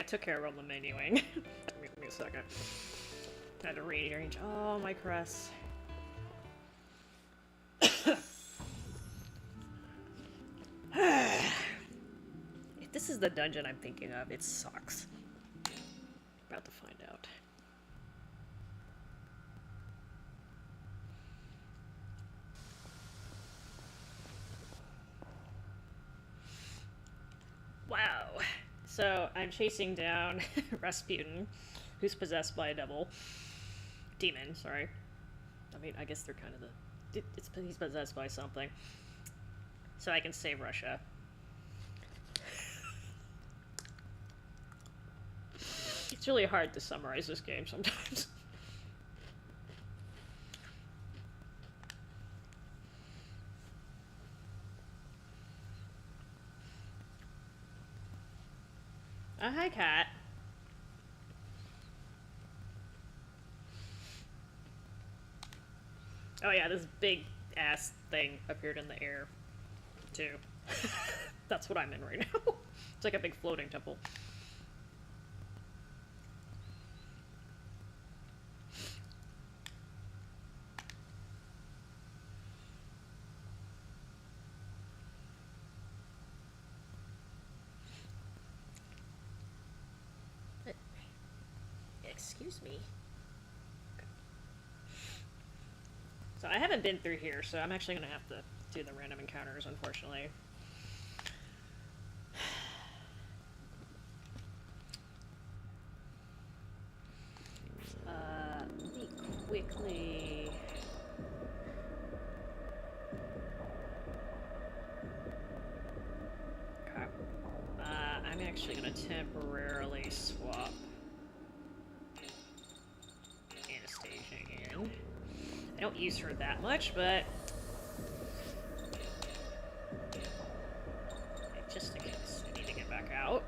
took care of all the menuing. Give me a second. Had to rearrange all my crests. If this is the dungeon I'm thinking of, it sucks. About to find out. Wow. So, I'm chasing down Rasputin, who's possessed by a devil. Demon, sorry. I mean, I guess they're kind of the... he's possessed by something. So I can save Russia. It's really hard to summarize this game sometimes. Oh, hi, cat. Oh yeah, this big ass thing appeared in the air, too. That's what I'm in right now. It's like a big floating temple. Excuse me. So I haven't been through here, so I'm actually gonna have to do the random encounters, unfortunately. Let me quickly... Okay. I'm actually gonna temporarily swap Anastasia in. I don't use her that much, but just in case I need to get back out.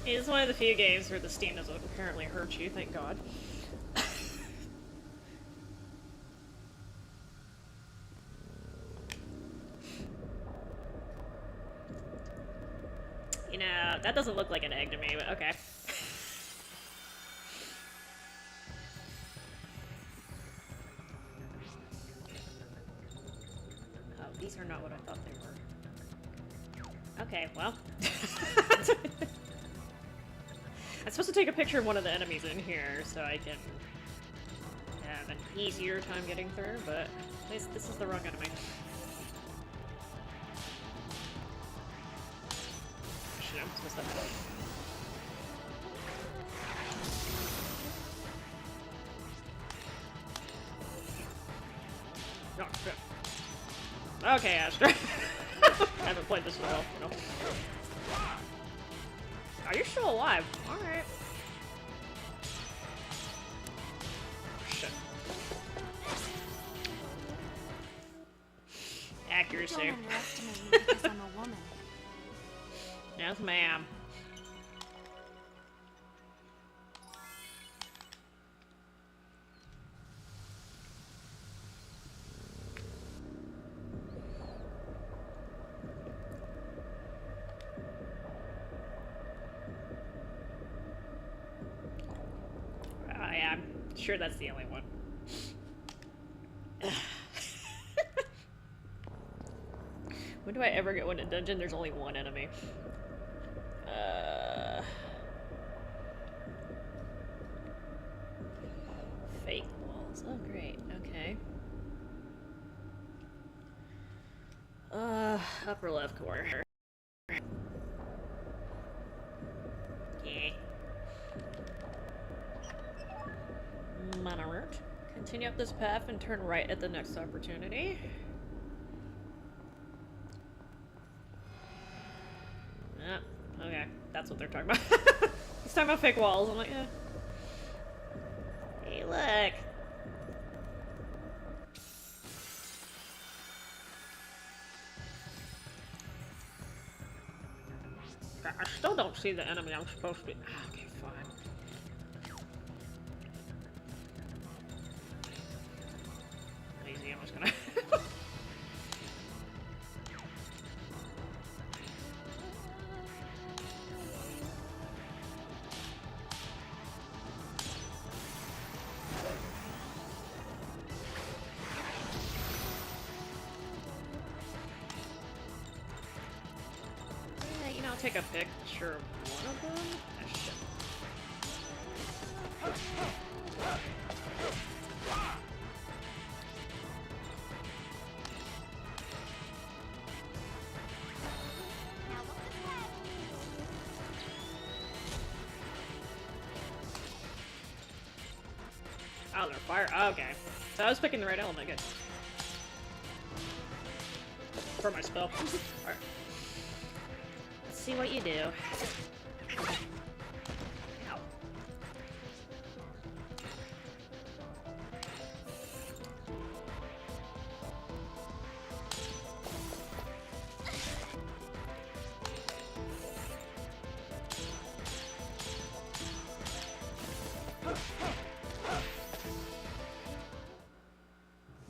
It's one of the few games where the Steam doesn't apparently hurt you, thank God. You know, that doesn't look like an egg to me, but okay. Oh, these are not what I thought they were. Okay, well. I'm supposed to take a picture of one of the enemies in here so I can have an easier time getting through, but this is the wrong enemy. Shit, I'm supposed to... Oh, shit. Okay, Astra. I haven't played this in a while, you know. Oh, you're still alive. Alright. Shit. Accuracy. Don't underestimate me because I'm a woman. Yes, ma'am. Yeah, I'm sure that's the only one. When do I ever get one in dungeon? There's only one enemy. Fake walls. Oh, great. Okay. Upper left corner. Yeah. Monarch. Continue up this path and turn right at the next opportunity. Okay, that's what they're talking about. He's talking about fake walls. I'm like, eh. Hey, look. I still don't see the enemy I'm supposed to be. Okay, fine. Easy, I'm just gonna. You know, take a picture of one of them. Ah, shit. Now look this way. Oh, they're fire. Oh, okay. So I was picking the right element. Good. For my spell. Alright. Let's see what you do. Ow.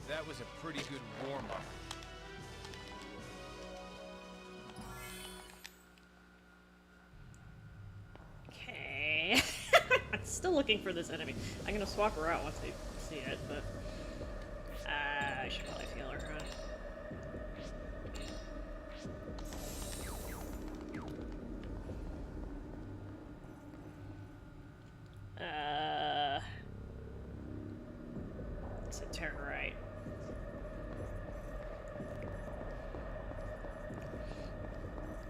That was a pretty good warm-up. Okay. I'm still looking for this enemy. I'm gonna swap her out once I see it, but I should probably feel her, huh? It's a turn right.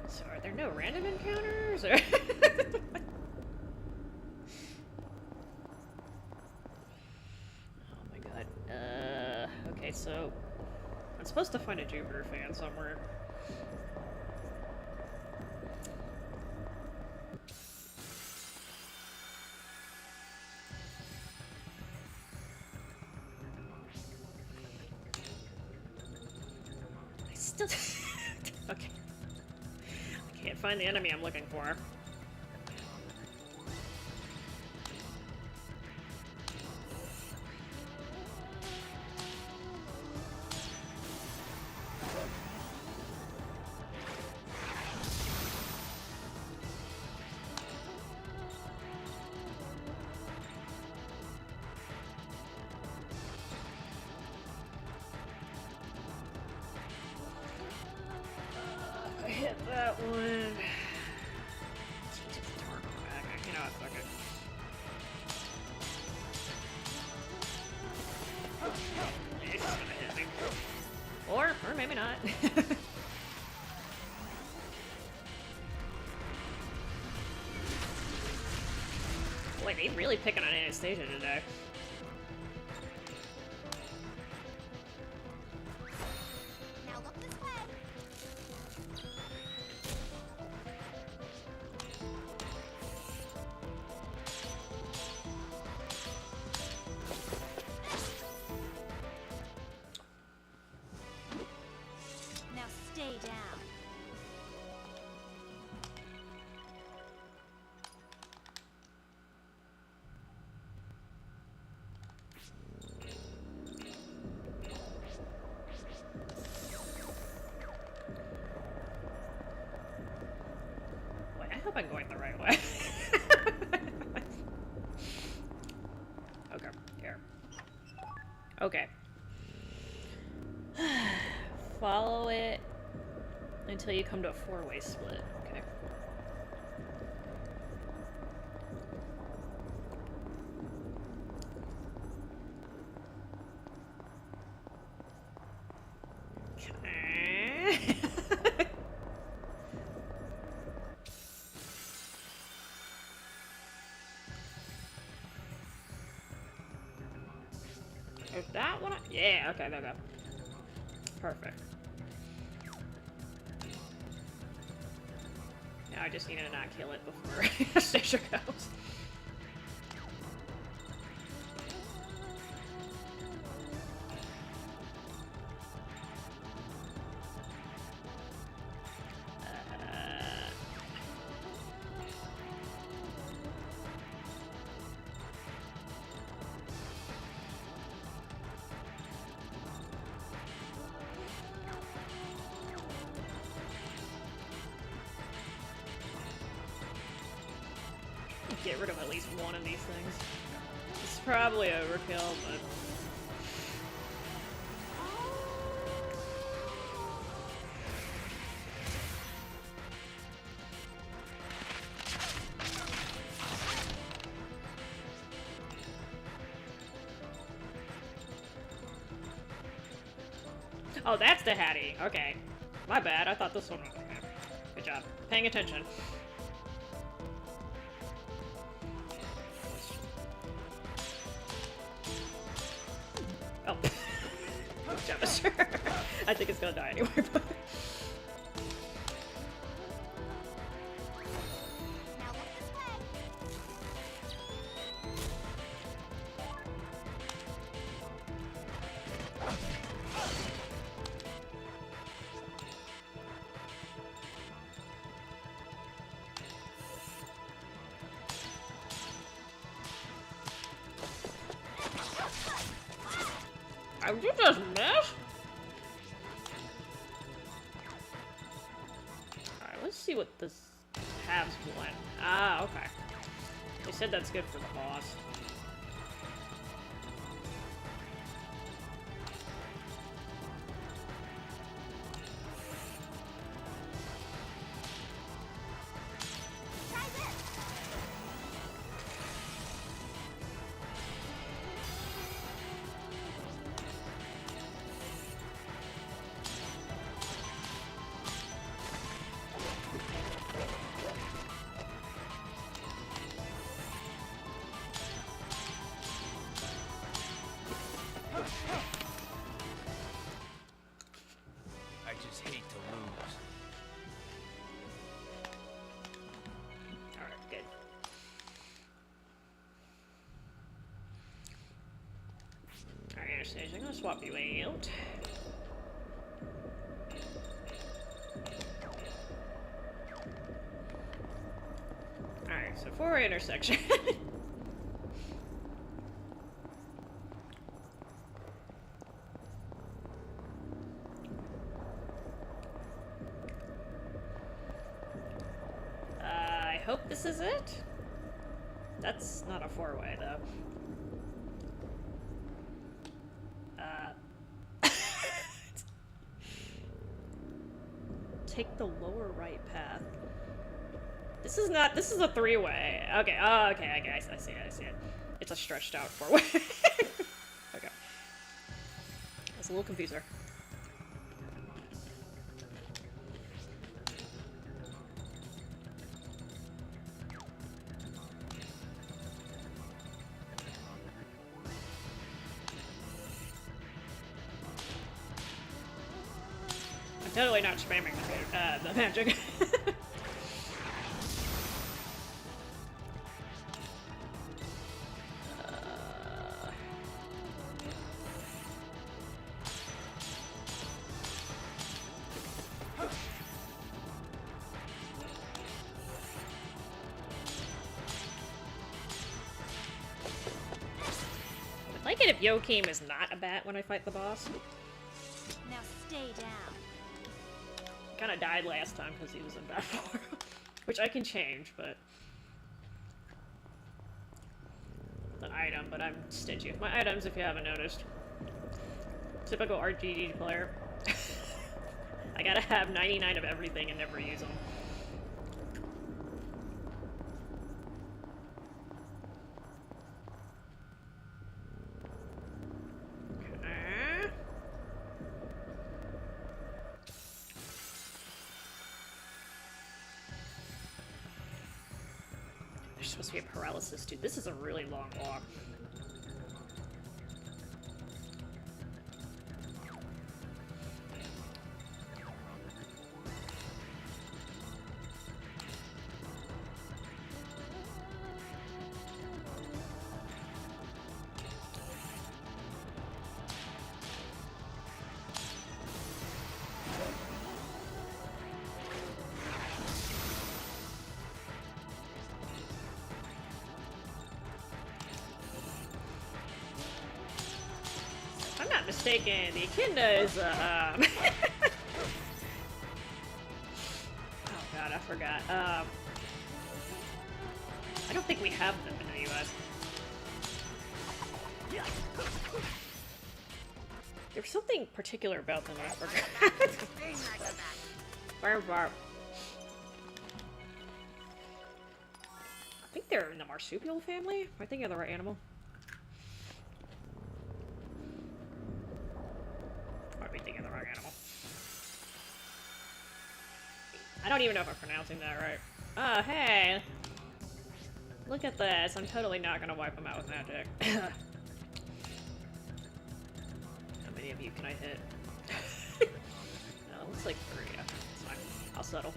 So are there no random encounters, or? Oh my god. Okay, so I'm supposed to find a Jupiter fan somewhere. I still okay. I can't find the enemy I'm looking for. I hit that one. You know what, fuck it. It's gonna hit me. Or maybe not. Boy, they really picking on Anastasia today. Now look this way. Now stay down. Boy, I hope I'm going the right way. Okay, here. Okay. Follow it until you come to a four-way split. Okay. Okay. Is that what I... Yeah, okay, there we go. Perfect. Now I just need to not kill it before Anastasia goes. get rid of at least one of these things. It's probably overkill, but... Oh, that's the Hattie. Okay. My bad. I thought this one was... Okay. Good job. Paying attention. Oh. Good job, sure. I think it's gonna die anyway, but... Now look this way. Did you just miss? Alright, let's see what this halves blend. Ah, okay. They said that's good for the boss. Try this. I just hate to lose. Alright, good. Alright, Anastasia, I'm gonna swap you out. Alright, so for intersection. I hope this is it. That's not a four-way, though. Take the lower right path. This is not, this is a three-way. Okay, oh, okay, I see it. It's a stretched out four-way. Okay. That's a little confuser. I'm totally not spamming the magic. I'd like it if Joachim is not a bat when I fight the boss. Now stay down. Kinda died last time because he was in bat form. Which I can change, but... The item, but I'm stingy with my items if you haven't noticed. Typical RPG player. I gotta have 99 of everything and never use them. There's supposed to be a paralysis, dude. This is a really long walk. If I'm not mistaken, the Echidna is oh god, I forgot. I don't think we have them in the US. There's something particular about them I forgot. Barb. I think they're in the marsupial family. Am I thinking of the right animal? Might be thinking of the wrong animal. I don't even know if I'm pronouncing that right. Oh, hey! Look at this. I'm totally not gonna wipe them out with magic. How many of you can I hit? No, looks like 3. Yeah, it's fine. I'll settle.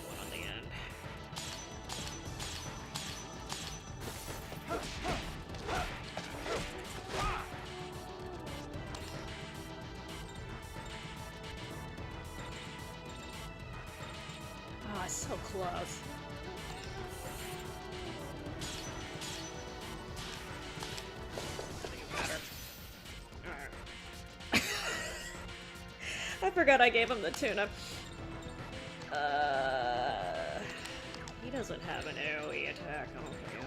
One on the end. Oh, it's so close. Doesn't matter. Alright. I forgot I gave him the tuna. He doesn't have an AoE attack, I don't think.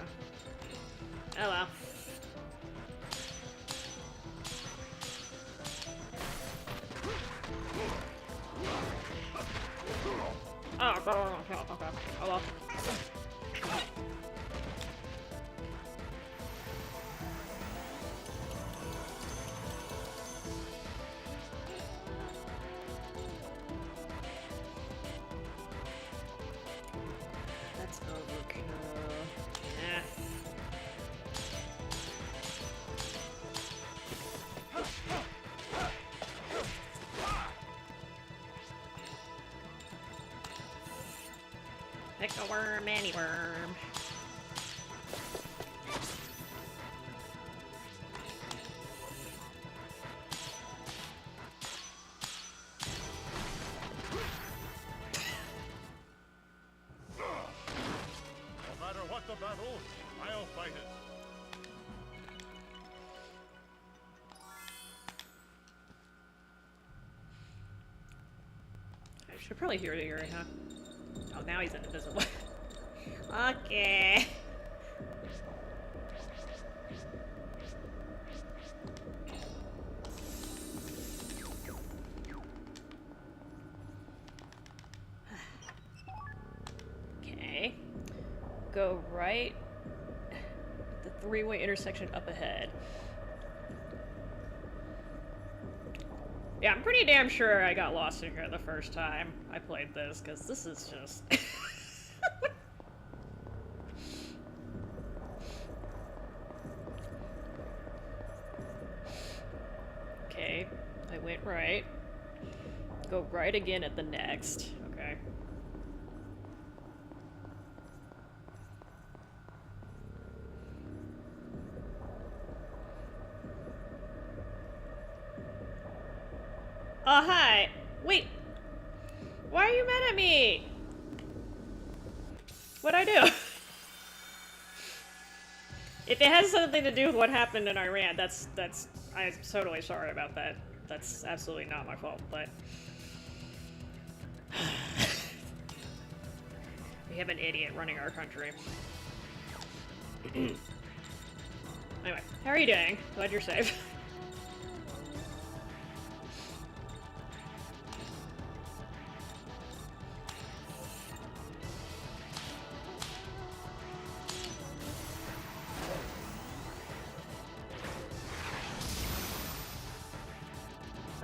Oh well. Oh, okay. Oh well. That's overkill. Eh. Pick a worm, any worm. No matter what the battle, I'll fight it. I should probably hear it here, huh? Oh, now he's invisible. Okay. Okay. Go right. The three-way intersection up ahead. Yeah, I'm pretty damn sure I got lost in here the first time I played this, because this is just... Okay, I went right. Go right again at the next. Okay. Oh, hi! Wait! Why are you mad at me? What'd I do? If it has something to do with what happened in Iran, I'm totally sorry about that. That's absolutely not my fault, but... We have an idiot running our country. Anyway, how are you doing? Glad you're safe.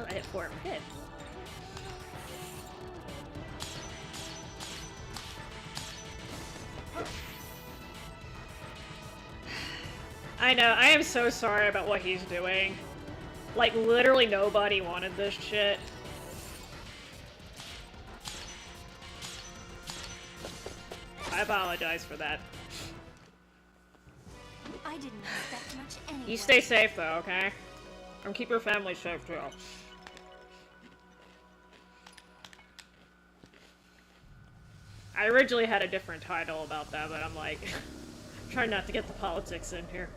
Oh, I hit 4. I'm good. I know, I am so sorry about what he's doing. Like, literally nobody wanted this shit. I apologize for that. I didn't expect much anyway. You stay safe though, okay? And keep your family safe too. I originally had a different title about that, but I'm like, Try not to get the politics in here.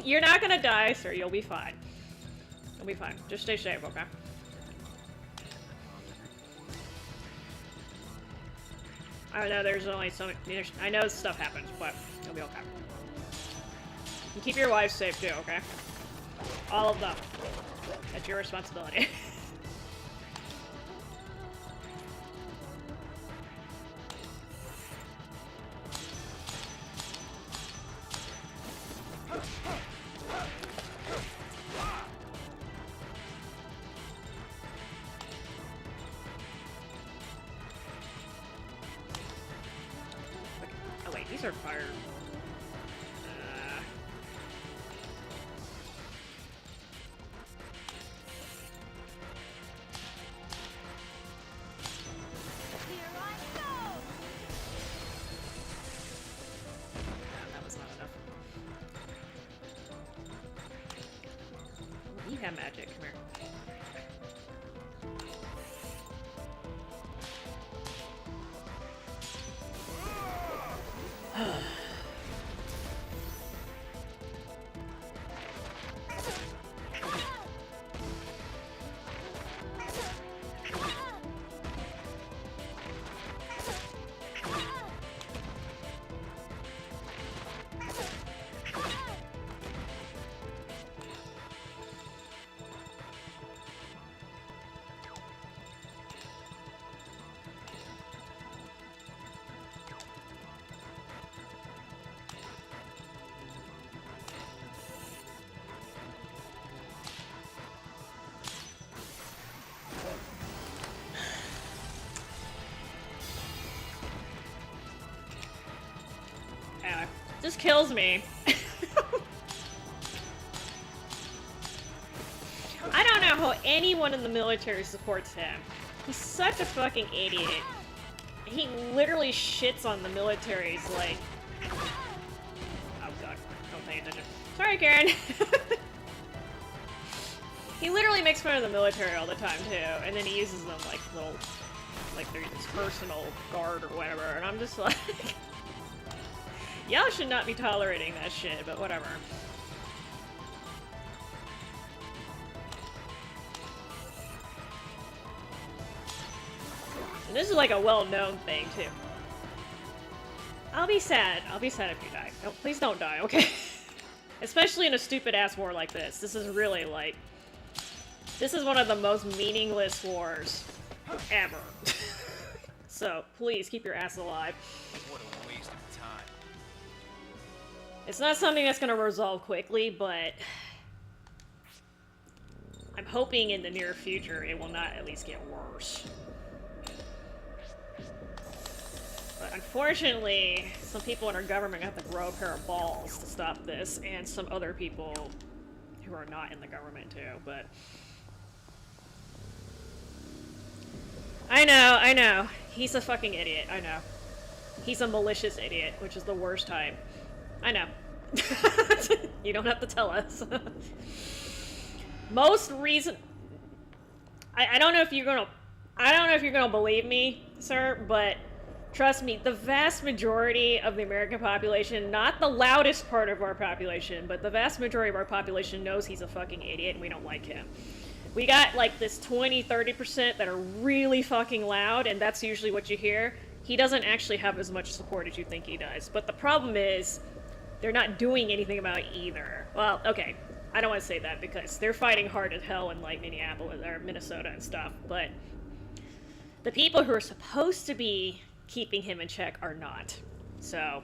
You're not gonna die, sir. You'll be fine. You'll be fine. Just stay safe, okay? I know there's only so much. I know stuff happens, but you'll be okay. And keep your wives safe too, okay? All of them. That's your responsibility. Oh wait, these are fire. Here I go! That was not enough. You have magic. Come here. Anyway, just kills me. I don't know how anyone in the military supports him. He's such a fucking idiot. He literally shits on the military's like... Oh god, don't pay attention. Sorry, Karen. He literally makes fun of the military all the time, too, and then he uses them like little... like they're his personal guard or whatever, and I'm just like... Y'all should not be tolerating that shit, but whatever. And this is like a well-known thing, too. I'll be sad. I'll be sad if you die. No, please don't die, okay? Especially in a stupid-ass war like this. This is really, like... This is one of the most meaningless wars ever. So, please, keep your ass alive. What a waste of time. It's not something that's gonna resolve quickly, but... I'm hoping in the near future it will not at least get worse. But unfortunately, some people in our government have to grow a pair of balls to stop this, and some other people who are not in the government too, but... I know. He's a fucking idiot, I know. He's a malicious idiot, which is the worst type. I know. You don't have to tell us. Most reason... I don't know if you're gonna believe me, sir, but trust me, the vast majority of the American population, not the loudest part of our population, but the vast majority of our population knows he's a fucking idiot and we don't like him. We got like this 20-30% that are really fucking loud, and that's usually what you hear. He doesn't actually have as much support as you think he does. But the problem is, they're not doing anything about it either. Well, okay, I don't want to say that because they're fighting hard as hell in like Minneapolis or Minnesota and stuff, but the people who are supposed to be keeping him in check are not. So...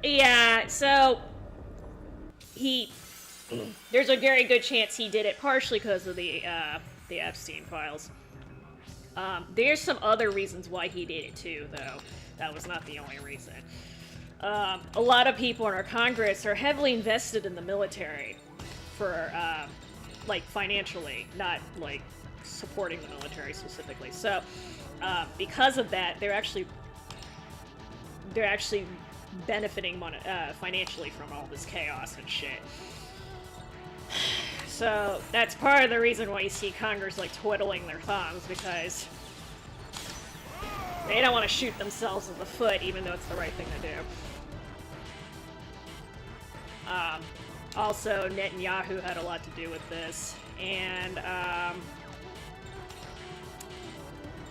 Yeah, so there's a very good chance he did it partially because of the Epstein files. There's some other reasons why he did it too, though. That was not the only reason. A lot of people in our Congress are heavily invested in the military for, like, financially, not, like, supporting the military specifically. So, because of that, they're actually benefiting financially from all this chaos and shit. So that's part of the reason why you see Congress like twiddling their thumbs, because they don't want to shoot themselves in the foot, even though it's the right thing to do. Also, Netanyahu had a lot to do with this, and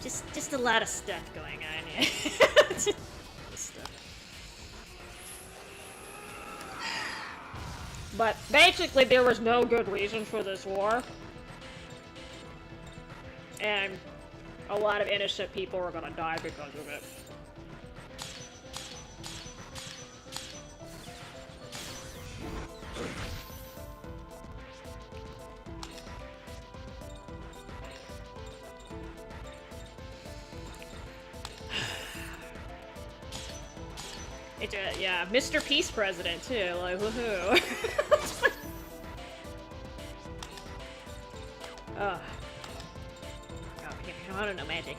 just a lot of stuff going on here. But basically, there was no good reason for this war, and a lot of innocent people are gonna die because of it. Yeah, Mr. Peace President too, like woohoo. Oh. I don't know magic.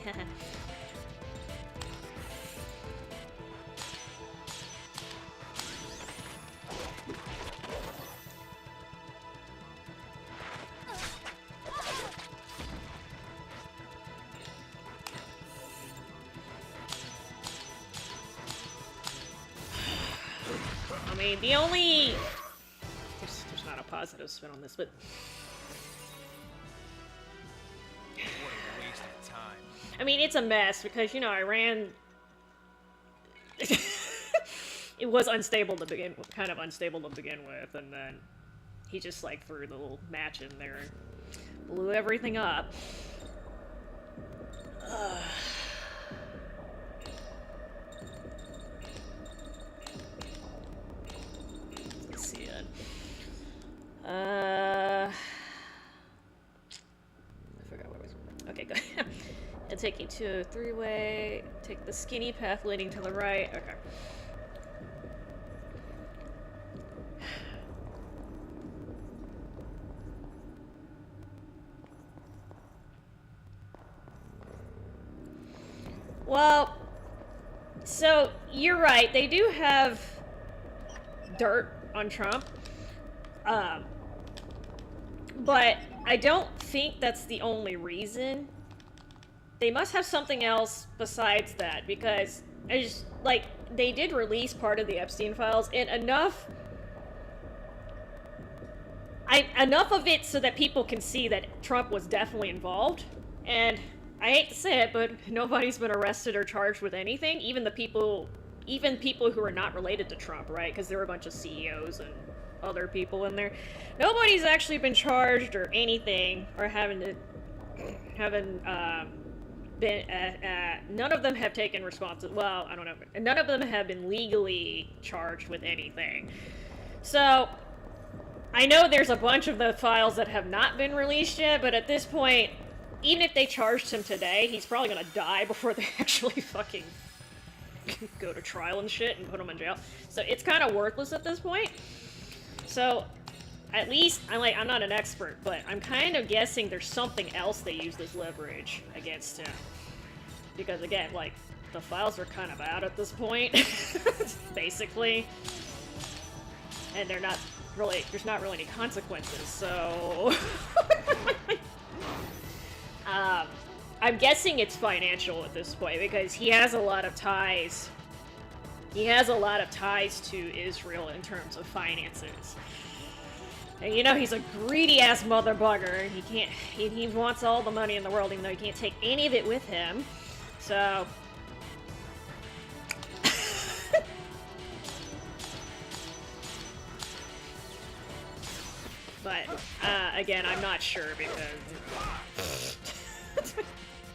I mean, the only... There's not a positive spin on this, but... What a waste of time. I mean, it's a mess, because, you know, Iran... it was unstable to begin with, kind of unstable to begin with, and then he just, like, threw the little match in there and blew everything up. I forgot what it was. Okay, good. And take you to a three-way. Take the skinny path leading to the right. Okay. Well, so you're right. They do have dirt on Trump. But I don't think that's the only reason. They must have something else besides that, because they did release part of the Epstein files, and enough of it so that people can see that Trump was definitely involved. And I hate to say it, but nobody's been arrested or charged with anything, even people who are not related to Trump, right? Because there were a bunch of CEOs and other people in there. Nobody's actually been charged or anything, or been none of them have taken responsibility. Well, I don't know. None of them have been legally charged with anything. So I know there's a bunch of the files that have not been released yet, but at this point, even if they charged him today, he's probably gonna die before they actually fucking go to trial and shit and put him in jail. So it's kind of worthless at this point. So, at least, I'm not an expert, but I'm kind of guessing there's something else they used as leverage against him. Because again, like, the files are kind of out at this point, basically. And there's not really any consequences, so... I'm guessing it's financial at this point, because he has a lot of ties. He has a lot of ties to Israel in terms of finances. And you know, he's a greedy-ass mother bugger. He wants all the money in the world, even though he can't take any of it with him. So... But, again, I'm not sure, because...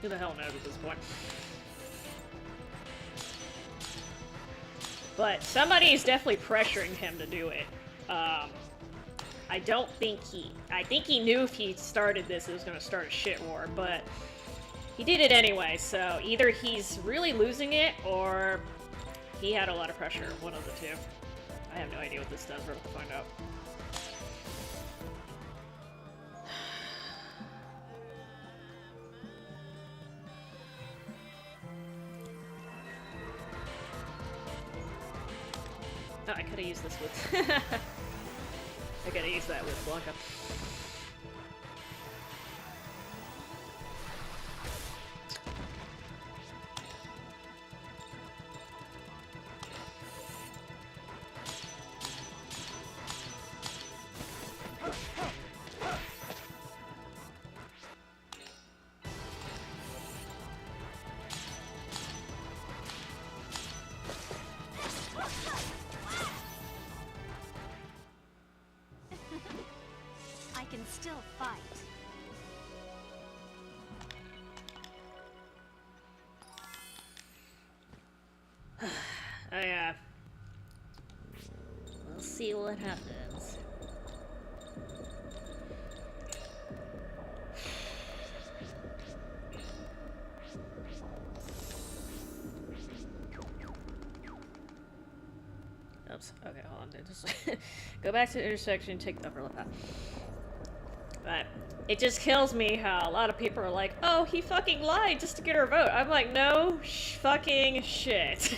Who the hell knows at this point? But somebody is definitely pressuring him to do it. I think he knew if he started this, it was going to start a shit war, but he did it anyway, so either he's really losing it, or he had a lot of pressure, one of the two. I have no idea what this does, we're going to find out. Oh, I could have used this with... I could have used that with Blanca. I can still fight. Oh yeah. We'll see what happens. Oops. Okay, hold on. Just go back to the intersection, take the upper left. But it just kills me how a lot of people are like, "Oh, he fucking lied just to get her vote." I'm like, "No, fucking shit."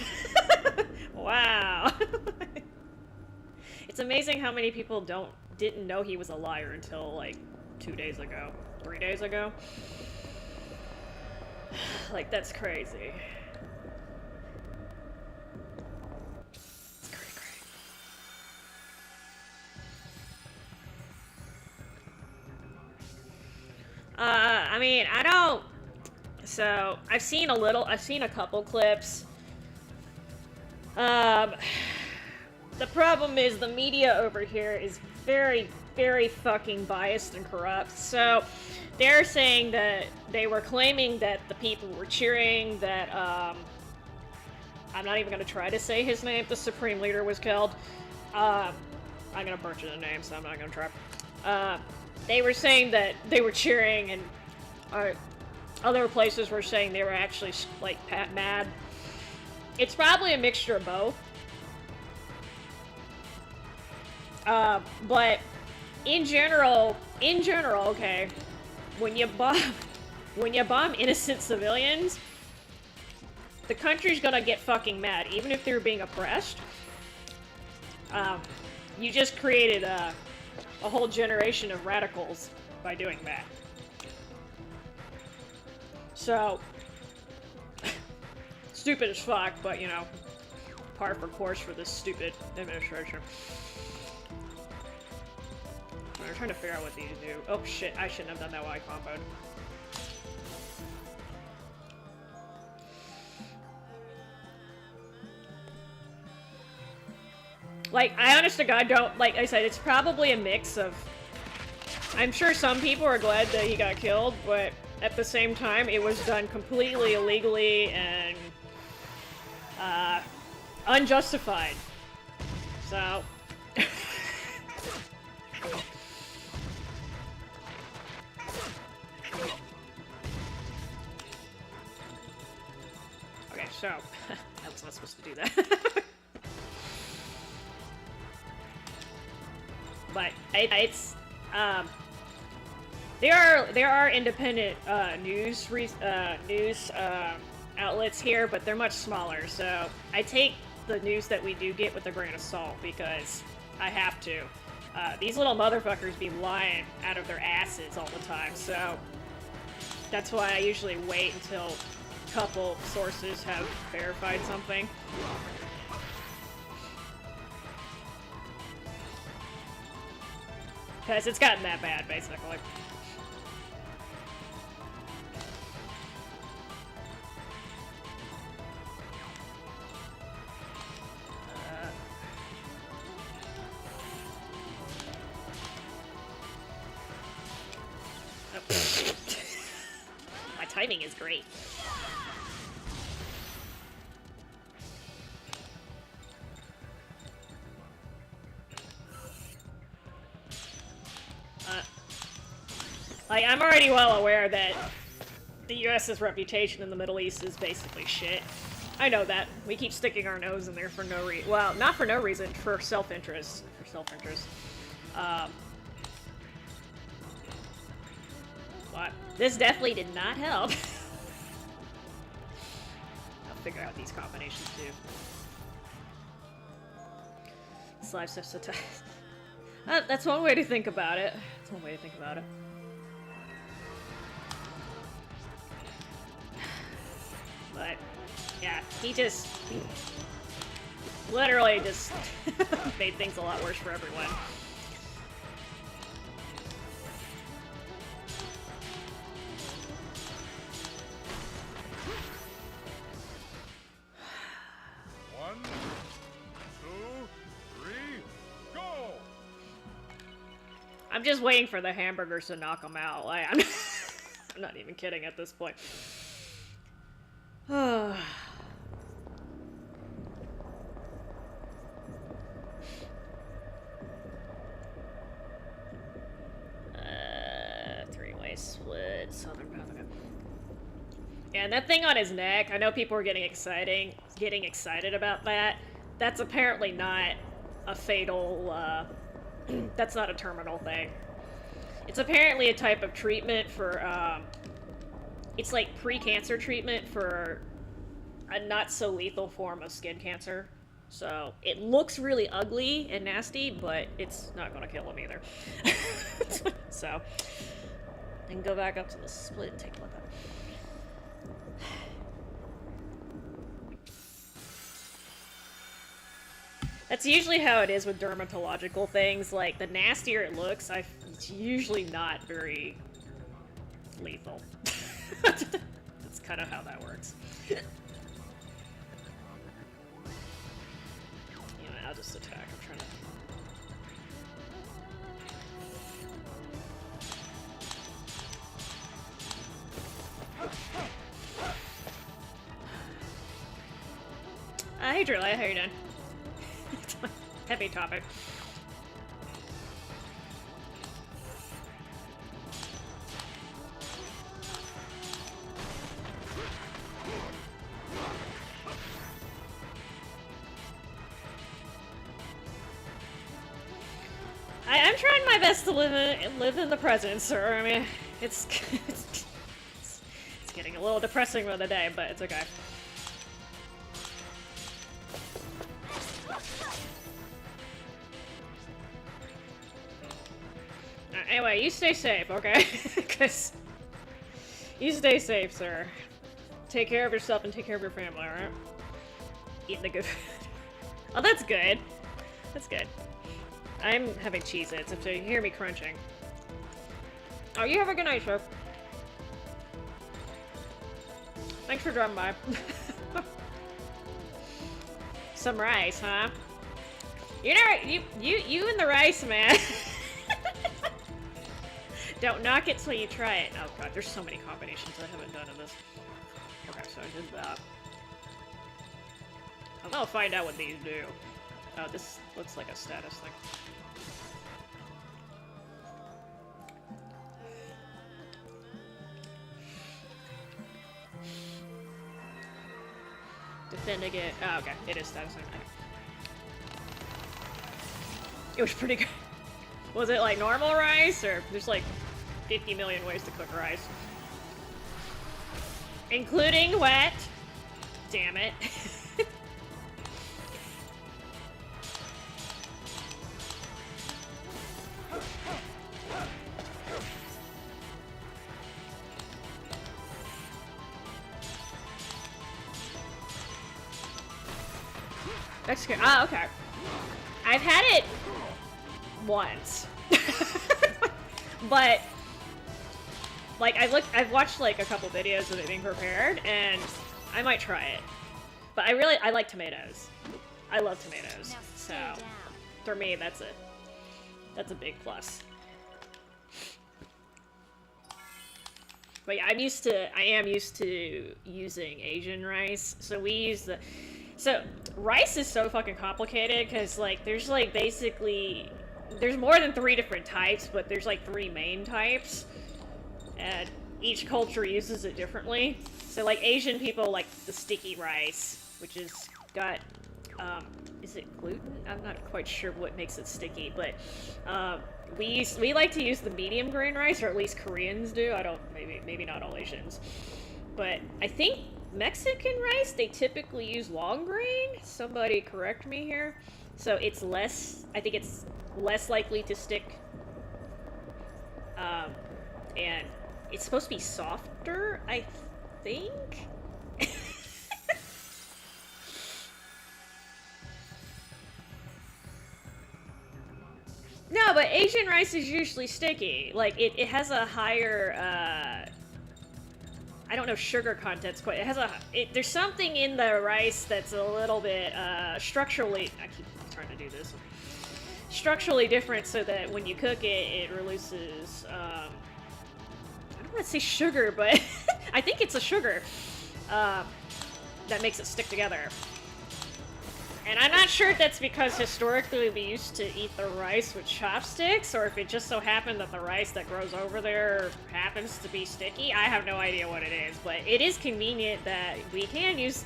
Wow. It's amazing how many people didn't know he was a liar until like 2 days ago, 3 days ago. Like, that's crazy. It's crazy. I mean, I don't. So I've seen a couple clips. The problem is the media over here is very, very fucking biased and corrupt. So they're saying that they were claiming that the people were cheering that, I'm not even gonna try to say his name, the Supreme Leader was killed. I'm gonna butcher the name, so I'm not gonna try. They were saying that they were cheering, and other places were saying they were actually, like, mad. It's probably a mixture of both. But in general, okay, when you bomb innocent civilians, the country's gonna get fucking mad, even if they're being oppressed. You just created a whole generation of radicals by doing that. So, stupid as fuck, but you know, par for course for this stupid administration. I'm trying to figure out what these do. Oh shit, I shouldn't have done that while I comboed. Like, I honest to God don't, like I said, it's probably a mix of... I'm sure some people are glad that he got killed, but at the same time, it was done completely illegally and unjustified. So... Okay, so... I was not supposed to do that. But it's there are independent news outlets here, but they're much smaller. So I take the news that we do get with a grain of salt because I have to. These little motherfuckers be lying out of their asses all the time. So that's why I usually wait until a couple sources have verified something. Because it's gotten that bad, basically. My timing is great. Like, I'm already well aware that the US's reputation in the Middle East is basically shit. I know that. We keep sticking our nose in there for no reason. Well, not for no reason, for self-interest. For self-interest. But this definitely did not help. I'll figure out these combinations too. Life stuff's so that's one way to think about it. That's one way to think about it. But, yeah, he just literally just made things a lot worse for everyone. One, two, three, go! I'm just waiting for the hamburgers to knock him out. Like, I'm not even kidding at this point. 3-way split, southern path. Okay. Yeah, and that thing on his neck, I know people are getting excited about that. That's apparently not a fatal, that's not a terminal thing. It's apparently a type of treatment for, it's like pre-cancer treatment for a not so lethal form of skin cancer. So it looks really ugly and nasty, but it's not gonna kill him either. So I can go back up to the split and take a look at it. That's usually how it is with dermatological things. Like, the nastier it looks, it's usually not very lethal. That's kind of how that works. I'll just attack. I'm trying to... Hey Drilla, how you doing? Heavy topic. I'm trying my best to live in the present, sir. I mean, it's getting a little depressing by the day, but it's okay. Anyway, you stay safe, okay? Because you stay safe, sir. Take care of yourself and take care of your family, alright? Eating the good food. Oh, that's good. That's good. I'm having Cheez-Its if you hear me crunching. Oh, you have a good night, sir. Thanks for dropping by. Some rice, huh? You know, you and the rice, man. Don't knock it till you try it. Oh god, there's so many combinations I haven't done in this. Okay, so I did that. I'm gonna find out what these do. Oh, this looks like a status thing. Defending it. Oh, okay. It is status thing. It was pretty good. Was it like normal rice, or there's like 50 million ways to cook rice? Including wet. Damn it. Mexican. Ah, okay. I've had it once. But like I've watched like a couple videos of it being prepared, and I might try it. But I like tomatoes. I love tomatoes. So for me that's a big plus. But yeah, I am used to using Asian rice. So we use so rice is so fucking complicated because like there's like basically there's more than 3 different types, but there's like 3 main types, and each culture uses it differently. So like Asian people like the sticky rice, which is got is it gluten? I'm not quite sure what makes it sticky, but we like to use the medium grain rice, or at least Koreans do. I don't, maybe not all Asians, but I think Mexican rice, they typically use long grain. Somebody correct me here. so it's less. I think it's less likely to stick. And it's supposed to be softer, I think. No, but Asian rice is usually sticky. Like, it has a higher, I don't know sugar content's quite. It has there's something in the rice that's a little bit, structurally, I keep trying to do this. Structurally different so that when you cook it, it releases, I don't want to say sugar, but I think it's a sugar, that makes it stick together. And I'm not sure if that's because historically we used to eat the rice with chopsticks, or if it just so happened that the rice that grows over there happens to be sticky. I have no idea what it is, but it is convenient that we can use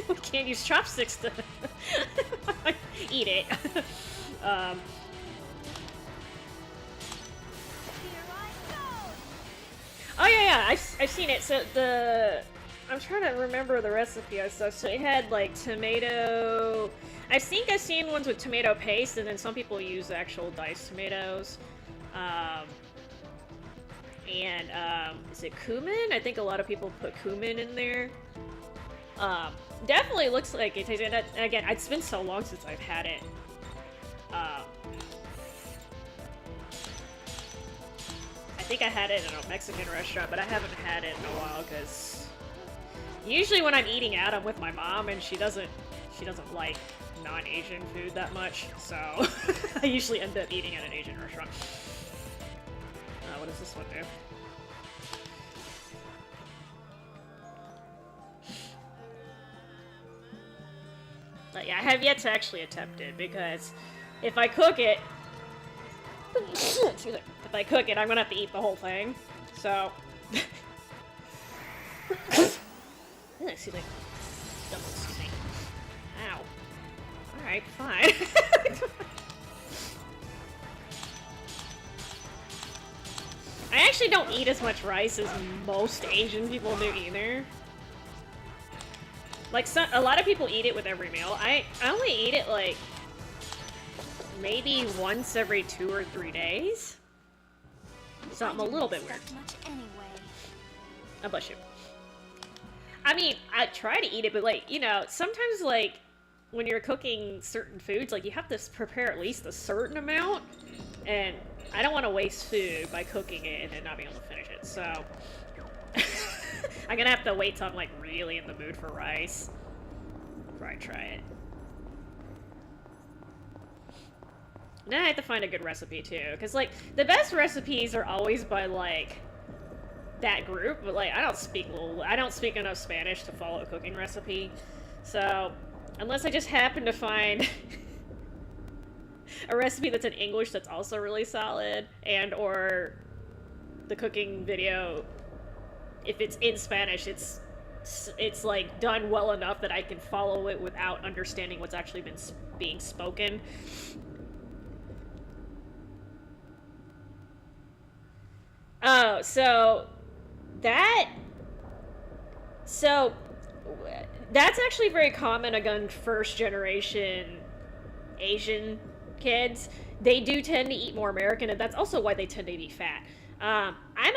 we can't use chopsticks to eat it. Here I go. Oh yeah, I've seen it. So I'm trying to remember the recipe I saw. So it had like tomato. I think I've seen ones with tomato paste, and then some people use actual diced tomatoes. Is it cumin? I think a lot of people put cumin in there. Definitely looks like it tastes. And again, it's been so long since I've had it. I think I had it in a Mexican restaurant, but I haven't had it in a while because. Usually when I'm eating out, I'm with my mom, and she doesn't like non-Asian food that much, so I usually end up eating at an Asian restaurant. What does this one do? But yeah, I have yet to actually attempt it, because if I cook it... if I cook it, I'm gonna have to eat the whole thing, so... See, like, double, excuse me. Ow. Alright, fine. I actually don't eat as much rice as most Asian people do either. Like, a lot of people eat it with every meal. I only eat it, like, maybe once every 2 or 3 days. So I'm a little bit weird. Much anyway. Oh, bless you. I mean, I try to eat it, but, like, you know, sometimes, like, when you're cooking certain foods, like, you have to prepare at least a certain amount, and I don't want to waste food by cooking it and then not being able to finish it, so... I'm gonna have to wait till I'm, like, really in the mood for rice before I try it. Then I have to find a good recipe, too, because, like, the best recipes are always by, like... that group, but like I don't speak enough Spanish to follow a cooking recipe, so unless I just happen to find a recipe that's in English that's also really solid, and or the cooking video, if it's in Spanish, it's like done well enough that I can follow it without understanding what's actually being spoken. Oh, that's actually very common among first-generation Asian kids. They do tend to eat more American, and that's also why they tend to be fat. I'm not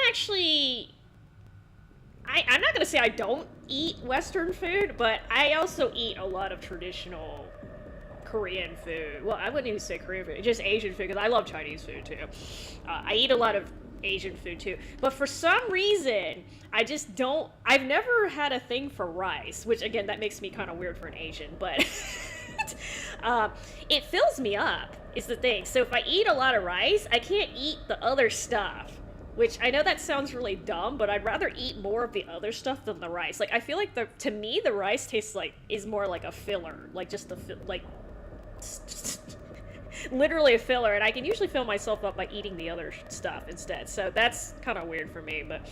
gonna say I don't eat Western food, but I also eat a lot of traditional Korean food. Well, I wouldn't even say Korean food, just Asian food, because I love Chinese food, too. I eat a lot of Asian food too, but for some reason I've never had a thing for rice, which again that makes me kind of weird for an Asian, but it fills me up is the thing. So if I eat a lot of rice, I can't eat the other stuff, which I know that sounds really dumb, but I'd rather eat more of the other stuff than the rice. Like I feel like to me the rice tastes like is more like a filler, like just literally a filler, and I can usually fill myself up by eating the other stuff instead. So that's kind of weird for me, but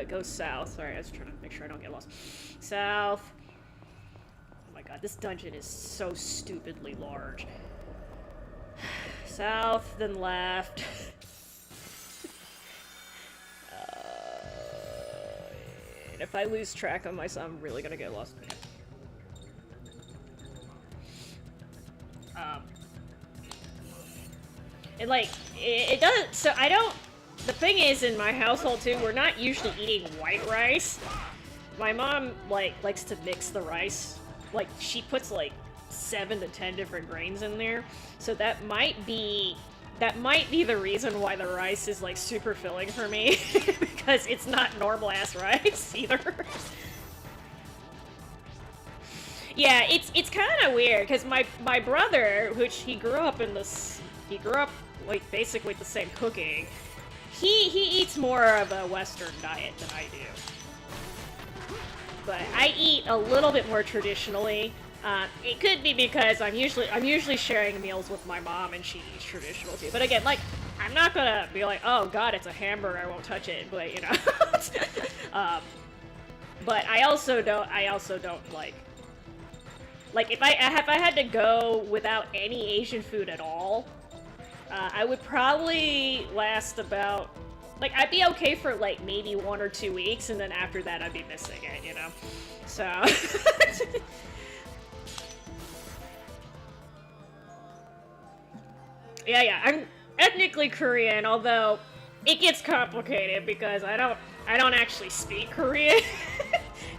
go south. Sorry, I was trying to make sure I don't get lost. South. Oh my god, this dungeon is so stupidly large. South, then left. And if I lose track of myself, I'm really gonna get lost. Um, and like, it doesn't, so I don't, the thing is in my household too, we're not usually eating white rice. My mom, like, likes to mix the rice. Like, she puts like 7 to 10 different grains in there. So that might be the reason why the rice is like super filling for me. Because it's not normal ass rice either. Yeah, it's kind of weird because my brother, which he grew up like basically the same cooking. He eats more of a Western diet than I do, but I eat a little bit more traditionally. It could be because I'm usually sharing meals with my mom and she eats traditional too. But again, like, I'm not gonna be like, oh god, it's a hamburger, I won't touch it. But you know, but I also don't like if I had to go without any Asian food at all, I would probably last about, like, I'd be okay for like maybe 1 or 2 weeks, and then after that I'd be missing it, you know. So yeah, I'm ethnically Korean, although it gets complicated because I don't actually speak Korean.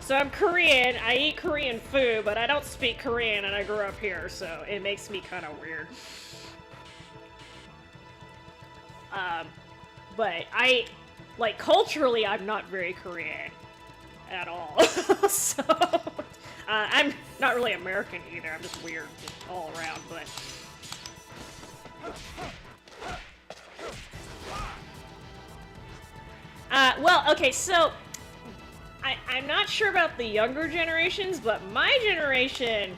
So I'm Korean, I eat Korean food, but I don't speak Korean and I grew up here, so it makes me kind of weird. But like, culturally, I'm not very Korean at all. So, I'm not really American either, I'm just weird all around, but... well, okay, so... I'm not sure about the younger generations, but my generation,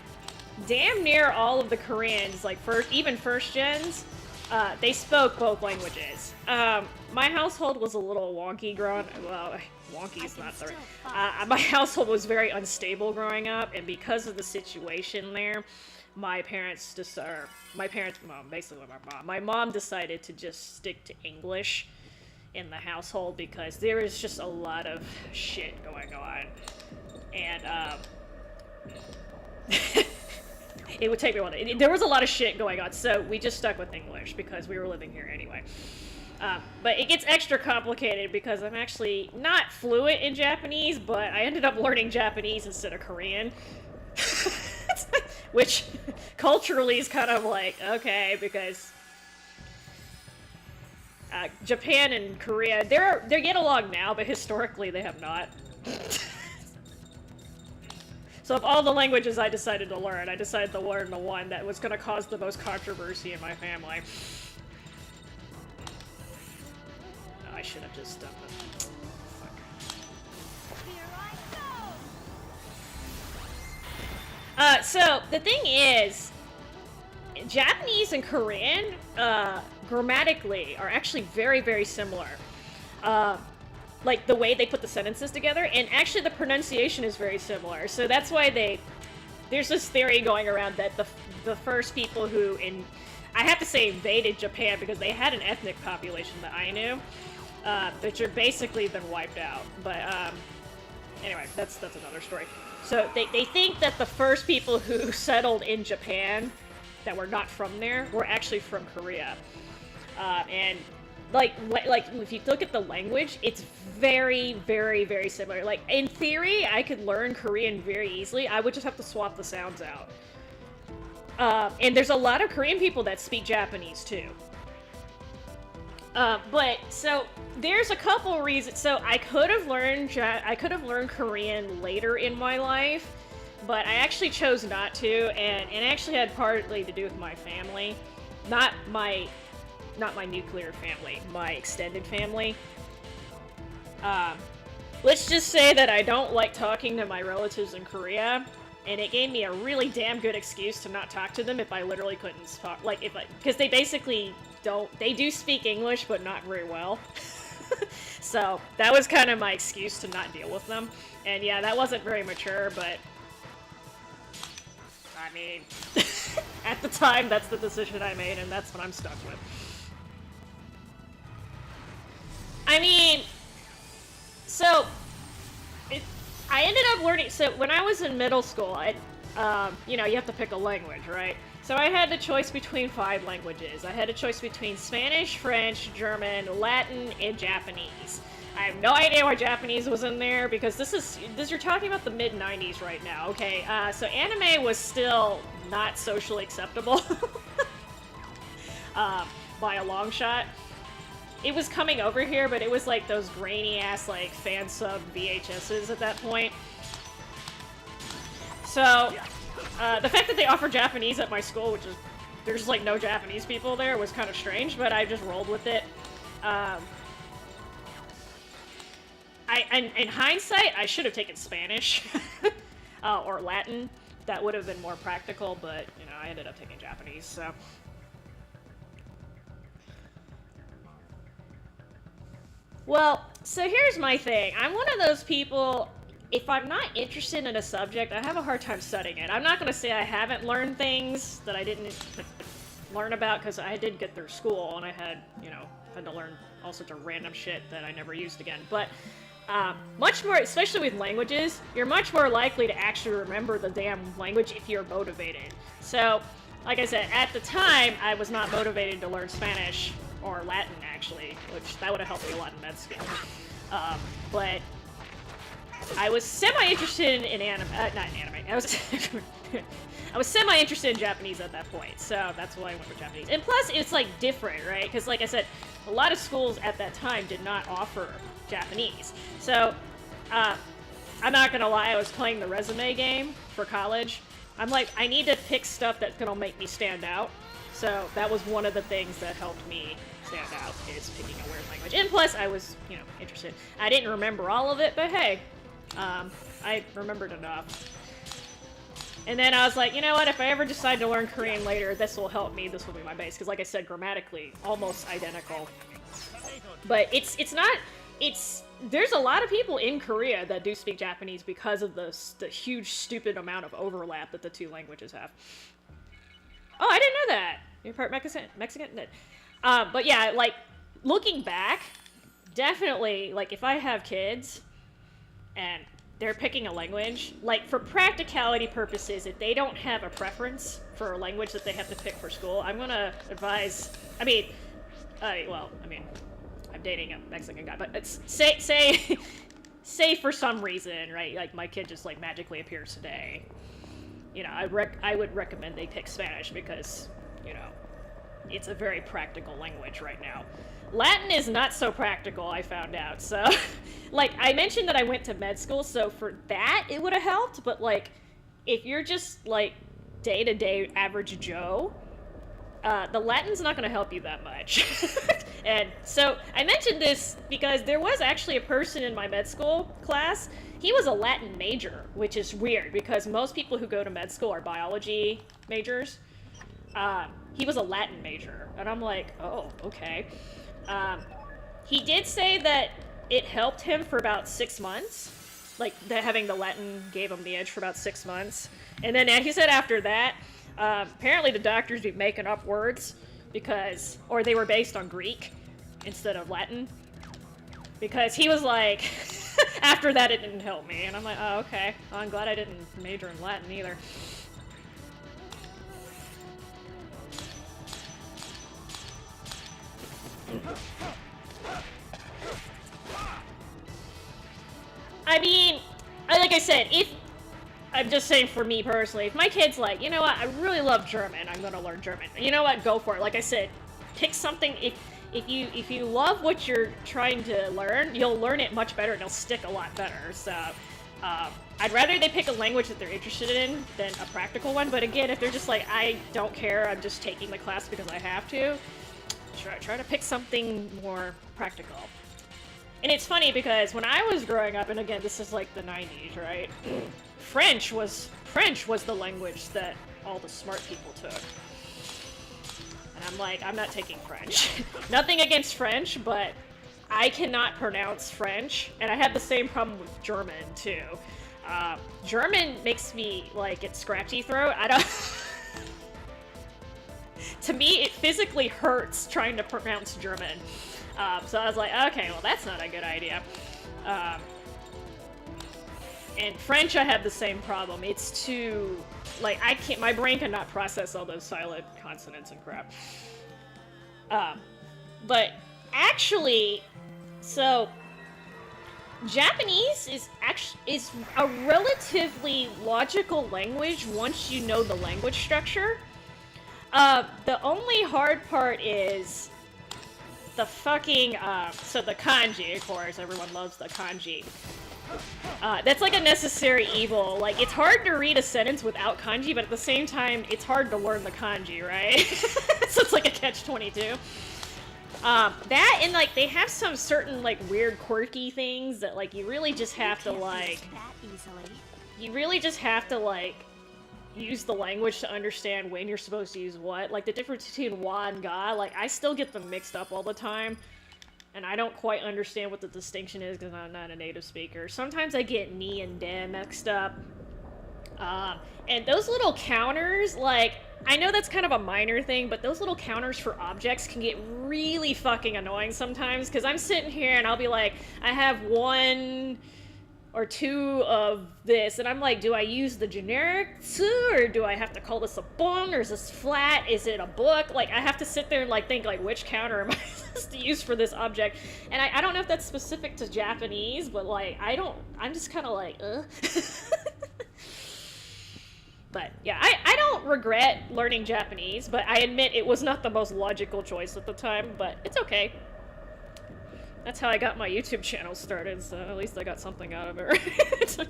damn near all of the Koreans, like even first gens, they spoke both languages. My household was a little wonky well, wonky is not the right. My household was very unstable growing up, and because of the situation there, my parents, well, basically my mom decided to just stick to English in the household because there is just a lot of shit going on, and it would take me a while. There was a lot of shit going on, so we just stuck with English because we were living here anyway. But it gets extra complicated because I'm actually not fluent in Japanese, but I ended up learning Japanese instead of Korean. Which culturally is kind of like, okay, because Japan and Korea, they get along now, but historically they have not. So of all the languages I decided to learn, I decided to learn the one that was going to cause the most controversy in my family. Oh, I should have just done that. Fuck. Here I go. So the thing is, Japanese and Korean, grammatically are actually very, very similar. Like the way they put the sentences together, and actually the pronunciation is very similar. So that's why there's this theory going around that the first people who I have to say invaded Japan because they had an ethnic population that I knew, which are basically been wiped out. But anyway, that's another story. So they think that the first people who settled in Japan that were not from there were actually from Korea. And like if you look at the language, it's very, very, very similar. Like, in theory, I could learn Korean very easily. I would just have to swap the sounds out. And there's a lot of Korean people that speak Japanese too. But so there's a couple reasons. So I could have learned Korean later in my life, but I actually chose not to, and it actually had partly to do with my family, not my nuclear family, my extended family. Let's just say that I don't like talking to my relatives in Korea, and it gave me a really damn good excuse to not talk to them if I literally couldn't talk, because they basically they do speak English, but not very well. So that was kind of my excuse to not deal with them. And yeah, that wasn't very mature, but I mean, at the time, that's the decision I made, and that's what I'm stuck with. I mean, so I ended up learning. So when I was in middle school, you know, you have to pick a language, right? So I had the choice between 5 languages. I had a choice between Spanish, French, German, Latin, and Japanese. I have no idea why Japanese was in there because this you're talking about the mid 90s right now. Okay, so anime was still not socially acceptable by a long shot. It was coming over here, but it was like those grainy ass like fan sub VHSs at that point. So the fact that they offered Japanese at my school, which is there's like no Japanese people there, was kind of strange, but I just rolled with it. In hindsight, I should have taken Spanish or Latin. That would have been more practical, but you know, I ended up taking Japanese. So. Well, so here's my thing. I'm one of those people, if I'm not interested in a subject, I have a hard time studying it. I'm not going to say I haven't learned things that I didn't learn about, because I did get through school, and I had, you know, had to learn all sorts of random shit that I never used again. But much more, especially with languages, you're much more likely to actually remember the damn language if you're motivated. So, like I said, at the time, I was not motivated to learn Spanish or Latin, actually, which that would have helped me a lot in med school. But I was semi-interested in anime, not in anime, I was semi-interested in Japanese at that point, so that's why I went with Japanese. And plus, it's, like, different, right? Because, like I said, a lot of schools at that time did not offer Japanese. So, I'm not gonna lie, I was playing the resume game for college. I'm like, I need to pick stuff that's gonna make me stand out. So that was one of the things that helped me stand out, is picking a weird language. And plus, I was, you know, interested. I didn't remember all of it, but hey, I remembered enough. And then I was like, you know what, if I ever decide to learn Korean later, this will help me, this will be my base. Because like I said, grammatically, almost identical. But it's not, there's a lot of people in Korea that do speak Japanese because of the huge, stupid amount of overlap that the two languages have. Oh, I didn't know that. You're part Mexican? But yeah, like, looking back, definitely, like, if I have kids and they're picking a language, like, for practicality purposes, if they don't have a preference for a language that they have to pick for school, I'm gonna advise, I'm dating a Mexican guy, but it's, say for some reason, right, like, my kid just, like, magically appears today, you know, I would recommend they pick Spanish because, you know, it's a very practical language right now. Latin is not so practical, I found out, so, like, I mentioned that I went to med school, so for that, it would have helped, but, like, if you're just, like, day-to-day average Joe, the Latin's not going to help you that much. And so, I mentioned this because there was actually a person in my med school class. He was a Latin major, which is weird, because most people who go to med school are biology majors. He was a Latin major, and I'm like, oh, okay. He did say that it helped him for about 6 months. Like, having the Latin gave him the edge for about 6 months. And then he said after that, apparently the doctors be making up words or they were based on Greek instead of Latin. Because he was like, after that it didn't help me. And I'm like, oh, okay. Well, I'm glad I didn't major in Latin either. I mean, like I said, I'm just saying for me personally, if my kid's like, you know what, I really love German, I'm gonna learn German. You know what, go for it. Like I said, pick something, if you love what you're trying to learn, you'll learn it much better and it'll stick a lot better. So, I'd rather they pick a language that they're interested in than a practical one. But again, if they're just like, I don't care, I'm just taking the class because I have to, try to pick something more practical. And it's funny because when I was growing up, and again, this is like the 90s, right? French was the language that all the smart people took. And I'm like, I'm not taking French. Nothing against French, but I cannot pronounce French, and I had the same problem with German, too. German makes me, like, get scratchy throat. I don't... To me, it physically hurts trying to pronounce German. So I was like, okay, well, that's not a good idea. And French, I have the same problem. It's too like, I can't, my brain cannot process all those silent consonants and crap. But actually, so Japanese is a relatively logical language once you know the language structure. The only hard part is the fucking, so the kanji, of course, everyone loves the kanji. That's like a necessary evil. Like, it's hard to read a sentence without kanji, but at the same time, it's hard to learn the kanji, right? So it's like a catch-22. That, and like, they have some certain, like, weird, quirky things that, like, you really just have to, like... You really just have to, like, use the language to understand when you're supposed to use what. Like, the difference between wa and ga, like, I still get them mixed up all the time. And I don't quite understand what the distinction is because I'm not a native speaker. Sometimes I get ni and de mixed up. And those little counters, like, I know that's kind of a minor thing, but those little counters for objects can get really fucking annoying sometimes, because I'm sitting here and I'll be like, I have 1 or 2 of this, and I'm like, do I use the generic tsu, or do I have to call this a bung, or is this flat, is it a book? Like, I have to sit there and, like, think, like, which counter am I supposed to use for this object? And I don't know if that's specific to Japanese, but, like, I'm just kind of like, But, yeah, I don't regret learning Japanese, but I admit it was not the most logical choice at the time, but it's okay. That's how I got my YouTube channel started, so at least I got something out of it.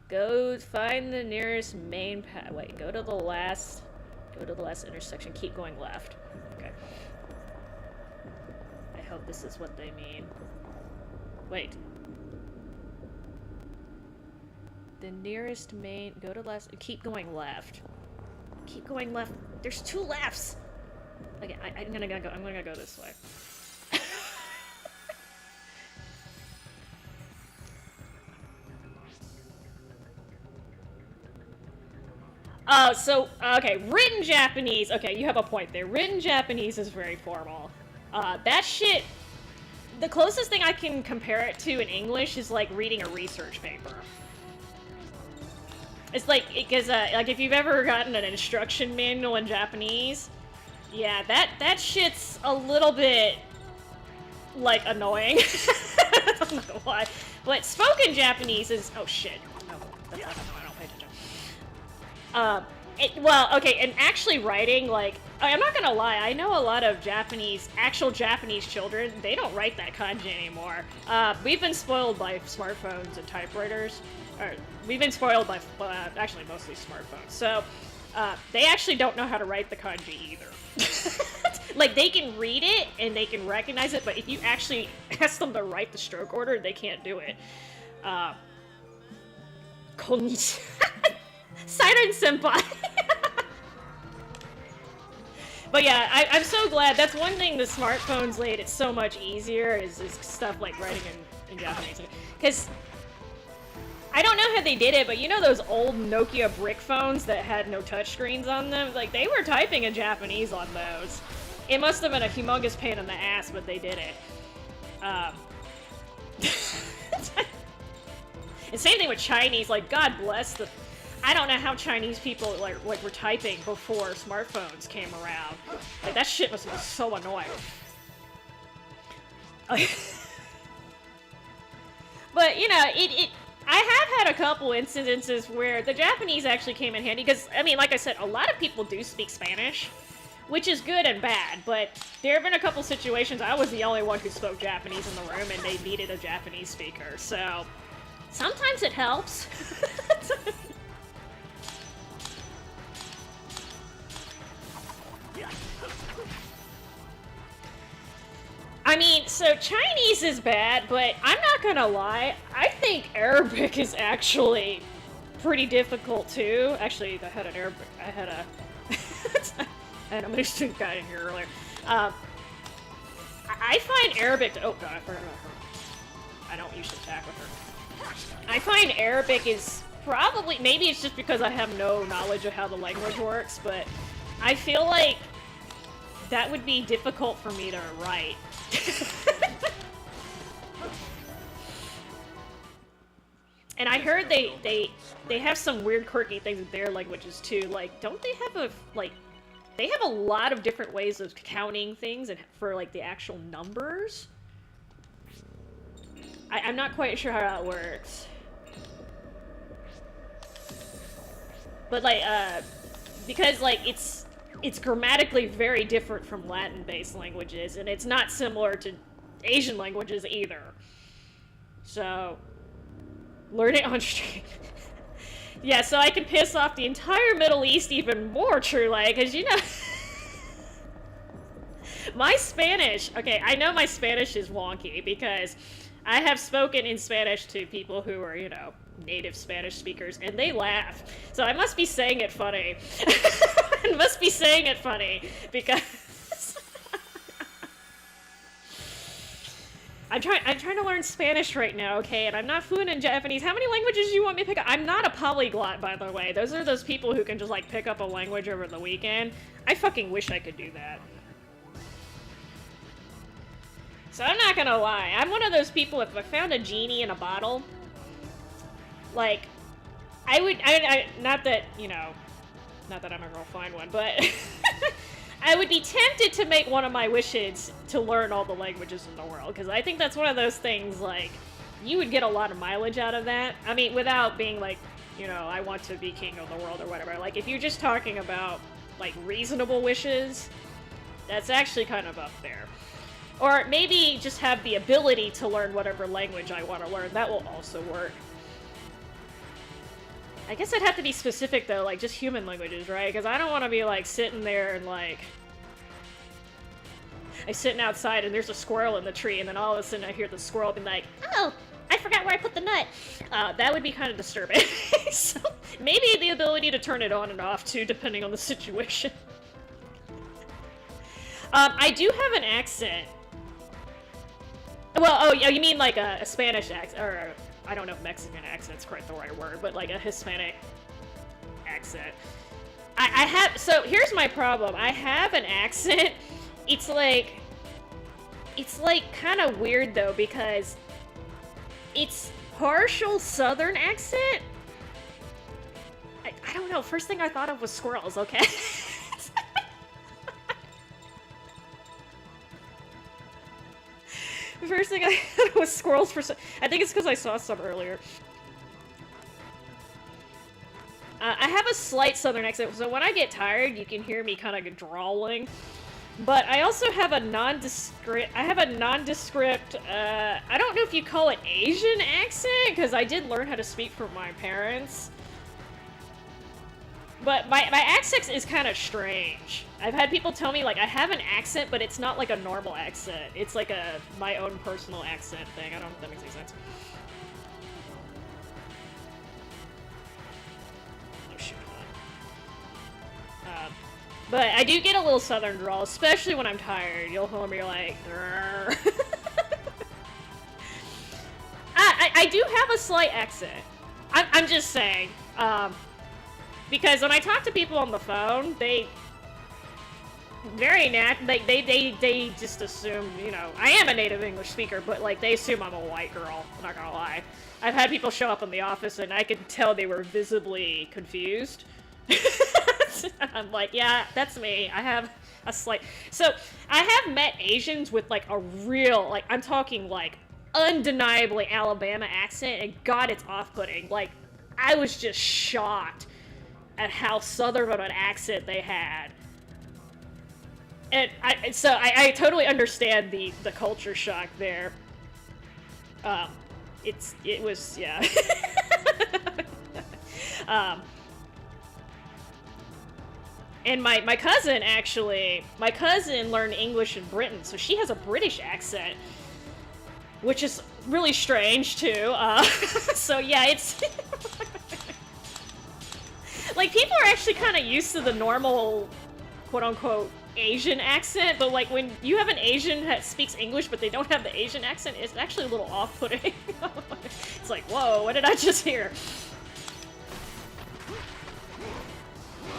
Go find the nearest main path. Wait, go to the last intersection. Keep going left. Okay. I hope this is what they mean. Wait. The nearest main. Go to last. Keep going left. Keep going left. There's 2 lefts. Okay, I'm gonna go this way. Oh, so, okay, written Japanese. Okay, you have a point there. Written Japanese is very formal. That shit, the closest thing I can compare it to in English is like reading a research paper. It's like, because, like, if you've ever gotten an instruction manual in Japanese, yeah, that shit's a little bit, like, annoying. I don't know why. But spoken Japanese is... Oh, shit. No, that's not annoying. I don't pay attention. Well, okay, and actually writing, like... I'm not gonna lie, I know a lot of actual Japanese children, they don't write that kanji anymore. We've been spoiled by smartphones and typewriters. Or, we've been spoiled by, actually, mostly smartphones. So, they actually don't know how to write the kanji either. Like, they can read it and they can recognize it, but if you actually ask them to write the stroke order, they can't do it. Konnichiwa. Siren Senpai. But yeah, I'm so glad. That's one thing the smartphones made it so much easier is stuff like writing in Japanese. Because I don't know how they did it, but you know those old Nokia brick phones that had no touchscreens on them? Like, they were typing in Japanese on those. It must have been a humongous pain in the ass, but they did it. And same thing with Chinese, like, God bless the... I don't know how Chinese people, like were typing before smartphones came around. Like, that shit must have been so annoying. But, you know, I have had a couple instances where the Japanese actually came in handy, because, I mean, like I said, a lot of people do speak Spanish, which is good and bad, but there have been a couple situations I was the only one who spoke Japanese in the room, and they needed a Japanese speaker, so sometimes it helps. I mean, so Chinese is bad, but I'm not gonna lie, I think Arabic is actually pretty difficult too. Actually, I had a English student guy in here earlier. I find Arabic oh god, I forgot about her. I don't usually attack with her. I find Arabic is probably, maybe it's just because I have no knowledge of how the language works, but I feel like that would be difficult for me to write. And I heard they have some weird quirky things with their languages too. Like, don't they have they have a lot of different ways of counting things and for like the actual numbers? I'm not quite sure how that works. But like, because like it's grammatically very different from Latin-based languages, and it's not similar to Asian languages either. So, learn it on stream. Yeah, so I can piss off the entire Middle East even more, truly, because, you know... my Spanish... Okay, I know my Spanish is wonky, because I have spoken in Spanish to people who are, you know, native Spanish speakers, and they laugh. So I must be saying it funny. I must be saying it funny, because... I'm trying to learn Spanish right now, okay, and I'm not fluent in Japanese. How many languages do you want me to pick up? I'm not a polyglot, by the way. Those are those people who can just, like, pick up a language over the weekend. I fucking wish I could do that. So I'm not gonna lie. I'm one of those people, if I found a genie in a bottle, like, I not that, you know, not that I'm ever gonna find one, but... I would be tempted to make one of my wishes to learn all the languages in the world, because I think that's one of those things, like, you would get a lot of mileage out of that. I mean, without being like, you know, I want to be king of the world or whatever. Like, if you're just talking about, like, reasonable wishes, that's actually kind of up there. Or maybe just have the ability to learn whatever language I want to learn. That will also work. I guess I'd have to be specific, though, like, just human languages, right? Because I don't want to be, like, sitting there and, like... I'm sitting outside and there's a squirrel in the tree, and then all of a sudden I hear the squirrel be like, oh, I forgot where I put the nut. That would be kind of disturbing. So, maybe the ability to turn it on and off, too, depending on the situation. I do have an accent. Well, oh, you mean, like, a Spanish accent, or... I don't know if Mexican accent's quite the right word, but like a Hispanic accent. I have, so here's my problem. I have an accent. It's like kind of weird though, because it's partial Southern accent. I don't know, first thing I thought of was squirrels, okay? The first thing I had was squirrels for I think it's because I saw some earlier. I have a slight Southern accent, so when I get tired, you can hear me kind of drawling. But I also have a nondescript, I don't know if you call it Asian accent, because I did learn how to speak from my parents. But my accent is kind of strange. I've had people tell me, like, I have an accent, but it's not like a normal accent. It's like my own personal accent thing. I don't know if that makes any sense. Oh, shoot. But I do get a little Southern drawl, especially when I'm tired. You'll hear me like, I do have a slight accent. I'm just saying. Because when I talk to people on the phone, they just assume, you know, I am a native English speaker, but like they assume I'm a white girl. I'm not gonna lie. I've had people show up in the office and I could tell they were visibly confused. I'm like, yeah, that's me. I have a slight. So I have met Asians with like a real, like I'm talking like undeniably Alabama accent, and God, it's off-putting. Like I was just shocked at how southern of an accent they had. And I totally understand the culture shock there. It was, yeah. And my cousin learned English in Britain, so she has a British accent, which is really strange too. So yeah, it's like people are actually kind of used to the normal, quote unquote, Asian accent, but like when you have an Asian that speaks English but they don't have the Asian accent, it's actually a little off-putting. It's like, whoa, what did I just hear?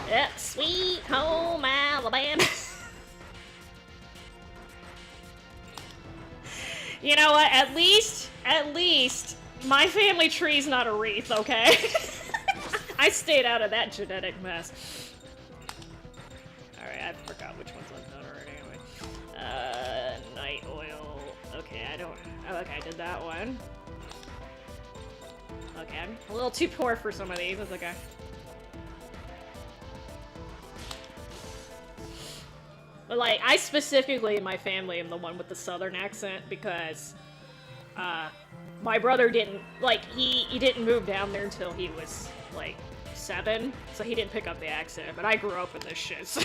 Yeah, sweet home Alabama. You know what? At least My family tree's not a wreath, okay? I stayed out of that genetic mess. Alright, I forgot which one's unknown already anyway. Night oil. Okay, I don't... Oh, okay, I did that one. Okay, I'm a little too poor for some of these. That's okay. But, like, I specifically, in my family, am the one with the southern accent because, my brother didn't, like, he didn't move down there until he was, like, 7, so he didn't pick up the accent, but I grew up with this shit, so.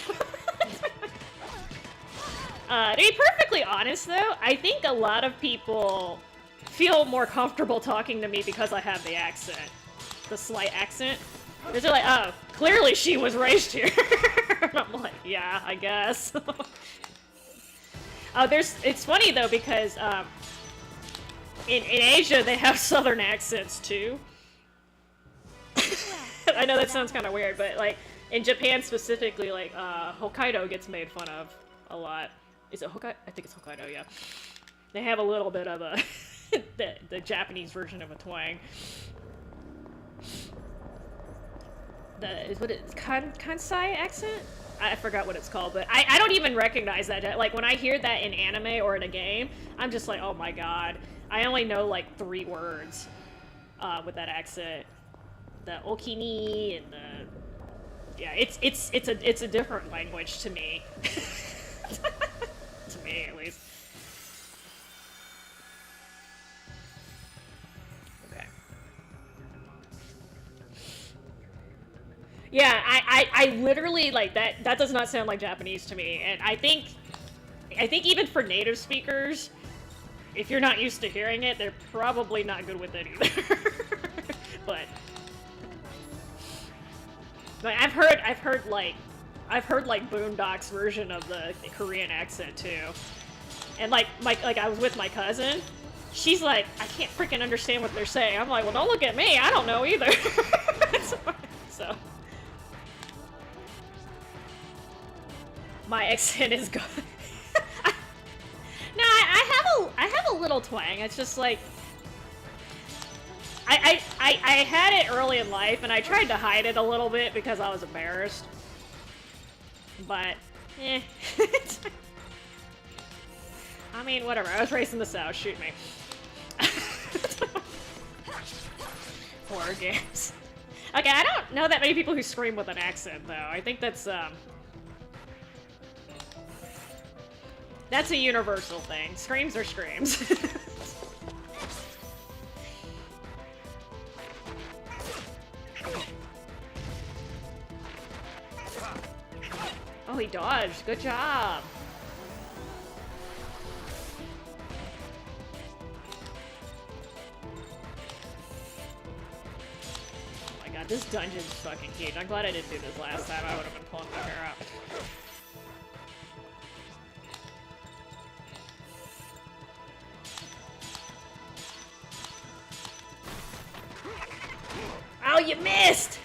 To be perfectly honest, though, I think a lot of people feel more comfortable talking to me because I have the accent. The slight accent. Because they're like, oh, clearly she was raised here. And I'm like, yeah, I guess. It's funny though because in Asia they have southern accents too. I know that sounds kind of weird, but like in Japan specifically, like Hokkaido gets made fun of a lot. Is it Hokkaido? I think it's Hokkaido. Yeah, they have a little bit of a the Japanese version of a twang. What it's Kansai accent? I forgot what it's called, but I don't even recognize that. Like, when I hear that in anime or in a game, I'm just like, oh my god. I only know, like, 3 words with that accent. The okini and the... Yeah, it's a different language to me. To me, at least. Yeah, I literally, like, that does not sound like Japanese to me, and I think even for native speakers, if you're not used to hearing it, they're probably not good with it either. But I've heard like Boondock's version of the Korean accent too, and like I was with my cousin, she's like, I can't freaking understand what they're saying. I'm like, well, don't look at me, I don't know either. so. My accent is good. No, I have a little twang. It's just like I had it early in life, and I tried to hide it a little bit because I was embarrassed. But, I mean, whatever. I was raised in the South. Shoot me. Horror games. Okay, I don't know that many people who scream with an accent, though. I think that's a universal thing. Screams are screams. Oh, he dodged. Good job. Oh my god, this dungeon's fucking huge. I'm glad I didn't do this last time. I would have been pulling my hair out. Oh, you missed!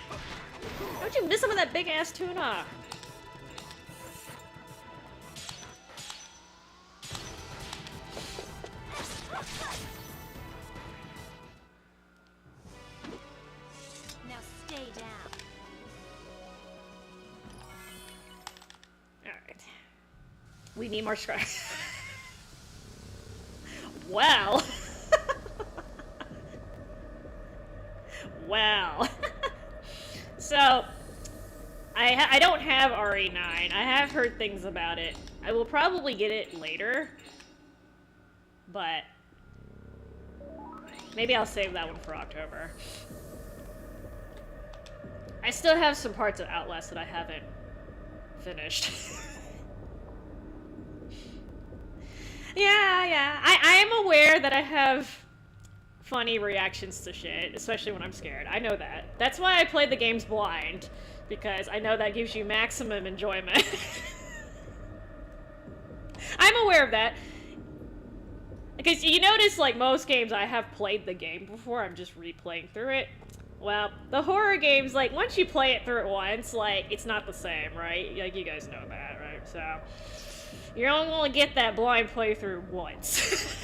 How'd you miss him with that big-ass tuna? Now stay down. Alright. We need more scraps. Well. Well. So, I don't have RE9. I have heard things about it. I will probably get it later. But maybe I'll save that one for October. I still have some parts of Outlast that I haven't finished. Yeah. I am aware that I have funny reactions to shit, especially when I'm scared. I know that. That's why I play the games blind, because I know that gives you maximum enjoyment. I'm aware of that. Because you notice, like, most games I have played the game before, I'm just replaying through it. Well, the horror games, like, once you play it through it once, like, it's not the same, right? Like, you guys know that, right? So, you're only gonna get that blind playthrough once.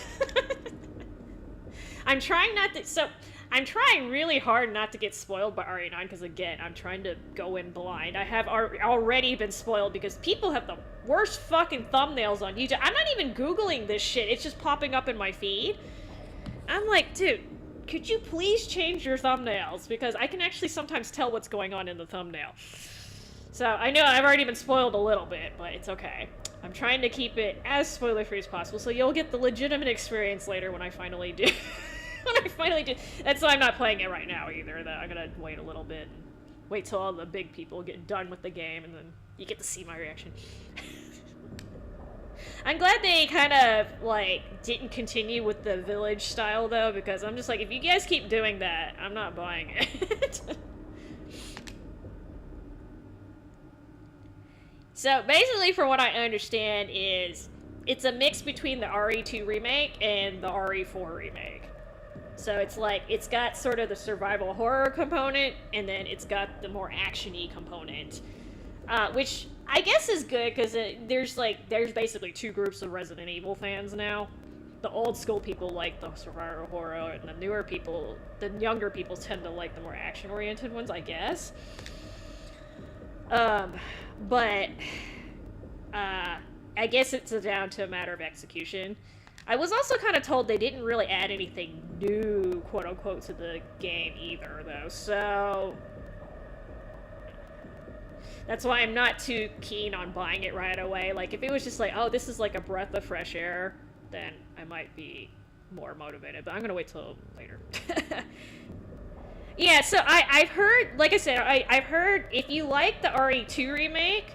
I'm trying not to. So I'm trying really hard not to get spoiled by RE9 because again, I'm trying to go in blind. I have already been spoiled because people have the worst fucking thumbnails on YouTube. I'm not even Googling this shit. It's just popping up in my feed. I'm like, dude, could you please change your thumbnails? Because I can actually sometimes tell what's going on in the thumbnail. So I know I've already been spoiled a little bit, but it's okay. I'm trying to keep it as spoiler-free as possible, so you'll get the legitimate experience later when I finally do. When I finally do. That's why I'm not playing it right now either, though. I'm gonna wait a little bit. And wait till all the big people get done with the game, and then you get to see my reaction. I'm glad they kind of, like, didn't continue with the village style, though, because I'm just like, if you guys keep doing that, I'm not buying it. So, basically, from what I understand, is it's a mix between the RE2 remake and the RE4 remake. So it's like, it's got sort of the survival horror component, and then it's got the more action-y component. Which I guess is good, because there's basically two groups of Resident Evil fans now. The old school people like the survival horror, and the newer people, the younger people tend to like the more action-oriented ones, I guess. But I guess it's down to a matter of execution. I was also kind of told they didn't really add anything new, quote-unquote, to the game either, though, so that's why I'm not too keen on buying it right away. Like, if it was just like, oh, this is like a breath of fresh air, then I might be more motivated, but I'm gonna wait till later. Yeah, so I've heard, like I said, I've heard if you like the RE2 remake,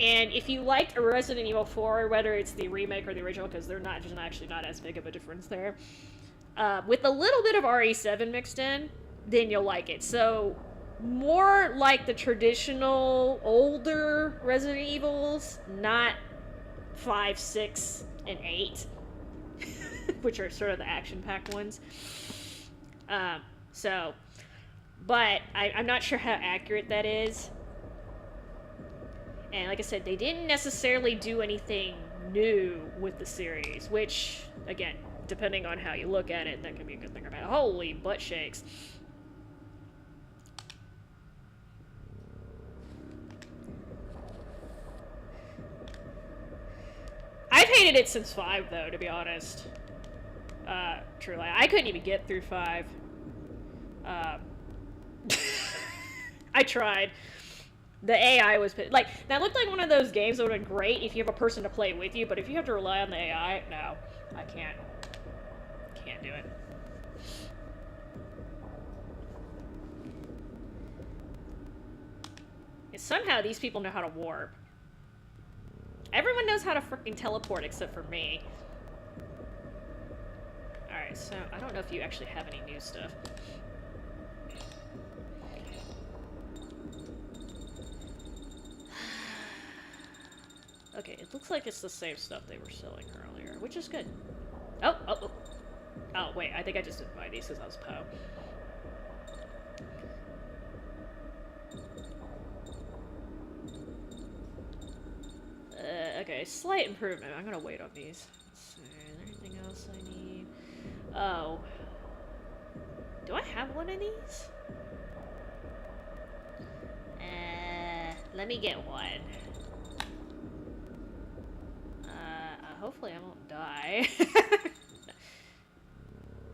and if you liked Resident Evil 4, whether it's the remake or the original, because they're not just actually not as big of a difference there, with a little bit of RE7 mixed in, then you'll like it. So, more like the traditional, older Resident Evils, not 5, 6, and 8, which are sort of the action-packed ones. But I'm not sure how accurate that is. And like I said, they didn't necessarily do anything new with the series, which, again, depending on how you look at it, that can be a good thing or bad. Holy butt shakes. I've hated it since 5, though, to be honest. Truly. I couldn't even get through 5. I tried. The AI was like, that looked like one of those games that would have been great if you have a person to play with you, but if you have to rely on the AI, no, I can't do it. And somehow these people know how to warp. Everyone knows how to freaking teleport except for me. Alright, so I don't know if you actually have any new stuff. Okay, it looks like it's the same stuff they were selling earlier, which is good. Oh, wait, I think I just didn't buy these because I was Poe. Okay, slight improvement. I'm gonna wait on these. So, is there anything else I need? Oh. Do I have one of these? Let me get one. Hopefully I won't die.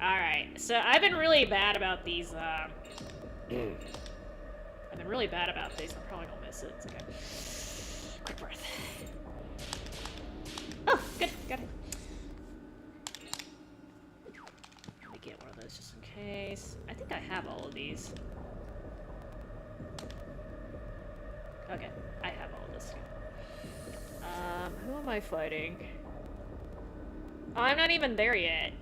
Alright, so I've been really bad about these, I've been really bad about these. I'm probably gonna miss it. It's okay. Quick breath. Oh, good. Got it. Let me get one of those just in case. I think I have all of these. Okay, I have all of this. Who am I fighting? Oh, I'm not even there yet.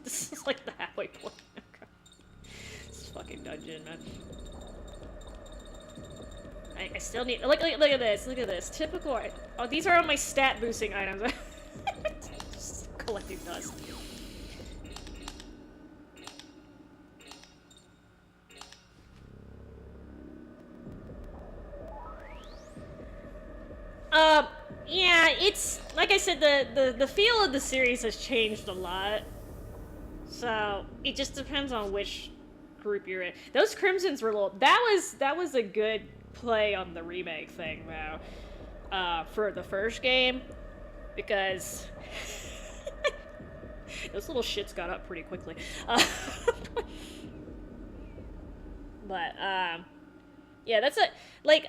This is like the halfway point. This fucking dungeon, man. I still need. Look at this. Look at this. Typical. Oh, these are all my stat boosting items. Just collecting dust. Yeah, it's like I said, the feel of the series has changed a lot So it just depends on which group you're in. Those Crimsons were a little. That was a good play on the remake thing though, for the first game, because those little shits got up pretty quickly. But yeah, that's like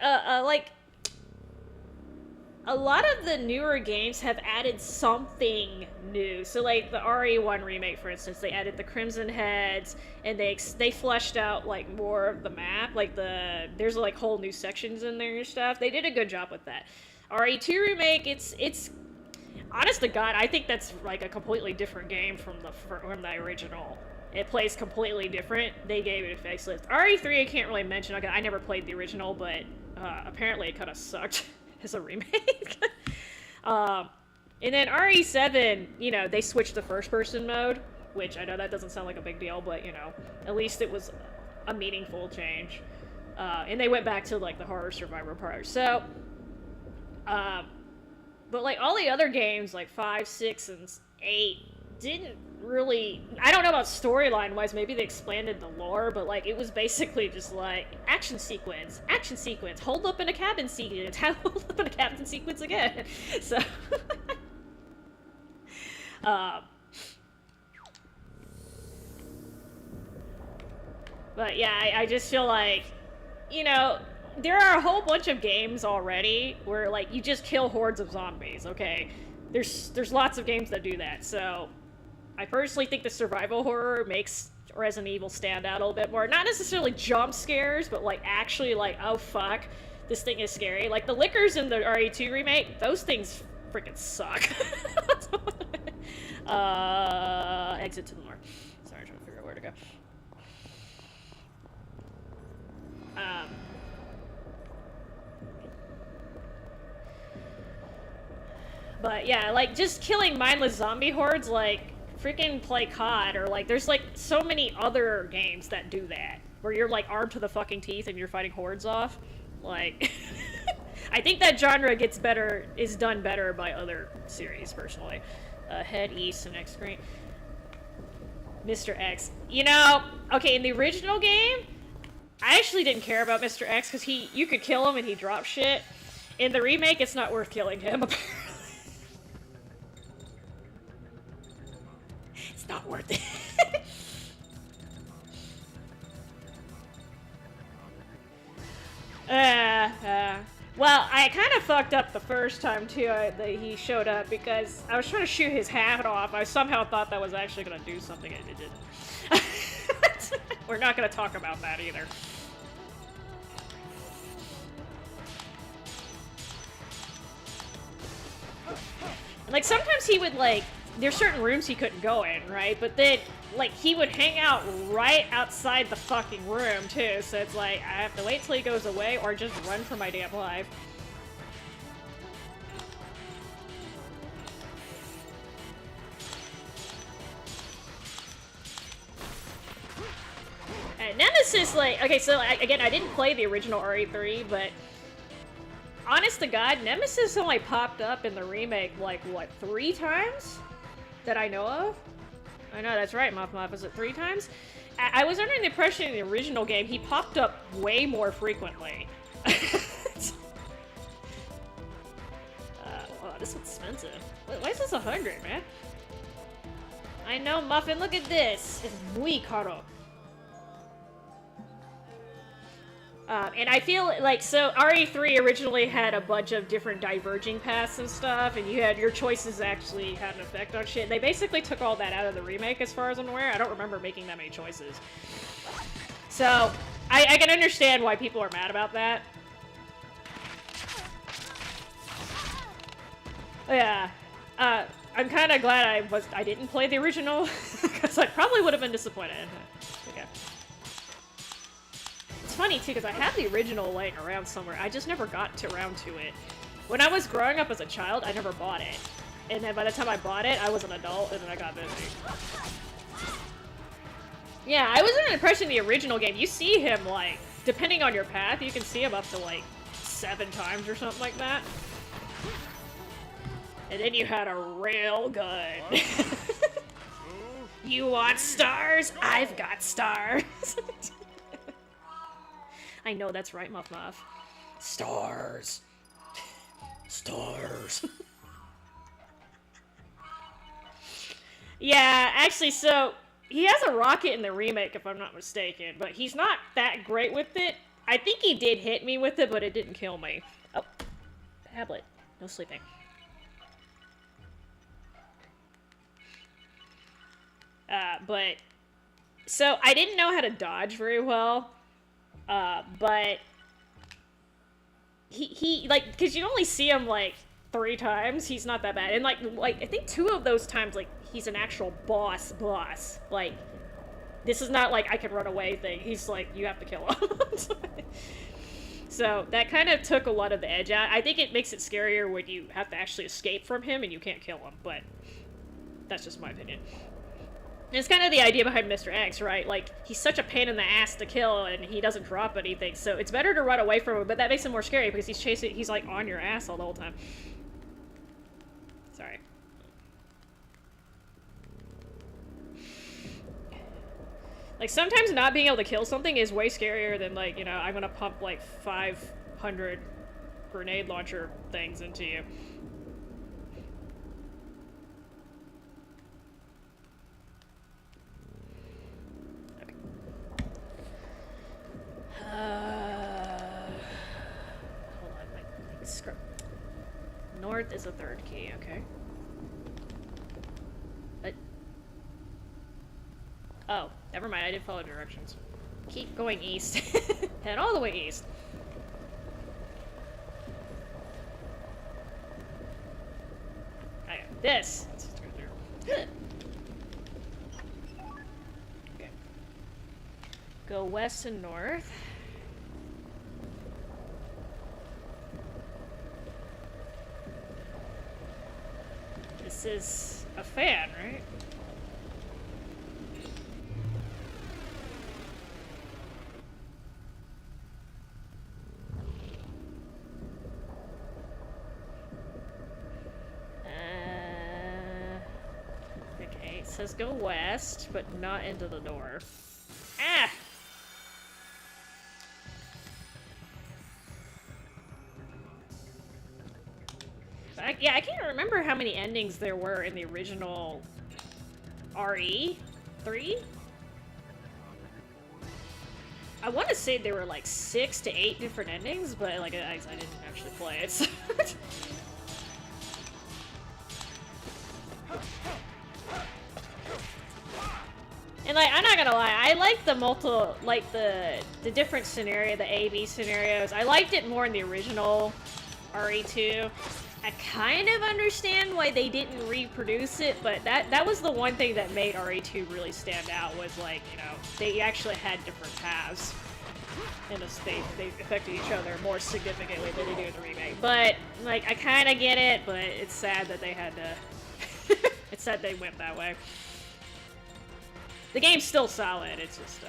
a lot of the newer games have added something new. So like the RE1 remake, for instance, they added the Crimson Heads, and they fleshed out like more of the map. Like there's like whole new sections in there and stuff. They did a good job with that. RE2 remake, it's honest to God, I think that's like a completely different game from the original. It plays completely different. They gave it a facelift. RE3 I can't really mention. I never played the original, but apparently it kind of sucked as a remake. And then RE7, you know, they switched to first-person mode, which I know that doesn't sound like a big deal, but, you know, at least it was a meaningful change. And they went back to, like, the horror survivor part. So, but, like, all the other games, like 5, 6, and 8, didn't really... I don't know about storyline-wise, maybe they expanded the lore, but, like, it was basically just, like, action sequence, hold up in a cabin sequence, hold up in a cabin sequence again. So... but, yeah, I just feel like, you know, there are a whole bunch of games already where, like, you just kill hordes of zombies, okay? There's lots of games that do that, so... I personally think the survival horror makes Resident Evil stand out a little bit more. Not necessarily jump scares, but like actually like, oh fuck, this thing is scary. Like the Lickers in the RE2 remake, those things freaking suck. Exit to the north. Sorry, I'm trying to figure out where to go. But yeah, like just killing mindless zombie hordes, like freaking play COD, or like there's like so many other games that do that where you're like armed to the fucking teeth and you're fighting hordes off. Like I think that genre is done better by other series personally. Head east and X screen. Mr. X. You know, okay, in the original game, I actually didn't care about Mr. X because you could kill him and he dropped shit. In the remake, it's not worth killing him, apparently. Not worth it. Well, I kind of fucked up the first time too that he showed up because I was trying to shoot his hat off. I somehow thought that was actually going to do something and it didn't. We're not going to talk about that either. Like sometimes he would like there's certain rooms he couldn't go in, right? But then, like, he would hang out right outside the fucking room, too. So it's like, I have to wait till he goes away or just run for my damn life. And Nemesis, like, okay, so, again, I didn't play the original RE3, but... honest to God, Nemesis only popped up in the remake, like, what, 3 times? That I know of? I know, that's right, Muff. Was it 3 times? I was under the impression in the original game he popped up way more frequently. Wow, this is expensive. Why is this 100, man? I know, Muffin, look at this! It's muy caro. And I feel like, so RE3 originally had a bunch of different diverging paths and stuff, and your choices actually had an effect on shit. They basically took all that out of the remake, as far as I'm aware. I don't remember making that many choices. So, I can understand why people are mad about that. Yeah. I'm kind of glad I didn't play the original, because I probably would have been disappointed. Okay. It's funny, too, because I have the original laying around somewhere. I just never got around to it. When I was growing up as a child, I never bought it. And then by the time I bought it, I was an adult, and then I got busy. Yeah, I was under the impression in the original game, you see him, like, depending on your path, you can see him up to, like, 7 times or something like that. And then you had a rail gun. You want stars? I've got stars. I know that's right, Muff Muff. Stars. Stars. Yeah, actually, so he has a rocket in the remake, if I'm not mistaken, but he's not that great with it. I think he did hit me with it, but it didn't kill me. Oh, tablet. No sleeping. But, so I didn't know how to dodge very well, but he, like, because you only see him, like, 3 times, he's not that bad, and, like, I think 2 of those times, like, he's an actual boss, like, this is not, like, I can run away thing, he's like, you have to kill him. So, that kind of took a lot of the edge out. I think it makes it scarier when you have to actually escape from him and you can't kill him, but that's just my opinion. And it's kind of the idea behind Mr. X, right? Like, he's such a pain in the ass to kill, and he doesn't drop anything, so it's better to run away from him, but that makes him more scary, because he's, like, on your ass all the whole time. Sorry. Like, sometimes not being able to kill something is way scarier than, like, you know, I'm gonna pump, like, 500 grenade launcher things into you. Hold on, my script. North is a 3rd key, okay. But... Oh, never mind, I didn't follow directions. Keep going east. Head all the way east. Okay, this. Let's just go through. Okay. Go west and north. This is a fan, right? Okay, it says go west, but not into the door. Ah! Yeah, I can't remember how many endings there were in the original RE3. I want to say there were like 6 to 8 different endings, but like I didn't actually play it. So. And like, I'm not gonna lie, I like the the different scenario, the A/B scenarios. I liked it more in the original RE2. I kind of understand why they didn't reproduce it, but that was the one thing that made RE2 really stand out, was like, you know, they actually had different paths. And they affected each other more significantly than they do in the remake. But, like, I kind of get it, but it's sad that they had to... it's sad they went that way. The game's still solid, it's just,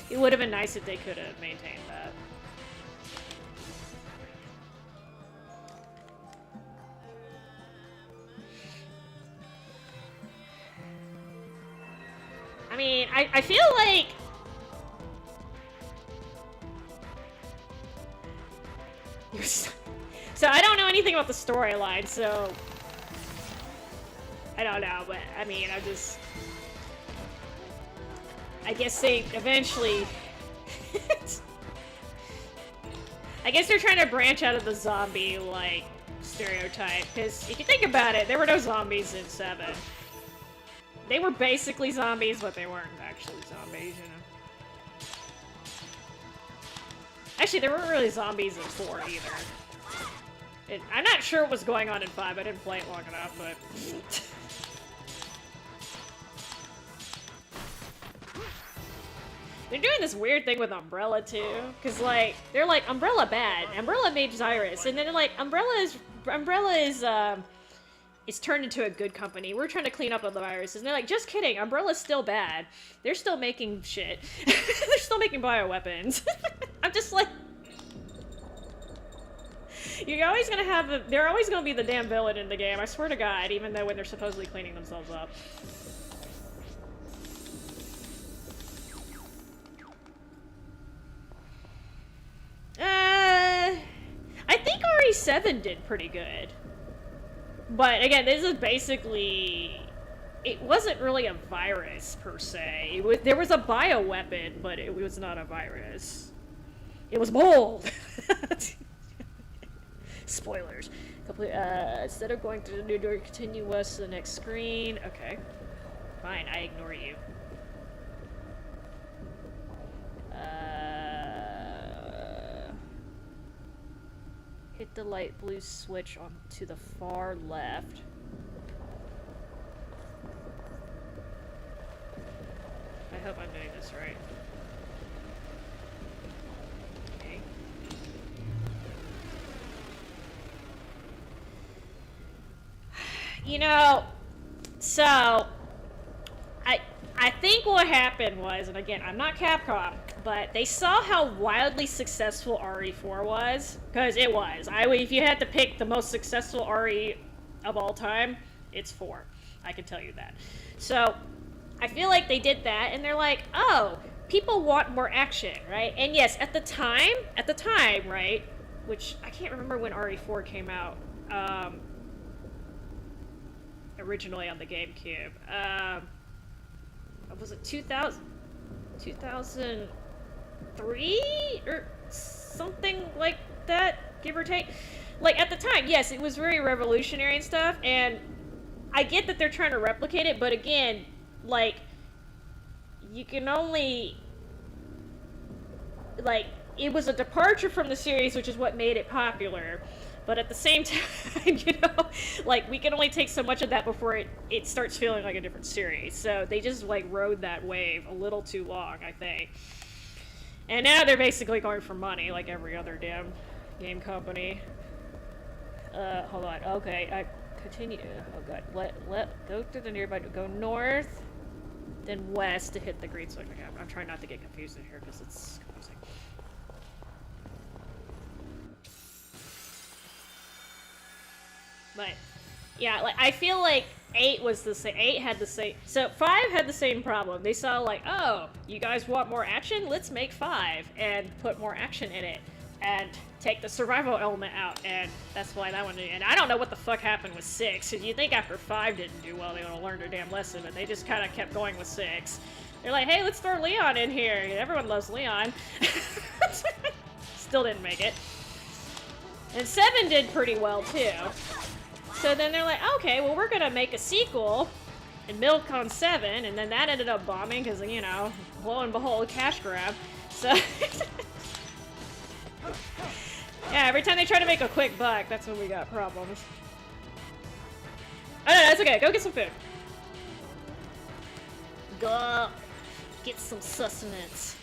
it would have been nice if they could have maintained that. I mean, I feel like... So I don't know anything about the storyline, so... I don't know, but I mean, I guess they eventually... I guess they're trying to branch out of the zombie, like, stereotype, because if you think about it, there were no zombies in 7. They were basically zombies, but they weren't actually zombies, you know. Actually, there weren't really zombies in 4 either. I'm not sure what was going on in 5, I didn't play it long enough, but... They're doing this weird thing with Umbrella, too. Because, like, they're like, Umbrella bad. Umbrella made Zyrus. And then they're like, Umbrella is turned into a good company. We're trying to clean up all the viruses. And they're like, just kidding. Umbrella's still bad. They're still making shit. They're still making bioweapons. I'm just like... You're always gonna have they're always gonna be the damn villain in the game. I swear to God, even though when they're supposedly cleaning themselves up. 7 did pretty good. But again, this is basically... It wasn't really a virus, per se. There was a bioweapon, but it was not a virus. It was mold! Spoilers. Instead of going through the new door, continue west to the next screen. Okay. Fine, I ignore you. Hit the light blue switch on to the far left. I hope I'm doing this right. Okay. You know, so I think what happened was, and again, I'm not Capcom, but they saw how wildly successful RE4 was, because it was. If you had to pick the most successful RE of all time, it's 4. I can tell you that. So I feel like they did that, and they're like, oh, people want more action, right? And yes, at the time, right, which I can't remember when RE4 came out, originally on the GameCube. Was it 2003 or something like that, give or take? Like, at the time, yes, it was very revolutionary and stuff, and I get that they're trying to replicate it, but again, like, you can only, like, it was a departure from the series, which is what made it popular. But at the same time, you know, like, we can only take so much of that before it starts feeling like a different series. So they just, like, rode that wave a little too long, I think. And now they're basically going for money, like every other damn game company. Hold on. Okay, I continue. Oh, God. Go to the nearby, go north, then west to hit the green switch. Okay, I'm trying not to get confused in here because it's confusing. But yeah, like, I feel like 8 was the same. 8 had the same. So 5 had the same problem. They saw, like, oh, you guys want more action? Let's make 5 and put more action in it and take the survival element out. And that's why that one didn't. And I don't know what the fuck happened with 6. You'd think after 5 didn't do well, they would have learned their damn lesson, but they just kind of kept going with 6. They're like, hey, let's throw Leon in here. Everyone loves Leon. Still didn't make it. And 7 did pretty well too. So then they're like, okay, well, we're gonna make a sequel and milk on 7, and then that ended up bombing because, you know, lo and behold, cash grab. So yeah, every time they try to make a quick buck, that's when we got problems. Oh no, it's okay. Go get some food. Go get some sustenance.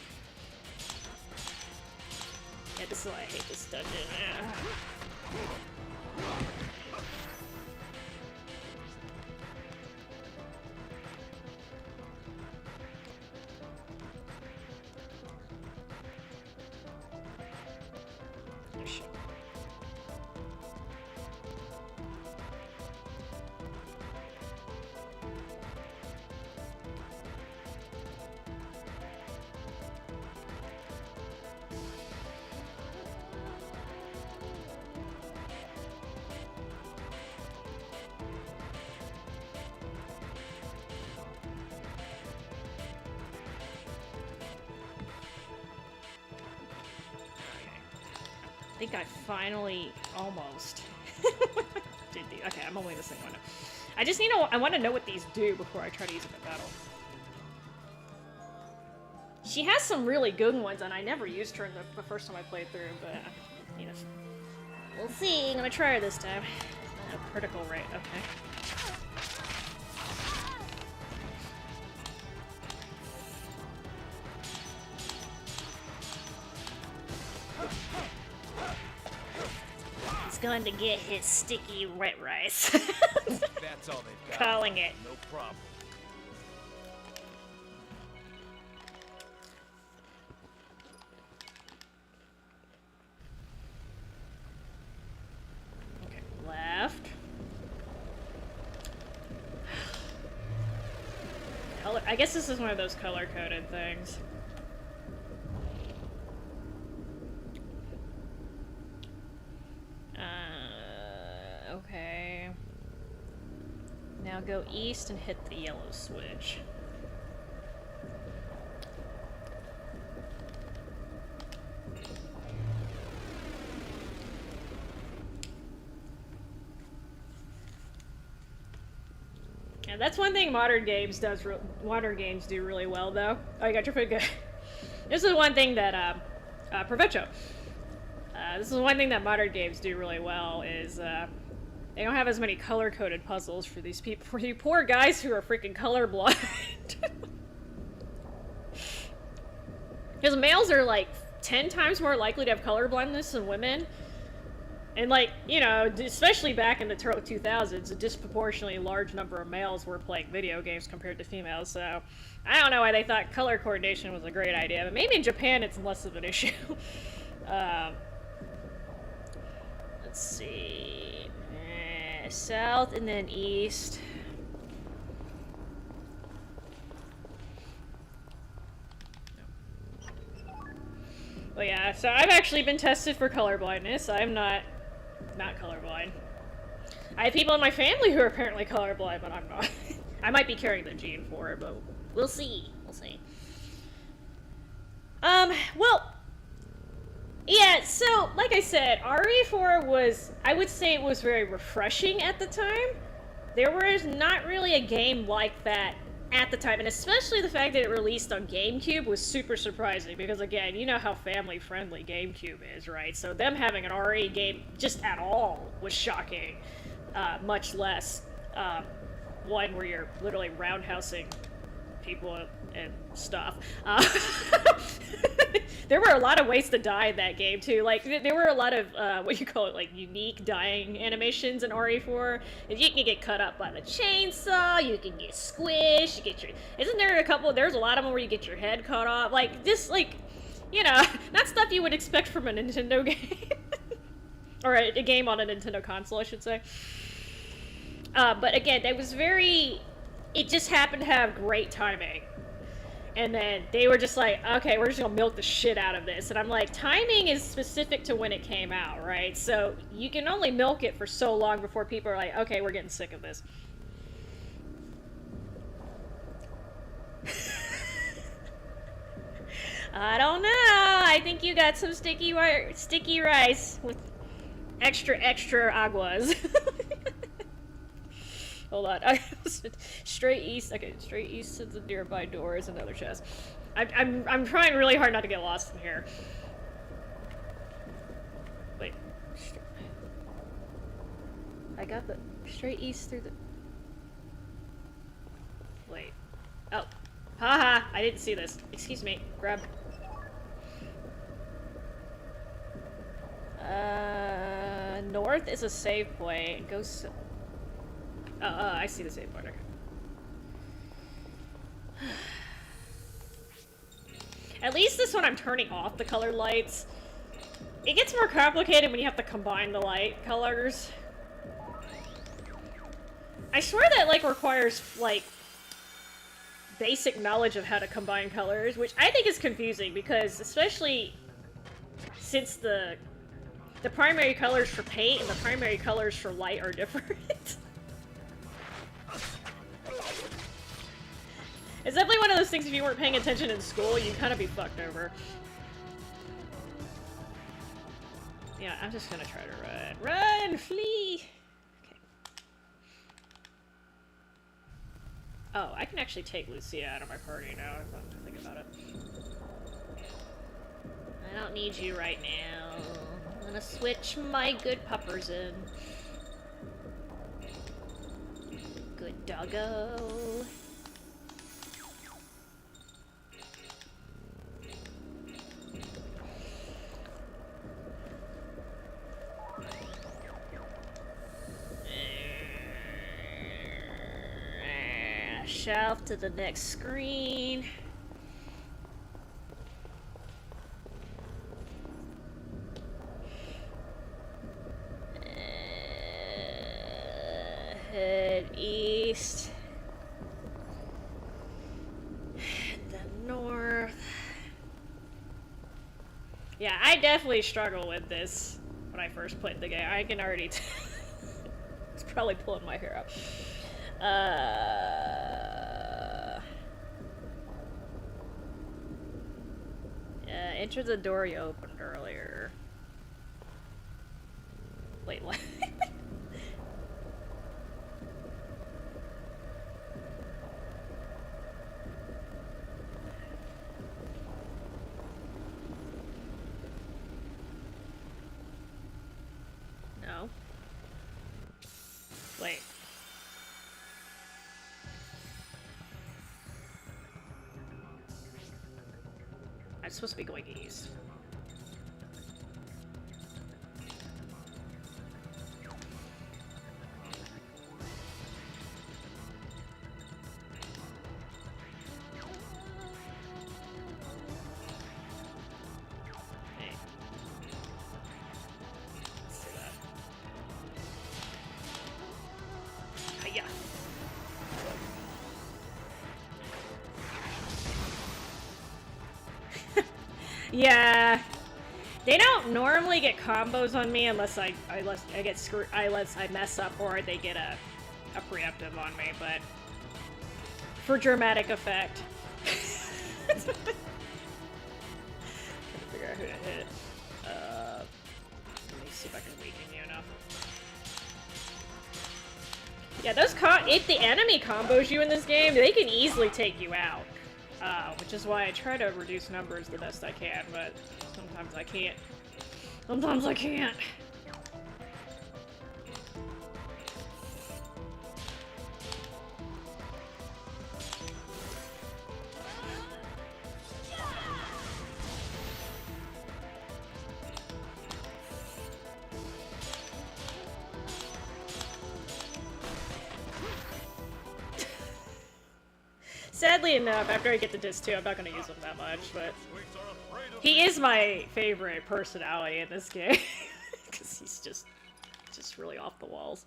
Yeah, this is why I hate this dungeon. I think I finally almost did the. Okay, I'm only missing one. I just need to. I want to know what these do before I try to use them in battle. She has some really good ones, and I never used her in the first time I played through, but you know, we'll see. I'm gonna try her this time. Oh, critical rate. Okay. Going to get his sticky wet rice. That's all they've got. Calling it. No problem. Okay, left. Color. I guess this is one of those color-coded things. Now go east and hit the yellow switch. And that's one thing modern games do really well, though. Oh, you got your food good. This is one thing that Provecho. This is one thing that modern games do really well is they don't have as many color-coded puzzles for these people, for you poor guys who are freaking colorblind. Because males are like 10 times more likely to have colorblindness than women. And like, you know, especially back in the early 2000s, a disproportionately large number of males were playing video games compared to females, so I don't know why they thought color coordination was a great idea, but maybe in Japan it's less of an issue. Let's see. South and then east. Well, yeah, so I've actually been tested for colorblindness. I'm not colorblind. I have people in my family who are apparently colorblind, but I'm not. I might be carrying the gene for it, but we'll see. We'll see. Well, yeah, so, like I said, RE4 was, I would say it was very refreshing at the time. There was not really a game like that at the time, and especially the fact that it released on GameCube was super surprising, because again, you know how family-friendly GameCube is, right? So them having an RE game just at all was shocking, much less one where you're literally roundhousing people and stuff. There were a lot of ways to die in that game too. Like there were a lot of what you call it, like unique dying animations in RE4. You can get cut up by the chainsaw. You can get squished. You get your. Isn't there a couple? There's a lot of them where you get your head cut off. Like just like, you know, not stuff you would expect from a Nintendo game, or a game on a Nintendo console, I should say. But again, that was very. It just happened to have great timing. And then they were just like, okay, we're just gonna milk the shit out of this. And I'm like, timing is specific to when it came out, right? So you can only milk it for so long before people are like, okay, we're getting sick of this. I don't know. I think you got some sticky rice with extra aguas. Hold on. Straight east. Okay, straight east to the nearby door is another chest. I'm trying really hard not to get lost in here. Wait. I got the straight east through the. Wait. Oh. Haha. I didn't see this. Excuse me. Grab. North is a save point. Go. I see the save point. Okay. At least this one I'm turning off the colored lights. It gets more complicated when you have to combine the light colors. I swear that, like, requires, like, basic knowledge of how to combine colors, which I think is confusing because, especially since the primary colors for paint and the primary colors for light are different. It's definitely one of those things, if you weren't paying attention in school, you'd kind of be fucked over. Yeah, I'm just gonna try to run. Run! Flee! Okay. Oh, I can actually take Lucia out of my party now, if I think about it. I don't need you right now. I'm gonna switch my good puppers in. Good doggo. Shelf to the next screen. Head east. The north. Yeah, I definitely struggle with this when I first played the game. I can already it's probably pulling my hair up. Enter the door you opened earlier. Wait, what? No. Wait. I'm supposed to be going east. Hey. Let's do that. Hiya. Yeah, they don't normally get combos on me unless I get screwed, unless I mess up or they get a preemptive on me. But for dramatic effect, trying to figure out who to hit. Let me see if I can weaken you enough. Yeah, those if the enemy combos you in this game, they can easily take you out. Which is why I try to reduce numbers the best I can, but sometimes I can't. Sometimes I can't. Sadly enough, after I get to Disc 2, I'm not going to use him that much, but he is my favorite personality in this game, because he's just really off the walls.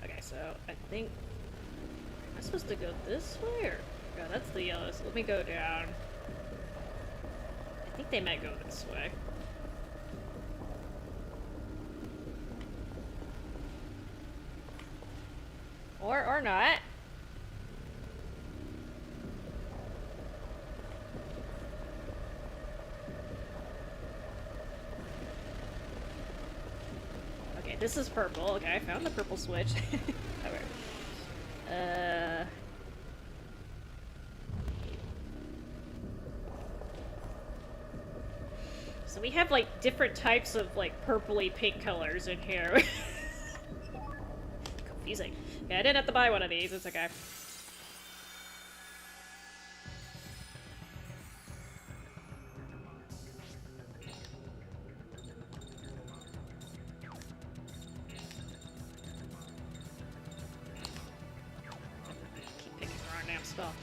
Okay, so I think, am I supposed to go this way, or, no, that's the yellow, so let me go down. I think they might go this way. Or not. Okay, this is purple. Okay, I found the purple switch. Okay. So we have like different types of like purpley pink colors in here. Confusing. Okay, I didn't have to buy one of these. It's okay. Keep picking the wrong damn spell.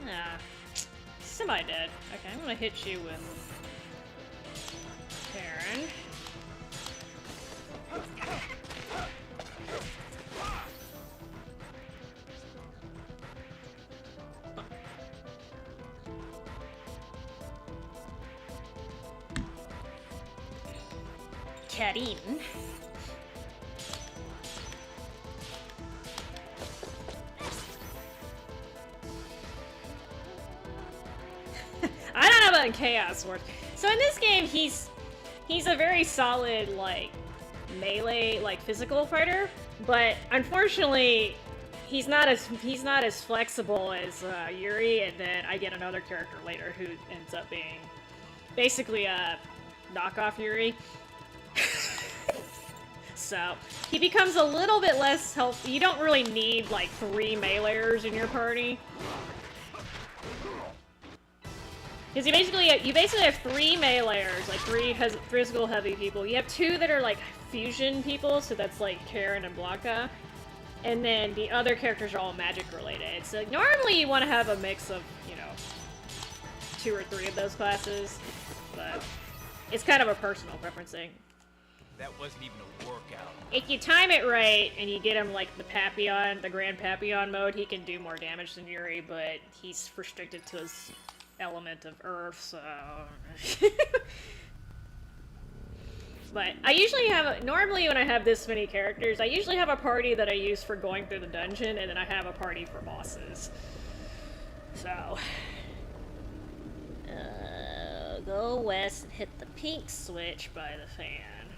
Nah. Semi-dead. Okay, I'm gonna hit you with Karen. Karin. I don't know about Chaos Sword. So in this game, he's a very solid, like, melee, like, physical fighter, but unfortunately, he's not as flexible as Yuri, and then I get another character later who ends up being basically a knockoff Yuri. So he becomes a little bit less healthy. You don't really need like 3 meleeers in your party. Because you basically have 3 meleeers, like 3 physical heavy people. You have 2 that are like fusion people, so that's like Karen and Blanca. And then the other characters are all magic related. So normally you want to have a mix of, you know, 2 or 3 of those classes. But it's kind of a personal preference thing. That wasn't even a workout. If you time it right and you get him like the Papillon, the Grand Papillon mode, he can do more damage than Yuri, but he's restricted to his element of Earth, so... But I usually have, normally when I have this many characters, I usually have a party that I use for going through the dungeon, and then I have a party for bosses. So... go west and hit the pink switch by the fan.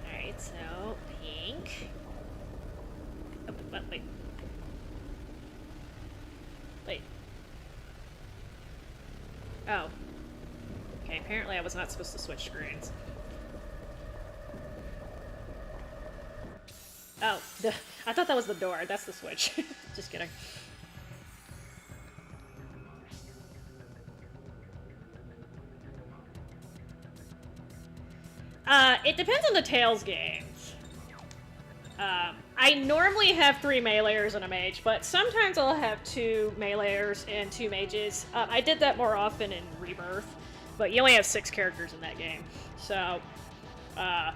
Alright, so, pink. Oh, wait. Wait. Oh. Okay, apparently I was not supposed to switch screens. Oh, I thought that was the door. That's the switch. Just kidding. It depends on the Tales games. I normally have 3 meleeers and a mage, but sometimes I'll have 2 meleeers and 2 mages. I did that more often in Rebirth, but you only have 6 characters in that game. So, but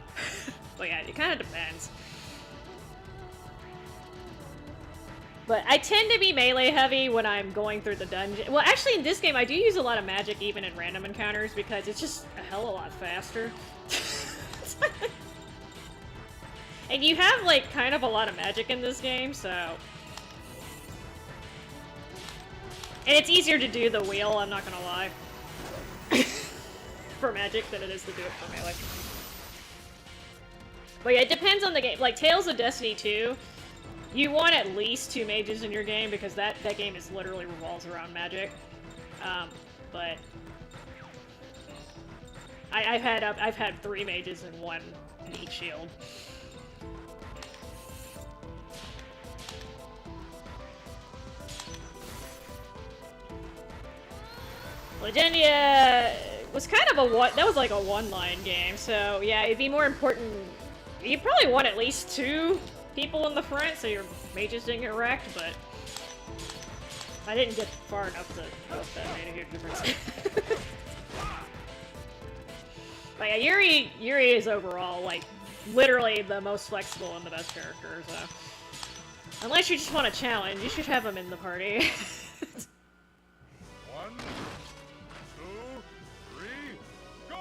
yeah, it kind of depends. But I tend to be melee heavy when I'm going through the dungeon. Well, actually in this game I do use a lot of magic even in random encounters because it's just a hell of a lot faster. And you have like kind of a lot of magic in this game, so... And it's easier to do the wheel, I'm not gonna lie. For magic than it is to do it for melee. But yeah, it depends on the game. Like Tales of Destiny 2, you want at least 2 mages in your game because that game is literally revolves around magic. But I've had 3 mages and 1 in each shield. Legendia was kind of that was like a one-line game, so yeah, it'd be more important. You probably want at least 2 people in the front so your mages didn't get wrecked, but I didn't get far enough to know if that made a huge difference. But yeah, Yuri is overall like literally the most flexible and the best character, so unless you just want a challenge, you should have him in the party. 1, 2, 3, go!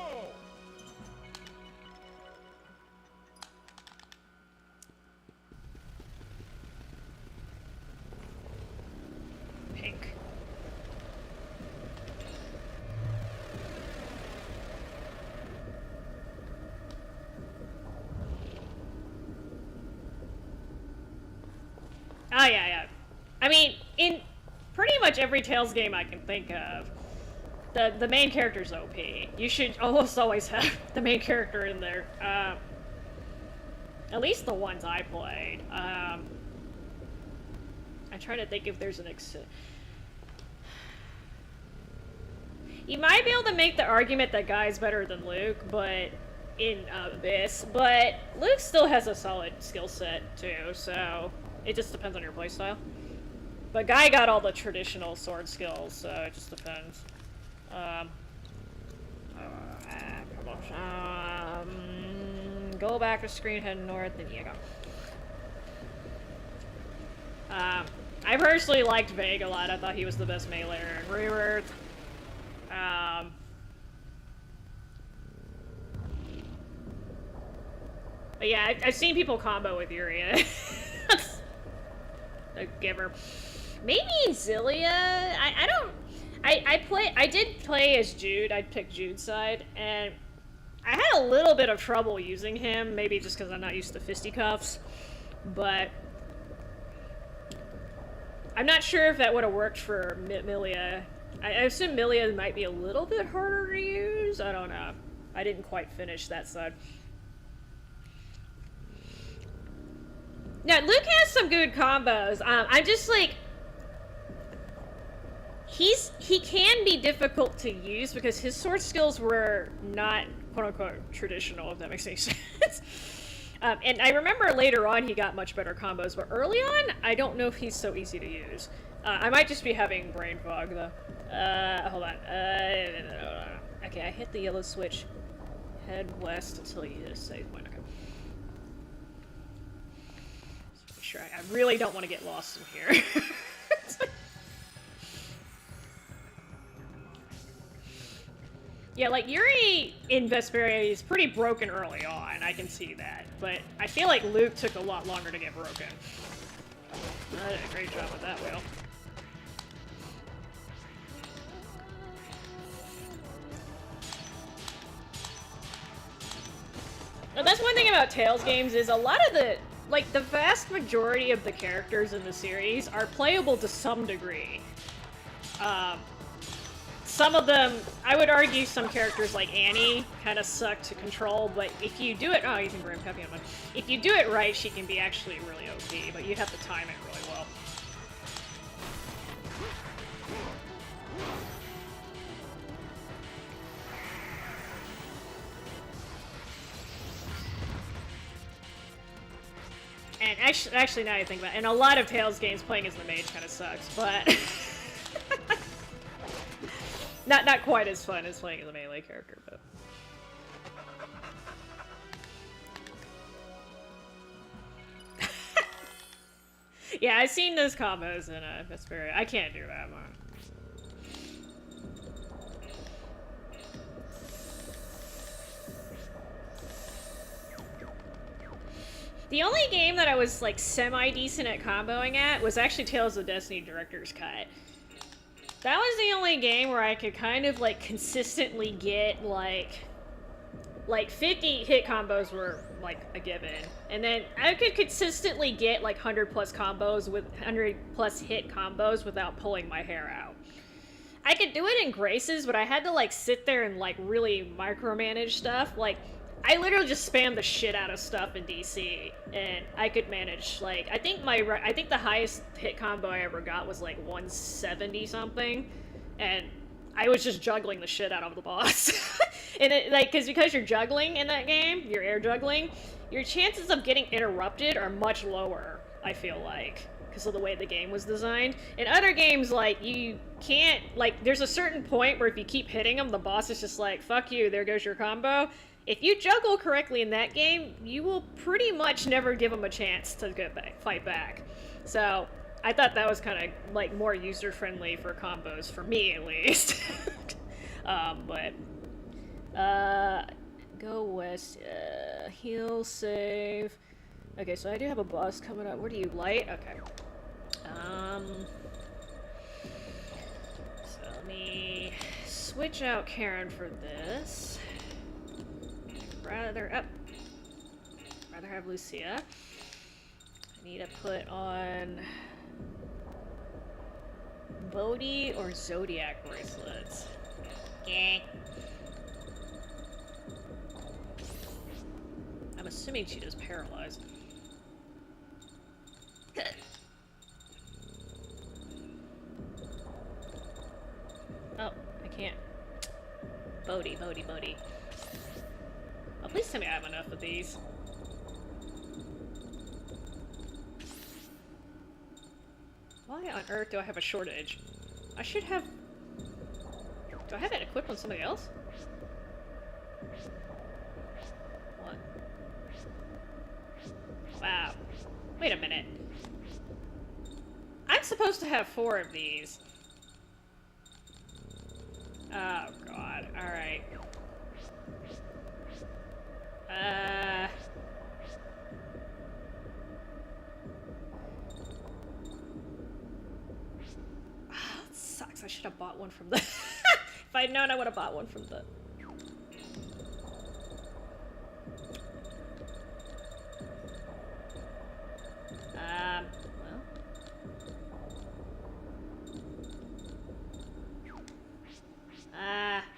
Pink. Oh yeah. I mean, in pretty much every Tales game I can think of, the main character's OP. You should almost always have the main character in there. At least the ones I played. I'm trying to think if there's an You might be able to make the argument that Guy's better than Luke, but in this, but Luke still has a solid skill set too, so it just depends on your playstyle. But Guy got all the traditional sword skills, so it just depends. Go back to screen, head north, and yeah, go. I personally liked Vague a lot. I thought he was the best meleeer in Rebirth. But yeah, I've seen people combo with Yuri. A giver. Maybe Zillia? I did play as Jude. I picked Jude's side, and I had a little bit of trouble using him, maybe just because I'm not used to fisticuffs, but I'm not sure if that would have worked for Milia. I assume Milia might be a little bit harder to use? I don't know. I didn't quite finish that side. Now, Luke has some good combos. I'm just like, he can be difficult to use because his sword skills were not quote unquote traditional, if that makes any sense. And I remember later on he got much better combos, but early on I don't know if he's so easy to use. I might just be having brain fog though. Hold on. Okay, I hit the yellow switch. Head west until you hit a save point. Okay. Just make sure I really don't want to get lost in here. Yeah, like, Yuri in Vesperia is pretty broken early on, I can see that. But I feel like Luke took a lot longer to get broken. I did a great job with that wheel. Now, that's one thing about Tales games is a lot of the, like, the vast majority of the characters in the series are playable to some degree. Some of them, I would argue some characters like Annie kind of suck to control, but if you do it, oh, using Grim Peppy on one. If you do it right, she can be actually really OP, but you have to time it really well. And actually now you think about it, in a lot of Tales games, playing as the mage kind of sucks, but... Not quite as fun as playing as a melee character, but... Yeah, I've seen those combos in Vesperia. I can't do that one. The only game that I was, like, semi-decent at comboing at was actually Tales of Destiny Director's Cut. That was the only game where I could kind of, like, consistently get, like 50 hit combos were, like, a given. And then I could consistently get, like, 100+ combos with 100+ hit combos without pulling my hair out. I could do it in Graces, but I had to, like, sit there and, like, really micromanage stuff. Like, I literally just spammed the shit out of stuff in DC, and I could manage, like, I think the highest hit combo I ever got was, like, 170 something, and I was just juggling the shit out of the boss. And it, like, because you're juggling in that game, you're air juggling, your chances of getting interrupted are much lower, I feel like, because of the way the game was designed. In other games, like, you can't, like, there's a certain point where if you keep hitting them, the boss is just like, fuck you, there goes your combo. If you juggle correctly in that game, you will pretty much never give them a chance to fight back. So, I thought that was kind of, like, more user-friendly for combos, for me at least. Go west, heal, save. Okay, so I do have a boss coming up. Where do you light? Okay. So let me switch out Karen for this. Rather have Lucia. I need to put on Bodhi or Zodiac bracelets. Okay. I'm assuming she does paralyze. Oh, I can't. Bodhi. Oh, please tell me I have enough of these. Why on earth do I have a shortage? I should have... Do I have it equipped on somebody else? What? Wow. Wait a minute. I'm supposed to have 4 of these. Oh, God. Alright. It sucks. I should have bought one from the... If I'd known, I would have bought one from the...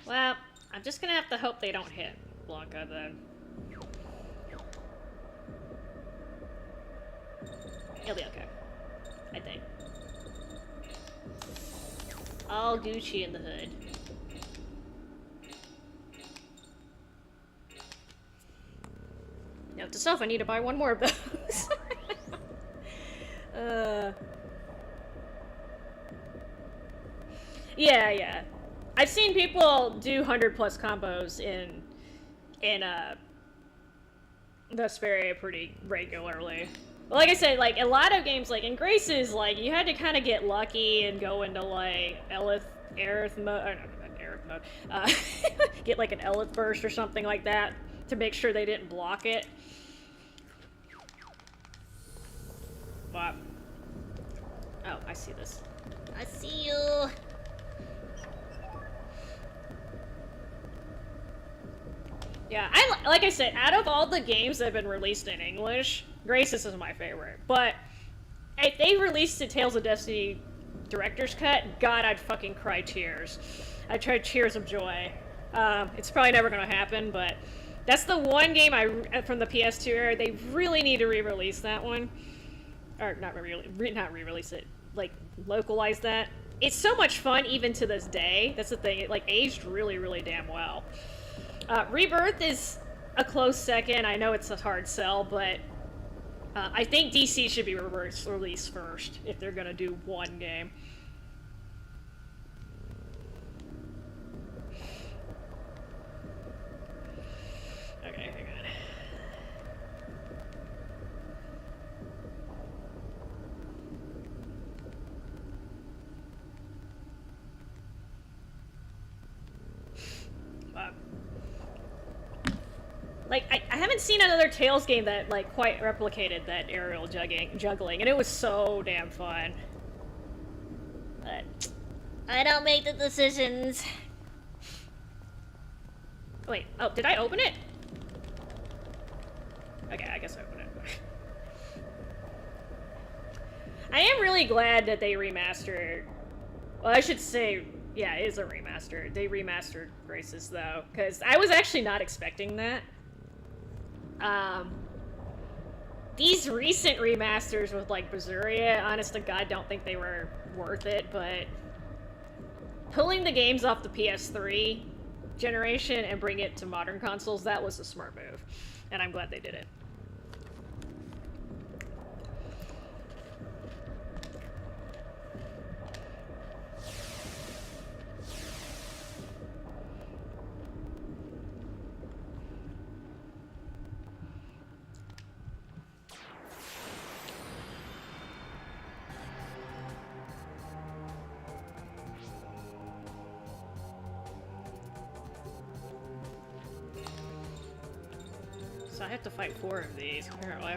Well, I'm just gonna have to hope they don't hit Blanca then. It'll be okay. I think. All Gucci in the hood. Note to self, I need to buy one more of those. Yeah. I've seen people do 100+ combos in Vesperia pretty regularly. But like I said, like a lot of games, like in Graces, like you had to kind of get lucky and go into like Aerith mode, or not Aerith mode, get like an Elith burst or something like that to make sure they didn't block it. But oh, I see this. I see you. Yeah, like I said, out of all the games that have been released in English, Graces is my favorite. But if they released the Tales of Destiny Director's Cut, God, I'd fucking cry tears. I'd try tears of joy. It's probably never gonna happen, but that's the one game from the PS2 era. They really need to re-release that one. Or not re-release it, like localize that. It's so much fun even to this day. That's the thing, it like aged really, really damn well. Rebirth is a close second. I know it's a hard sell, but I think DC should be released first if they're gonna do one game. Okay, hang on. Like, I haven't seen another Tales game that, like, quite replicated that aerial juggling, and it was so damn fun. But I don't make the decisions. Wait, oh, did I open it? Okay, I guess I opened it. I am really glad that they remastered... Well, I should say, yeah, it is a remaster. They remastered Graces, though, because I was actually not expecting that. These recent remasters with, like, Berseria, honest to God, don't think they were worth it, but pulling the games off the PS3 generation and bring it to modern consoles, that was a smart move, and I'm glad they did it. So I have to fight 4 of these, apparently.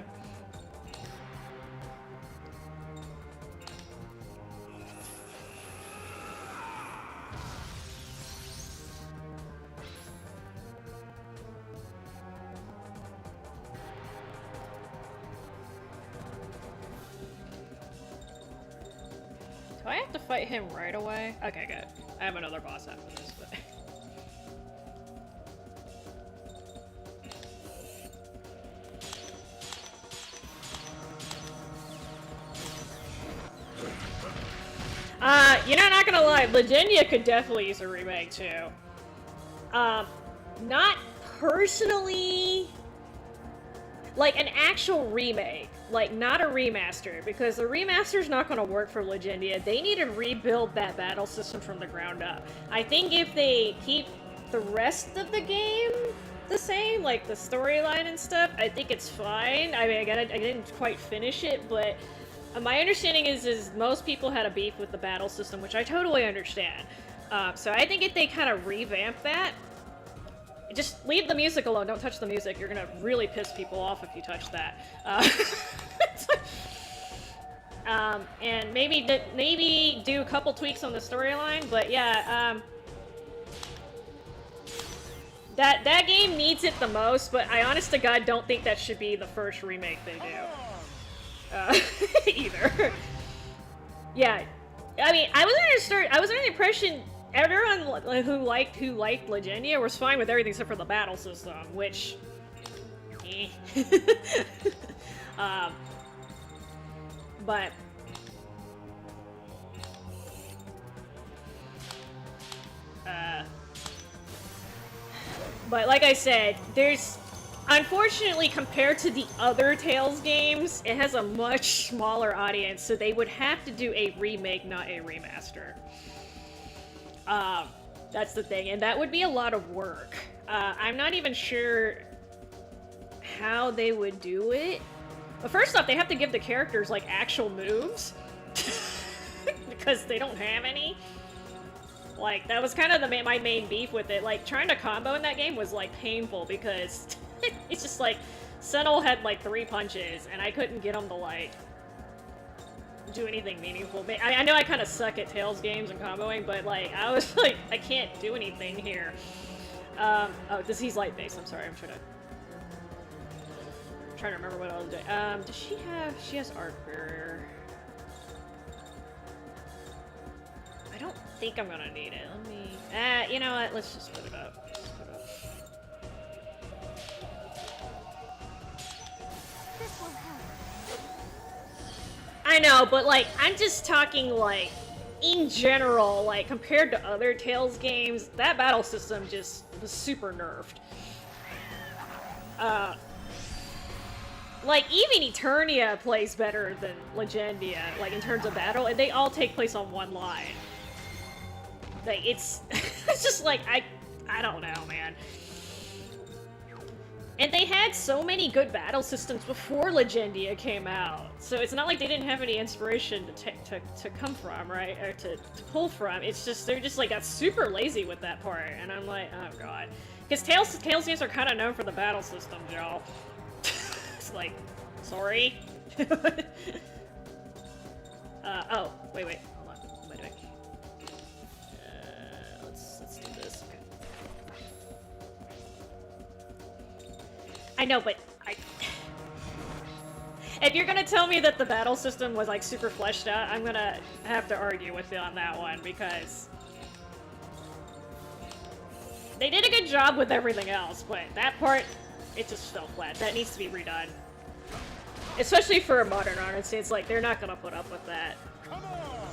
Do I have to fight him right away? Okay, good. I have another boss after this, but... you know, not gonna lie, Legenia could definitely use a remake, too. Not personally... Like, an actual remake. Like, not a remaster, because the remaster's not gonna work for Legenia. They need to rebuild that battle system from the ground up. I think if they keep the rest of the game the same, like the storyline and stuff, I think it's fine. I mean, I didn't quite finish it, but... my understanding is most people had a beef with the battle system, which I totally understand. So I think if they kind of revamp that, just leave the music alone. Don't touch the music. You're gonna really piss people off if you touch that. And maybe do a couple tweaks on the storyline. But yeah, that game needs it the most. But I, honest to God, don't think that should be the first remake they do. Either. Yeah, I mean, I was under the impression everyone who liked Legenia was fine with everything except for the battle system, which, But like I said, there's, unfortunately, compared to the other Tales games, it has a much smaller audience, so they would have to do a remake, not a remaster. That's the thing, and that would be a lot of work. I'm not even sure how they would do it. But first off, they have to give the characters, like, actual moves. Because they don't have any. Like, that was kind of my main beef with it. Like, trying to combo in that game was, like, painful because it's just like, Sentinel had, like, 3 punches, and I couldn't get him to, like, do anything meaningful. I know I kind of suck at Tales games and comboing, but, like, I was like, I can't do anything here. Oh, he's light-based, I'm sorry, I'm trying to remember what I was doing. Does she have, she has Arc Barrier. I don't think I'm gonna need it. Let me, you know what, let's just put it up. This will help. I know, but like, I'm just talking like, in general, like, compared to other Tales games, that battle system just was super nerfed. Like, even Eternia plays better than Legendia, like, in terms of battle, and they all take place on one line. Like, it's, it's just like, I don't know, man. And they had so many good battle systems before Legendia came out, so it's not like they didn't have any inspiration to come from, right? Or to pull from. It's just, they're just like, got super lazy with that part, and I'm like, oh god. Because Tales games are kind of known for the battle systems, y'all. It's like, sorry? Oh, wait, hold on. What am I doing? Let's do this. Okay. I know, but if you're gonna tell me that the battle system was like super fleshed out, I'm gonna have to argue with you on that one because they did a good job with everything else, but that part, it just fell flat. That needs to be redone. Especially for a modern audience, it's like they're not gonna put up with that. Come on!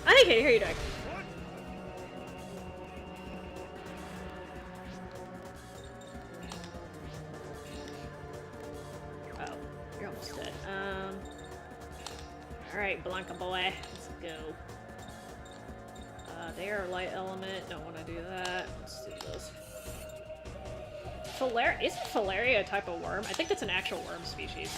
I think here you doing. Oh, you're almost dead. Alright, Blanca boy, let's go. They are a light element, don't want to do that. Let's do this. Isn't Filaria a type of worm? I think that's an actual worm species.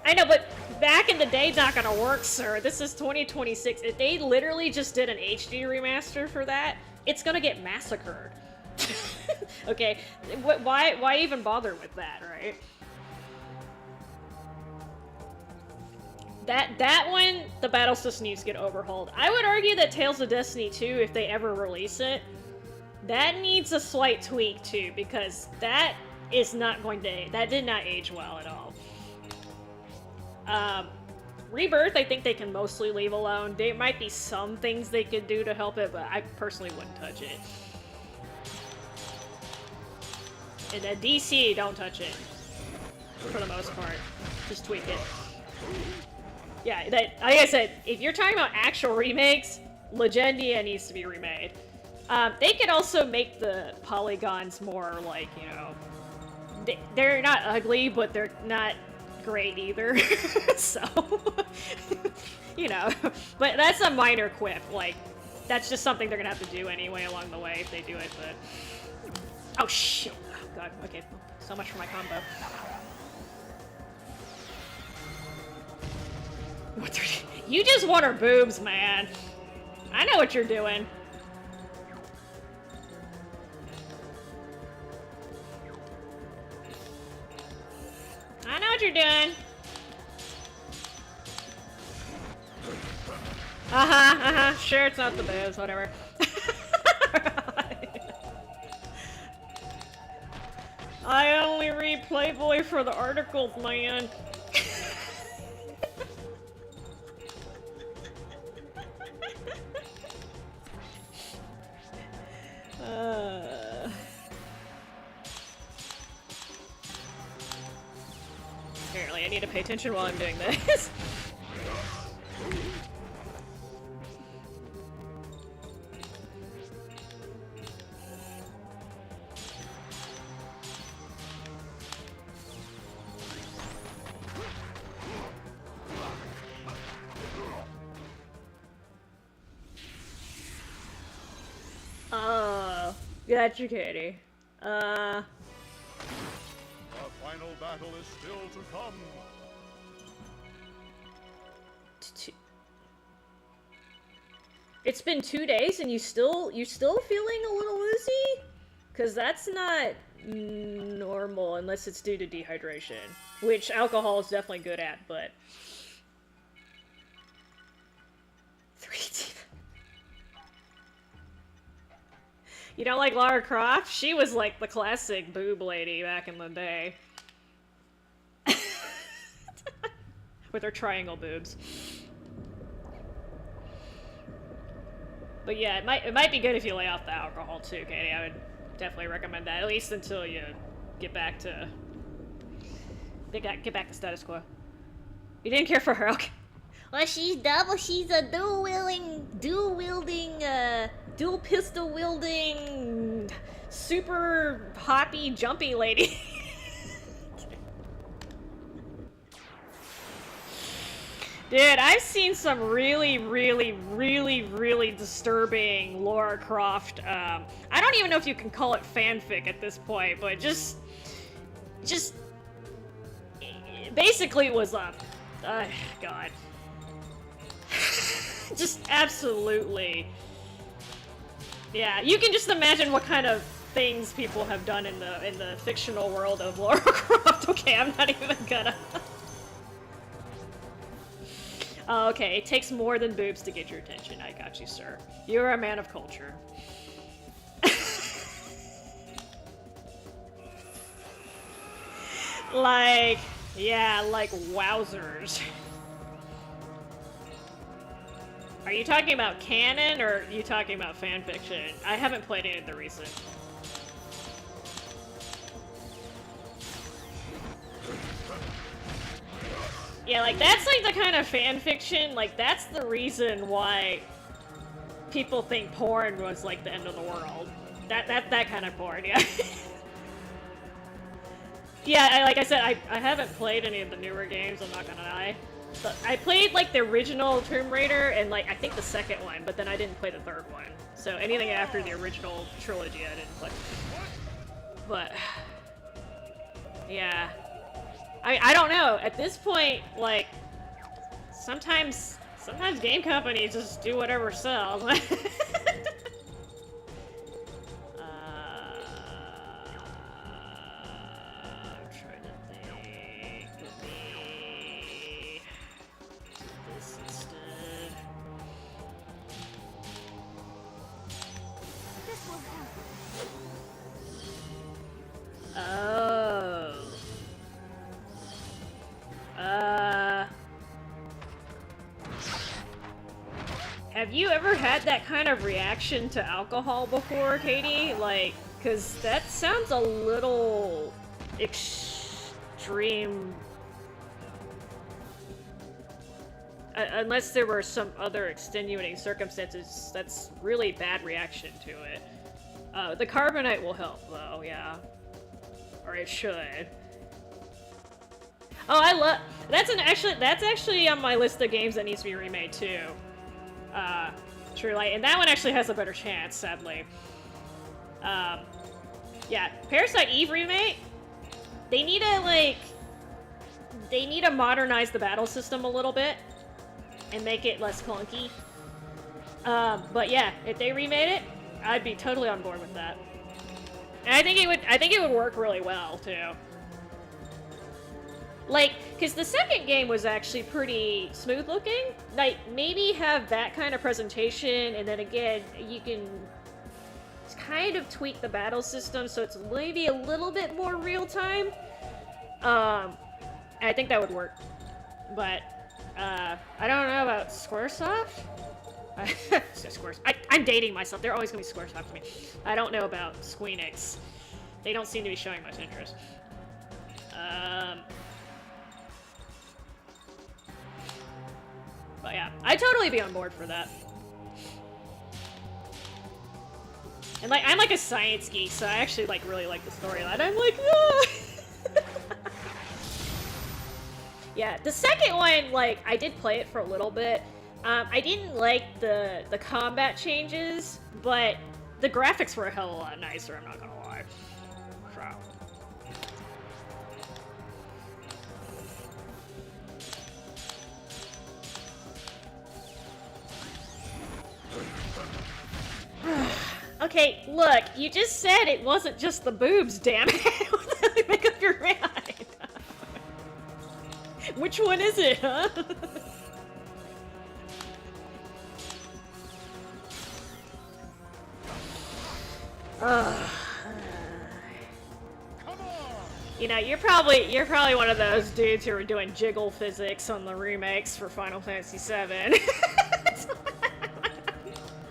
I know, but back in the day, not gonna work, sir. This is 2026. If they literally just did an HD remaster for that, it's gonna get massacred. Okay, why even bother with that, right? That one, the battle system needs to get overhauled. I would argue that Tales of Destiny 2, if they ever release it, that needs a slight tweak too, because that is not going to, that did not age well at all. Rebirth, I think they can mostly leave alone. There might be some things they could do to help it, but I personally wouldn't touch it. And then DC, don't touch it. For the most part. Just tweak it. Yeah, that, like I said, if you're talking about actual remakes, Legendia needs to be remade. They could also make the polygons more, like, you know... They're not ugly, but they're not great either. So... you know. But that's a minor quip, like... That's just something they're gonna have to do anyway along the way if they do it, but... Oh, shit. Oh, god. Okay, so much for my combo. You just want her boobs, man. I know what you're doing. I know what you're doing. Sure, it's not the boobs, whatever. I only read Playboy for the articles, man. Apparently I need to pay attention while I'm doing this. Oh, gotcha, Katie. The final battle is still to come. It's been 2 days and you still feeling a little woozy? Cause that's not normal unless it's due to dehydration, which alcohol is definitely good at, but 3 teeth. You don't like Lara Croft? She was like the classic boob lady back in the day. With her triangle boobs. But yeah, it might be good if you lay off the alcohol too, Katie. I would definitely recommend that, at least until you get back to status quo. You didn't care for her, okay? Well, she's double. She's a dual pistol wielding, super hoppy, jumpy lady. Dude, I've seen some really, really, really, really disturbing Lara Croft, I don't even know if you can call it fanfic at this point, but just, basically it was God. Just absolutely. Yeah, you can just imagine what kind of things people have done in the fictional world of Lara Croft. Okay, I'm not even gonna. Oh, okay, it takes more than boobs to get your attention. I got you, sir. You're a man of culture. Like, yeah, like wowzers. Are you talking about canon, or are you talking about fanfiction? I haven't played any of the recent. Yeah, like, that's like the kind of fanfiction, like, that's the reason why people think porn was like the end of the world. That kind of porn, yeah. Yeah, like I said, I haven't played any of the newer games, I'm not gonna lie. But I played, like, the original Tomb Raider and, like, I think the second one, but then I didn't play the third one. So anything after the original trilogy I didn't play. But, yeah. I don't know. At this point, like, sometimes game companies just do whatever sells. Have you ever had that kind of reaction to alcohol before, Katie? Like, cause that sounds a little extreme. Unless there were some other extenuating circumstances, that's really bad reaction to it. The carbonite will help, though, yeah. Or it should. Oh, I love... That's actually on my list of games that needs to be remade, too. True Light. And that one actually has a better chance, sadly. Yeah, Parasite Eve remake? They need to modernize the battle system a little bit. And make it less clunky. But yeah, if they remade it, I'd be totally on board with that. And I think it would work really well, too. Like, because the second game was actually pretty smooth looking. Like, maybe have that kind of presentation, and then again, you can kind of tweak the battle system so it's maybe a little bit more real time. I think that would work. But, I don't know about Squaresoft. I'm dating myself. They're always gonna be Squaresoft to me. I don't know about Squeenix. They don't seem to be showing much interest. But yeah, I'd totally be on board for that. And like, I'm like a science geek, so I actually like really like the storyline. I'm like, ah! Yeah, the second one, like, I did play it for a little bit. I didn't like the combat changes, but the graphics were a hell of a lot nicer, I'm not gonna lie. Crap. Okay, look, you just said it wasn't just the boobs, damn it. Make up your mind. Which one is it, huh? You know, you're probably one of those dudes who are doing jiggle physics on the remakes for Final Fantasy VII.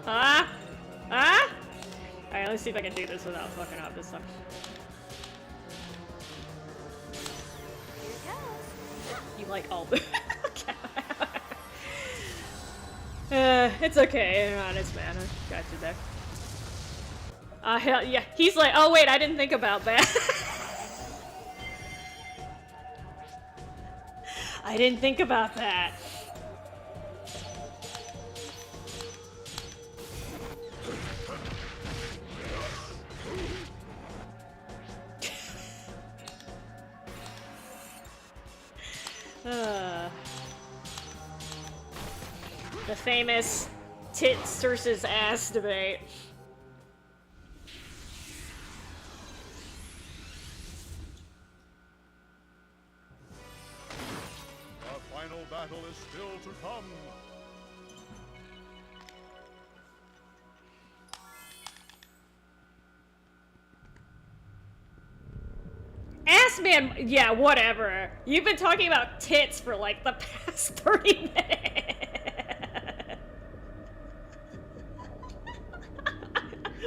Huh? Huh? Alright, let's see if I can do this without fucking up this time. You like all the... it's okay, you're on its man. I got you there. Hell yeah. He's like, oh wait, I didn't think about that. I didn't think about that. The famous tits versus ass debate. Our final battle is still to come. Ass man, yeah, whatever. You've been talking about tits for like the past 30 minutes.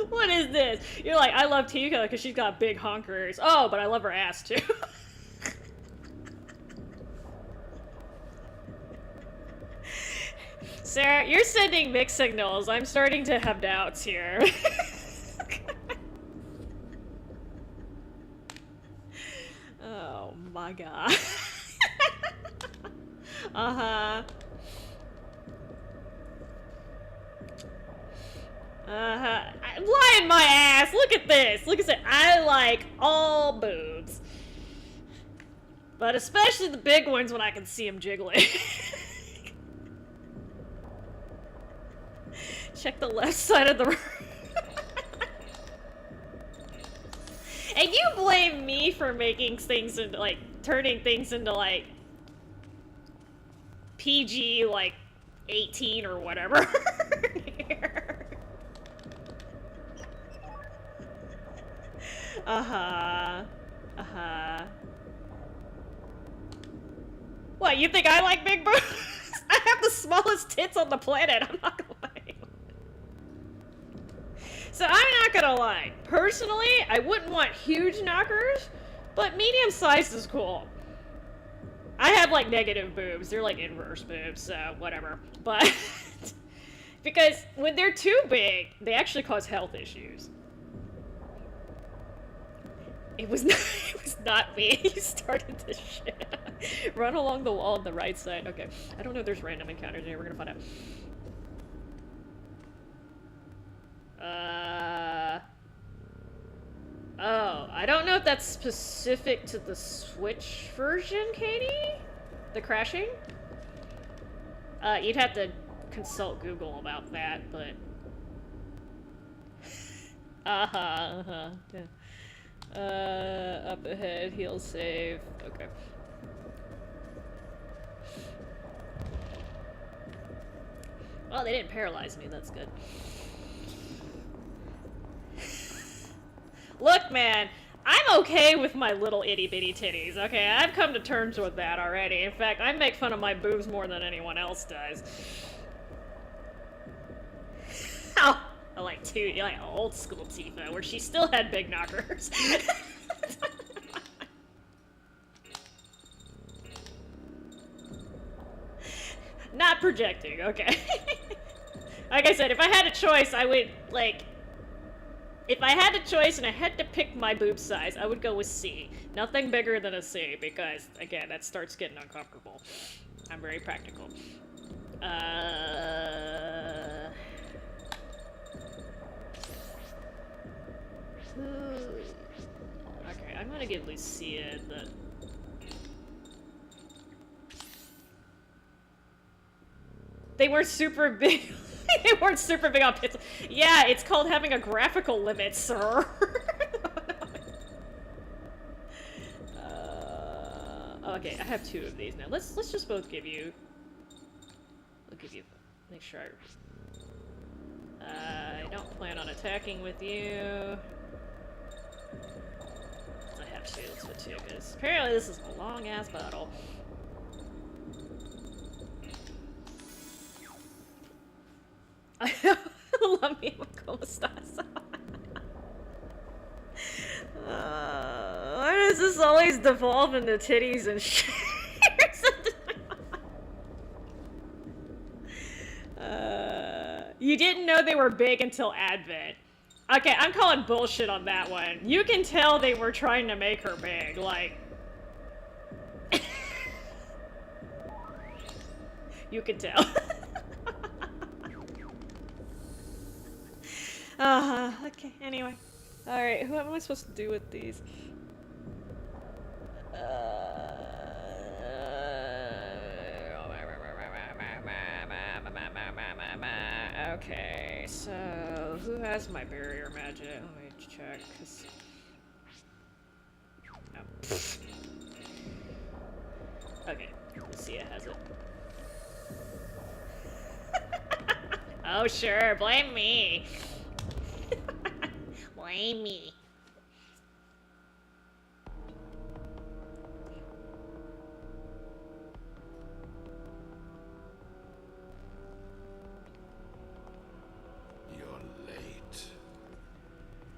What is this? You're like, I love Tika because she's got big honkers. Oh, but I love her ass too. Sarah, you're sending mixed signals. I'm starting to have doubts here. Oh my god. Uh-huh. Uh-huh. I'm lying my ass. Look at this. Look at this. I like all boobs. But especially the big ones when I can see them jiggling. Check the left side of the room. And you blame me for making things into, like, turning things into, like, PG, like, 18 or whatever. Uh-huh. Uh-huh. What, you think I like big boobs? I have the smallest tits on the planet, I'm not gonna lie. So I'm not gonna lie. Personally, I wouldn't want huge knockers, but medium sized is cool. I have like negative boobs. They're like inverse boobs, so whatever. But because when they're too big, they actually cause health issues. It was not me. You started this shit. Run along the wall on the right side. Okay. I don't know if there's random encounters here. We're gonna find out. Oh, I don't know if that's specific to the Switch version, Katie? The crashing? You'd have to consult Google about that, but... yeah. Up ahead, heal save, okay. Well, they didn't paralyze me, that's good. Look, man, I'm okay with my little itty-bitty titties, okay? I've come to terms with that already. In fact, I make fun of my boobs more than anyone else does. Oh, I like old school Tifa, where she still had big knockers. Not not projecting, okay. Like I said, if I had a choice, I would, like... If I had a choice and I had to pick my boob size, I would go with C. Nothing bigger than a C, because, again, that starts getting uncomfortable. I'm very practical. Okay, I'm gonna give Lucia the... They weren't super big. They weren't super big on pixels. Yeah, it's called having a graphical limit, sir. Okay, I have 2 of these now. Let's just both give you. I'll give you. Make sure I don't plan on attacking with you. I have shields with 2 because apparently this is a long ass battle. Love me, como estás? Why does this always devolve into titties and shit? You didn't know they were big until Advent. Okay, I'm calling bullshit on that one. You can tell they were trying to make her big, like... You can tell. Okay, anyway. Alright, who am I supposed to do with these? Okay, so who has my barrier magic? Let me check, 'cause... Oh. Okay, Lucia has it. Oh sure, blame me. Blame me. You're late.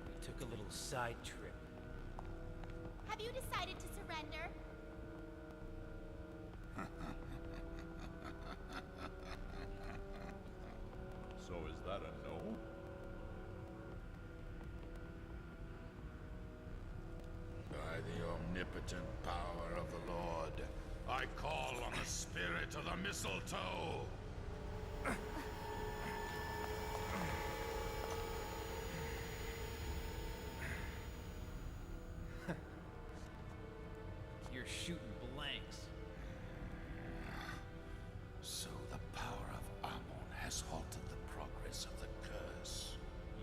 We took a little side trip. Have you decided to surrender? So is that a no? By the omnipotent power of the Lord, I call on the spirit of the mistletoe. You're shooting blanks. So the power of Ammon has halted the progress of the curse.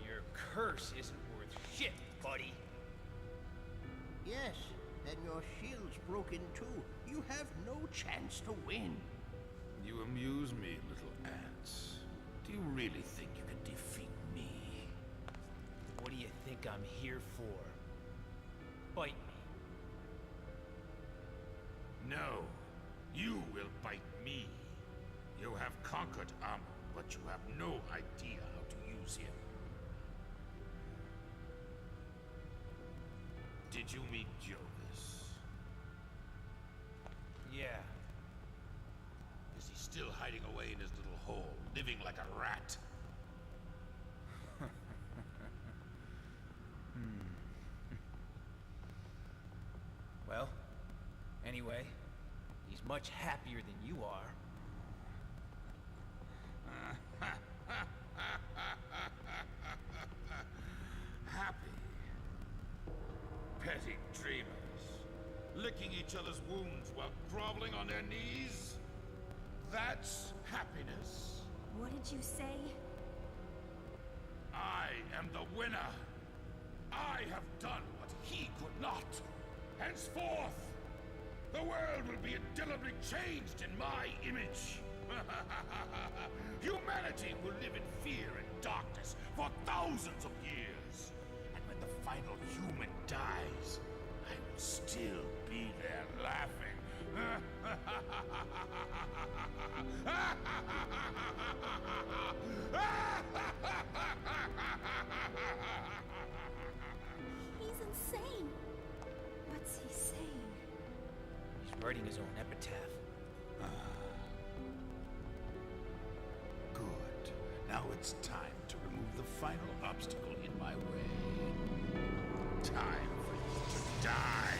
Your curse isn't worth shit, buddy. Yes, and your shield's broken too. You have no chance to win. You amuse me, little ants. Do you really think you can defeat me? What do you think I'm here for? Bite me. No, you will bite me. You have conquered Ammon, but you have no idea how to use him. Did you meet Jovis? Yeah. Is he still hiding away in his little hole, living like a rat? Well, anyway, he's much happier than you are. Happy. Petty dreamers. Licking each other's wounds while groveling on their knees. That's happiness. What did you say? I am the winner. I have done what he could not. Henceforth, the world will be indelibly changed in my image. Humanity will live in fear and darkness for thousands of years. And when the final human dies, I will still be there laughing. He's insane. What's he saying? He's writing his own epitaph. it's time to remove the final obstacle in my way. Time for you to die.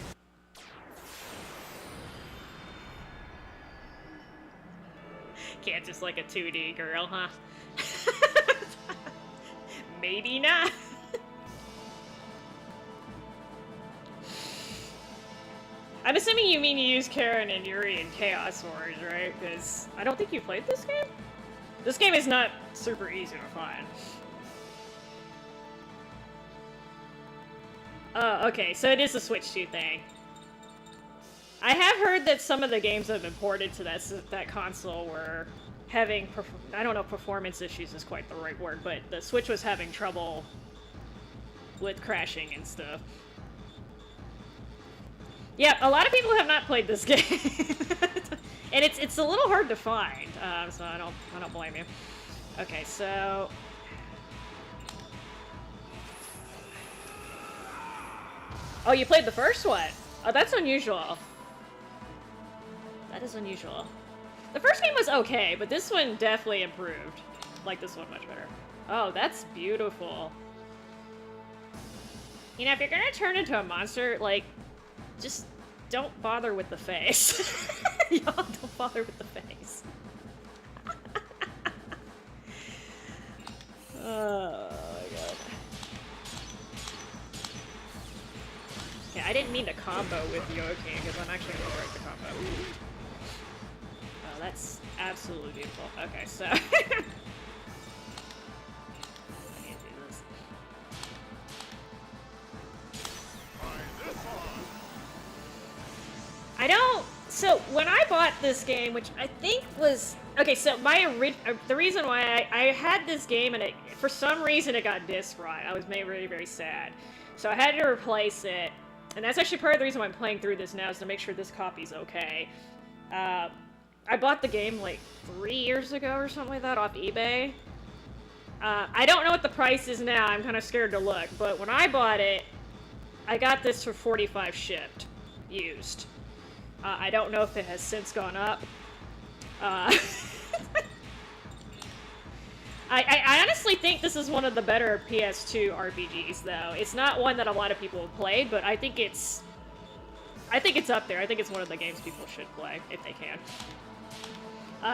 Can't just like a 2D girl, huh? Maybe not. I'm assuming you mean you use Karen and Yuri in Chaos Wars, right? Because I don't think you played this game? This game is not super easy to find. Oh, okay, so it is a Switch 2 thing. I have heard that some of the games that have been ported to that console were having, I don't know if performance issues is quite the right word, but the Switch was having trouble with crashing and stuff. Yeah, a lot of people have not played this game, and it's a little hard to find. So I don't blame you. Okay, so oh, you played the first one. Oh, that's unusual. That is unusual. The first game was okay, but this one definitely improved. Like this one much better. Oh, that's beautiful. You know, if you're gonna turn into a monster, like, just don't bother with the face. Y'all don't bother with the face. Oh my god. Okay, I didn't mean to combo with Yoki because I'm actually gonna break the combo. Oh, that's absolutely beautiful. Okay, so I need to do this. I don't. So when I bought this game, which I think was okay, so the reason why I had this game and for some reason it got disc rot. I was made very, very sad, so I had to replace it, and that's actually part of the reason why I'm playing through this now is to make sure this copy's okay. I bought the game like 3 years ago or something like that off eBay. I don't know what the price is now. I'm kind of scared to look, but when I bought it, I got this for $45 shipped, used. I don't know if it has since gone up. I honestly think this is one of the better PS2 RPGs, though. It's not one that a lot of people have played, but I think it's up there. I think it's one of the games people should play, if they can.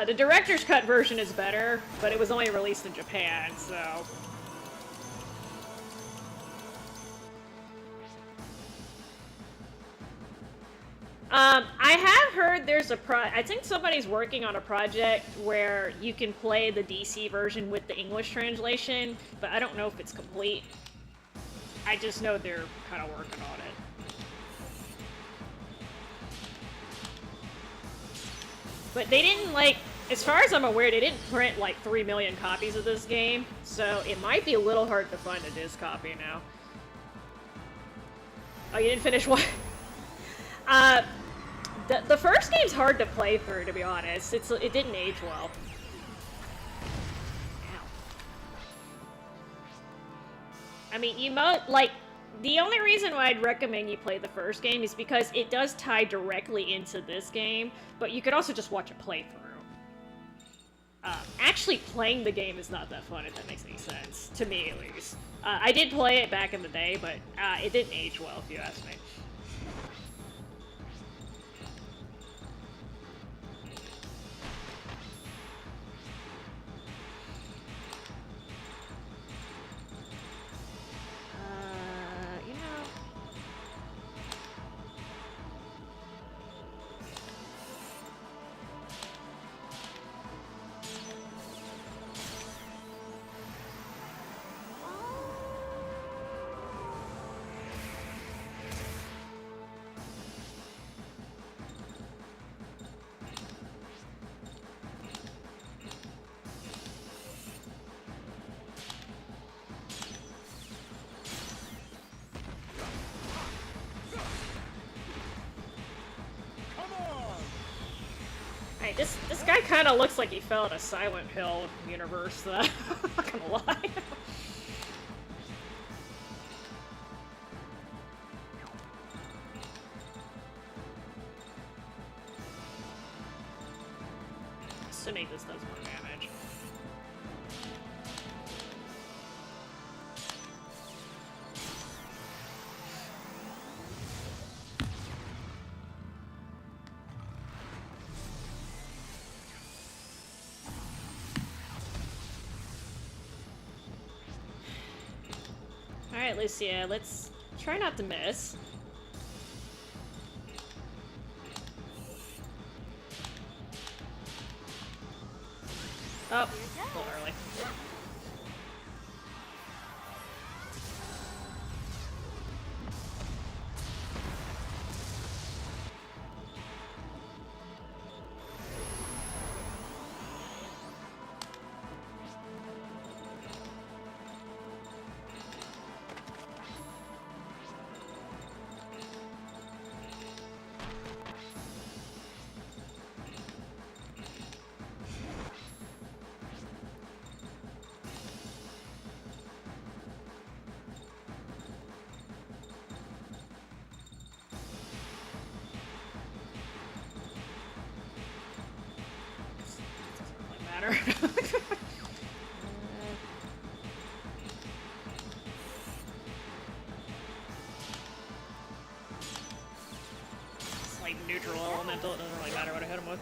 The director's cut version is better, but it was only released in Japan, so... I have heard there's I think somebody's working on a project where you can play the DC version with the English translation, but I don't know if it's complete. I just know they're kind of working on it. But they didn't, like, as far as I'm aware, they didn't print like 3 million copies of this game, so it might be a little hard to find a disc copy now. Oh, you didn't finish one? The first game's hard to play through, to be honest. It didn't age well. Ow. I mean, the only reason why I'd recommend you play the first game is because it does tie directly into this game, but you could also just watch a playthrough. Actually playing the game is not that fun, if that makes any sense. To me, at least. I did play it back in the day, but it didn't age well, if you ask me. You know... Hey, this guy kind of looks like he fell in a Silent Hill universe, though. I'm not gonna lie. Assuming this does more damage. Alright, Lucia, let's try not to miss. Oh, a little early. Doesn't really matter. It's like neutral elemental, it doesn't really matter what I hit him with.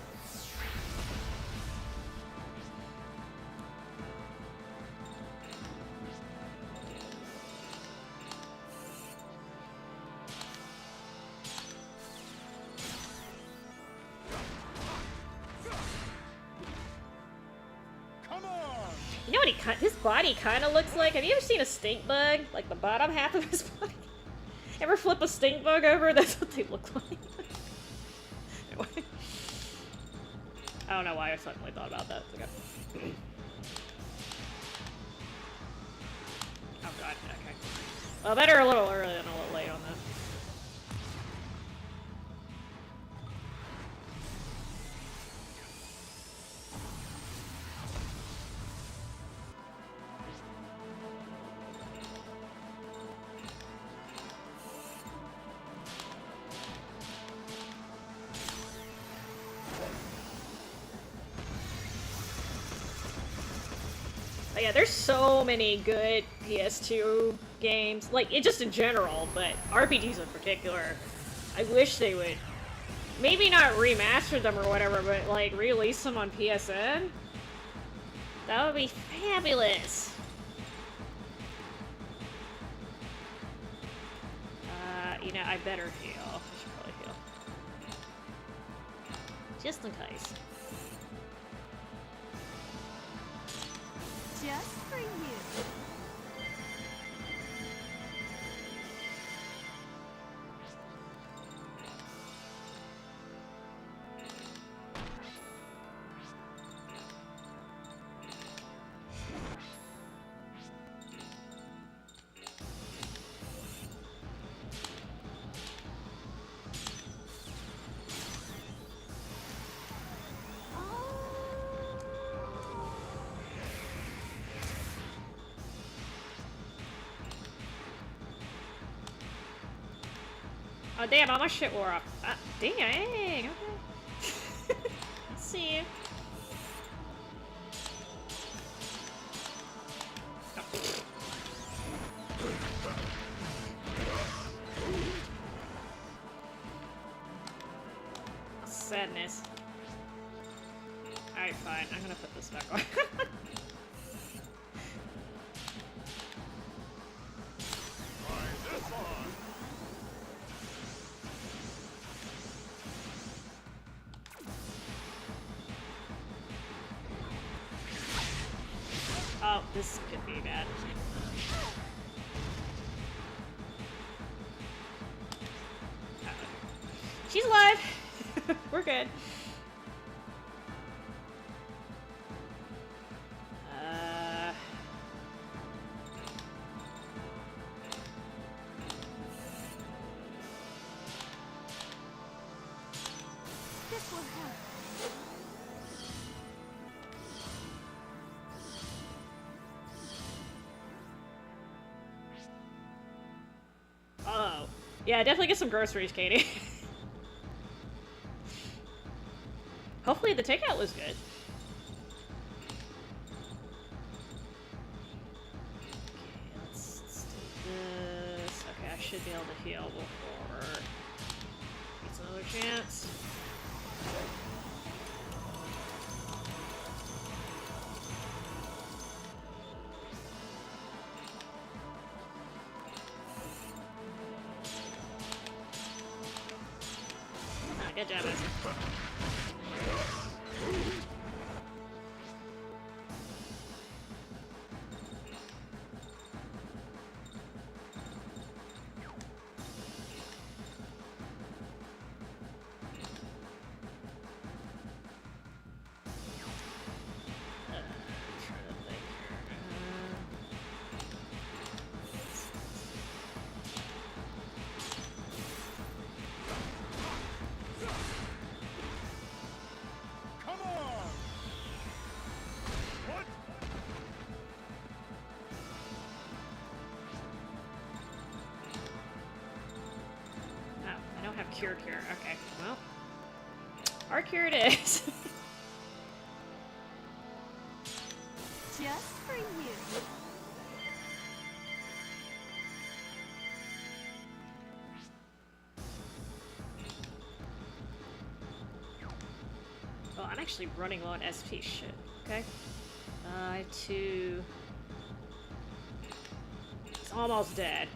You know what his body kind of looks like? Have you ever seen a stink bug? Like the bottom half of his body? Ever flip a stink bug over? That's what they look like. Anyway. I don't know why I suddenly thought about that. Okay. Oh god, okay. Well, better a little early than a little late on that. But yeah, there's so many good PS2 games, like, just in general, but RPGs in particular. I wish they would, maybe not remaster them or whatever, but, like, release them on PSN? That would be fabulous! You know, I better heal. I should probably heal. Just in case. Just for you. Oh damn, all my shit wore off. Dang, okay. Let's see. Sadness. Alright, fine. I'm gonna put this back on. Oh, this could be bad. She's alive! We're good. This will help. Oh. Yeah, definitely get some groceries, Katie. Hopefully the takeout was good. Okay, let's do this. Okay, I should be able to heal before gets another chance. Good job, Ezra. Come on! What? Oh, I don't have cure. Okay, well. Our cure it is. Just for you. Oh, I'm actually running low on SP. Shit. Okay. It's almost dead.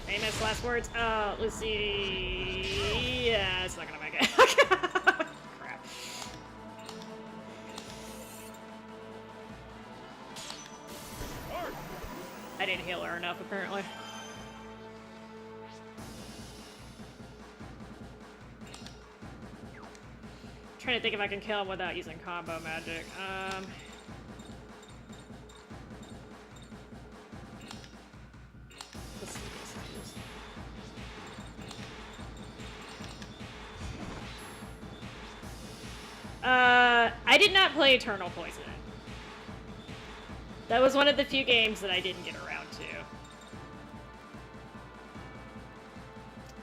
Famous last words. Lucy. Yeah, it's not gonna make it. Crap. I didn't heal her enough, apparently. Trying to think if I can kill him without using combo magic. Let's see this. I did not play Eternal Poison. That was one of the few games that I didn't get around to.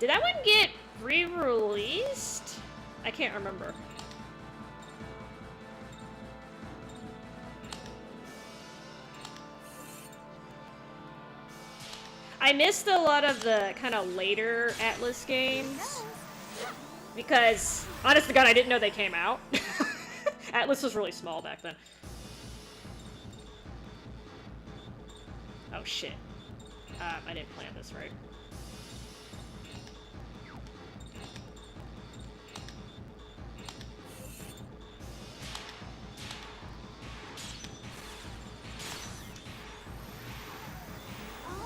Did that one get re-released? I can't remember. I missed a lot of the kind of later Atlas games. Because, honest to God, I didn't know they came out. Atlas was really small back then. Oh shit. I didn't plan this right.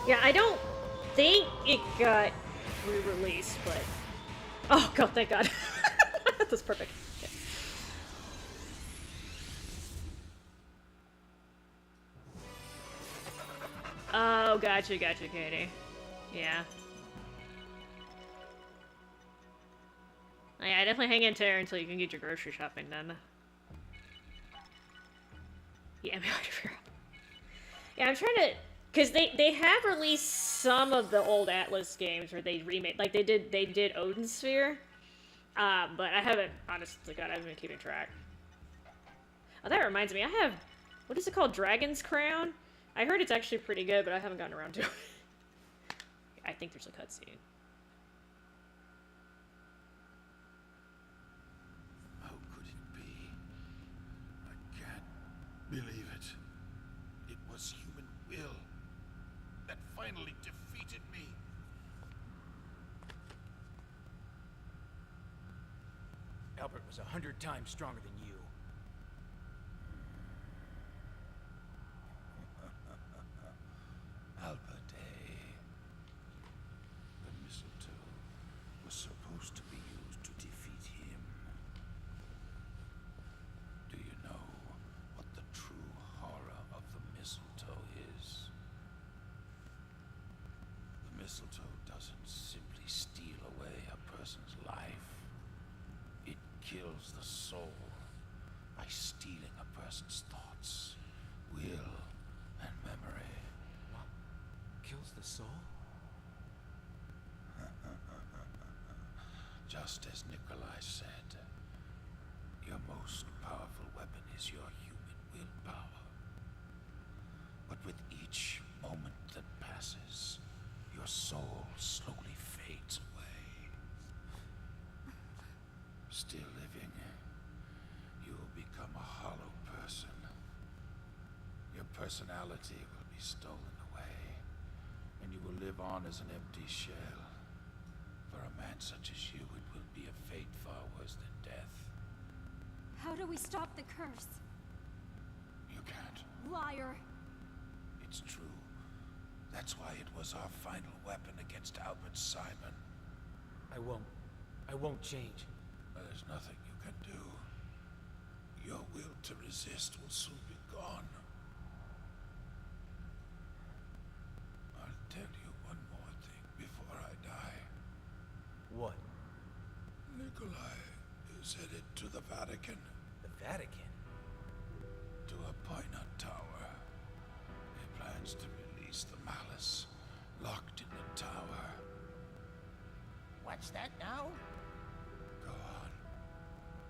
Yeah, I don't think it got re-released, but... Oh god, thank god. That's perfect. Okay. Oh, gotcha, Katie. Yeah. Oh, yeah, definitely hang in there until you can get your grocery shopping done. Yeah, yeah, I'm trying to... Because they have released some of the old Atlas games where they remade... Like, they did Odin Sphere. But I haven't... Honestly, God, I haven't been keeping track. Oh, that reminds me. I have... What is it called? Dragon's Crown? I heard it's actually pretty good, but I haven't gotten around to it. I think there's a cutscene. How could it be? I can't believe it. It was human will that finally defeated me. Albert was 100 times stronger than you. Albert, the mistletoe was supposed to be used to defeat him. Do you know what the true horror of the mistletoe is? The mistletoe doesn't simply steal away a person's life. It kills the soul by stealing a person's thoughts, will, and memory. Kills the soul? Just as Nikolai said, your most powerful weapon is your human willpower. But with each moment that passes, your soul slowly fades away. Still living, you will become a hollow person, personality will be stolen away, and you will live on as an empty shell. For a man such as you, it will be a fate far worse than death. How do we stop the curse? You can't. Liar! It's true. That's why it was our final weapon against Albert Simon. I won't change. There's nothing you can do. Your will to resist will soon be gone. I'll tell you one more thing before I die. What? Nikolai is headed to the Vatican. The Vatican? To a Poinut Tower. He plans to release the malice locked in the tower. What's that now? Go on.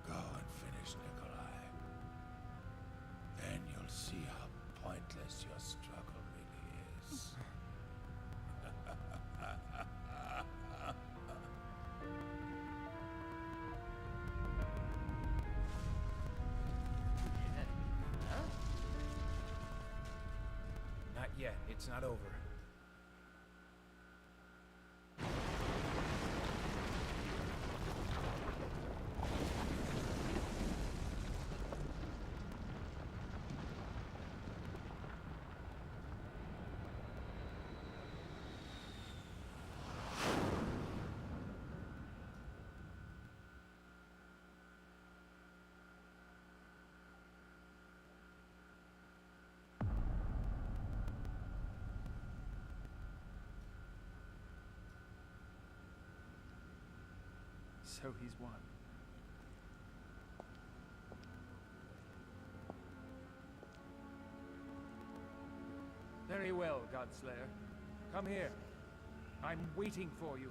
Go and finish Nikolai. Then you'll see how pointless your struggle really is. Not yet. It's not over. So he's won. Very well, Godslayer. Come here. I'm waiting for you.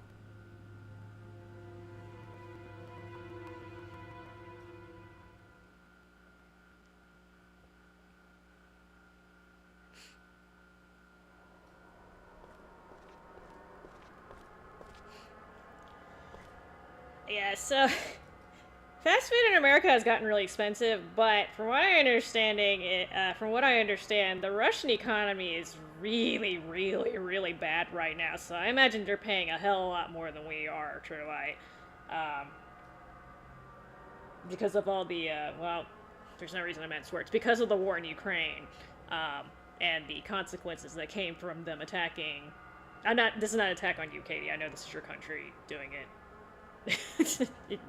Yeah, so fast food in America has gotten really expensive, but from what I understand, the Russian economy is really, really, really bad right now. So I imagine they're paying a hell of a lot more than we are, truly, because of all the well, there's no reason to mention words, because of the war in Ukraine, and the consequences that came from them attacking. This is not an attack on you, Katie. I know this is your country doing it.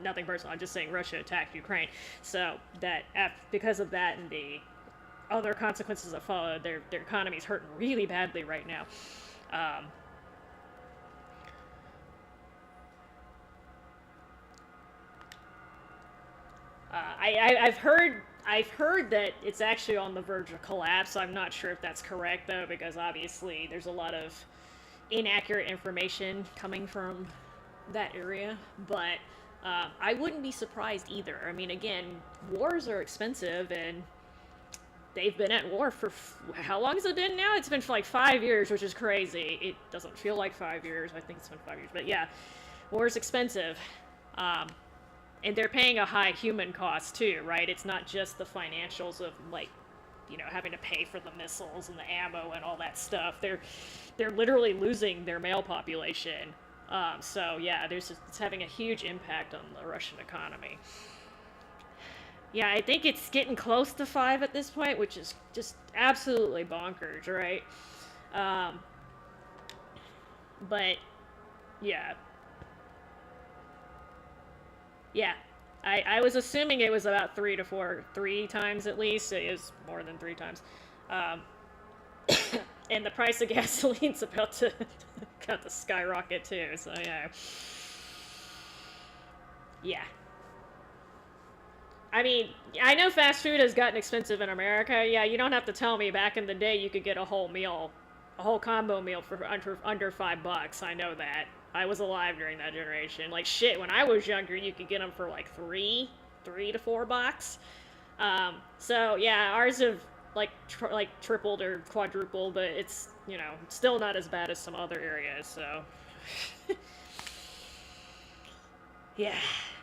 Nothing personal. I'm just saying Russia attacked Ukraine, so that because of that and the other consequences that followed, their economy is hurting really badly right now. I've heard that it's actually on the verge of collapse. I'm not sure if that's correct though, because obviously there's a lot of inaccurate information coming from that area, but I wouldn't be surprised either. I mean, again, wars are expensive, and they've been at war for how long has it been now? It's been for like 5 years, which is crazy. It doesn't feel like 5 years. I think it's been 5 years, but yeah, war is expensive, and they're paying a high human cost too, right? It's not just the financials of like, you know, having to pay for the missiles and the ammo and all that stuff. They're literally losing their male population. So yeah, it's having a huge impact on the Russian economy. Yeah, I think it's getting close to 5 at this point, which is just absolutely bonkers, right? But yeah. Yeah. I was assuming it was about 3 times at least. It is more than 3 times. And the price of gasoline's about to skyrocket too, so yeah. Yeah. I mean, I know fast food has gotten expensive in America. Yeah, you don't have to tell me. Back in the day, you could get a whole combo meal for under $5. I know that. I was alive during that generation. Like shit, when I was younger, you could get them for like $3 to $4. So yeah, ours have like tripled or quadrupled, but it's, you know, still not as bad as some other areas. So yeah,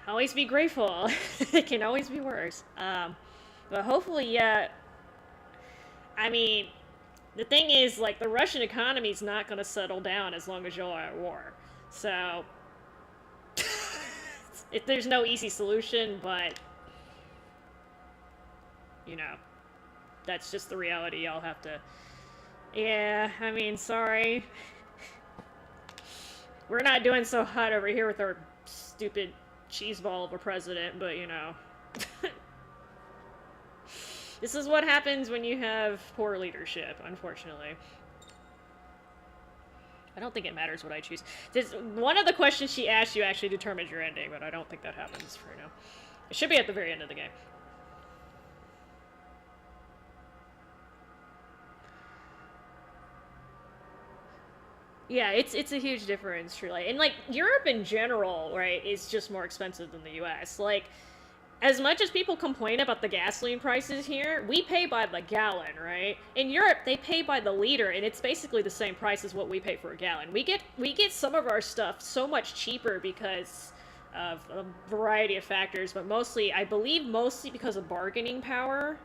always be grateful. It can always be worse. But hopefully, yeah. I mean, the thing is, like, the Russian economy is not going to settle down as long as y'all are at war. So, there's no easy solution, but, you know, that's just the reality y'all have to... Yeah, I mean, sorry. We're not doing so hot over here with our stupid cheeseball of a president, but, you know. This is what happens when you have poor leadership, unfortunately. I don't think it matters what I choose. One of the questions she asked you actually determines your ending, but I don't think that happens for now. It should be at the very end of the game. Yeah, it's a huge difference, truly. And, like, Europe in general, right, is just more expensive than the US. Like, as much as people complain about the gasoline prices here, we pay by the gallon, right? In Europe, they pay by the liter, and it's basically the same price as what we pay for a gallon. We get some of our stuff so much cheaper because of a variety of factors, but mostly, I believe mostly because of bargaining power.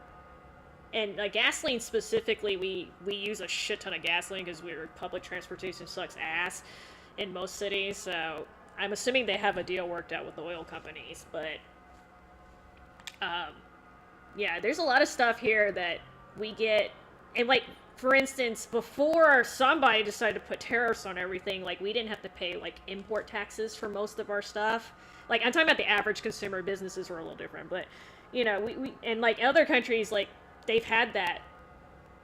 And gasoline specifically, we use a shit ton of gasoline because public transportation sucks ass in most cities, so I'm assuming they have a deal worked out with the oil companies, but... yeah, there's a lot of stuff here that we get, and, like, for instance, before somebody decided to put tariffs on everything, like, we didn't have to pay, like, import taxes for most of our stuff. Like, I'm talking about the average consumer. Businesses are a little different, but, you know, we and, like, other countries, like, they've had that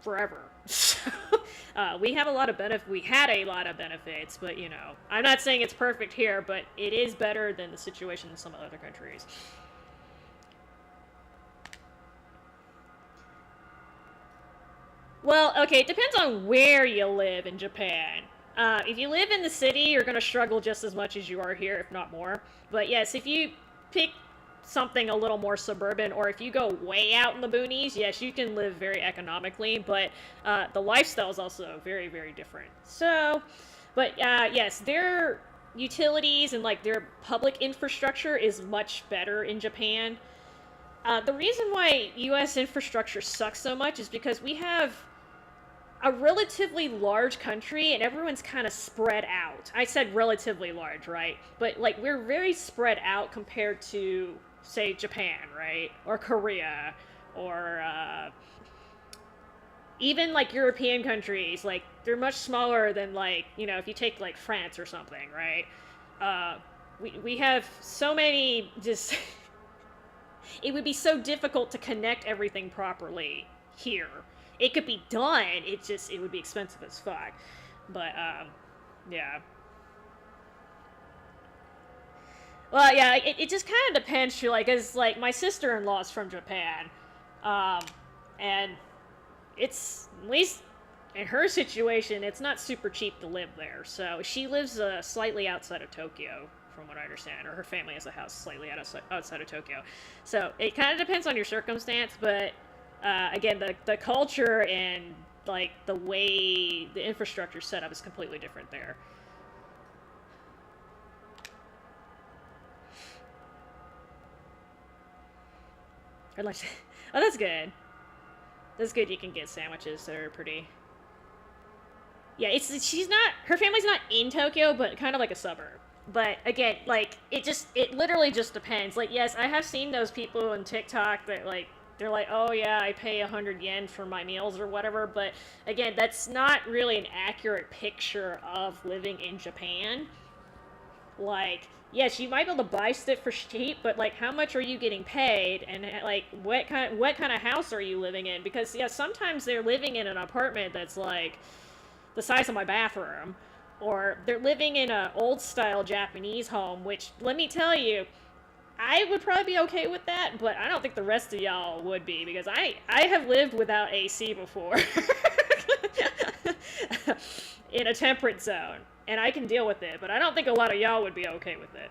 forever. So, we had a lot of benefits, but, you know, I'm not saying it's perfect here, but it is better than the situation in some other countries. Well, okay, it depends on where you live in Japan. If you live in the city, you're going to struggle just as much as you are here, if not more. But yes, if you pick something a little more suburban, or if you go way out in the boonies, yes, you can live very economically, but the lifestyle is also very, very different. So, but yes, their utilities and, like, their public infrastructure is much better in Japan. The reason why U.S. infrastructure sucks so much is because we have a relatively large country and everyone's kind of spread out. I said relatively large, right? But, like, we're very spread out compared to, say, Japan, right? Or Korea, or even, like, European countries. Like, they're much smaller than, like, you know, if you take, like, France or something, right? We have so many just... It would be so difficult to connect everything properly here. It could be done, it would be expensive as fuck. But, yeah. Well, yeah, it just kind of depends, like, cause, like, my sister-in-law's from Japan. And it's, at least in her situation, it's not super cheap to live there. So she lives slightly outside of Tokyo, from what I understand, or her family has a house slightly outside of Tokyo. So it kind of depends on your circumstance, but again, the culture and, like, the way the infrastructure set up is completely different there. I'd like to... Oh, that's good. That's good. You can get sandwiches that are pretty... Yeah, her family's not in Tokyo, but kind of like a suburb. But again, like, it literally just depends. Like, yes, I have seen those people on TikTok that, like, they're like, oh yeah, I pay 100 yen for my meals or whatever. But again, that's not really an accurate picture of living in Japan. Like, yes, you might be able to buy stuff for cheap, but, like, how much are you getting paid? And, like, what kind of house are you living in? Because, yeah, sometimes they're living in an apartment that's, like, the size of my bathroom. Or they're living in an old-style Japanese home, which, let me tell you, I would probably be okay with that, but I don't think the rest of y'all would be, because I have lived without AC before. In a temperate zone. And I can deal with it, but I don't think a lot of y'all would be okay with it.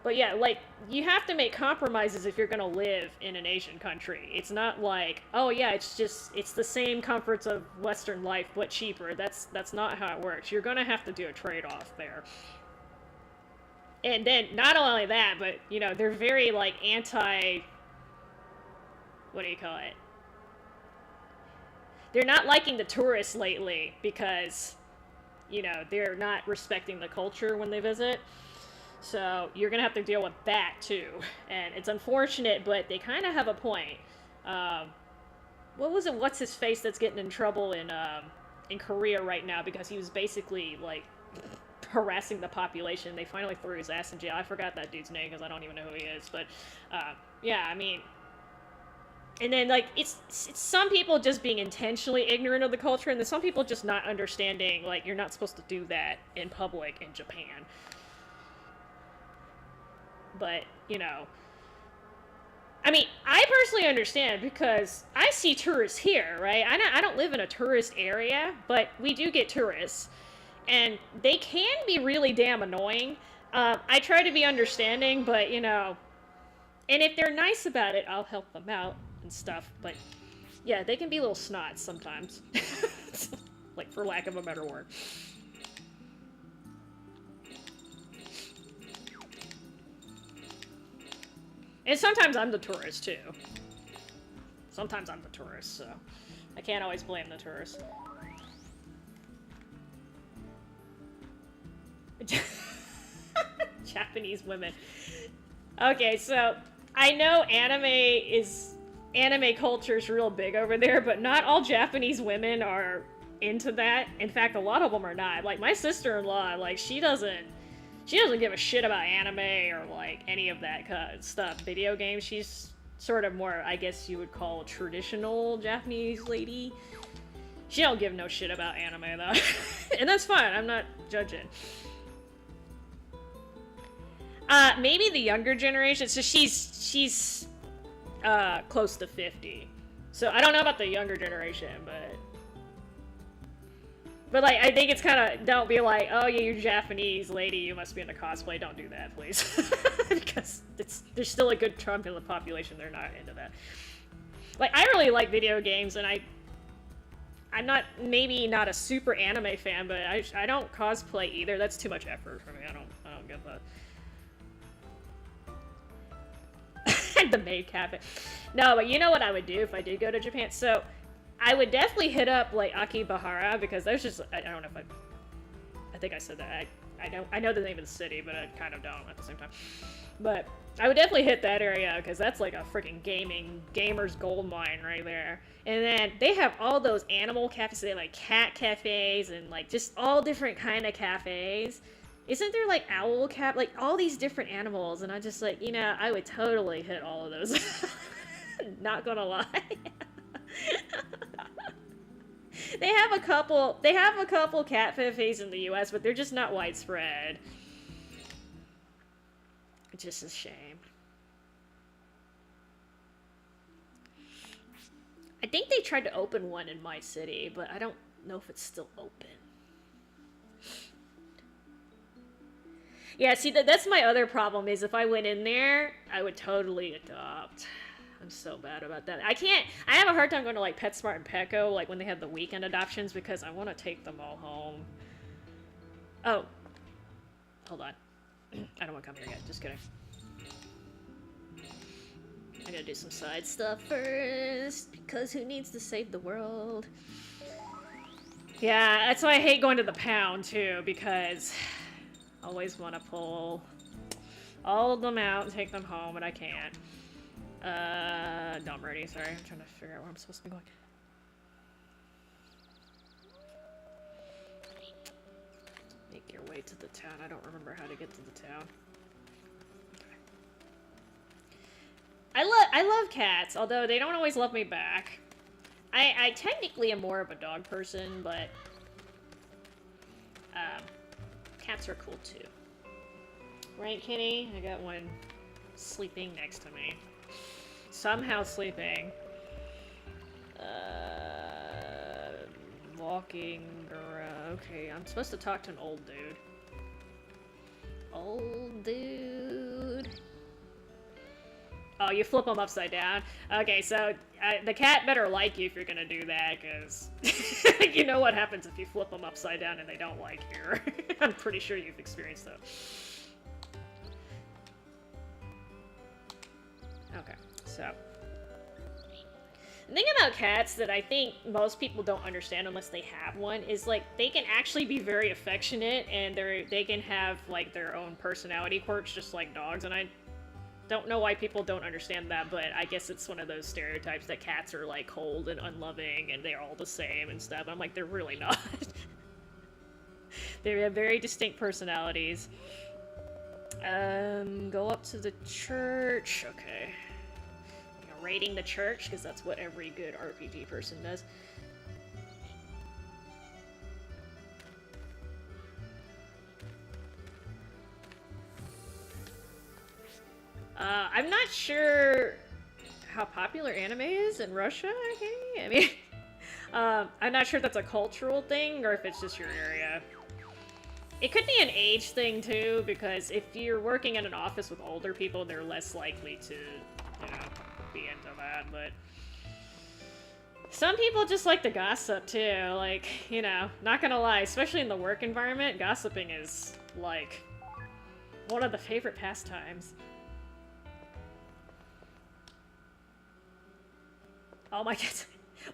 But yeah, like, you have to make compromises if you're gonna live in an Asian country. It's not like, oh yeah, it's the same comforts of Western life, but cheaper. That's not how it works. You're gonna have to do a trade-off there. And then, not only that, but, you know, they're very, like, what do you call it? they're not liking the tourists lately because, you know, they're not respecting the culture when they visit. So you're gonna have to deal with that too, and it's unfortunate, but they kind of have a point. What was it? What's his face that's getting in trouble in Korea right now because he was basically like harassing the population. They finally threw his ass in jail. I forgot that dude's name because I don't even know who he is. But yeah, I mean, and then like it's some people just being intentionally ignorant of the culture, and then some people just not understanding like you're not supposed to do that in public in Japan. But you know, I mean, I personally understand because I see tourists here, right? I don't live in a tourist area, but we do get tourists. And they can be really damn annoying. I try to be understanding, but, you know... And if they're nice about it, I'll help them out and stuff. But, yeah, they can be little snots sometimes. Like, for lack of a better word. And sometimes I'm the tourist, too. Sometimes I'm the tourist, so... I can't always blame the tourist. Japanese women. Okay, so I know anime culture is real big over there, but not all Japanese women are into that. In fact, a lot of them are not. Like my sister-in-law, like she doesn't give a shit about anime or like any of that kind of stuff. Video games, she's sort of more, I guess you would call a traditional Japanese lady. She don't give no shit about anime though. And that's fine, I'm not judging. Maybe the younger generation. So she's close to 50. So I don't know about the younger generation, but like I think it's kind of, don't be like, oh yeah, you're Japanese lady, you must be into cosplay. Don't do that, please, because there's still a good chunk of the population they're not into that. Like I really like video games, and I'm not, maybe not a super anime fan, but I don't cosplay either. That's too much effort for me. I don't get that. The maid cafe. No, but you know what I would do if I did go to Japan? So I would definitely hit up like Akihabara, because there's just, I don't know if I think I said that. I know the name of the city, but I kind of don't at the same time. But I would definitely hit that area because that's like a freaking gamer's gold mine right there. And then they have all those animal cafes. They have like cat cafes and like just all different kind of cafes. Isn't there like owl cap, like all these different animals? And I just like, you know, I would totally hit all of those. Not gonna lie. They have a couple cat cafes in the US, but they're just not widespread. It's just a shame. I think they tried to open one in my city, but I don't know if it's still open. Yeah, see, that's my other problem, is if I went in there, I would totally adopt. I'm so bad about that. I have a hard time going to, like, PetSmart and Petco, like, when they have the weekend adoptions, because I want to take them all home. Oh. Hold on. I don't want to come here yet. Just kidding. I gotta do some side stuff first, because who needs to save the world? Yeah, that's why I hate going to the pound, too, because... always want to pull all of them out and take them home, and I can't. No, I'm ready. Sorry, I'm trying to figure out where I'm supposed to be going. Make your way to the town. I don't remember how to get to the town. Okay. I love cats, although they don't always love me back. I technically am more of a dog person, but cats are cool too. Right, Kitty? I got one sleeping next to me. Somehow sleeping. Walking around. Okay, I'm supposed to talk to an old dude. Old dude. Oh, you flip them upside down? Okay, so the cat better like you if you're gonna do that, because you know what happens if you flip them upside down and they don't like you. I'm pretty sure you've experienced that. Okay, so. thing about cats that I think most people don't understand unless they have one is like they can actually be very affectionate and they can have like their own personality quirks just like dogs, and I don't know why people don't understand that, but I guess it's one of those stereotypes that cats are like cold and unloving and they're all the same and stuff. I'm like, they're really not. They have very distinct personalities. Go up to the church. Okay. Raiding the church, because that's what every good RPG person does. I'm not sure how popular anime is in Russia, I mean, I'm not sure if that's a cultural thing or if it's just your area. It could be an age thing, too, because if you're working in an office with older people, they're less likely to, you know, be into that, but... Some people just like to gossip, too. Like, you know, not gonna lie, especially in the work environment, gossiping is, like, one of the favorite pastimes. Oh my god.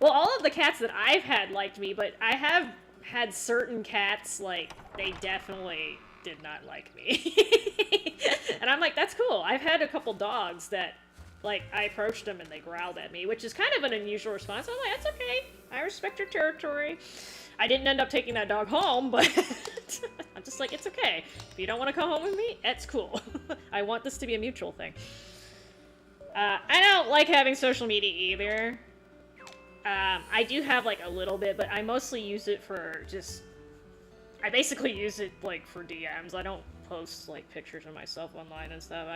Well, all of the cats that I've had liked me, but I have had certain cats, like, they definitely did not like me. And I'm like, that's cool. I've had a couple dogs that, like, I approached them and they growled at me, which is kind of an unusual response. I'm like, that's okay. I respect your territory. I didn't end up taking that dog home, but I'm just like, it's okay. If you don't want to come home with me, that's cool. I want this to be a mutual thing. I don't like having social media either. I do have, like, a little bit, but I mostly use it for just... I basically use it, like, for DMs. I don't post, like, pictures of myself online and stuff.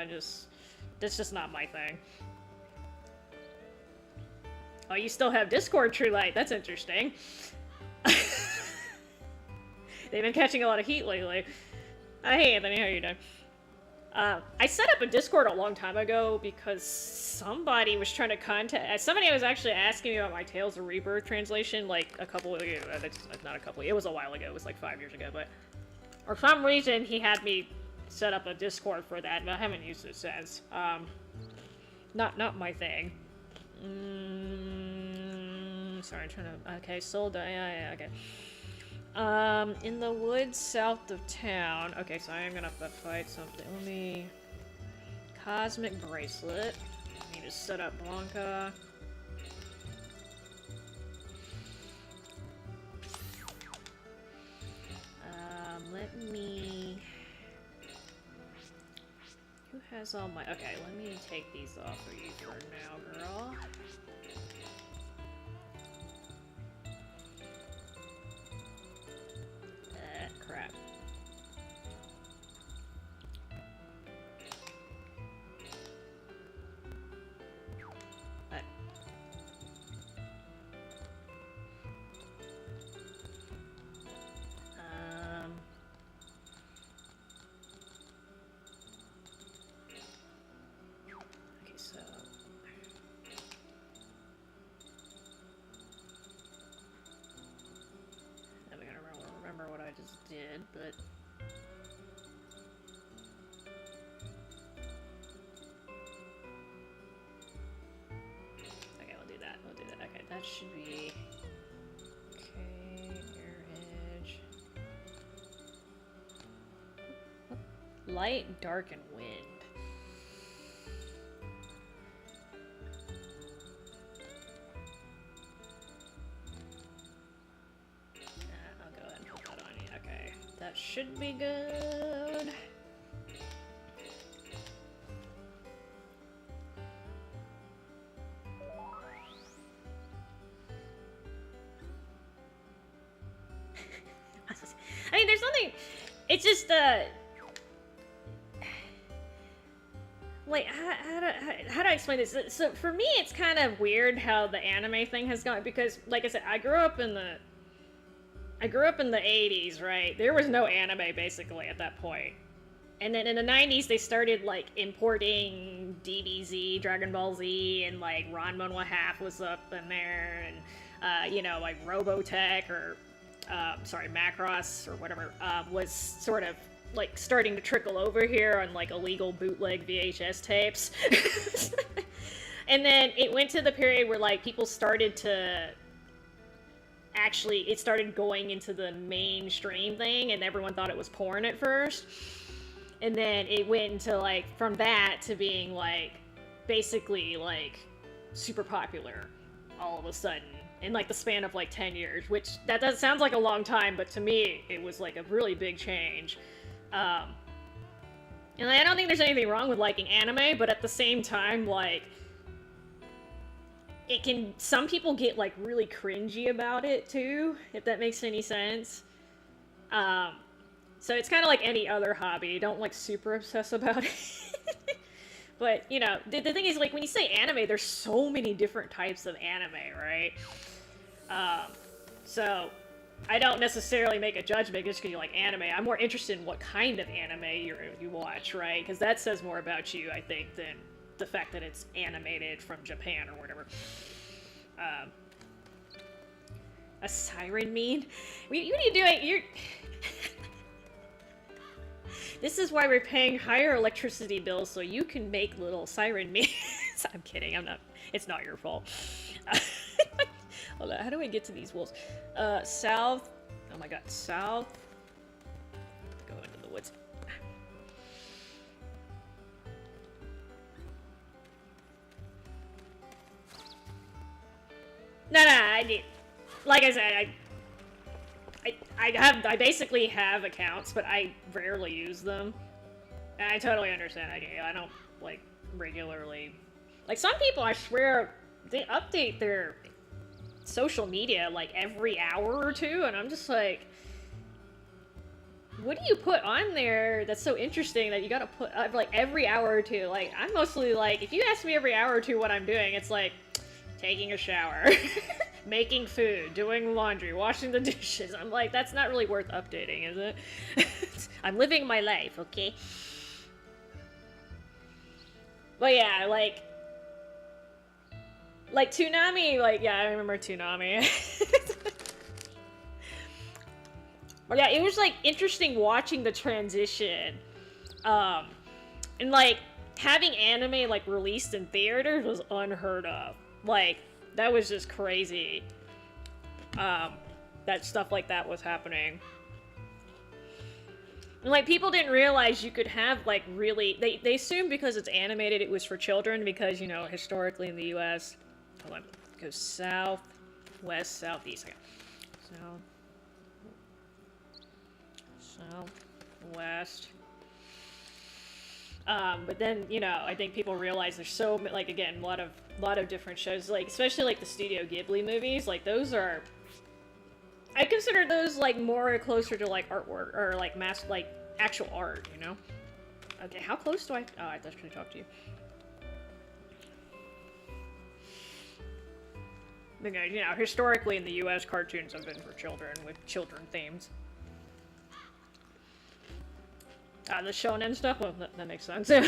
That's just not my thing. Oh, you still have Discord, True Light. That's interesting. They've been catching a lot of heat lately. Hey, Anthony, how you doing? I set up a Discord a long time ago because somebody was trying to contact... Somebody was actually asking me about my Tales of Rebirth translation, like, a couple... not a couple... It was a while ago. It was, like, 5 years ago, but... For some reason, he had me set up a Discord for that, but I haven't used it since. Not my thing. Sorry, I'm trying to... Okay, sold... Yeah, okay. In the woods south of town. Okay, so I am gonna have to fight something. Let me... Cosmic Bracelet. I need to set up Blanca. Let me... Who has all my... Okay, let me take these off of you for now, girl. Crap. What? Okay, so... I'm gonna remember what I just did, but... Okay, we'll do that. We'll do that. Okay, that should be... Okay, air edge... Light, dark, and wind. I'll go ahead and put that on you. Okay, that should be good. I mean, there's nothing... It's just, like, how do I explain this? So, for me, it's kind of weird how the anime thing has gone, because, like I said, I grew up in the 80s, right? There was no anime, basically, at that point. And then in the 90s, they started, like, importing DBZ, Dragon Ball Z, and, like, Ranma 1/2 was up in there, and, you know, like, Robotech, or, sorry, Macross, or whatever, was sort of, like, starting to trickle over here on, like, illegal bootleg VHS tapes. And then it went to the period where, like, people started to... Actually, it started going into the mainstream thing, and everyone thought it was porn at first. And then it went into, like, from that to being, like, basically, like, super popular all of a sudden. In, like, the span of, like, 10 years. Which, that sounds like a long time, but to me, it was, like, a really big change. And I don't think there's anything wrong with liking anime, but at the same time, like... some people get, like, really cringy about it, too, if that makes any sense. So it's kind of like any other hobby. Don't, like, super obsess about it. But, you know, the thing is, like, when you say anime, there's so many different types of anime, right? So, I don't necessarily make a judgment just because you like anime. I'm more interested in what kind of anime you watch, right? Because that says more about you, I think, than the fact that it's animated from Japan or whatever. A siren mean? What are you doing? This is why we're paying higher electricity bills, so you can make little siren memes. I'm kidding, I'm not. It's not your fault. Hold on, how do I get to these wolves? South. Oh my god, south. Go into the woods. No, I need. Like I said, I basically have accounts, but I rarely use them. And I totally understand. I don't, like, regularly... Like, some people, I swear, they update their social media, like, every hour or two, and I'm just like... What do you put on there that's so interesting that you gotta put up, like, every hour or two? Like, I'm mostly like, if you ask me every hour or two what I'm doing, it's like, taking a shower, making food, doing laundry, washing the dishes. I'm like, that's not really worth updating, is it? I'm living my life, okay? But yeah, like Toonami, like, yeah, I remember Toonami. But yeah, it was, like, interesting watching the transition. And, like, having anime, like, released in theaters was unheard of. Like, that was just crazy. That stuff like that was happening. And, like, people didn't realize you could have, like, really... They assumed because it's animated it was for children because, you know, historically in the U.S. Hold on. It goes south, west, southeast. Okay. South, west. But then, you know, I think people realize there's so, like, again, a lot of different shows, like, especially, like, the Studio Ghibli movies, like, those are... I consider those, like, more closer to, like, artwork, or, like, actual art, you know? Okay, how close do I... Oh, I thought I should talk to you. Because, you know, historically in the U.S., cartoons have been for children, with children themes. The shonen stuff? Well, that makes sense. I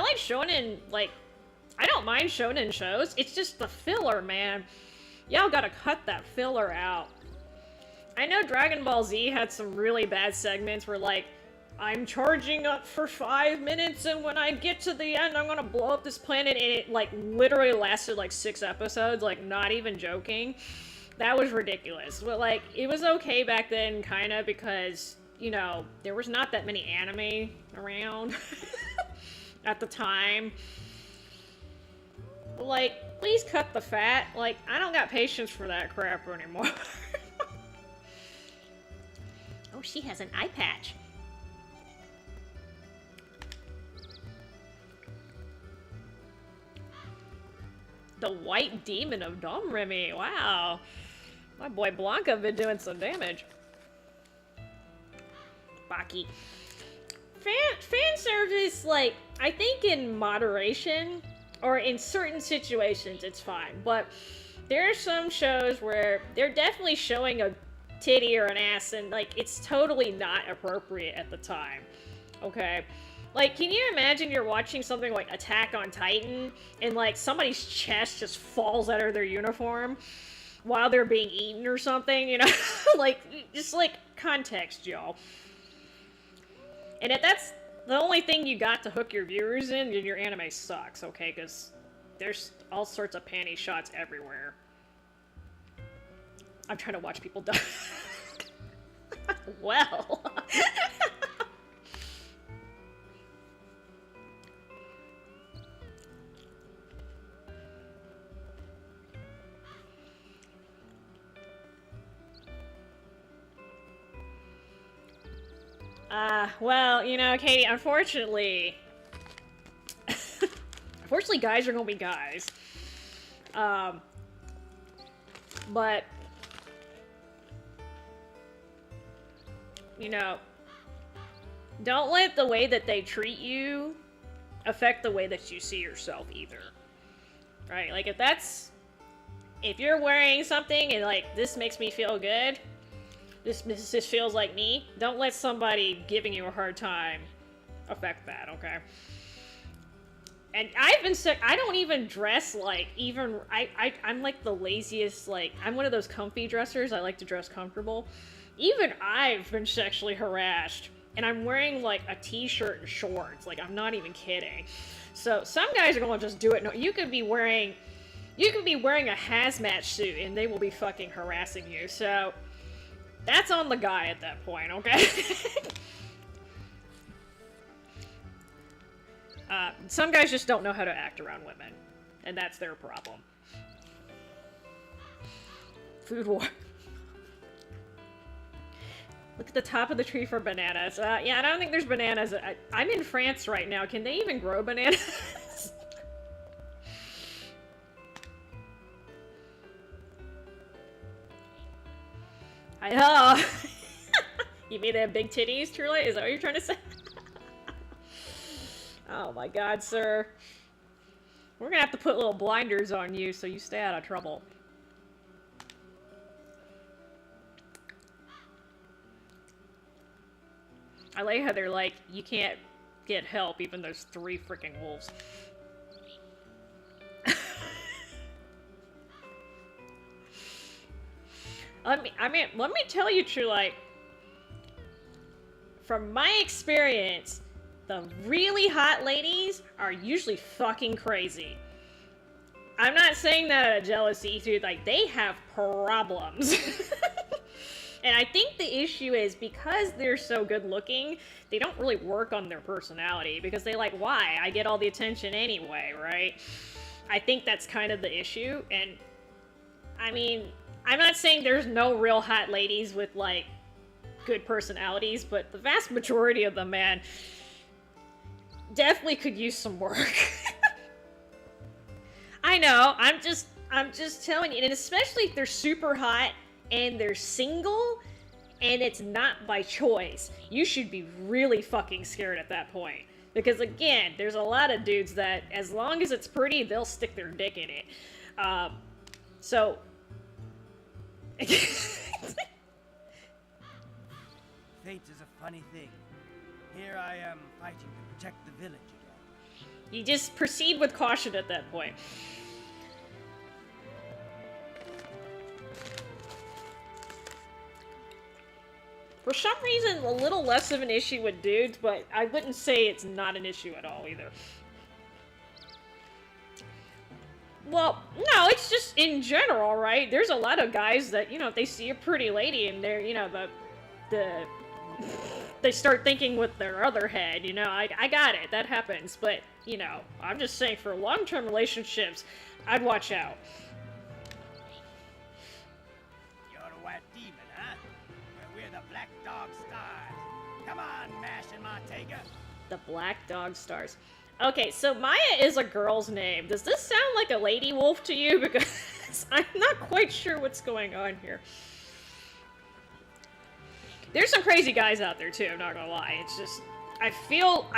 like shonen, like... I don't mind shonen shows, it's just the filler, man. Y'all gotta cut that filler out. I know Dragon Ball Z had some really bad segments where, like, I'm charging up for 5 minutes, and when I get to the end, I'm gonna blow up this planet, and it, like, literally lasted, like, 6 episodes, like, not even joking. That was ridiculous. But, like, it was okay back then, kinda, because, you know, there was not that many anime around at the time. But, like, please cut the fat. Like, I don't got patience for that crap anymore. Oh, she has an eye patch. The White Demon of Domremy. Wow. My boy Blanca been doing some damage. Baki. Fan service, like, I think in moderation, or in certain situations, it's fine. But there are some shows where they're definitely showing a titty or an ass, and, like, it's totally not appropriate at the time. Okay? Like, can you imagine you're watching something like Attack on Titan, and, like, somebody's chest just falls out of their uniform while they're being eaten or something, you know? Like, just, like, context, y'all. And if that's... the only thing you got to hook your viewers in, your anime sucks, okay? Because there's all sorts of panty shots everywhere. I'm trying to watch people die. Well. Well, you know, Katie, unfortunately... unfortunately, guys are gonna be guys. But... you know... don't let the way that they treat you affect the way that you see yourself, either. Right? Like, if that's... if you're wearing something and, like, this makes me feel good... This feels like me. Don't let somebody giving you a hard time affect that, okay? And I've been sick. I don't even dress like even... I'm like the laziest, like... I'm one of those comfy dressers. I like to dress comfortable. Even I've been sexually harassed. And I'm wearing, like, a t-shirt and shorts. Like, I'm not even kidding. So, some guys are gonna just do it. No, you could be wearing... you could be wearing a hazmat suit and they will be fucking harassing you. So... that's on the guy at that point, okay? Some guys just don't know how to act around women. And that's their problem. Food war. Look at the top of the tree for bananas. Yeah, I don't think there's bananas. I'm in France right now. Can they even grow bananas? I know. You mean they have big titties, truly? Is that what you're trying to say? Oh my god, sir. We're gonna have to put little blinders on you so you stay out of trouble. I like how they're like, you can't get help even though there's 3 freaking wolves. Let me tell you, True Light. From my experience, the really hot ladies are usually fucking crazy. I'm not saying that out of jealousy, dude. Like, they have problems. And I think the issue is because they're so good looking, they don't really work on their personality. Because they like, why? I get all the attention anyway, right? I think that's kind of the issue. And, I mean... I'm not saying there's no real hot ladies with, like, good personalities, but the vast majority of them, man, definitely could use some work. I know, I'm just telling you, and especially if they're super hot and they're single and it's not by choice, you should be really fucking scared at that point. Because again, there's a lot of dudes that, as long as it's pretty, they'll stick their dick in it. So... Fate is a funny thing. Here I am fighting to protect the village again. You just proceed with caution at that point. For some reason, a little less of an issue with dudes, but I wouldn't say it's not an issue at all either. Well, no, it's just in general, right? There's a lot of guys that, you know, if they see a pretty lady and they're, you know, they start thinking with their other head, you know, I got it, that happens, but, you know, I'm just saying for long-term relationships, I'd watch out. You're a white demon, huh? Well, we're the Black Dog Stars. Come on, Mashing my Tiger. The Black Dog Stars. Okay, so Maya is a girl's name. Does this sound like a lady wolf to you? Because I'm not quite sure what's going on here. There's some crazy guys out there too, I'm not gonna lie. It's just, I feel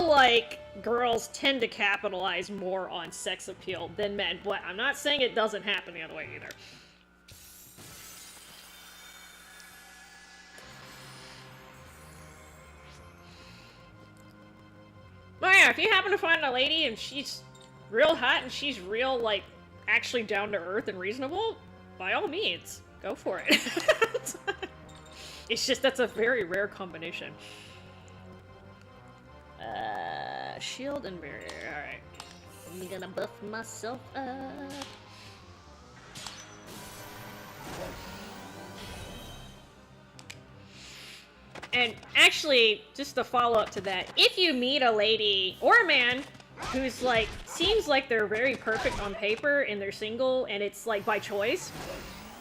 like girls tend to capitalize more on sex appeal than men, but I'm not saying it doesn't happen the other way either. But yeah, if you happen to find a lady and she's real hot and she's real, like, actually down to earth and reasonable, by all means, go for it. It's just that's a very rare combination. Shield and barrier. Alright. I'm gonna buff myself up. And actually, just a follow-up to that, if you meet a lady or a man who's like, seems like they're very perfect on paper and they're single and it's like by choice,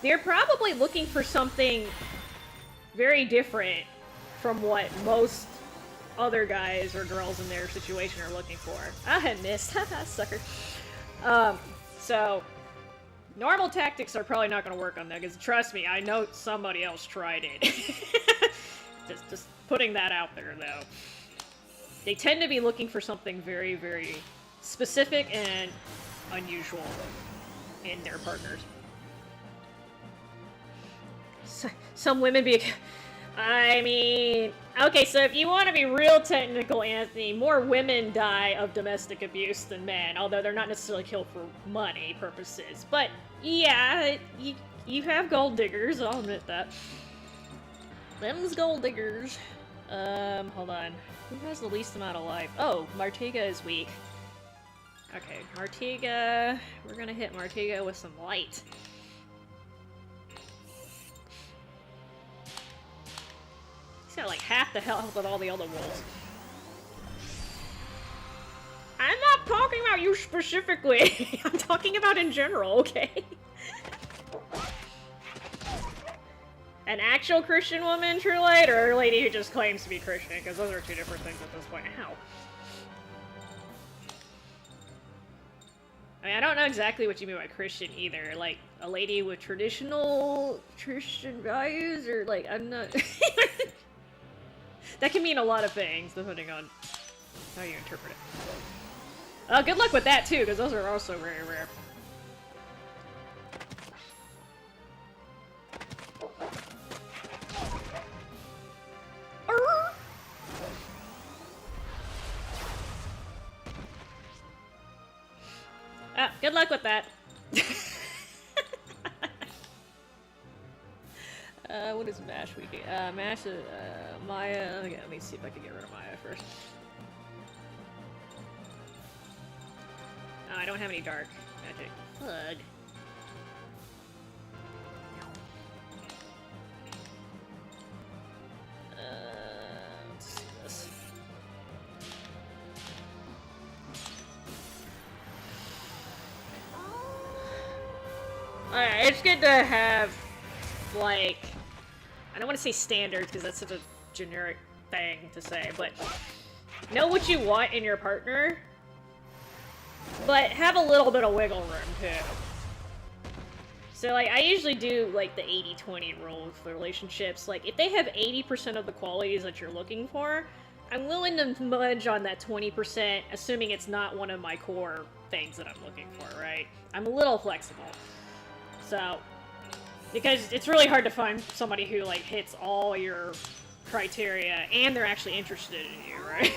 they're probably looking for something very different from what most other guys or girls in their situation are looking for. I missed. Haha, sucker. So, normal tactics are probably not going to work on that, because trust me, I know somebody else tried it. just putting that out there, though. They tend to be looking for something very, very specific and unusual in their partners. Some women be... I mean... Okay, so if you want to be real technical, Anthony, more women die of domestic abuse than men, although they're not necessarily killed for money purposes. But, yeah, you have gold diggers, I'll admit that. Them's gold diggers. Hold on. Who has the least amount of life? Oh, Martiga is weak. Okay, Martiga... We're gonna hit Martiga with some light. He's got like half the health of all the other wolves. I'm not talking about you specifically. I'm talking about in general, okay? An actual Christian woman, True Light, or a lady who just claims to be Christian? Because those are two different things at this point. Ow. I mean, I don't know exactly what you mean by Christian either. Like, a lady with traditional Christian values, or like, I'm not... That can mean a lot of things, depending on how you interpret it. Good luck with that, too, because those are also very rare. Good luck with that. What is Mash week? Mash, Maya. Okay, let me see if I can get rid of Maya first. Oh, I don't have any dark magic. Ugh. Let's see this. Alright, it's good to have, like, I don't want to say standards because that's such a generic thing to say, but know what you want in your partner, but have a little bit of wiggle room too. So, like, I usually do, like, the 80-20 rule for relationships. Like, if they have 80% of the qualities that you're looking for, I'm willing to budge on that 20%, assuming it's not one of my core things that I'm looking for, right? I'm a little flexible. So, because it's really hard to find somebody who, like, hits all your criteria and they're actually interested in you, right?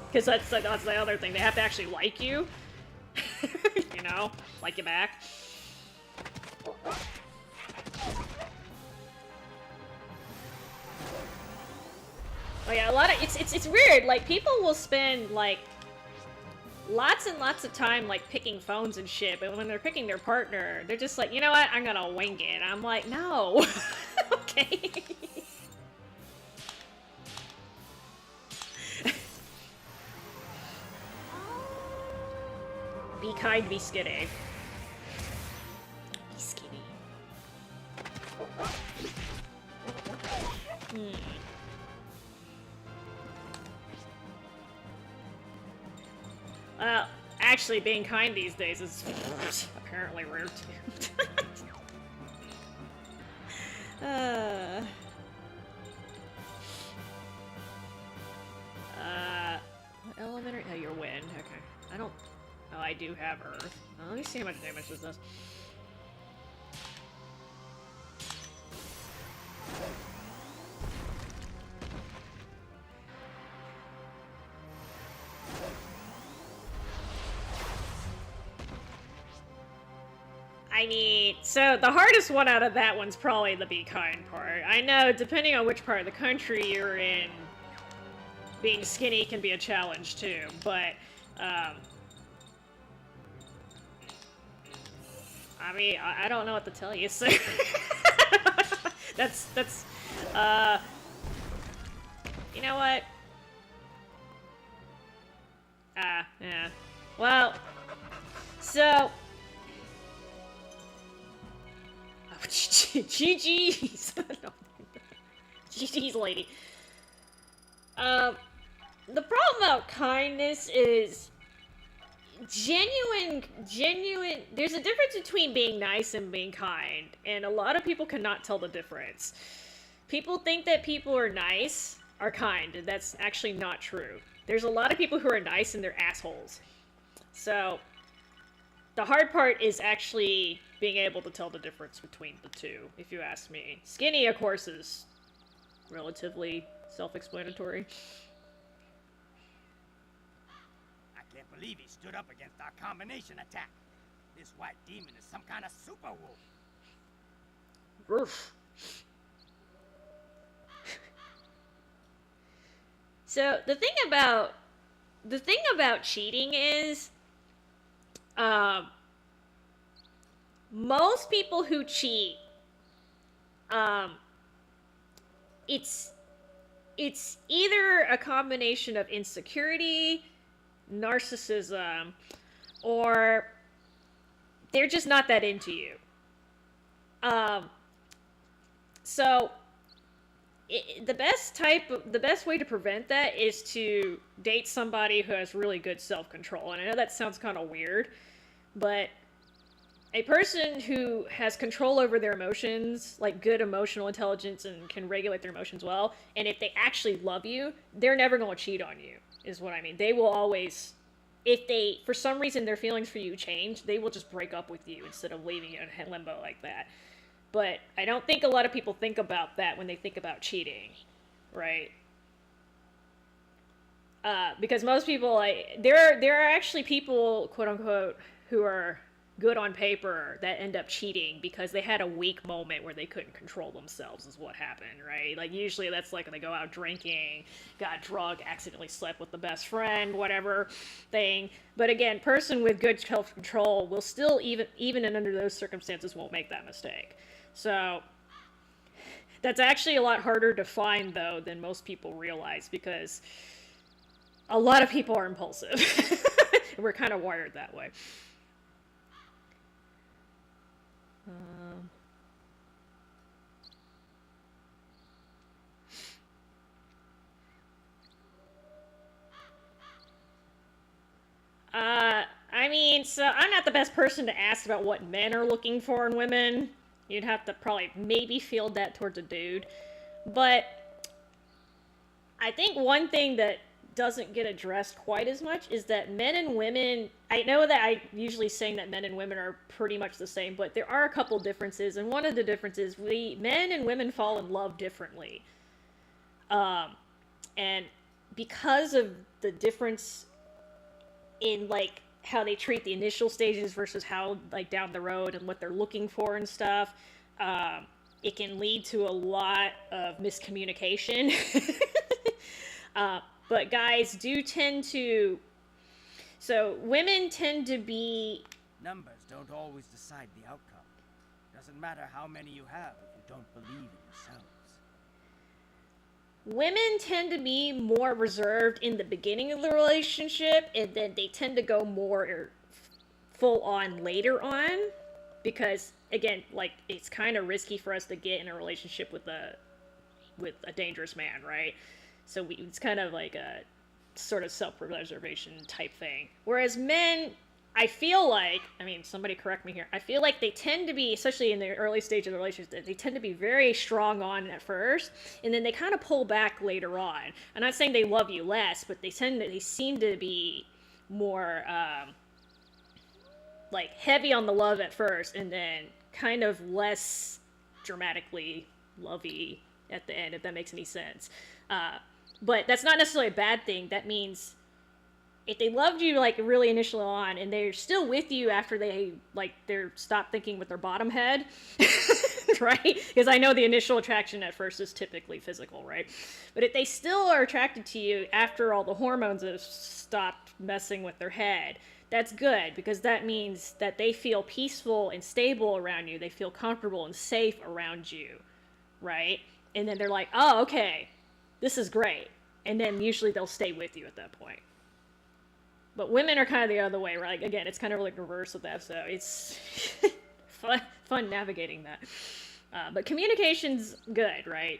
Because that's the other thing. They have to actually like you. You know? Like you back. Oh yeah, a lot of... It's weird. Like, people will spend, like, lots and lots of time, like, picking phones and shit, but when they're picking their partner, they're just like, you know what, I'm gonna wing it. I'm like, no. Okay. Be kind, be skinny. Be skinny. Actually, being kind these days is apparently rare too. What element are... Oh, your wind. Okay. I don't... Oh, I do have Earth. Let me see how much damage this does. I mean, so the hardest one out of that one's probably the be kind part. I know, depending on which part of the country you're in, being skinny can be a challenge too, but, I mean, I don't know what to tell you, so... that's, you know what? Yeah. Well, so... GG's! GG's, lady. The problem about kindness is... genuine, there's a difference between being nice and being kind, and a lot of people cannot tell the difference. People think that people are nice are kind, and that's actually not true. There's a lot of people who are nice and they're assholes. So, the hard part is actually being able to tell the difference between the two, if you ask me. Skinny, of course, is relatively self-explanatory. Can't believe he stood up against our combination attack. This white demon is some kind of super wolf. Oof. So the thing about cheating is, most people who cheat, it's either a combination of insecurity, narcissism, or they're just not that into you. So the best way to prevent that is to date somebody who has really good self-control. And I know that sounds kind of weird, but a person who has control over their emotions, like good emotional intelligence and can regulate their emotions well, and if they actually love you, they're never going to cheat on you, is what I mean. They will always, if they, for some reason their feelings for you change, they will just break up with you instead of leaving you in limbo like that. But I don't think a lot of people think about that when they think about cheating, right? Because most people, like, there are actually people, quote unquote, who are good on paper that end up cheating because they had a weak moment where they couldn't control themselves, is what happened, right? Like, usually that's like when they go out drinking, got drunk, accidentally slept with the best friend, whatever thing. But again, person with good self-control will still, even under those circumstances, won't make that mistake. So that's actually a lot harder to find, though, than most people realize, because a lot of people are impulsive. We're kind of wired that way. I mean, so I'm not the best person to ask about what men are looking for in women. You'd have to probably maybe field that towards a dude. But I think one thing that doesn't get addressed quite as much is that men and women, I know that I usually saying that men and women are pretty much the same, but there are a couple differences, and one of the differences, men and women fall in love differently. And because of the difference in, like, how they treat the initial stages versus how, like, down the road and what they're looking for and stuff, it can lead to a lot of miscommunication. But guys do tend to... So, women tend to be... Numbers don't always decide the outcome. Doesn't matter how many you have if you don't believe in yourselves. Women tend to be more reserved in the beginning of the relationship, and then they tend to go more full on later on. Because, again, like, it's kind of risky for us to get in a relationship with a dangerous man, right? So it's kind of like a sort of self-preservation type thing. Whereas men, I feel like, I mean, somebody correct me here, I feel like they tend to be, especially in the early stage of the relationship, they tend to be very strong on at first, and then they kind of pull back later on. I'm not saying they love you less, but they seem to be more, like, heavy on the love at first, and then kind of less dramatically lovey at the end, if that makes any sense. But that's not necessarily a bad thing. That means if they loved you like really initially on and they're still with you after they're stop thinking with their bottom head, right? Because I know the initial attraction at first is typically physical, right? But if they still are attracted to you after all the hormones have stopped messing with their head, that's good, because that means that they feel peaceful and stable around you. They feel comfortable and safe around you, right? And then they're like, oh, okay, this is great. And then usually they'll stay with you at that point. But women are kind of the other way, right? Like, again, it's kind of like reverse of that, so it's fun navigating that. But communication's good, right?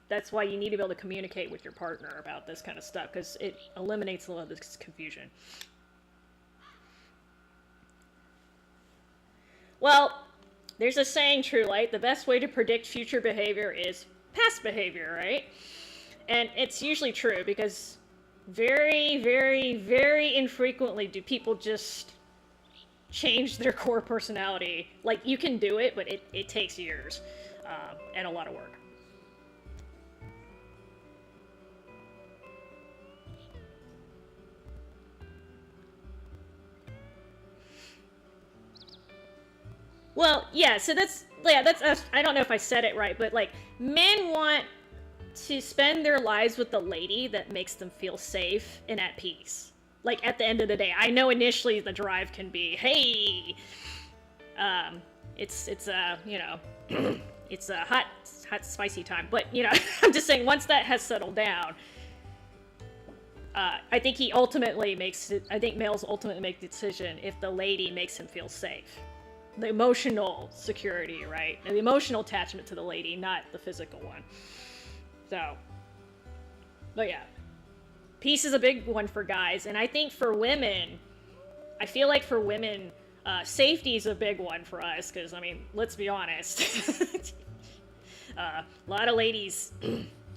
That's why you need to be able to communicate with your partner about this kind of stuff, because it eliminates a lot of this confusion. Well, there's a saying, True Light, the best way to predict future behavior is past behavior, right? And it's usually true, because very, very, very infrequently do people just change their core personality. Like, you can do it, but it takes years and a lot of work. Well, yeah, so that's I don't know if I said it right, but like, men want to spend their lives with the lady that makes them feel safe and at peace. Like, at the end of the day, I know initially the drive can be, hey, it's you know, it's a hot spicy time. But, you know, I'm just saying, once that has settled down, I think males ultimately make the decision if the lady makes him feel safe. The emotional security, right? And the emotional attachment to the lady, not the physical one. So, but yeah, peace is a big one for guys, and I think for women, I feel like for women, safety is a big one for us, because, I mean, let's be honest, a lot of ladies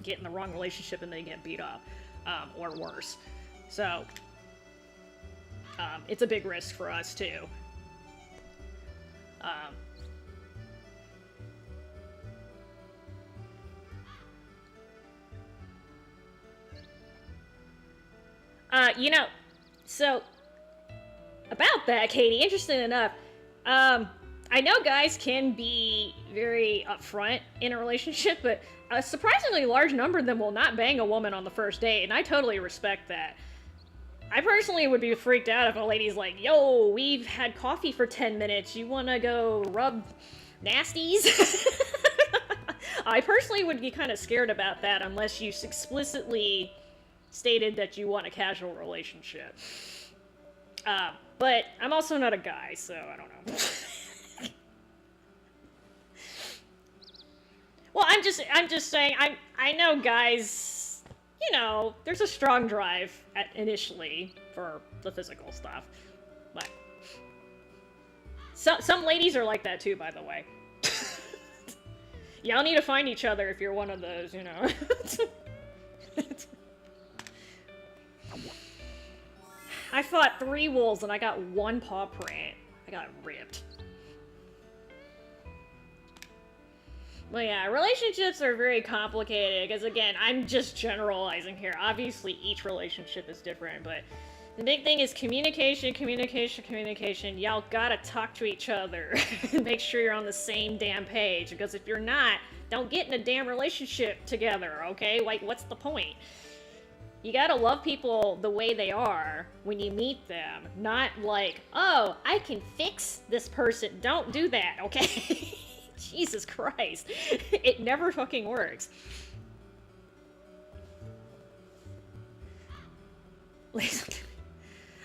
get in the wrong relationship and they get beat up, or worse, so, it's a big risk for us, too. You know, so, about that, Katie, interesting enough, I know guys can be very upfront in a relationship, but a surprisingly large number of them will not bang a woman on the first date, and I totally respect that. I personally would be freaked out if a lady's like, yo, we've had coffee for 10 minutes, you wanna go rub nasties? I personally would be kind of scared about that unless you explicitly stated that you want a casual relationship. But I'm also not a guy, so I don't know. Well, I'm just saying, I know guys, you know, there's a strong drive initially for the physical stuff, but some ladies are like that too, by the way. Y'all need to find each other if you're one of those, you know. I fought 3 wolves and I got 1 paw print. I got ripped. Well, yeah, relationships are very complicated, because again, I'm just generalizing here. Obviously, each relationship is different, but the big thing is communication, communication, communication. Y'all gotta talk to each other and make sure you're on the same damn page, because if you're not, don't get in a damn relationship together, okay? Like, what's the point? You gotta love people the way they are when you meet them, not like, oh, I can fix this person. Don't do that, okay? Jesus Christ. It never fucking works.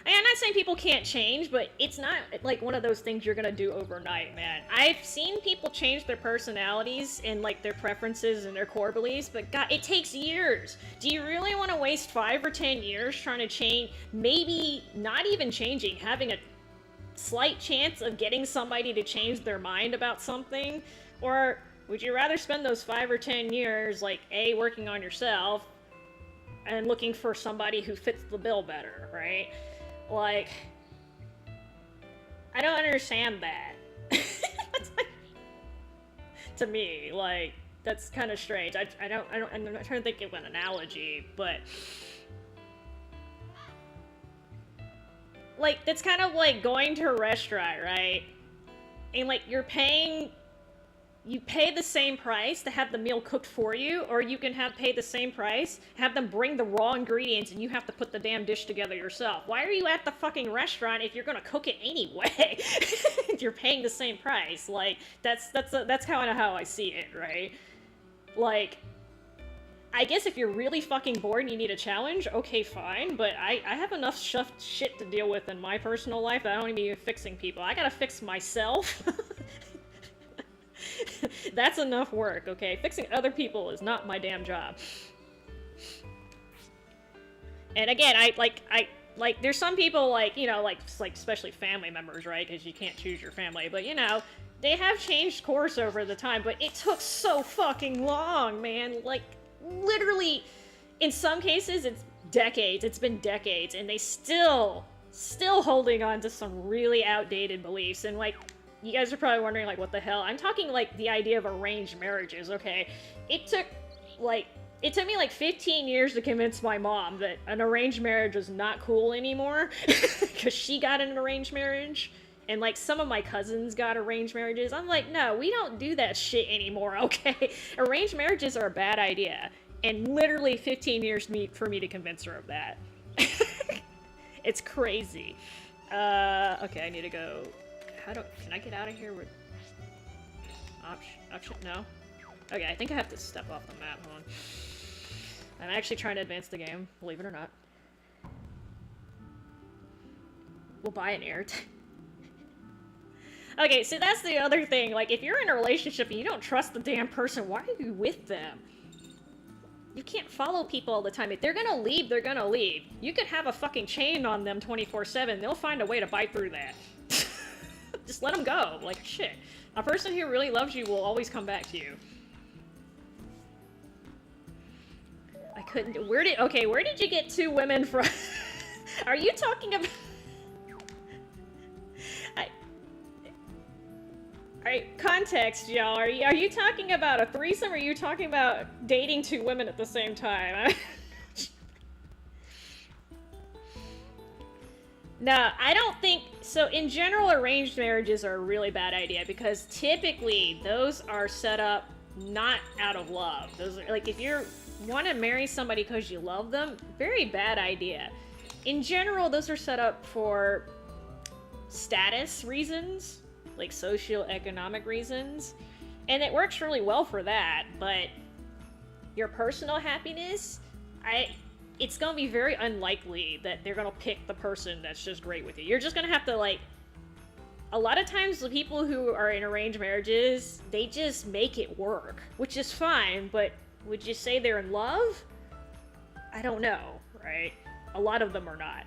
I'm not saying people can't change, but it's not like one of those things you're gonna do overnight, man. I've seen people change their personalities and like their preferences and their core beliefs, but God, it takes years. Do you really want to waste 5 or 10 years trying to change, maybe not even changing, having a slight chance of getting somebody to change their mind about something? Or would you rather spend those 5 or 10 years, like, A, working on yourself, and looking for somebody who fits the bill better, right? Like, I don't understand that. To me, like, that's kind of strange. I'm not trying to think of an analogy, but like, that's kind of like going to a restaurant, right? And, like, you pay the same price to have the meal cooked for you, or you can pay the same price, have them bring the raw ingredients, and you have to put the damn dish together yourself. Why are you at the fucking restaurant if you're gonna cook it anyway? You're paying the same price. Like, that's kind of how I see it, right? Like, I guess if you're really fucking bored and you need a challenge, okay, fine, but I have enough shit to deal with in my personal life that I don't even be fixing people. I gotta fix myself. That's enough work, okay? Fixing other people is not my damn job. And again, there's some people, like, you know, like especially family members, right? Because you can't choose your family, but, you know, they have changed course over the time, but it took so fucking long, man. Like, literally, in some cases, it's decades. It's been decades, and they still holding on to some really outdated beliefs. And, like, you guys are probably wondering, like, what the hell? I'm talking, like, the idea of arranged marriages, okay? It took me, like, 15 years to convince my mom that an arranged marriage was not cool anymore, because she got an arranged marriage, and, like, some of my cousins got arranged marriages. I'm like, no, we don't do that shit anymore, okay? Arranged marriages are a bad idea, and literally 15 years for me to convince her of that. It's crazy. Okay, I need to go... Can I get out of here with... Option? No? Okay, I think I have to step off the map. Hold on. I'm actually trying to advance the game, believe it or not. We'll buy an air. Okay, so that's the other thing. Like, if you're in a relationship and you don't trust the damn person, why are you with them? You can't follow people all the time. If they're gonna leave, they're gonna leave. You could have a fucking chain on them 24/7. They'll find a way to bite through that. Just let them go. Like, shit. A person who really loves you will always come back to you. I couldn't... Where did you get 2 women from? Are you talking about... Alright, context, y'all. Are you talking about a threesome, or are you talking about dating 2 women at the same time? No, I don't think... So, in general, arranged marriages are a really bad idea, because typically, those are set up not out of love. Those are, like, if you want to marry somebody because you love them, very bad idea. In general, those are set up for status reasons, like socioeconomic reasons, and it works really well for that, but your personal happiness, it's gonna be very unlikely that they're gonna pick the person that's just great with you. You're just gonna have to, like... A lot of times, the people who are in arranged marriages, they just make it work, which is fine, but would you say they're in love? I don't know, right? A lot of them are not.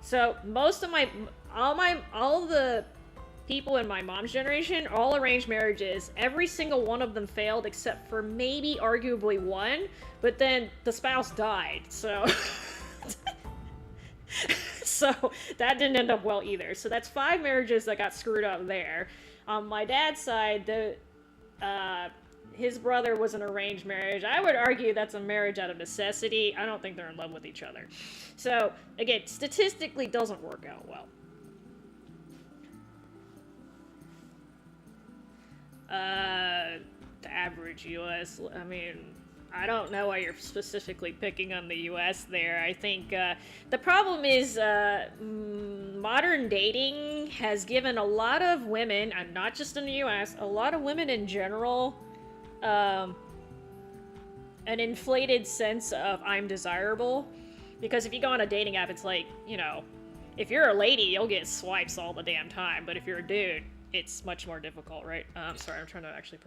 So, most of all the people in my mom's generation, all arranged marriages, every single one of them failed except for maybe arguably one, but then the spouse died, so... So, that didn't end up well either. So that's 5 marriages that got screwed up there. On my dad's side, his brother was an arranged marriage. I would argue that's a marriage out of necessity. I don't think they're in love with each other. So, again, statistically doesn't work out well. The average US, I mean... I don't know why you're specifically picking on the US there. I think the problem is modern dating has given a lot of women, and not just in the US, a lot of women in general, an inflated sense of I'm desirable. Because if you go on a dating app, it's like, you know, if you're a lady, you'll get swipes all the damn time. But if you're a dude, it's much more difficult, right? Sorry, I'm trying to actually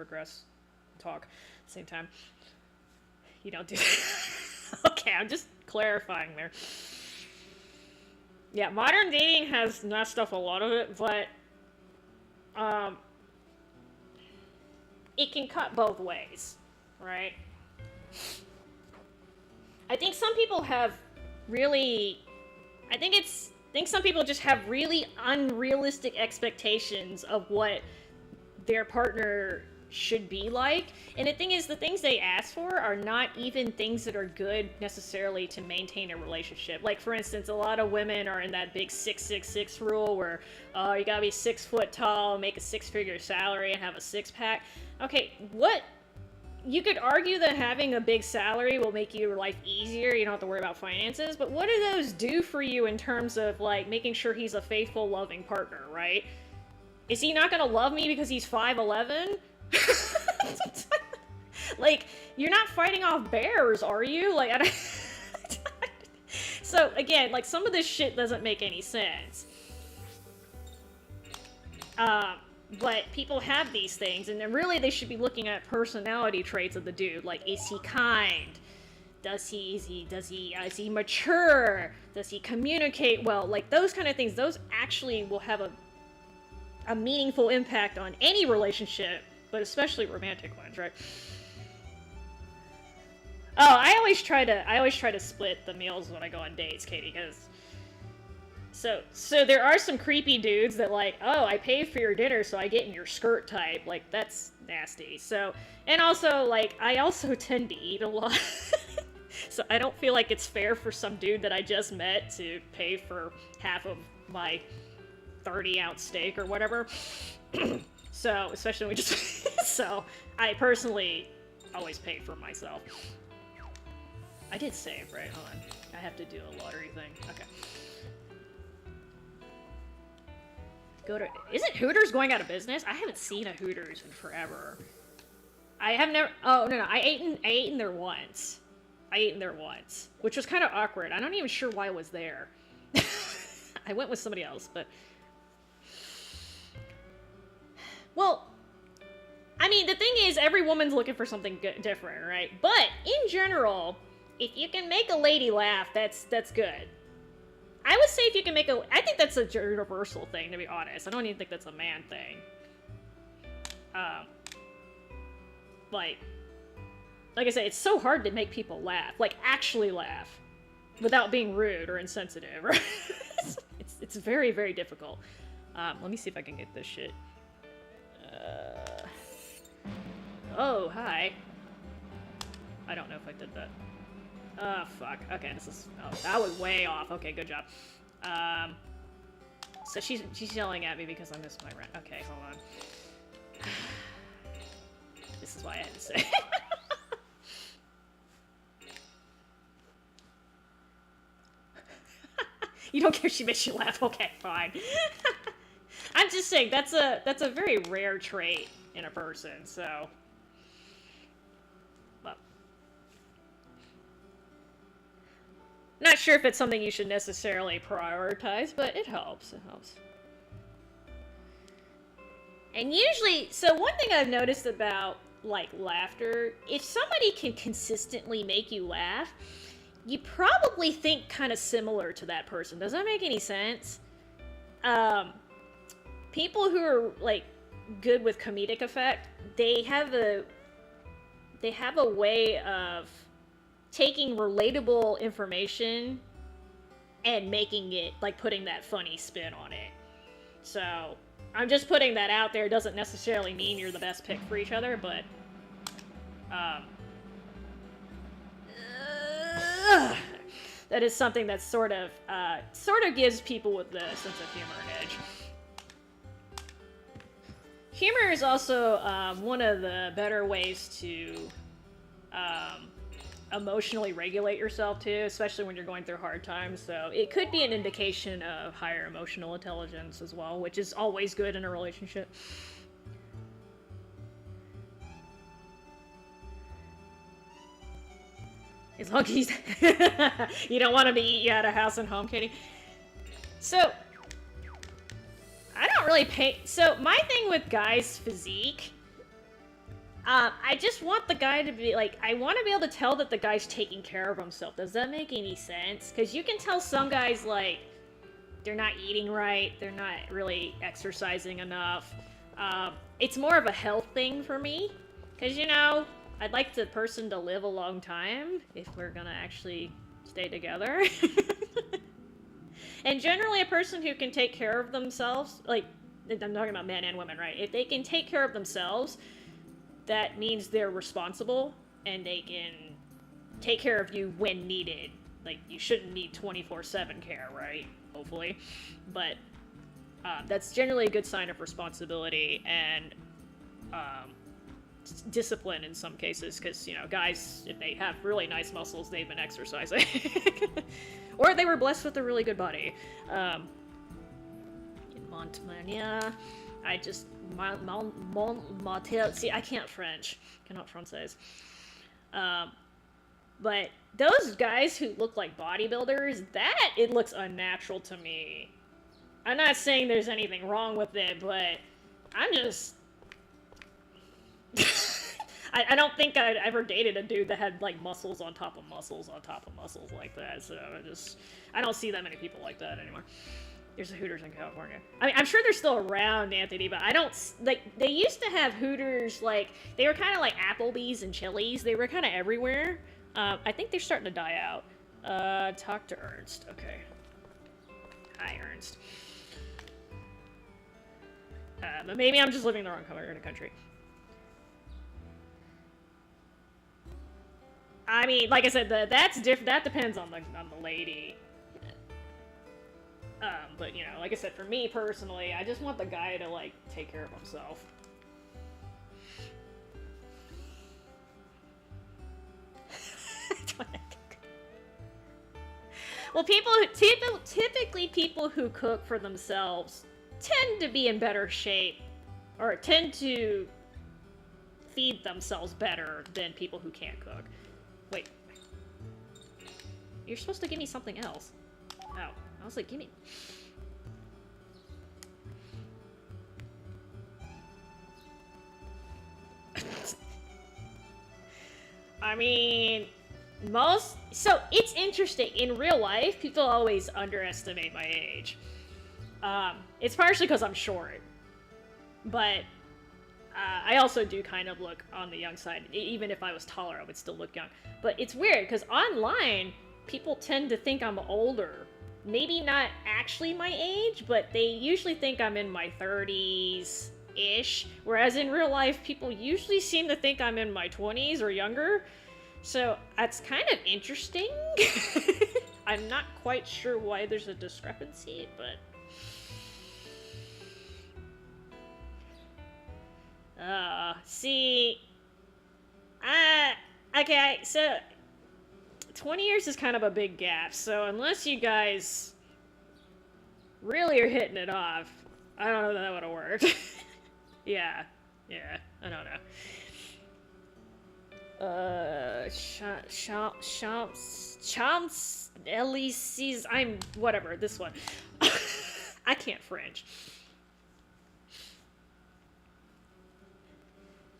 talk at the same time. You don't do that. Okay, I'm just clarifying there. Yeah, modern dating has messed up a lot of it, but it can cut both ways, right? I think some people have really... I think some people just have really unrealistic expectations of what their partner should be like. And the thing is, the things they ask for are not even things that are good necessarily to maintain a relationship. Like, for instance, a lot of women are in that big 666 rule where, oh, you gotta be 6 foot tall, make a 6-figure salary, and have a six-pack. Okay, what? You could argue that having a big salary will make your life easier, you don't have to worry about finances, but what do those do for you in terms of, like, making sure he's a faithful, loving partner, right? Is he not gonna love me because he's 5'11"? Like, you're not fighting off bears, are you? Like, I don't... So, again, like, some of this shit doesn't make any sense. But people have these things, and then really they should be looking at personality traits of the dude. Like, is he kind? Is he mature? Does he communicate well? Like, those kind of things, those actually will have a meaningful impact on any relationship, but especially romantic ones, right? Oh, I always try to split the meals when I go on dates, Katie, because so there are some creepy dudes that like, oh, I paid for your dinner, so I get in your skirt type. Like, that's nasty. So, and also, like, I also tend to eat a lot. So I don't feel like it's fair for some dude that I just met to pay for half of my 30-ounce steak or whatever. So, especially when we just... So, I personally always pay for myself. I did save, right? Hold on. I have to do a lottery thing. Okay. Isn't Hooters going out of business? I haven't seen a Hooters in forever. I have never... Oh, no. I ate in there once. Which was kind of awkward. I'm not even sure why I was there. I went with somebody else, but... Well, I mean, the thing is, every woman's looking for something different, right? But, in general, if you can make a lady laugh, that's good. I would say if you can make I think that's a universal thing, to be honest. I don't even think that's a man thing. Like I said, it's so hard to make people laugh. Like, actually laugh. Without being rude or insensitive, right? It's very, very difficult. Let me see if I can get this shit. Oh, hi. I don't know if I did that. Oh, fuck. Okay, this is... Oh, that was way off. Okay, good job. So she's yelling at me because I missed my rent. Okay, hold on. This is why I had to say. You don't care if she makes you laugh. Okay, fine. I'm just saying, that's a very rare trait in a person, so... Well. Not sure if it's something you should necessarily prioritize, but it helps. It helps. And usually, so one thing I've noticed about, like, laughter, if somebody can consistently make you laugh, you probably think kind of similar to that person. Does that make any sense? People who are, like, good with comedic effect, they have a way of taking relatable information and making it, like, putting that funny spin on it. So, I'm just putting that out there. It doesn't necessarily mean you're the best pick for each other, but, that is something that sort of gives people with the sense of humor an edge. Humor is also one of the better ways to emotionally regulate yourself too, especially when you're going through hard times. So it could be an indication of higher emotional intelligence as well, which is always good in a relationship. As long as he's... You don't want to be eat you out of house and home, Katie. So... I don't really pay... So, my thing with guys' physique... I just want the guy to be, like... I want to be able to tell that the guy's taking care of himself. Does that make any sense? Because you can tell some guys, like... They're not eating right. They're not really exercising enough. It's more of a health thing for me. Because, you know... I'd like the person to live a long time, if we're gonna actually stay together. And generally a person who can take care of themselves, like, I'm talking about men and women, right? If they can take care of themselves, that means they're responsible and they can take care of you when needed. Like, you shouldn't need 24/7 care, right? Hopefully. But that's generally a good sign of responsibility and discipline in some cases, because, you know, guys, if they have really nice muscles, they've been exercising. Or they were blessed with a really good body. In Montmagna, I just... See, I can't French. Cannot Française. But those guys who look like bodybuilders, it looks unnatural to me. I'm not saying there's anything wrong with it, but I'm just... I don't think I'd ever dated a dude that had, like, muscles on top of muscles on top of muscles like that, so I don't see that many people like that anymore. There's a Hooters in California. I mean, I'm sure they're still around, Anthony, but I don't... Like, they used to have Hooters, like... They were kind of like Applebee's and Chili's. They were kind of everywhere. I think they're starting to die out. Talk to Ernst. Okay. Hi, Ernst. But maybe I'm just living in the wrong color in the country. I mean, like I said, that's different. That depends on the lady. But, you know, like I said, for me personally, I just want the guy to, like, take care of himself. Well, typically people who cook for themselves tend to be in better shape, or tend to feed themselves better than people who can't cook. Wait. You're supposed to give me something else. Oh. I was like, give me... I mean... So, it's interesting. In real life, people always underestimate my age. It's partially because I'm short. But... I also do kind of look on the young side. Even if I was taller, I would still look young. But it's weird, because online, people tend to think I'm older. Maybe not actually my age, but they usually think I'm in my 30s-ish. Whereas in real life, people usually seem to think I'm in my 20s or younger. So that's kind of interesting. I'm not quite sure why there's a discrepancy, but... see... okay, so... 20 years is kind of a big gap, so unless you guys really are hitting it off, I don't know if that would have worked. Yeah, I don't know. Champs Elysees, whatever, this one. I can't French.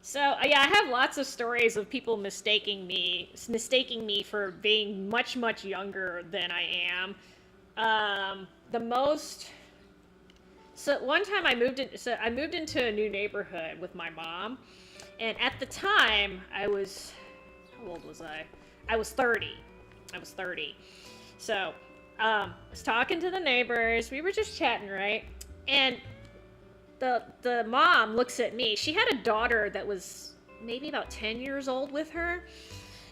So, yeah, I have lots of stories of people mistaking me for being much, much younger than I am. So one time I moved into a new neighborhood with my mom, and at the time, how old was I? I was 30. So, I was talking to the neighbors, we were just chatting, right? And the mom looks at me. She had a daughter that was maybe about 10 years old with her.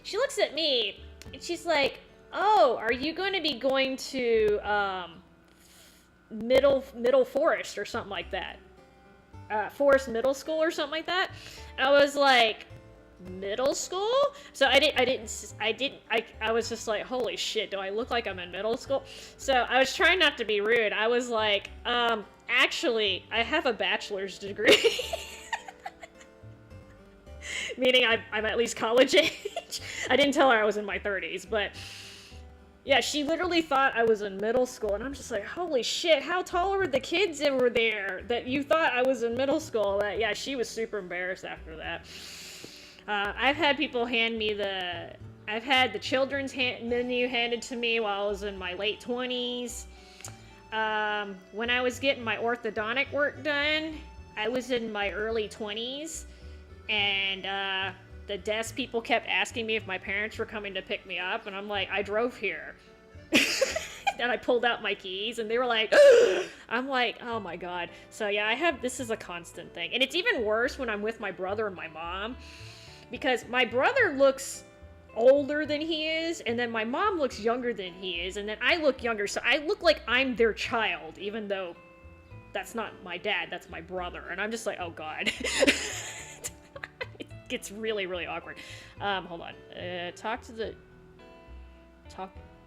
She looks at me and she's like, "Oh, are you going to be going to Middle Forest or something like that? Forest Middle School or something like that?" And I was like, "Middle school?" So I was just like, holy shit, do I look like I'm in middle school? So I was trying not to be rude. I was like, actually, I have a bachelor's degree. Meaning I'm at least college age. I didn't tell her I was in my 30s, but yeah, she literally thought I was in middle school, and I'm just like, holy shit, how tall were the kids that were there that you thought I was in middle school? Yeah, she was super embarrassed after that. I've had people I've had the children's menu handed to me while I was in my late 20s. When I was getting my orthodontic work done, I was in my early 20s, and the desk people kept asking me if my parents were coming to pick me up, and I'm like, I drove here. and I pulled out my keys, and they were like, I'm like, oh my god. So yeah, this is a constant thing. And it's even worse when I'm with my brother and my mom, because my brother looks older than he is, and then my mom looks younger than he is, and then I look younger, so I look like I'm their child, even though that's not my dad, that's my brother. And I'm just like, oh god. It gets really, really awkward. Hold on. Talk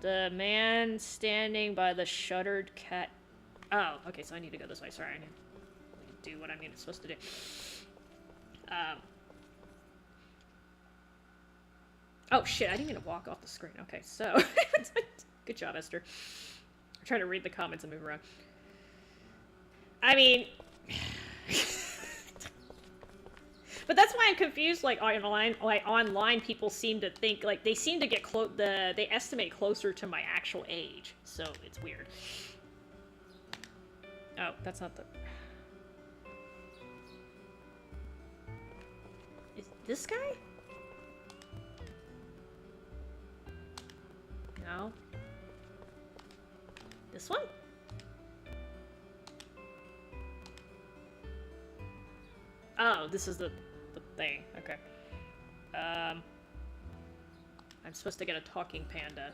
the man standing by the shuttered cat. Oh, okay, so I need to go this way. Sorry, I need to do what I'm supposed to do. Oh shit, I didn't mean to walk off the screen. Okay, so good job, Esther. I'm trying to read the comments and move around. I mean, but that's why I'm confused. Like online, people seem to think like they seem to get they estimate closer to my actual age, so it's weird. Oh, that's not the. Is this guy? No. This one? Oh, this is the thing. Okay. I'm supposed to get a talking panda.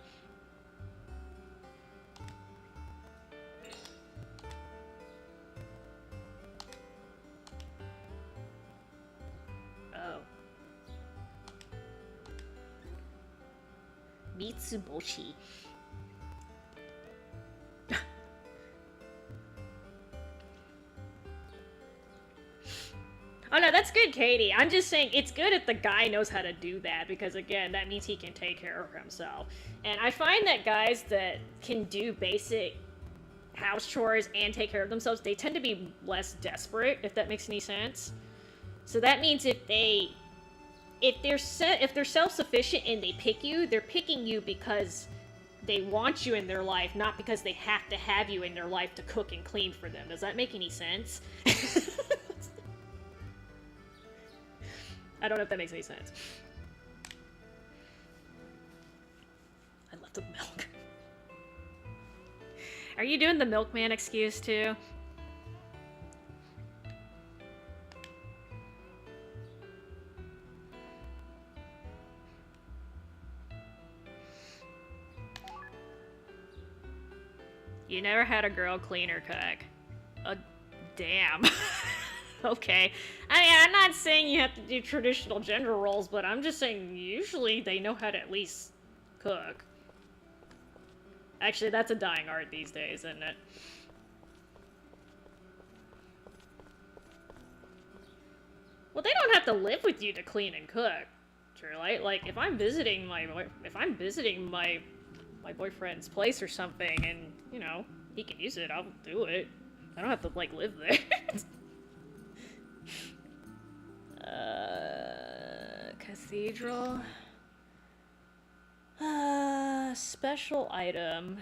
Oh. Mitsuboshi. Oh no, that's good, Katie. I'm just saying it's good if the guy knows how to do that, because again, that means he can take care of himself. And I find that guys that can do basic house chores and take care of themselves, they tend to be less desperate, if that makes any sense. So that means if they're self-sufficient and they pick you, they're picking you because they want you in their life, not because they have to have you in their life to cook and clean for them. Does that make any sense? I don't know if that makes any sense. I left the milk. Are you doing the milkman excuse too? You never had a girl clean or cook. Damn. Okay. I mean, I'm not saying you have to do traditional gender roles, but I'm just saying usually they know how to at least cook. Actually, that's a dying art these days, isn't it? Well, they don't have to live with you to clean and cook, truly. Like, if I'm visiting my boyfriend's place or something, and you know he can use it, I'll do it. I don't have to like live there. Cathedral. Special item.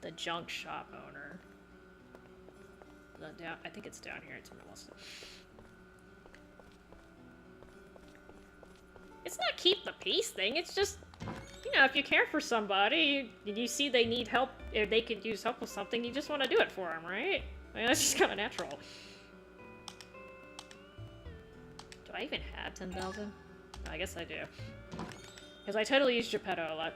The junk shop owner. Down. I think it's down here. It's almost. It's not keep the peace thing. It's just, you know, if you care for somebody, you see they need help, if they could use help with something, you just want to do it for them, right? I mean, that's just kind of natural. Do I even have 10,000? I guess I do. Because I totally use Geppetto a lot.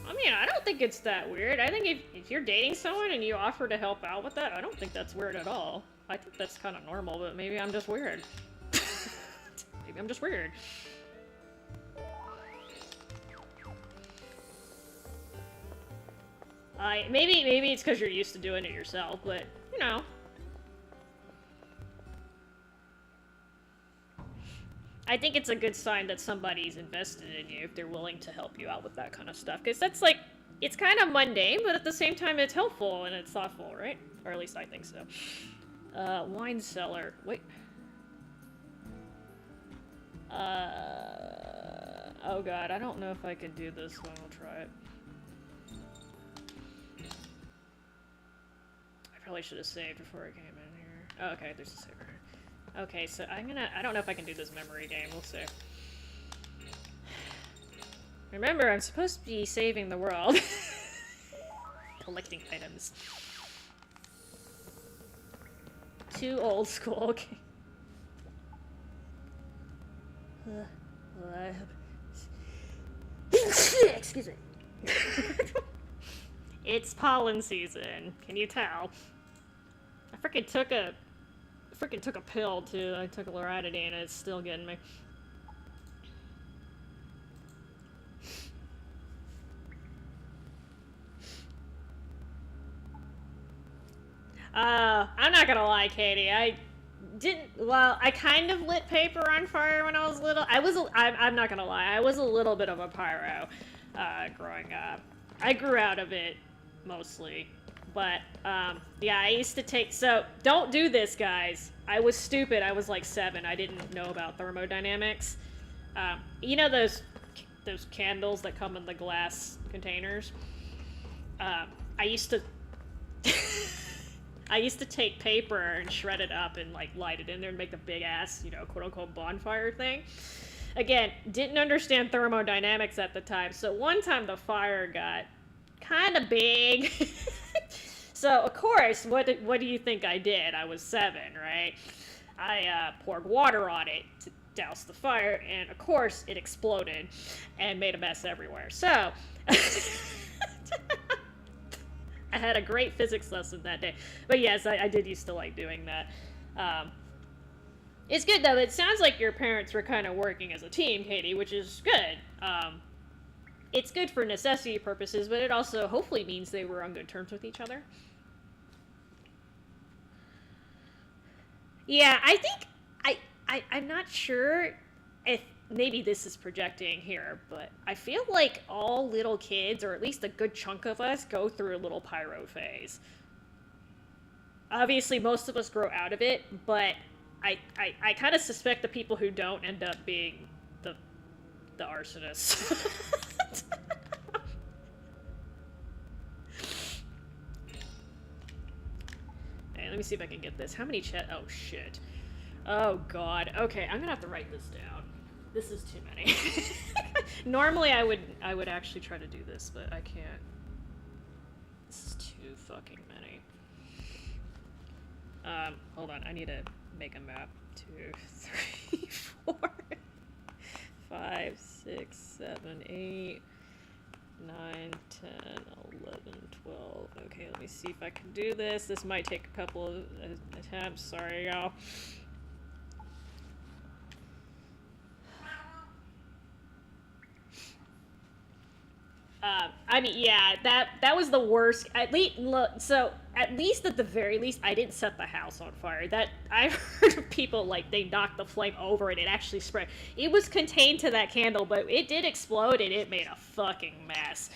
I mean, I don't think it's that weird. I think if you're dating someone and you offer to help out with that, I don't think that's weird at all. I think that's kind of normal, but maybe I'm just weird. Maybe I'm just weird. Maybe it's because you're used to doing it yourself, but, you know. I think it's a good sign that somebody's invested in you if they're willing to help you out with that kind of stuff. Because that's like, it's kind of mundane, but at the same time it's helpful and it's thoughtful, right? Or at least I think so. Wine cellar. Wait. Oh god, I don't know if I can do this one. I'll try it. I probably should have saved before I came in here. Oh, okay, there's a save right here. Okay, so I don't know if I can do this memory game. We'll see. Remember, I'm supposed to be saving the world. Collecting items. Too old school, okay. Excuse me. It's pollen season. Can you tell? I freaking took a pill too. I took a loratadine and it's still getting me. I'm not gonna lie, Katie. I kind of lit paper on fire when I was little. I'm not gonna lie. I was a little bit of a pyro, growing up. I grew out of it, mostly. But, yeah, I used to so, don't do this, guys. I was stupid. I was like 7. I didn't know about thermodynamics. You know those candles that come in the glass containers? I used to... I used to take paper and shred it up and, like, light it in there and make the big-ass, you know, quote-unquote bonfire thing. Again, didn't understand thermodynamics at the time, so one time the fire got kind of big. So, of course, what do you think I did? I was 7, right? I poured water on it to douse the fire, and of course, it exploded and made a mess everywhere. So... I had a great physics lesson that day. But yes, I did used to like doing that. It's good, though. It sounds like your parents were kind of working as a team, Katie, which is good. It's good for necessity purposes, but it also hopefully means they were on good terms with each other. Yeah, I think... I'm not sure if... Maybe this is projecting here, but I feel like all little kids, or at least a good chunk of us, go through a little pyro phase. Obviously, most of us grow out of it, but I kind of suspect the people who don't end up being the arsonists. Hey, let me see if I can get this. How many oh shit. Oh god. Okay, I'm gonna have to write this down. This is too many. Normally I would actually try to do this, but I can't. This is too fucking many. Hold on, I need to make a map. 2, 3, 4, 5, 6, 7, 8, 9, 10, 11, 12. Okay, let me see if I can do this. This might take a couple of attempts. Sorry, y'all. I mean, yeah, that was the worst. At least at the very least, I didn't set the house on fire. That I've heard of people like they knocked the flame over and it actually spread. It was contained to that candle, but it did explode and it made a fucking mess.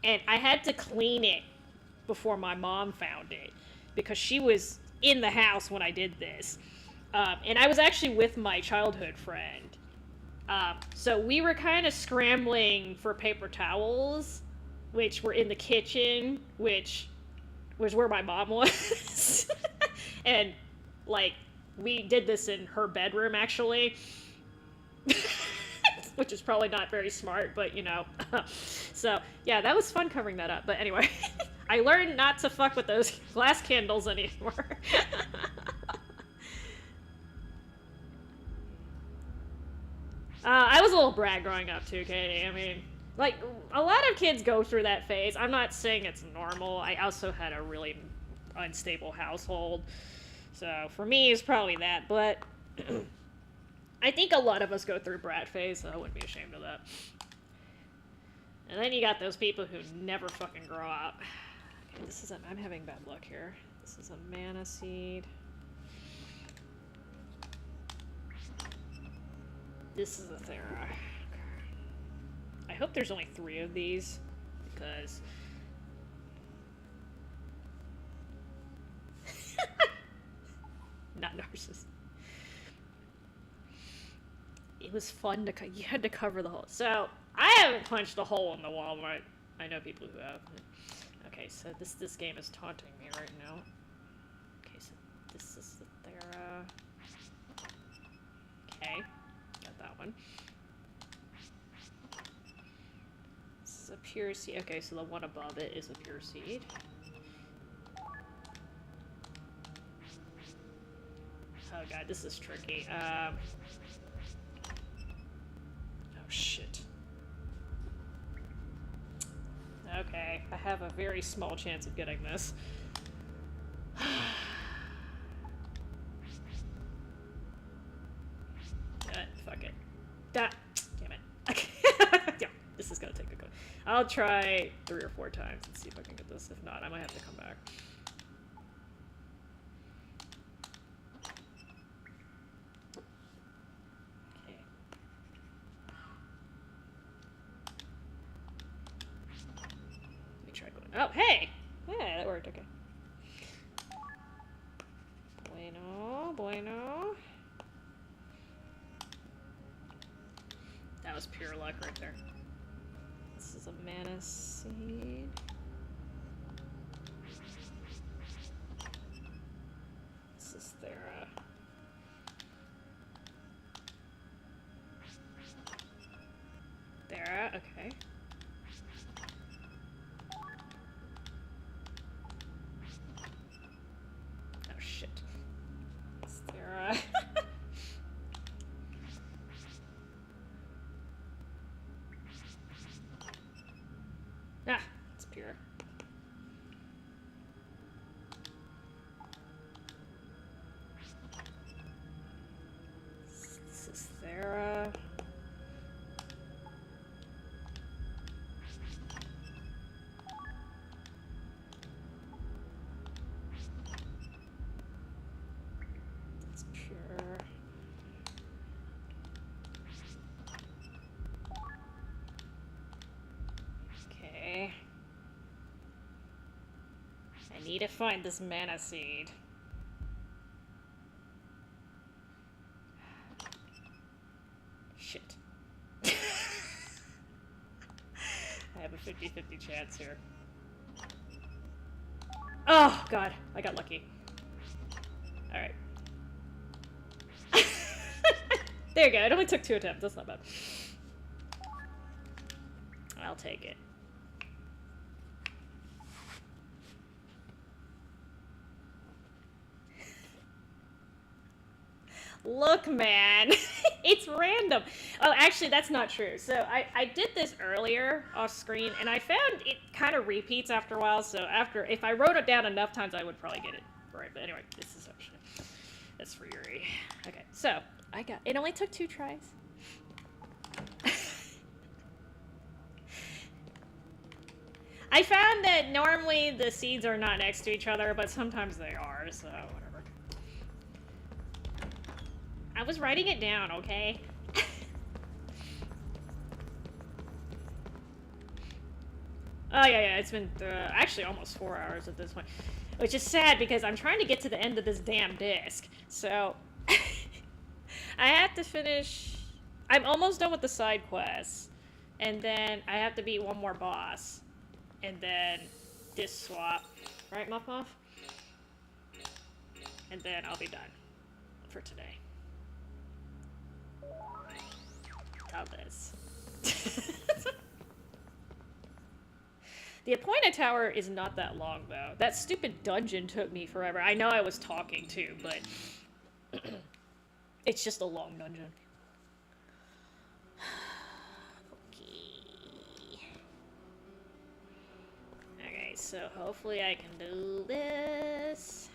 And I had to clean it before my mom found it because she was in the house when I did this, and I was actually with my childhood friend. So we were kind of scrambling for paper towels, which were in the kitchen, which was where my mom was. And, like, we did this in her bedroom, actually. Which is probably not very smart, but, you know. So, yeah, that was fun covering that up. But anyway, I learned not to fuck with those glass candles anymore. I was a little brat growing up too, Katie. I mean, like, a lot of kids go through that phase. I'm not saying it's normal. I also had a really unstable household. So, for me, it's probably that. But I think a lot of us go through brat phase, so I wouldn't be ashamed of that. And then you got those people who never fucking grow up. Okay, I'm having bad luck here. This is a mana seed. This is a Thera. I hope there's only 3 of these, because... Not narcissist. It was fun to... You had to cover the hole. So, I haven't punched a hole in the wall, but I know people who have. Okay, so this game is taunting me right now. Okay, so this is the Thera. Okay. Got that one. pure seed. Okay, so the one above it is a pure seed. Oh god, this is tricky. Oh shit. Okay, I have a very small chance of getting this. Fuck it. Damn it. Okay. Yeah, this is gonna take a go. I'll try 3 or 4 times and see if I can get this. If not, I might have to come back. Okay. Let me try going. Oh, hey! Yeah, that worked. Okay. Bueno, bueno. That was pure luck right there. This is a mana seed. This is Thera. Thera, okay. Oh shit. It's Thera. Ah, it's pure. This is Thera. It's pure. Okay. I need to find this mana seed. Shit. I have a 50-50 chance here. Oh, God. I got lucky. Alright. There you go. It only took 2 attempts. That's not bad. I'll take it. Look, man. It's random. Oh, actually, that's not true. So I did this earlier off screen, and I found it kind of repeats after a while. So if I wrote it down enough times, I would probably get it right. But anyway, this is actually, that's for Yuri. Okay, so it only took 2 tries. I found that normally the seeds are not next to each other, but sometimes they are, so whatever. I was writing it down, okay? Oh, yeah, it's been actually almost 4 hours at this point. Which is sad because I'm trying to get to the end of this damn disc. So, I have to finish... I'm almost done with the side quests. And then I have to beat one more boss. And then disc swap. Right, Muff Muff? And then I'll be done for today. How this. The appointed tower is not that long, though. That stupid dungeon took me forever. I know I was talking, too, but... it's just a long dungeon. Okay, so hopefully I can do this.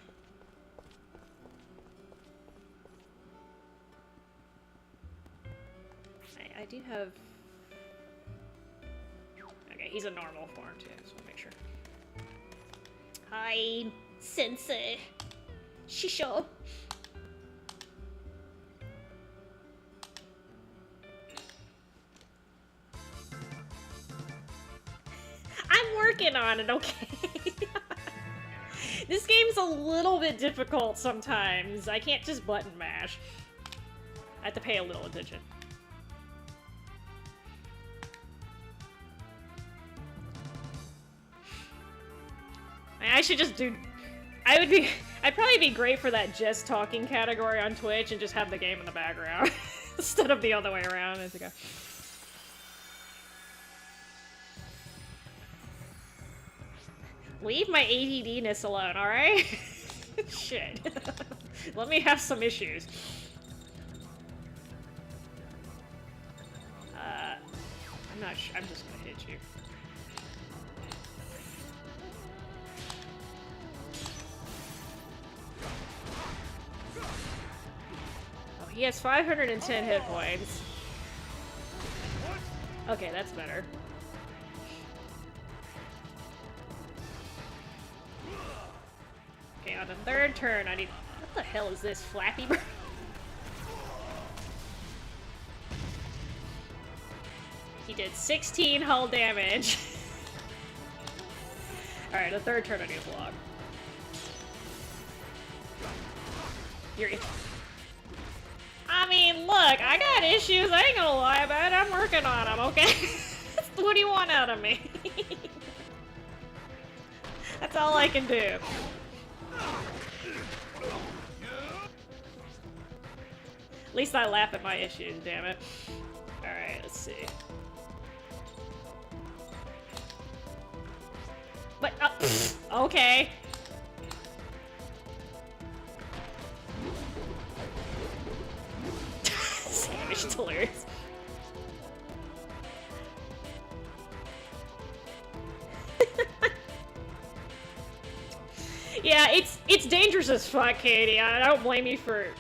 I do have... Okay, he's a normal form too, so we'll make sure. Hi, Sensei. Shisho. I'm working on it, okay? This game's a little bit difficult sometimes. I can't just button mash. I have to pay a little attention. I should just do... I'd probably be great for that just talking category on Twitch and just have the game in the background. Instead of the other way around. As we go. Leave my ADD-ness alone, alright? Shit. Let me have some issues. I'm not sure. I'm just gonna hit you. Oh, he has 510 hit points. Okay, that's better. Okay, on the third turn, I need... What the hell is this? Flappy Bird? He did 16 hull damage. Alright, the third turn I need to log. You're... I mean, look, I got issues. I ain't gonna lie about it. I'm working on them, okay? What do you want out of me? That's all I can do. At least I laugh at my issues, damn it. Alright, let's see. But, okay. Savage, it's hilarious. Yeah, it's dangerous as fuck, Katie. I don't blame you for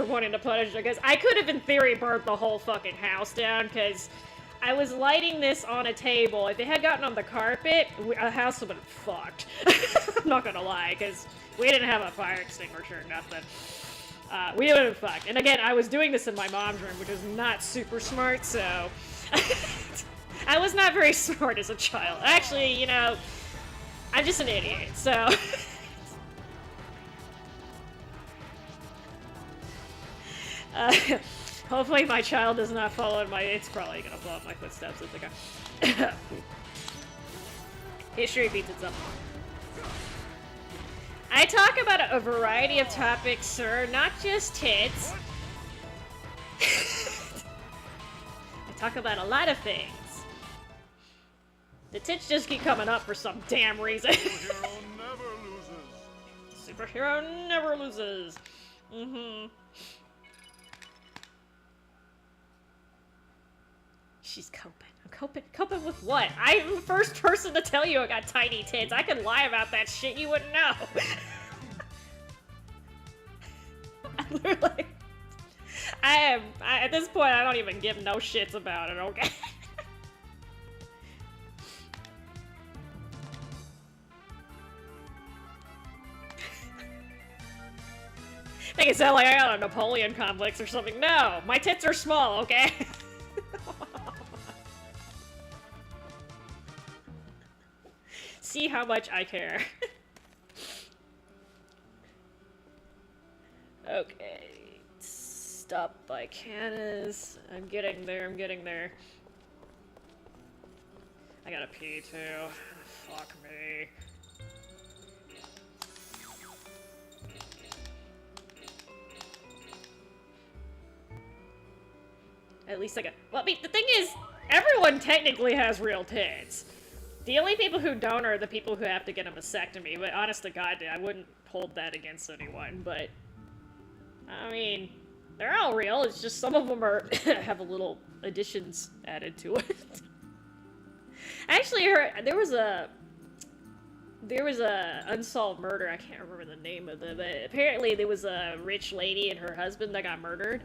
wanting to punish it, because I could have, in theory, burnt the whole fucking house down, because I was lighting this on a table. If it had gotten on the carpet, a house would have been fucked. I'm not gonna lie, because we didn't have a fire extinguisher or nothing. We would have been fucked. And again, I was doing this in my mom's room, which was not super smart, so... I was not very smart as a child. Actually, you know, I'm just an idiot, so... Hopefully my child does not follow in my... It's probably gonna follow my footsteps as I go. History repeats itself. I talk about a variety of topics, sir, not just tits. I talk about a lot of things. The tits just keep coming up for some damn reason. Superhero never loses. Superhero never loses. Mm-hmm. She's coping. I'm coping with what? I'm the first person to tell you I got tiny tits. I could lie about that shit, you wouldn't know. I'm literally... at this point, I don't even give no shits about it, okay? Make it sound like I got a Napoleon complex or something. No, my tits are small, okay? See how much I care. Okay. Stop by Canis. I'm getting there, I'm getting there. I gotta pee too. Fuck me. At least I got... Well, I mean, the thing is, everyone technically has real tits. The only people who don't are the people who have to get a vasectomy, but honest to God, I wouldn't hold that against anyone, but... I mean, they're all real, it's just some of them are have a little additions added to it. I actually heard, there was a unsolved murder, I can't remember the name of it, but apparently there was a rich lady and her husband that got murdered,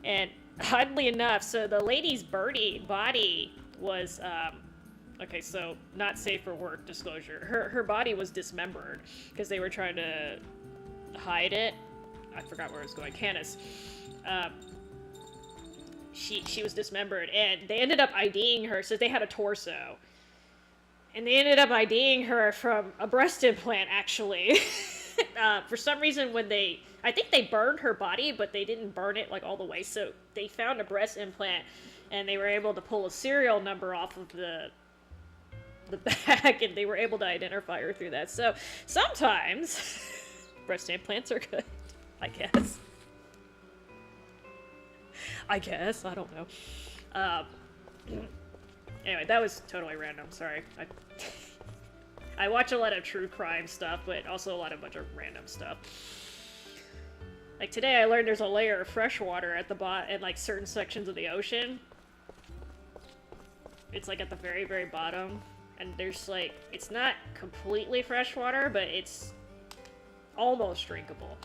and oddly enough, so the lady's body was, okay, so not safe for work disclosure. Her body was dismembered because they were trying to hide it. I forgot where I was going. Canis. She was dismembered, and they ended up IDing her, so they had a torso. And they ended up IDing her from a breast implant, actually. For some reason, when I think they burned her body, but they didn't burn it, like, all the way, so they found a breast implant, and they were able to pull a serial number off of the back, and they were able to identify her through that. So, sometimes, breast implants are good, I guess. I don't know. Anyway, that was totally random, sorry. I watch a lot of true crime stuff, but also a bunch of random stuff. Like today I learned there's a layer of fresh water at the bottom, in like certain sections of the ocean. It's like at the very, very bottom. And there's like, it's not completely fresh water, but it's almost drinkable.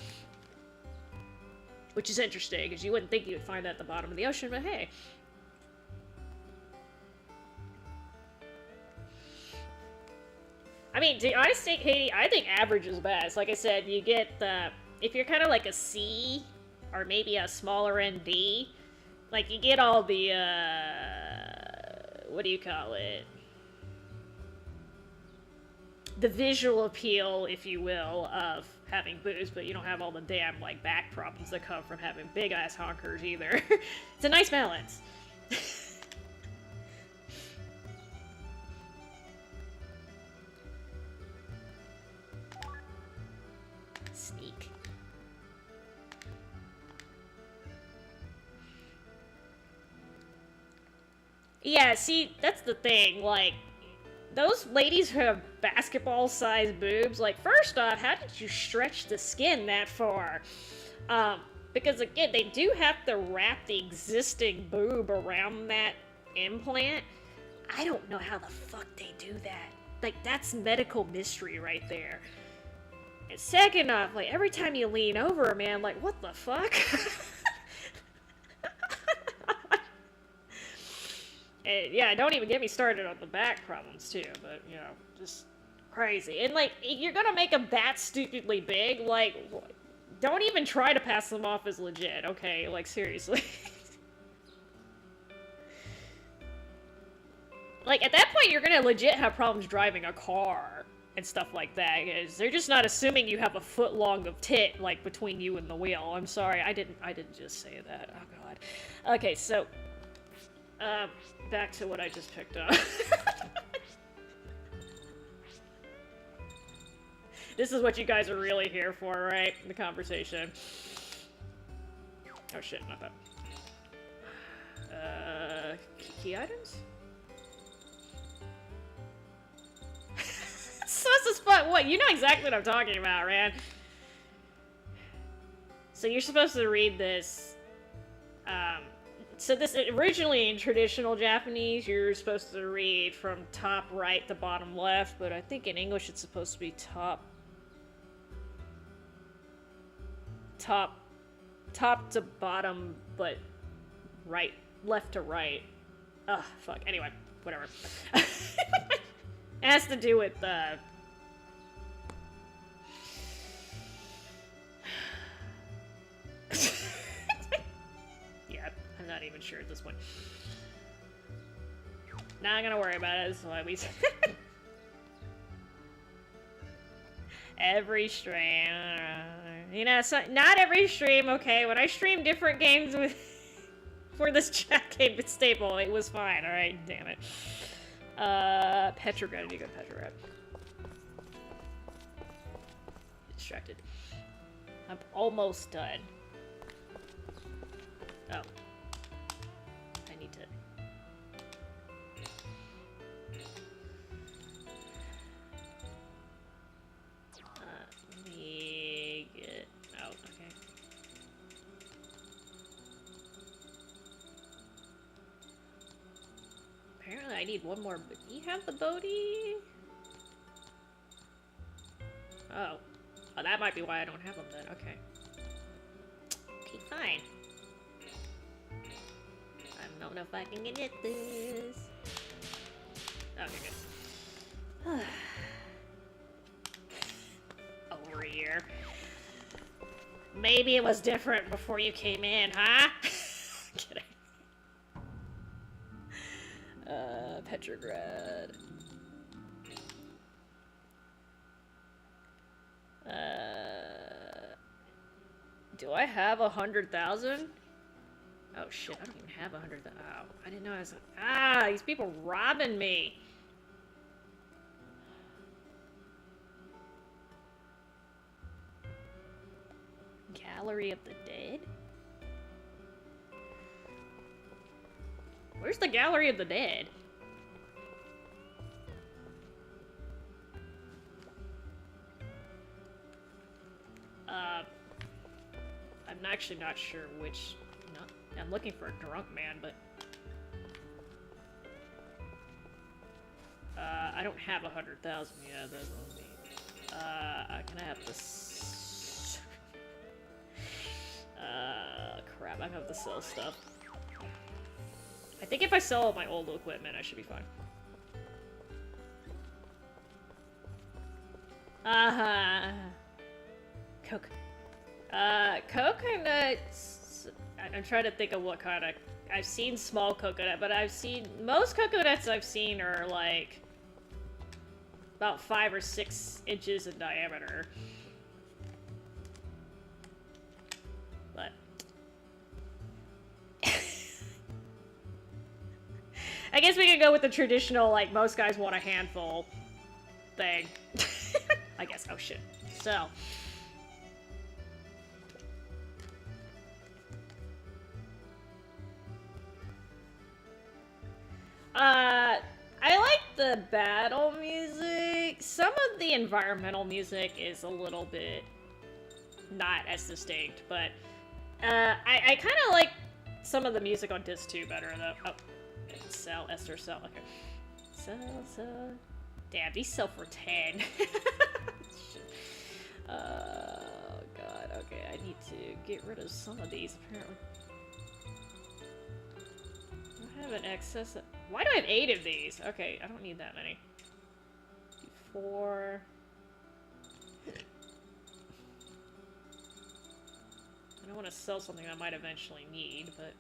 Which is interesting, because you wouldn't think you would find that at the bottom of the ocean, but hey. I mean, to be honest, Haiti, I think average is best. Like I said, you get the... If you're kind of like a C, or maybe a smaller end D, like you get all the, what do you call it? The visual appeal, if you will, of having booze, but you don't have all the damn, like, back problems that come from having big-ass honkers either. It's a nice balance. Sneak. Yeah, see, that's the thing, like, those ladies who have basketball-sized boobs, like, first off, how did you stretch the skin that far? Because, again, they do have to wrap the existing boob around that implant. I don't know how the fuck they do that. Like, that's medical mystery right there. And second off, like, every time you lean over, man, like, what the fuck? And, yeah, don't even get me started on the back problems, too, but, you know, just crazy. And, like, if you're gonna make them that stupidly big, like, don't even try to pass them off as legit, okay? Like, seriously. Like, at that point, you're gonna legit have problems driving a car and stuff like that, because they're just not assuming you have a foot long of tit, like, between you and the wheel. I'm sorry, I didn't just say that. Oh, God. Okay, so... back to what I just picked up. This is what you guys are really here for, right? The conversation. Oh shit, not that. Key items? Sus as fuck. What? You know exactly what I'm talking about, man. So you're supposed to read this, so this, originally in traditional Japanese, you're supposed to read from top right to bottom left, but I think in English it's supposed to be top to bottom, but left to right. Ugh, fuck. Anyway, whatever. It has to do with, yeah, I'm not even sure at this point. Not gonna worry about it, so we every stream, you know, so not every stream, okay? When I stream different games with for this chat game with Staple, it was fine, alright? Damn it. Petrograd, I need to go to Petrograd. Distracted. I'm almost done. Oh. I need to... let me get out, okay. Apparently I need one more, but do you have the Bodhi? Oh. Oh, that might be why I don't have them then, okay. Okay, fine. I don't know if I can get this. Okay, good. Over here. Maybe it was different before you came in, huh? Kidding. Petrograd. Do I have 100,000? Oh shit, I don't even have 100,000. Oh, I didn't know I was... Ah, these people robbing me. Gallery of the Dead? Where's the Gallery of the Dead? actually not sure which... No, I'm looking for a drunk man, but... I don't have 100,000 yet, that's what I mean. Can I have this? Crap, I have to sell stuff. I think if I sell all my old equipment, I should be fine. Coke. Coke and, I'm trying to think of what kind of... I've seen small coconut, but I've seen... Most coconuts I've seen are, like... about 5 or 6 inches in diameter. But... I guess we could go with the traditional, like, most guys want a handful thing. I guess. Oh, shit. So... I like the battle music. Some of the environmental music is a little bit not as distinct, but I kind of like some of the music on disc 2 better, though. Oh, sell, Esther, sell. Okay. Sell. Damn, these sell for 10. Oh, God. Okay, I need to get rid of some of these, apparently. I have an excess of... Why do I have 8 of these? Okay, I don't need that many. 4. I don't want to sell something I might eventually need, but...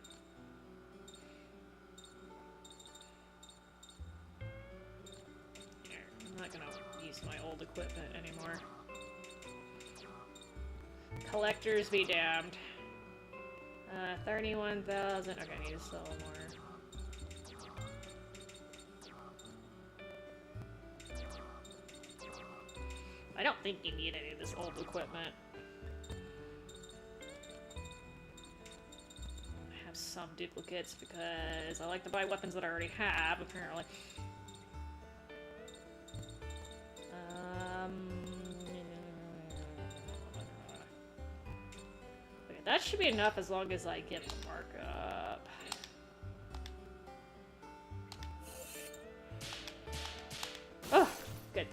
Here, I'm not gonna use my old equipment anymore. Collectors be damned. 31,000. Okay, I need to sell more. I don't think you need any of this old equipment. I have some duplicates because I like to buy weapons that I already have, apparently. Okay, that should be enough as long as I get the markup. Oh, good.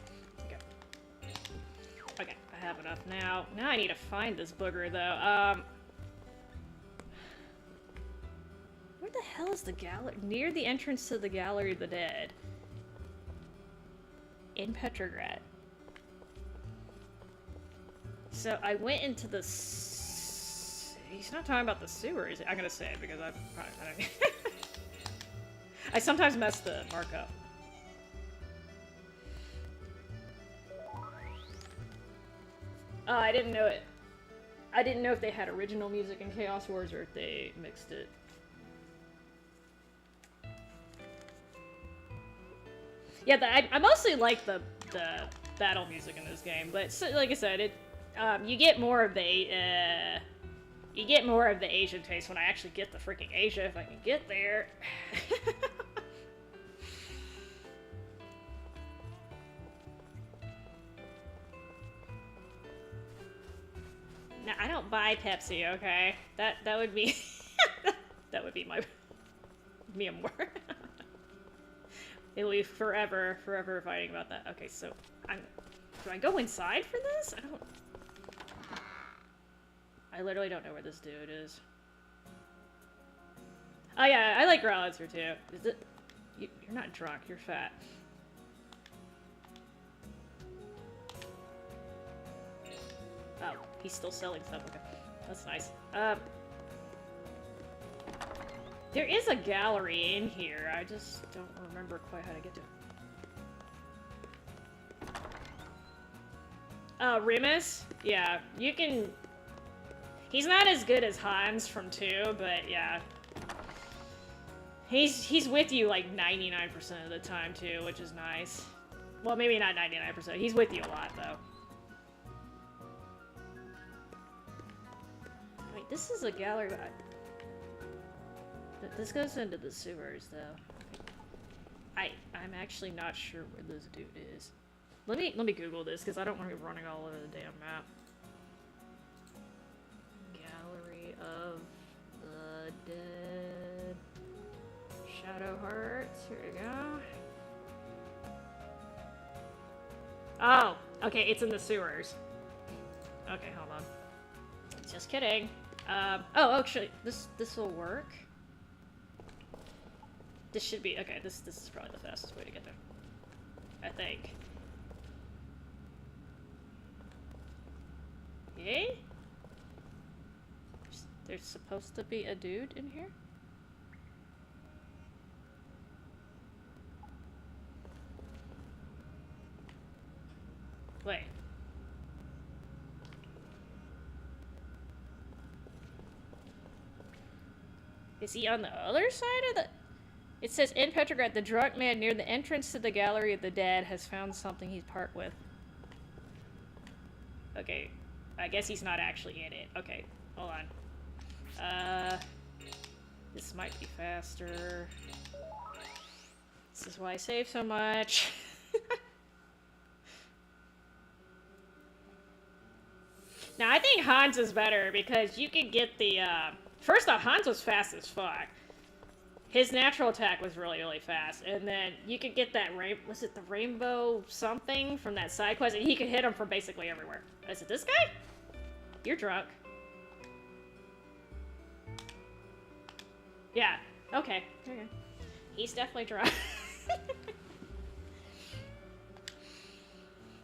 Okay, I have enough now. Now I need to find this booger, though. Where the hell is the gallery? Near the entrance to the Gallery of the Dead. In Petrograd. So I went into the... He's not talking about the sewer, is he? I'm gonna say it because I I sometimes mess the markup. Oh, I didn't know it. I didn't know if they had original music in Chaos Wars or if they mixed it. Yeah, I mostly like the battle music in this game, but so, like I said, you get more of the Asian taste when I actually get the freaking Asia, if I can get there. Now, I don't buy Pepsi, okay? That would be... that would be me more. It'll be forever fighting about that. Okay, so... Do I go inside for this? I literally don't know where this dude is. Oh yeah, I like Growlitzer too. Is it... You're not drunk, you're fat. Oh, he's still selling stuff. Okay, that's nice. There is a gallery in here. I just don't remember quite how to get to it. Remus? Yeah, you can... He's not as good as Hans from 2, but yeah. He's with you like 99% of the time too, which is nice. Well, maybe not 99%. He's with you a lot, though. Wait, this is a gallery. This goes into the sewers, though. I'm actually not sure where this dude is. Let me Google this because I don't want to be running all over the damn map. Gallery of the Dead. Shadow Hearts. Here we go. Oh, okay, it's in the sewers. Okay, hold on. Just kidding. Oh, actually, this will work. This should be okay. This is probably the fastest way to get there. I think. Yay? There's supposed to be a dude in here? Wait. Is he on the other side of the... It says, in Petrograd, the drunk man near the entrance to the Gallery of the Dead has found something he's part with. Okay. I guess he's not actually in it. Okay. Hold on. This might be faster. This is why I save so much. Now, I think Hans is better because you can get the, first off, Hans was fast as fuck. His natural attack was really, really fast. And then you could get that, was it the rainbow something from that side quest? And he could hit him from basically everywhere. Is it this guy? You're drunk. Yeah, okay. He's definitely drunk.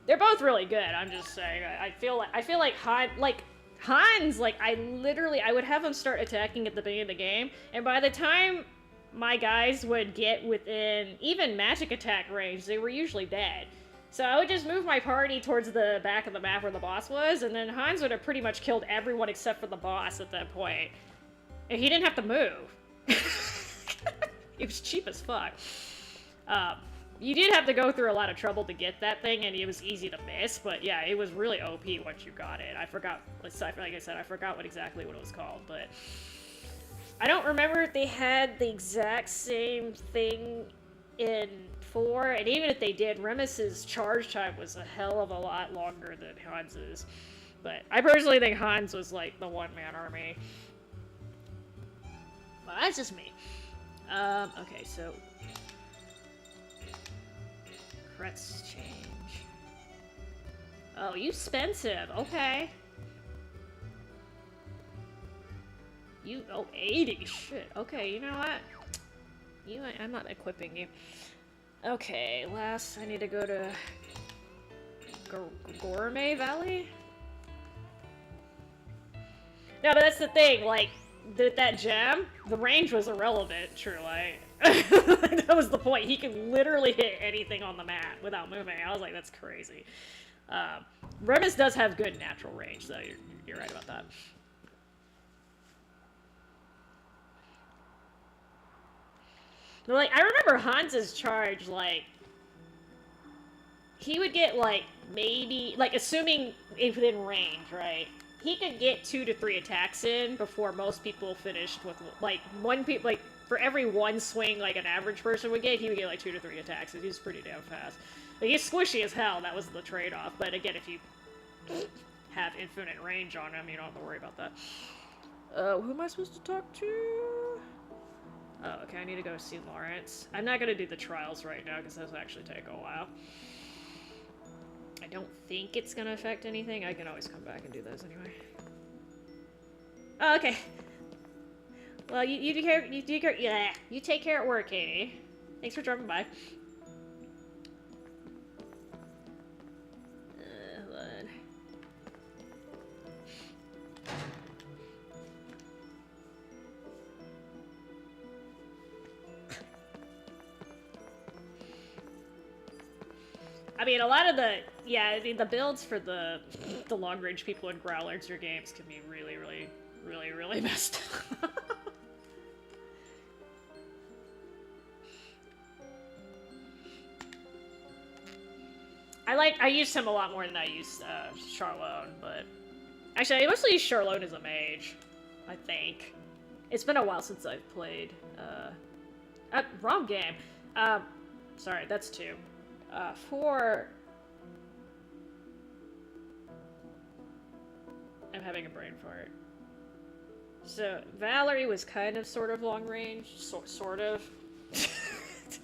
They're both really good, I'm just saying. I feel like Hans, I would have him start attacking at the beginning of the game, and by the time my guys would get within even magic attack range, they were usually dead. So I would just move my party towards the back of the map where the boss was, and then Hans would have pretty much killed everyone except for the boss at that point. And he didn't have to move. It was cheap as fuck. You did have to go through a lot of trouble to get that thing, and it was easy to miss, but yeah, it was really OP once you got it. I forgot, like I said, I forgot exactly what it was called, but I don't remember if they had the exact same thing in 4, and even if they did, Remus's charge time was a hell of a lot longer than Hans's. But I personally think Hans was like the one-man army. Well, that's just me. Okay, so Kretz change. Oh, you expensive. Okay. You, oh, 80. Shit. Okay, you know what? I'm not equipping you. Okay, last I need to go to Gourmet Valley? No, but that's the thing, like, that gem, the range was irrelevant, truly. That was the point. He can literally hit anything on the map without moving. I was like, that's crazy. Remus does have good natural range, though. You're right about that. But, like, I remember Hans's charge, like, he would get, like, maybe, like, assuming within range, right? He could get 2 to 3 attacks in before most people finished with, like, for every one swing, like, an average person would get, he would get, like, 2 to 3 attacks. He was pretty damn fast. Like, he's squishy as hell, that was the trade-off. But again, if you have infinite range on him, you don't have to worry about that. Who am I supposed to talk to? Oh, okay, I need to go see Lawrence. I'm not gonna do the trials right now, because those actually take a while. I don't think it's gonna affect anything. I can always come back and do those anyway. Oh, okay. Well, you take care at work, Katie. Thanks for dropping by. Hold on. I mean, a lot of the, yeah, I mean, the builds for the long-range people in Growlancer games can be really, really, really, really messed up. I used him a lot more than I used Charlone, but actually I mostly use Charlone as a mage, I think. It's been a while since I've played. Wrong game. Sorry, that's 2. 4. I'm having a brain fart. So Valerie was kind of sort of long range, sort of.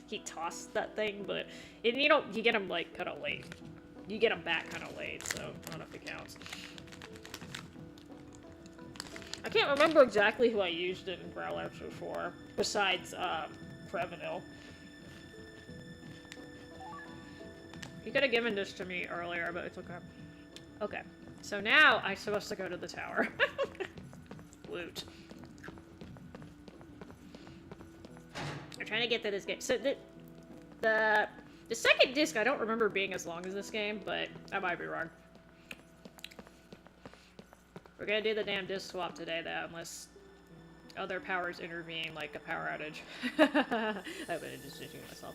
He tossed that thing, but you get him like kind of late. You get him back kind of late, so I don't know if it counts. I can't remember exactly who I used in Growl Episode 4, besides Prevenil. You could have given this to me earlier, but it's okay. Okay, so now I'm supposed to go to the tower. Loot. I'm trying to get to this game. So the second disc I don't remember being as long as this game, but I might be wrong. We're gonna do the damn disc swap today, though, unless other powers intervene, like a power outage. I've been just ditching myself.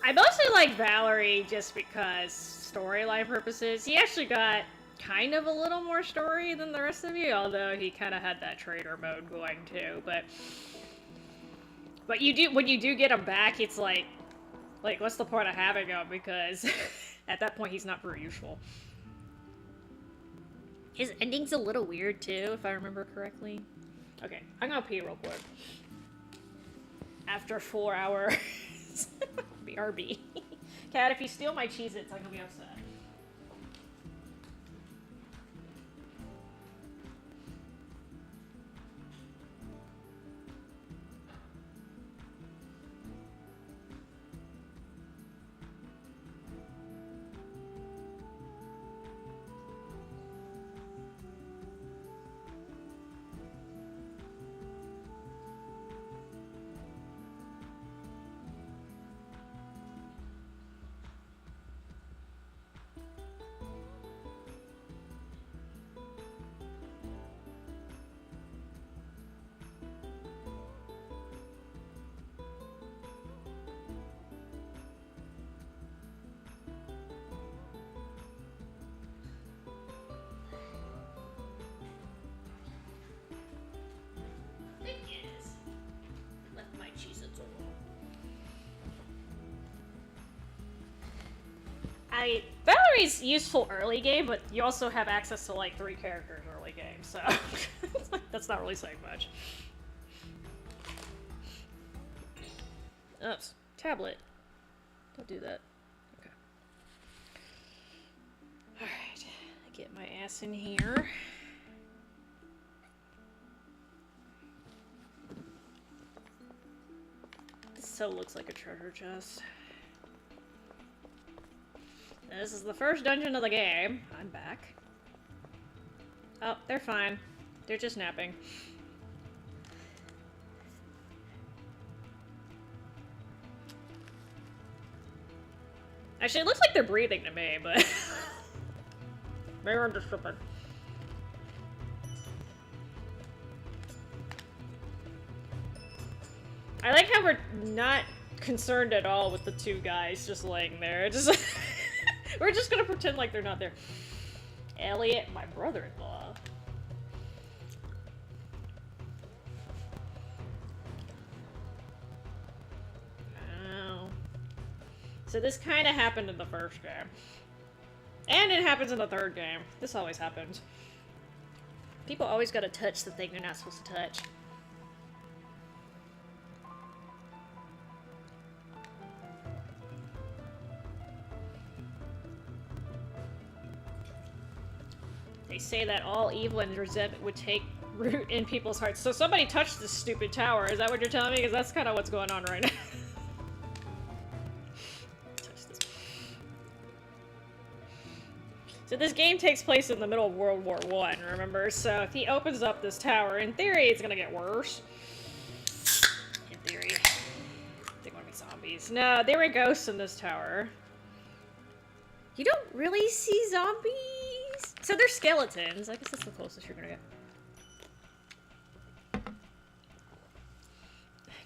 I mostly like Valerie just because storyline purposes. He actually got kind of a little more story than the rest of you, although he kind of had that trader mode going too. But you do, when you do get him back, it's like what's the point of having him? Because at that point he's not very useful. His ending's a little weird too, if I remember correctly. Okay, I'm gonna pee real quick. After 4 hours. BRB. Cat, if you steal my Cheez-Its, I'm gonna be upset. Valerie's useful early game, but you also have access to like 3 characters early game, so that's not really saying much. Oops, tablet. Don't do that. Okay. Alright, get my ass in here. This so looks like a treasure chest. This is the first dungeon of the game. I'm back. Oh, they're fine. They're just napping. Actually, it looks like they're breathing to me, but... maybe I'm just tripping. I like how we're not concerned at all with the 2 guys just laying there. Just... we're just gonna pretend like they're not there. Elliot, my brother-in-law. Oh. So this kind of happened in the first game. And it happens in the third game. This always happens. People always gotta touch the thing they're not supposed to touch. They say that all evil and resentment would take root in people's hearts. So somebody touched this stupid tower. Is that what you're telling me? Because that's kind of what's going on right now. So this game takes place in the middle of World War I, remember? So if he opens up this tower, in theory, it's gonna get worse. In theory. They're gonna be zombies. No, there were ghosts in this tower. You don't really see zombies? So they're skeletons. I guess that's the closest you're gonna get.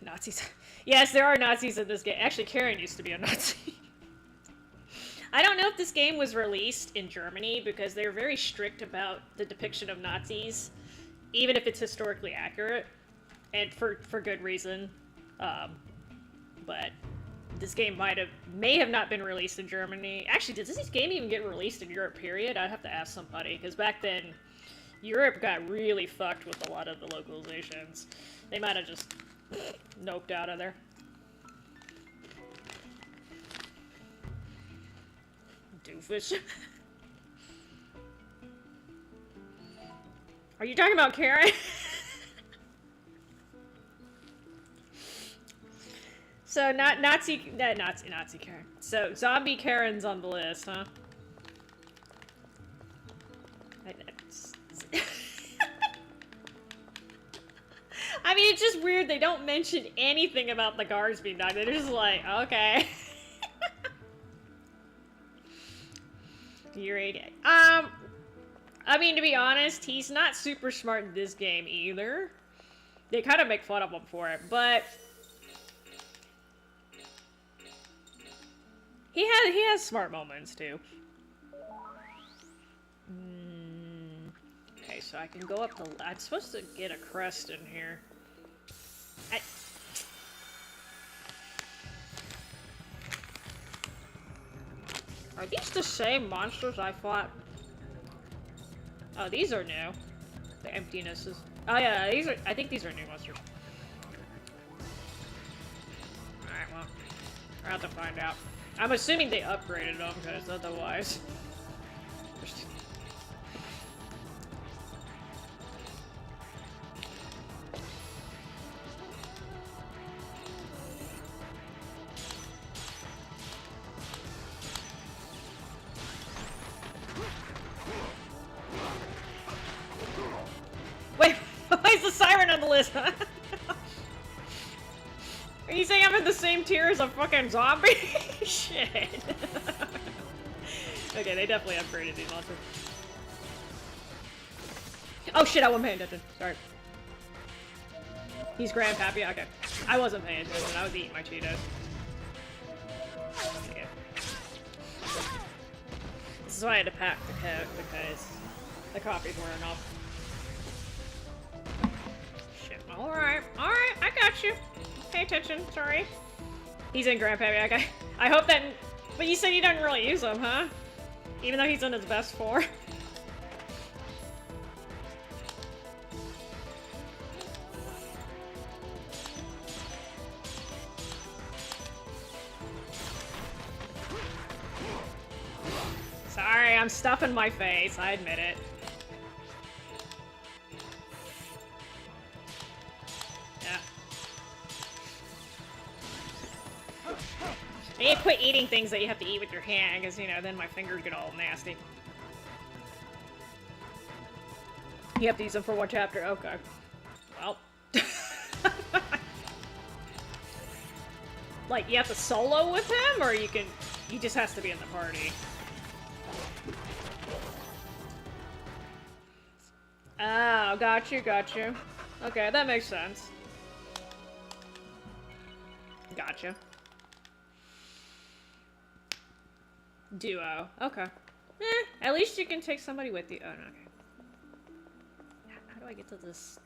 Nazis. Yes, there are Nazis in this game. Actually, Karen used to be a Nazi. I don't know if this game was released in Germany because they're very strict about the depiction of Nazis, even if it's historically accurate, and for good reason. But this game may have not been released in Germany. Actually, did this game even get released in Europe, period? I'd have to ask somebody, because back then, Europe got really fucked with a lot of the localizations. They might have just noped out of there. Doofus. Are you talking about Karen? So, Nazi Karen. So, zombie Karen's on the list, huh? I mean, it's just weird they don't mention anything about the guards being died. They're just like, okay. You're a I mean, to be honest, he's not super smart in this game either. They kind of make fun of him for it, but he has smart moments too. Okay, so I can go up the. I'm supposed to get a crest in here. Are these the same monsters I fought? Oh, these are new. The emptinesses. Oh yeah, these are. I think these are new monsters. Alright, well, we'll have to find out. I'm assuming they upgraded them, because otherwise. Wait, why is the siren on the list? Are you saying I'm in the same tier as a fucking zombie? Shit. Okay, they definitely upgraded these monsters. Oh shit, I wasn't paying attention. Sorry. He's grandpappy? Okay. I wasn't paying attention. I was eating my Cheetos. Okay. This is why I had to pack the coat, because the coffees weren't enough. Shit. Alright. Alright, I got you. Pay attention. Sorry. He's in grandpappy. Okay. I hope that... But you said you don't really use him, huh? Even though he's in his best form. Sorry, I'm stuffing my face. I admit it. Yeah. I need to quit eating things that you have to eat with your hand, because, you know, then my fingers get all nasty. You have to use them for one chapter? Okay. Well. Like, you have to solo with him, or you can... He just has to be in the party. Oh, got you, got you. Okay, that makes sense. Gotcha. Duo. Okay. At least you can take somebody with you. Oh, no, okay. How do I get to this?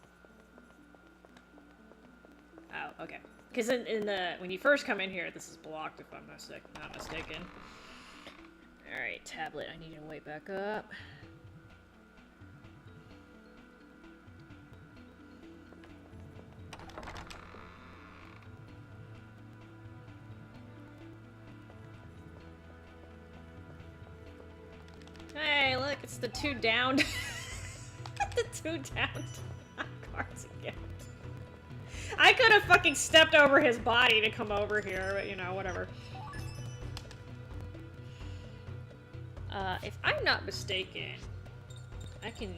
Oh, okay. Because in the... When you first come in here, this is blocked, if I'm not mistaken. Alright, tablet. I need to wait back up. Hey, look, it's the two downed. The two downed cards again. I could have fucking stepped over his body to come over here, but you know, whatever. If I'm not mistaken, I can...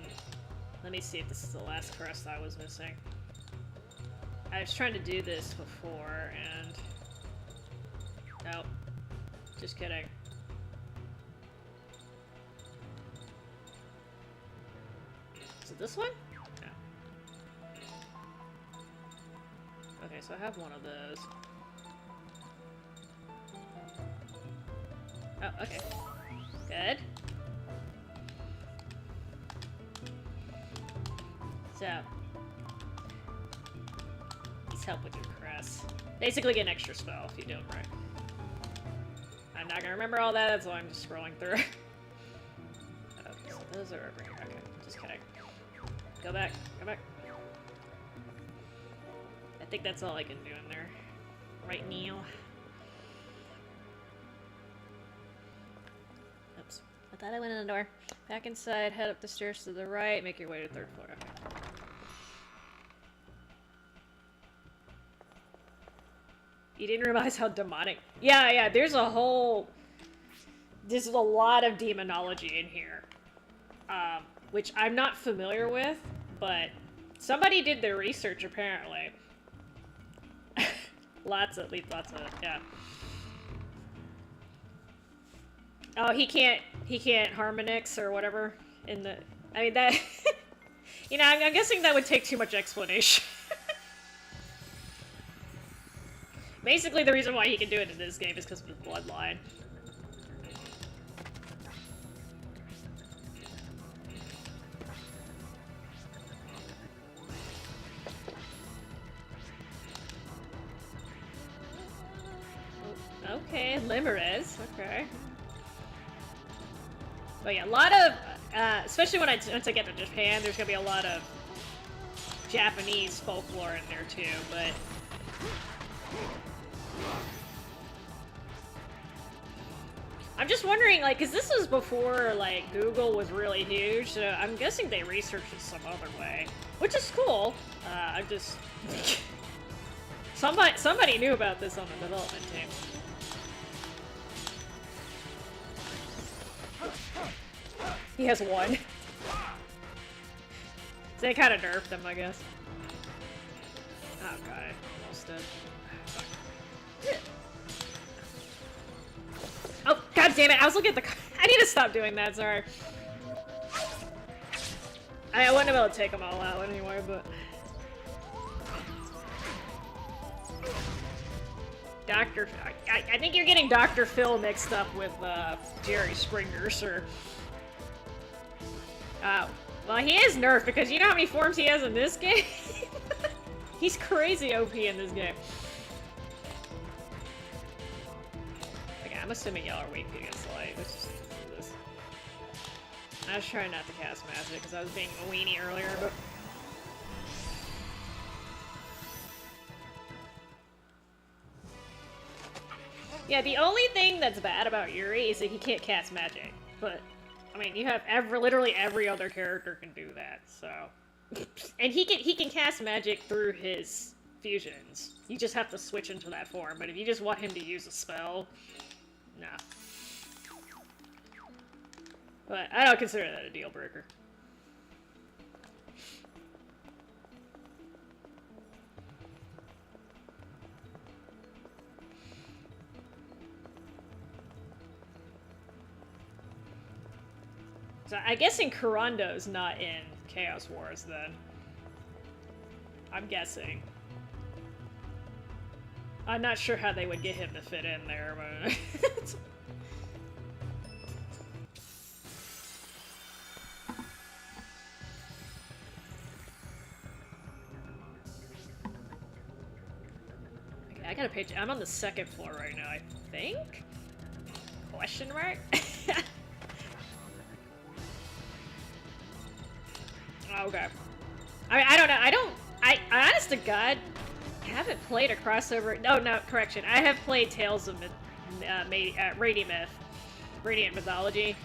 Let me see if this is the last crest I was missing. I was trying to do this before, and... Nope. Just kidding. Is it this one? No. Okay, so I have one of those. Oh, okay. Good. So, please help with your crest. Basically get an extra spell if you do it right. I'm not gonna remember all that, that's why I'm just scrolling through. Okay, so those are over here. Okay, just kidding. Go back, go back. I think that's all I can do in there. Right now. Oops. I thought I went in the door. Back inside, head up the stairs to the right, make your way to the 3rd floor. Okay. You didn't realize how demonic... Yeah, there's a whole... There's a lot of demonology in here. Which I'm not familiar with, but somebody did their research, apparently. Lots of it, yeah. Oh, he can't harmonix or whatever in the... I mean, that... You know, I'm guessing that would take too much explanation. Basically, the reason why he can do it in this game is because of his bloodline. Okay, Limerez. Okay. But yeah, a lot of, especially once I get to Japan, there's gonna be a lot of Japanese folklore in there too. But I'm just wondering, like, because this was before like Google was really huge, so I'm guessing they researched it some other way, which is cool. I'm just somebody knew about this on the development team. He has one. So they kind of nerfed him, I guess. Oh god, almost dead. Oh, god damn it, I was looking at the... I need to stop doing that, sorry. I wouldn't be able to take them all out anyway, but... I think you're getting Dr. Phil mixed up with Jerry Springer, sir. Oh. Well, he is nerfed because you know how many forms he has in this game? He's crazy OP in this game. Okay, I'm assuming y'all are weak against light. Let's just do this. I was trying not to cast magic because I was being a weenie earlier, but... Yeah, the only thing that's bad about Yuri is that he can't cast magic, but... I mean, you have literally every other character can do that, so... And he can cast magic through his fusions. You just have to switch into that form, but if you just want him to use a spell, nah. But I don't consider that a deal breaker. So I guess in Kurando's not in Chaos Wars then. I'm guessing. I'm not sure how they would get him to fit in there, but... Okay, I gotta page. I'm on the 2nd floor right now, I think? Question mark? Okay. I don't know. I honest to God, haven't played a crossover. No, correction. I have played Tales of Radiant Mythology.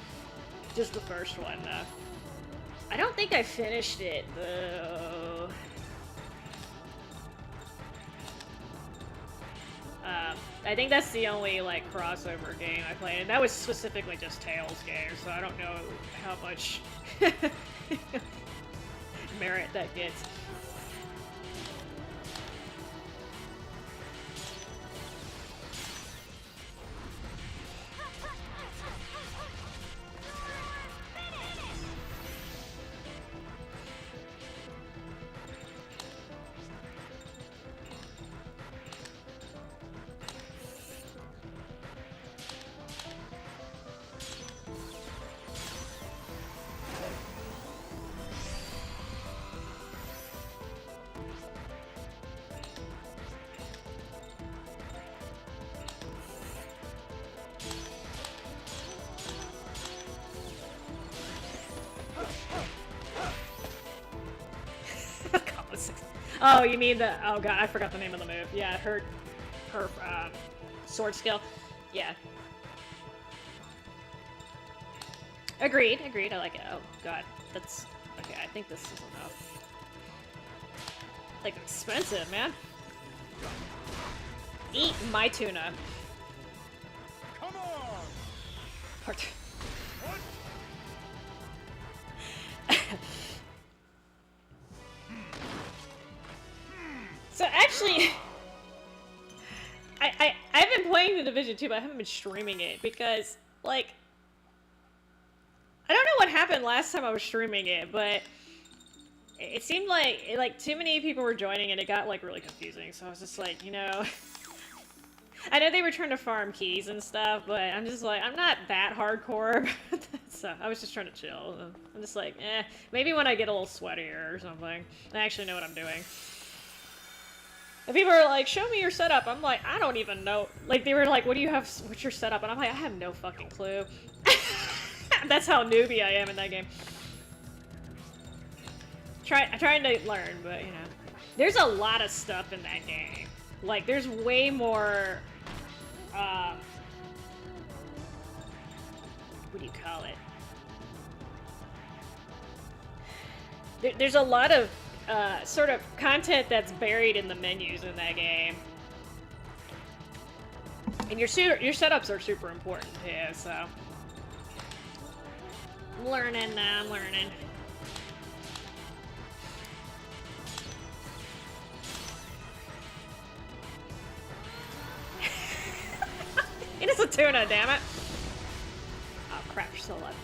Just the first one, though. I don't think I finished it, though. I think that's the only, like, crossover game I played, and that was specifically just Tales games, so I don't know how much merit that gets. Oh, you mean the... Oh god, I forgot the name of the move. Yeah, her sword skill. Yeah. Agreed, I like it. Oh god, that's... Okay, I think this is enough. Like, expensive, man. Eat my tuna. Come on! Part. So actually, I've been playing The Division 2, but I haven't been streaming it because, like, I don't know what happened last time I was streaming it, but it seemed like too many people were joining and it got like really confusing. So I was just like, you know, I know they were trying to farm keys and stuff, but I'm just like, I'm not that hardcore. So I was just trying to chill. I'm just like, maybe when I get a little sweatier or something, I actually know what I'm doing. And people are like, show me your setup. I'm like, I don't even know. Like, they were like, what do you have, what's your setup? And I'm like, I have no fucking clue. That's how newbie I am in that game. I'm trying to learn, but, you know. There's a lot of stuff in that game. Like, there's way more, what do you call it? There's a lot of, sort of content that's buried in the menus in that game. And your setups are super important, too, so. I'm learning now, I'm learning. It is a tuna, damn it. Oh crap, you're still alive.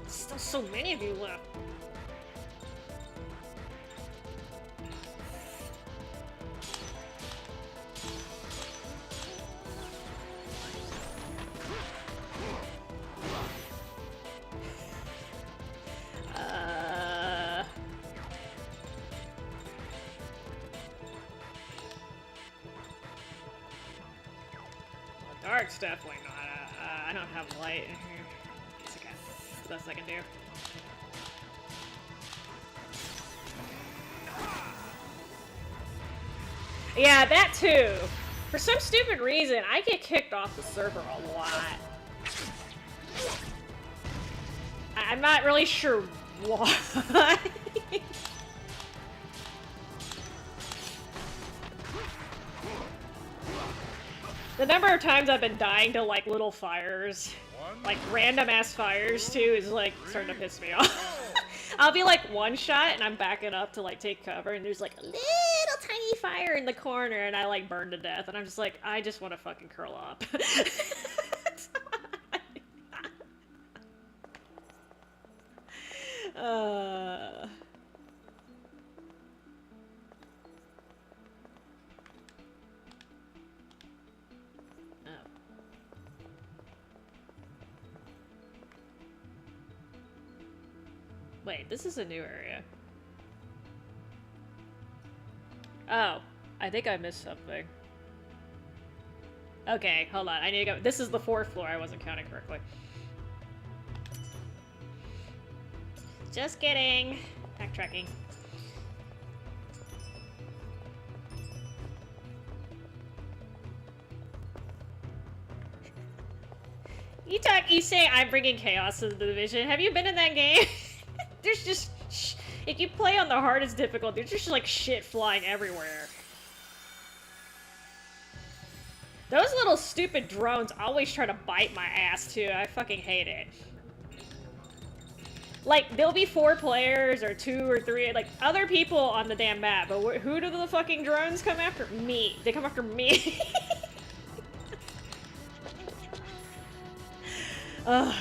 Still so many of you left. Dark's definitely not. I don't have light in here. It's okay. It's the best I can do. Yeah, that too. For some stupid reason, I get kicked off the server a lot. I'm not really sure why. The number of times I've been dying to, like, little fires, like, random-ass fires, too, is, like, starting to piss me off. I'll be, like, one shot, and I'm backing up to, like, take cover, and there's, like, a little tiny fire in the corner, and I, like, burn to death, and I'm just like, I just want to fucking curl up. Wait, this is a new area. Oh, I think I missed something. Okay, hold on. I need to go. This is the 4th floor. I wasn't counting correctly. Just kidding. Backtracking. You say I'm bringing chaos to the Division. Have you been in that game? There's just, if you play on the hardest difficulty, there's just like shit flying everywhere. Those little stupid drones always try to bite my ass too. I fucking hate it. Like, there'll be 4 players or 2 or 3, like, other people on the damn map, but who do the fucking drones come after? Me. They come after me. Ugh.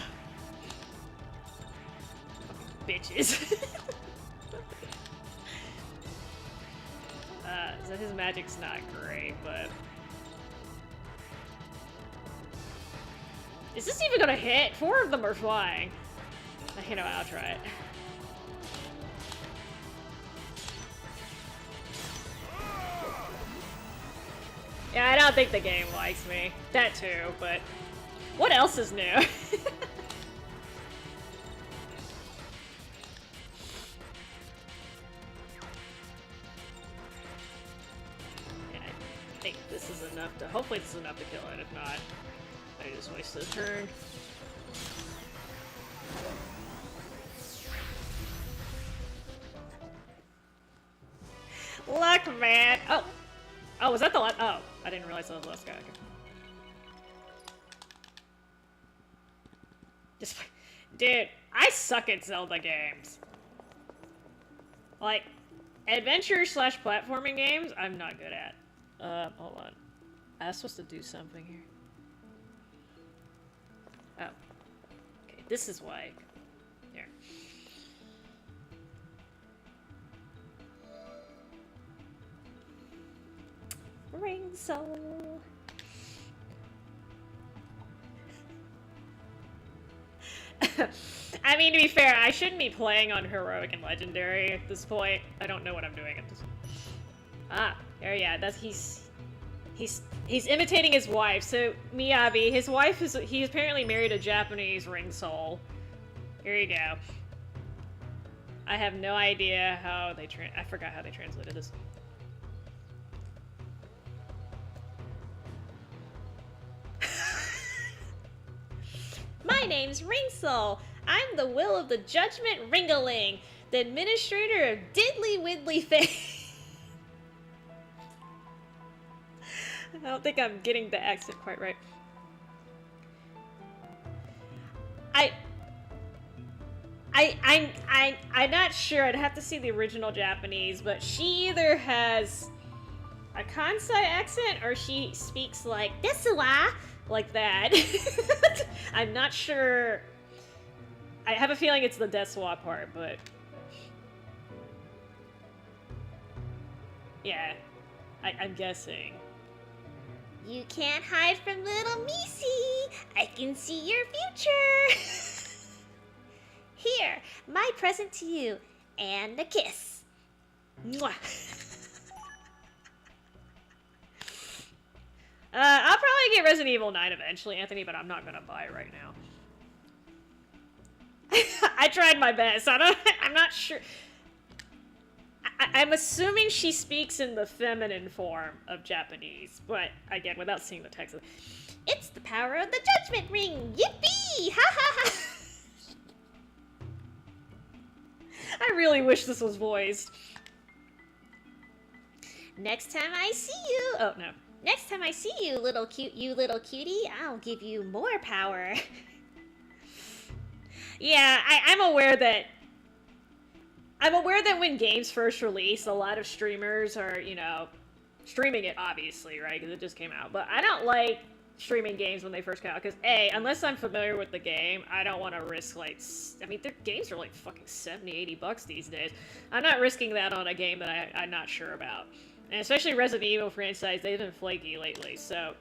Bitches. So his magic's not great, but... Is this even gonna hit? 4 of them are flying. You know, I'll try it. Yeah, I don't think the game likes me. That too, but what else is new? Yeah, I think this is enough to, hopefully this is enough to kill it. If not, I just wasted a turn. Look, man! Oh! Oh, was that the last? Oh, I didn't realize that was the last guy. Okay. Just, dude, I suck at Zelda games. Like, adventure/platforming games, I'm not good at. Hold on. I was supposed to do something here. Oh. Okay, this is why. Here. Ring soul. I mean, to be fair, I shouldn't be playing on heroic and legendary at this point. I don't know what I'm doing at this. Ah, there, yeah. That's he's imitating his wife. So Miyabi, his wife is he's apparently married a Japanese ring soul. Here you go. I have no idea how they I forgot how they translated this. My name's Ringsoul. I'm the will of the judgment Ringaling, the administrator of Diddly Widdly Face. I don't think I'm getting the accent quite right. I'm not sure. I'd have to see the original Japanese, but she either has a Kansai accent or she speaks like desu wa, like that. I'm not sure. I have a feeling it's the desu wa part, but yeah, I'm guessing. You can't hide from little Missy. I can see your future. Here, my present to you, and a kiss. Mwah. I'll probably get Resident Evil 9 eventually, Anthony, but I'm not gonna buy it right now. I tried my best. I'm not sure. I'm assuming she speaks in the feminine form of Japanese, but again, without seeing the text. It's the power of the judgment ring. Yippee! Ha ha ha! I really wish this was voiced. Next time I see you. Oh no. Next time I see you, little cutie, I'll give you more power. Yeah, I'm aware that when games first release, a lot of streamers are, you know, streaming it, obviously, right? Because it just came out. But I don't like streaming games when they first come out. Because, A, unless I'm familiar with the game, I don't want to risk, like, I mean, their games are like fucking $70, $80 these days. I'm not risking that on a game that I'm not sure about. And especially Resident Evil franchise, they've been flaky lately, so...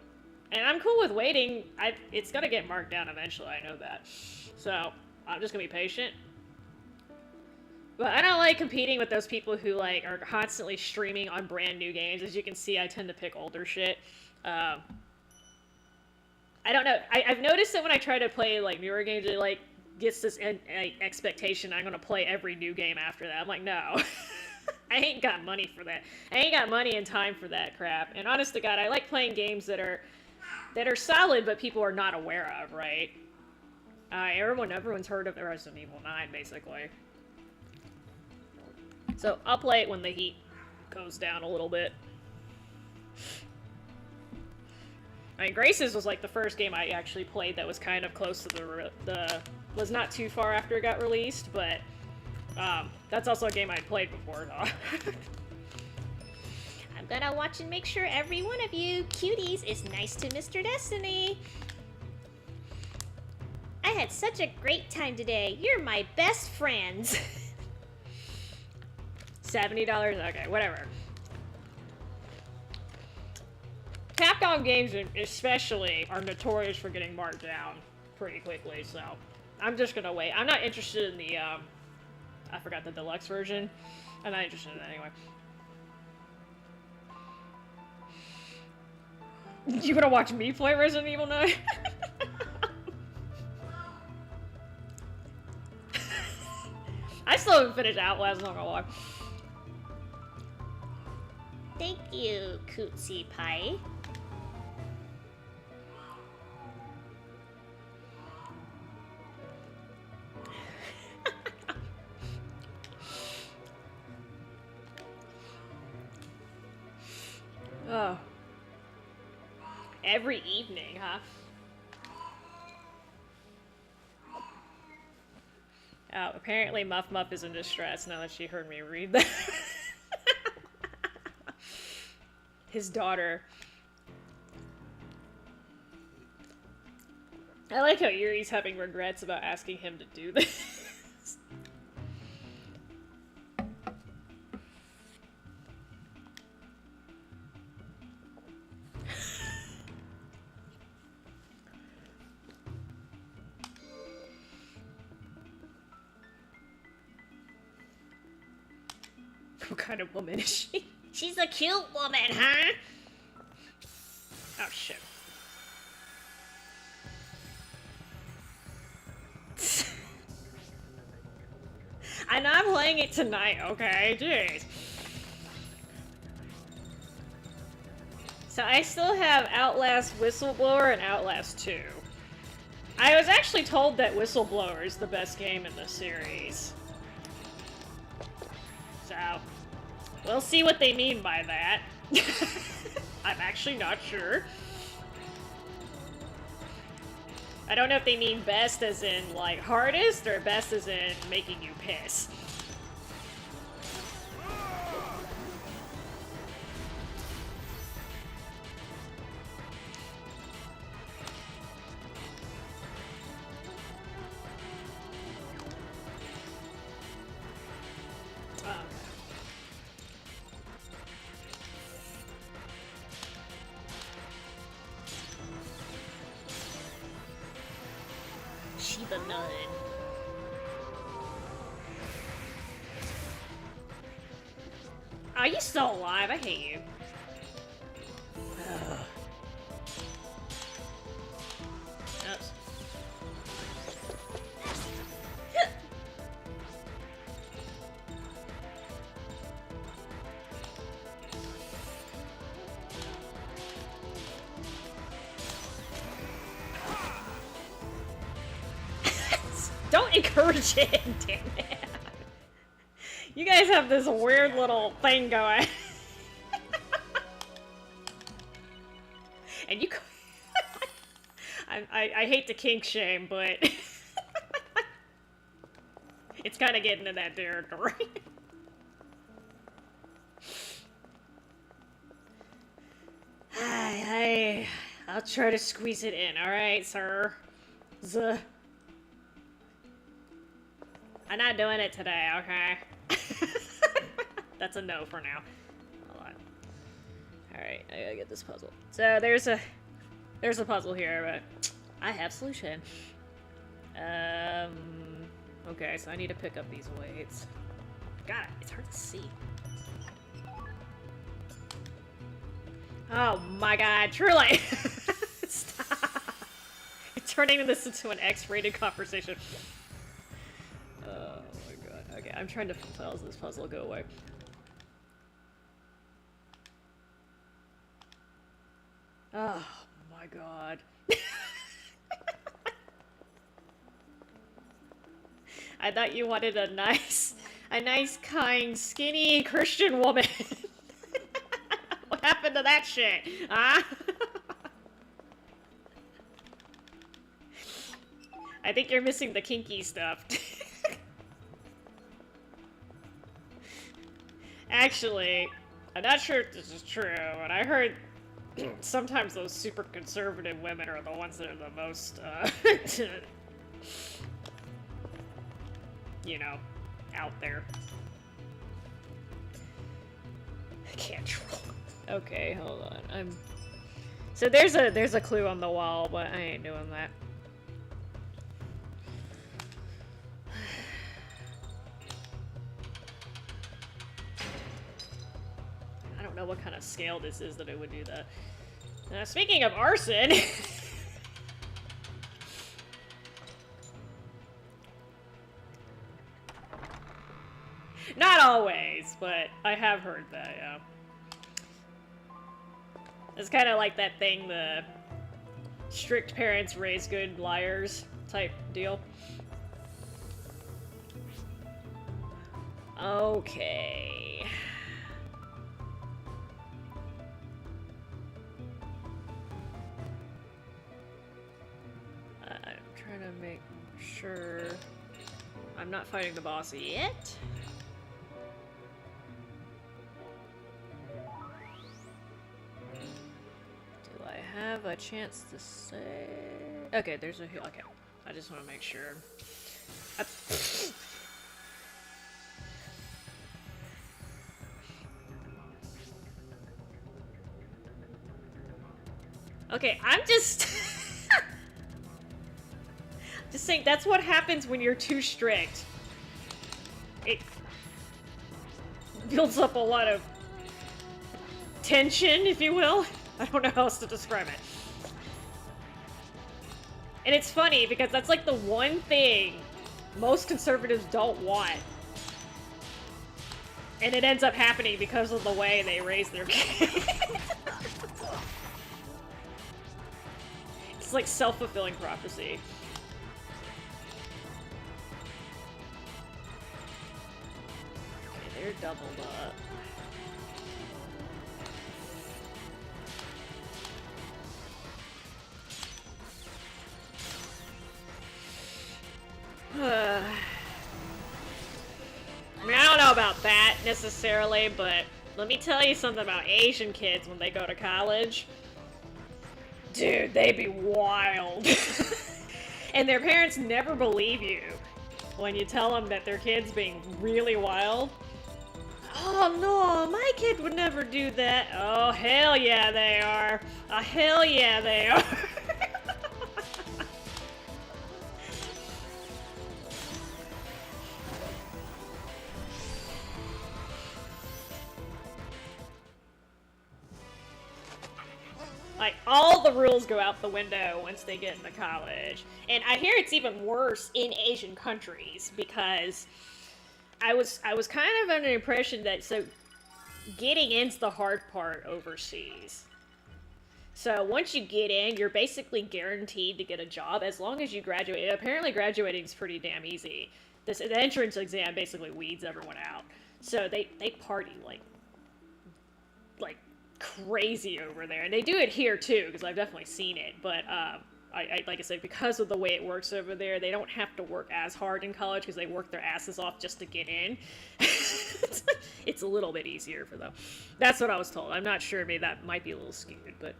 And I'm cool with waiting. It's gonna get marked down eventually, I know that. So, I'm just gonna be patient. But I don't like competing with those people who, like, are constantly streaming on brand new games. As you can see, I tend to pick older shit. I don't know. I've noticed that when I try to play, like, newer games, it, like, gets this expectation I'm gonna play every new game after that. I'm like, no. I ain't got money for that. I ain't got money and time for that crap. And honest to God, I like playing games that are solid, but people are not aware of, right? Everyone's heard of Resident Evil 9, basically. So I'll play it when the heat goes down a little bit. I mean, Graces was like the first game I actually played that was kind of close to was not too far after it got released, but that's also a game I'd played before, though. I'm gonna watch and make sure every one of you cuties is nice to Mr. Destiny. I had such a great time today. You're my best friends. $70? Okay, whatever. Capcom games especially are notorious for getting marked down. pretty quickly, so I'm just gonna wait. I'm not interested in the, I forgot the deluxe version. I'm not interested in that anyway. You gonna watch me play Resident Evil 9? I still haven't finished Outlast, not gonna lie. Thank you, Cootsy Pie. Oh. Every evening, huh? Oh, apparently Muff Muff is in distress now that she heard me read that. His daughter. I like how Yuri's having regrets about asking him to do this. What kind of woman is she? She's a cute woman, huh? Oh, shit. And I'm playing it tonight, okay? Jeez. So I still have Outlast Whistleblower and Outlast 2. I was actually told that Whistleblower is the best game in the series. So, we'll see what they mean by that. I'm actually not sure. I don't know if they mean best as in, like, hardest, or best as in making you piss. Shiba Nun. Are you still alive? I hate you. Oops. Don't encourage it, damn it. You guys have this weird little thing going. And you I hate to kink shame, but it's kind of getting in that territory. I'll try to squeeze it in, alright, sir? Zuh. I'm not doing it today, okay? That's a no for now. Hold on. Alright, I gotta get this puzzle. So there's a puzzle here, but I have solution. Okay, so I need to pick up these weights. God, it's hard to see. Oh my god, truly! Stop! You're turning this into an X-rated conversation. Oh my god. Okay, I'm trying to fulfill this puzzle. Go away. Oh my god. I thought you wanted a nice, kind, skinny Christian woman. What happened to that shit? Huh? I think you're missing the kinky stuff. Actually, I'm not sure if this is true, but I heard sometimes those super conservative women are the ones that are the most, you know, out there. I can't troll. Okay, hold on. So there's a clue on the wall, but I ain't doing that. don't know what kind of scale this is that it would do that. Speaking of arson... Not always, but I have heard that, yeah. It's kind of like that thing, the strict parents raise good liars type deal. Okay. I'm trying to make sure I'm not fighting the boss yet. Do I have a chance to say? Okay, there's a heal. Okay, I just want to make sure. Okay, I'm just... just saying, that's what happens when you're too strict. It builds up a lot of tension, if you will. I don't know how else to describe it. And it's funny, because that's like the one thing most conservatives don't want. And it ends up happening because of the way they raise their kids. It's like self-fulfilling prophecy. Okay, they're doubled up. I mean, I don't know about that necessarily, but let me tell you something about Asian kids when they go to college. Dude, they be wild. And their parents never believe you when you tell them that their kid's being really wild. Oh no, my kid would never do that. Oh, hell yeah they are. Oh, hell yeah they are. Like, all the rules go out the window once they get into college. And I hear it's even worse in Asian countries, because I was kind of under the impression that, so, getting in's the hard part overseas. So once you get in, you're basically guaranteed to get a job as long as you graduate. Apparently graduating is pretty damn easy. The entrance exam basically weeds everyone out. So they party like crazy over there, and they do it here too, because I've definitely seen it. But I like I said, because of the way it works over there, they don't have to work as hard in college because they work their asses off just to get in. It's a little bit easier for them. That's what I was told. I'm not sure. Maybe that might be a little skewed, but.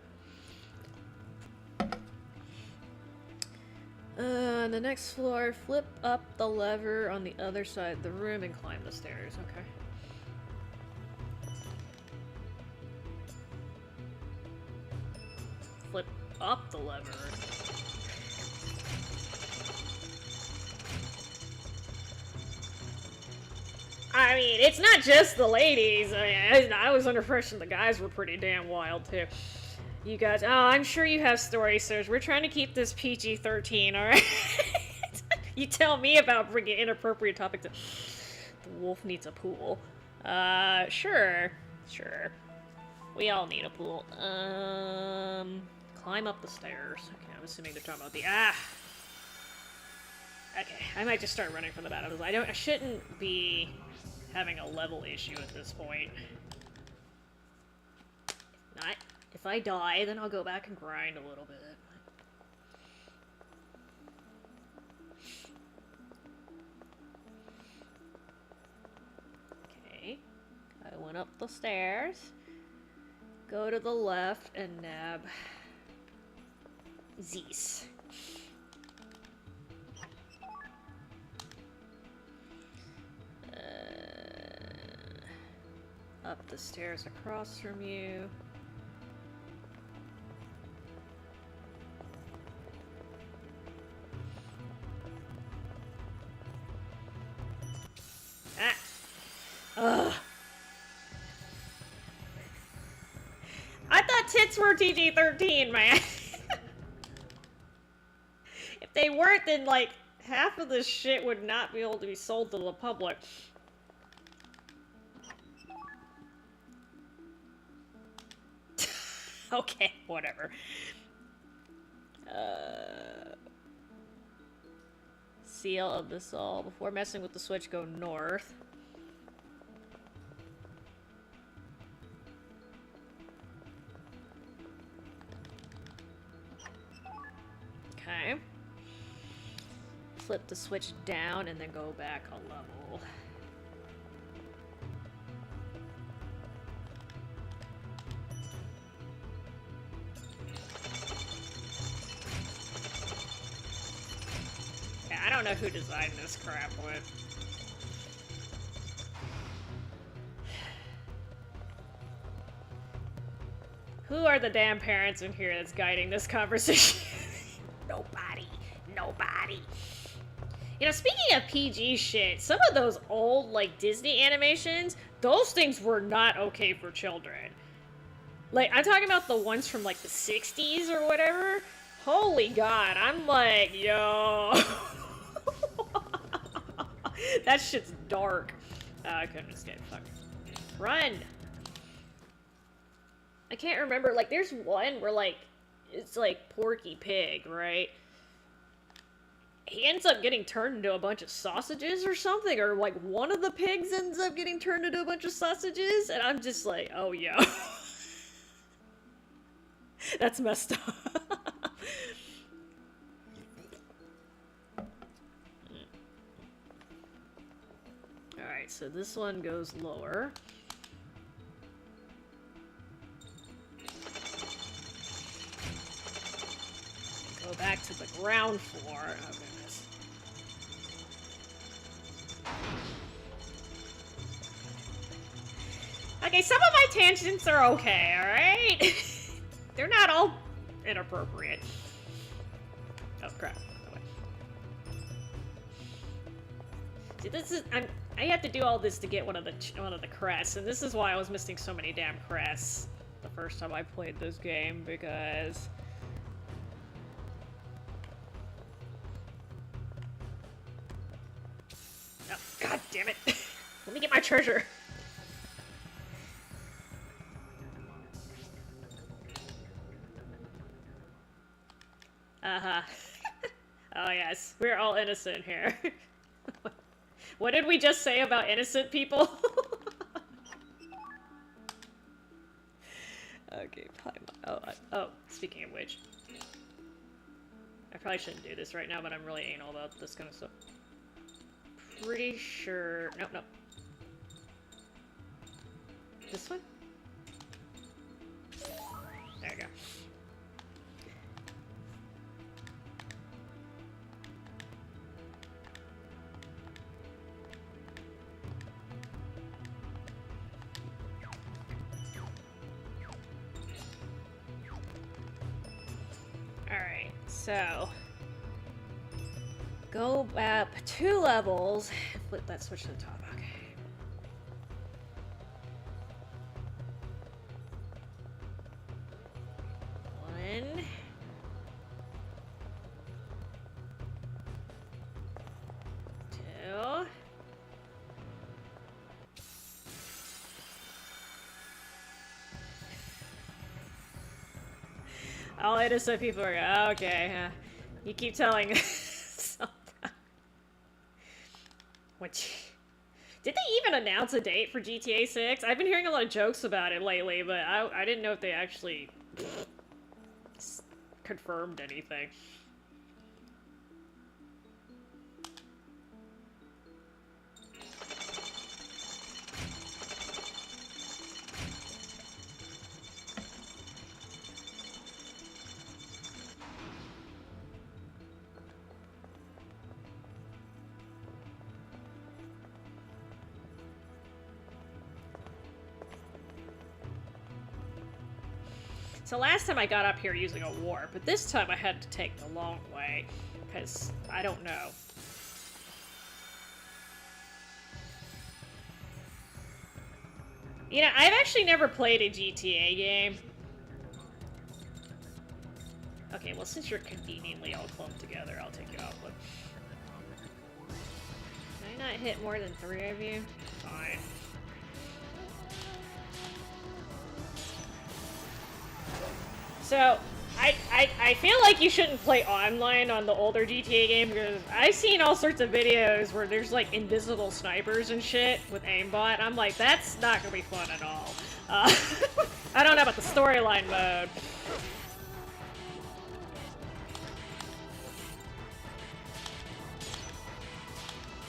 The next floor, flip up the lever on the other side of the room and climb the stairs. Okay. Flip up the lever. I mean, it's not just the ladies. I was under impression the guys were pretty damn wild too. You guys, oh, I'm sure you have stories, sirs. We're trying to keep this PG-13, alright? You tell me about bringing inappropriate topics. The wolf needs a pool. Sure. We all need a pool. Climb up the stairs. Okay, I'm assuming they're talking about the Okay, I might just start running from the battle because I shouldn't be having a level issue at this point. If I die, then I'll go back and grind a little bit. Okay, I went up the stairs. Go to the left and nab these. Up the stairs across from you. Ugh. tits were PG-13, man. If they weren't, then like half of this shit would not be able to be sold to the public. Okay, whatever. Seal of the soul. Before messing with the switch, go north. Okay. Flip the switch down and then go back a level. Yeah, I don't know who designed this crap with. Who are the damn parents in here that's guiding this conversation? Nobody. Nobody. You know, speaking of PG shit, some of those old, like, Disney animations, those things were not okay for children. Like, I'm talking about the ones from, like, the 60s or whatever. Holy God, I'm like, yo. That shit's dark. I couldn't escape. Fuck. Run! I can't remember, like, there's one where, like, it's like Porky Pig, right? He ends up getting turned into a bunch of sausages or something, or like one of the pigs ends up getting turned into a bunch of sausages, and I'm just like, oh yeah. That's messed up. Alright, so this one goes lower. Go back to the ground floor. Oh, goodness. Okay, some of my tangents are okay, alright? They're not all inappropriate. Oh, crap. No way. See, this is... I had to do all this to get one of the crests, and this is why I was missing so many damn crests the first time I played this game, because... Oh, God damn it. Let me get my treasure. Uh-huh. Oh, yes. We're all innocent here. What did we just say about innocent people? Okay, oh, speaking of which. I probably shouldn't do this right now, but I'm really anal about this kind of stuff. Pretty sure... Nope, nope. This one? There you go. Alright, so... Go up 2 levels. Flip that switch to the top. Okay. One. Two. All innocent people are going, okay, you keep telling Did they even announce a date for GTA 6? I've been hearing a lot of jokes about it lately, but I didn't know if they actually confirmed anything. So last time I got up here using a warp, but this time I had to take the long way, because I don't know. You know, I've actually never played a GTA game. Okay, well, since you're conveniently all clumped together, I'll take you out one. Can I not hit more than 3 of you? Fine. So, I feel like you shouldn't play online on the older GTA game because I've seen all sorts of videos where there's like invisible snipers and shit with aimbot. I'm like, that's not gonna be fun at all. I don't know about the storyline mode.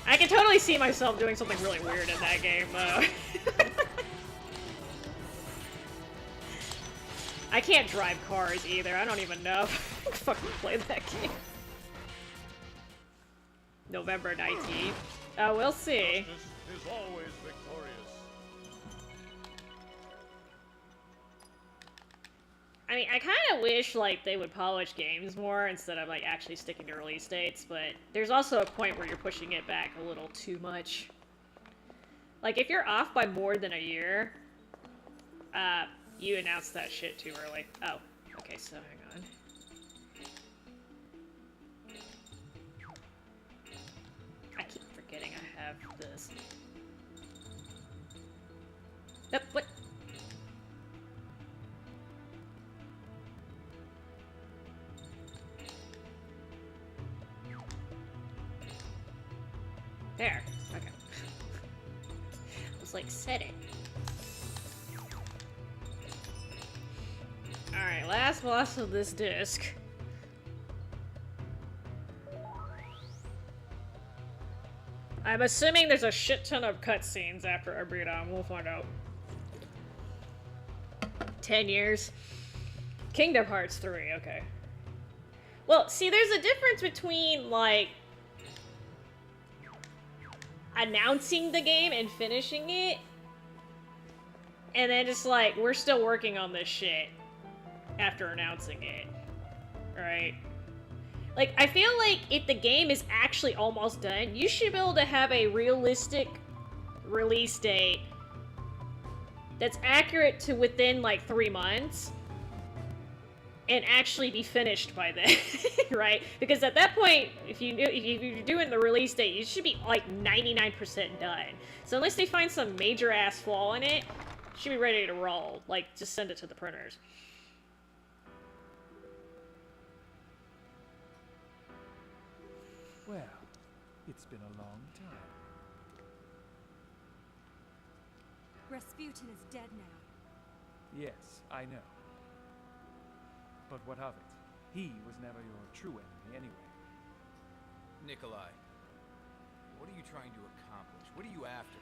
I can totally see myself doing something really weird in that game, though. I can't drive cars either. I don't even know if I fucking play that game. November 19th. Oh, we'll see. Justice is always victorious. I mean, I kind of wish, like, they would polish games more instead of, like, actually sticking to release dates, but there's also a point where you're pushing it back a little too much. Like, if you're off by more than a year, you announced that shit too early. Oh, okay, so hang on. I keep forgetting I have this. Yep, what? There. Okay. I was like, set it. Alright, last boss of this disc. I'm assuming there's a shit ton of cutscenes after I beat on. We'll find out. 10 years. Kingdom Hearts 3, okay. Well, see, there's a difference between, like, announcing the game and finishing it, and then just like, we're still working on this shit after announcing it, right? Like, I feel like if the game is actually almost done, you should be able to have a realistic release date that's accurate to within like 3 months and actually be finished by then, right? Because at that point, if you're doing the release date, you should be like 99% done. So unless they find some major ass flaw in it, you should be ready to roll. Like, just send it to the printers. Well, it's been a long time. Rasputin is dead now. Yes, I know. But what of it? He was never your true enemy anyway. Nikolai, what are you trying to accomplish? What are you after?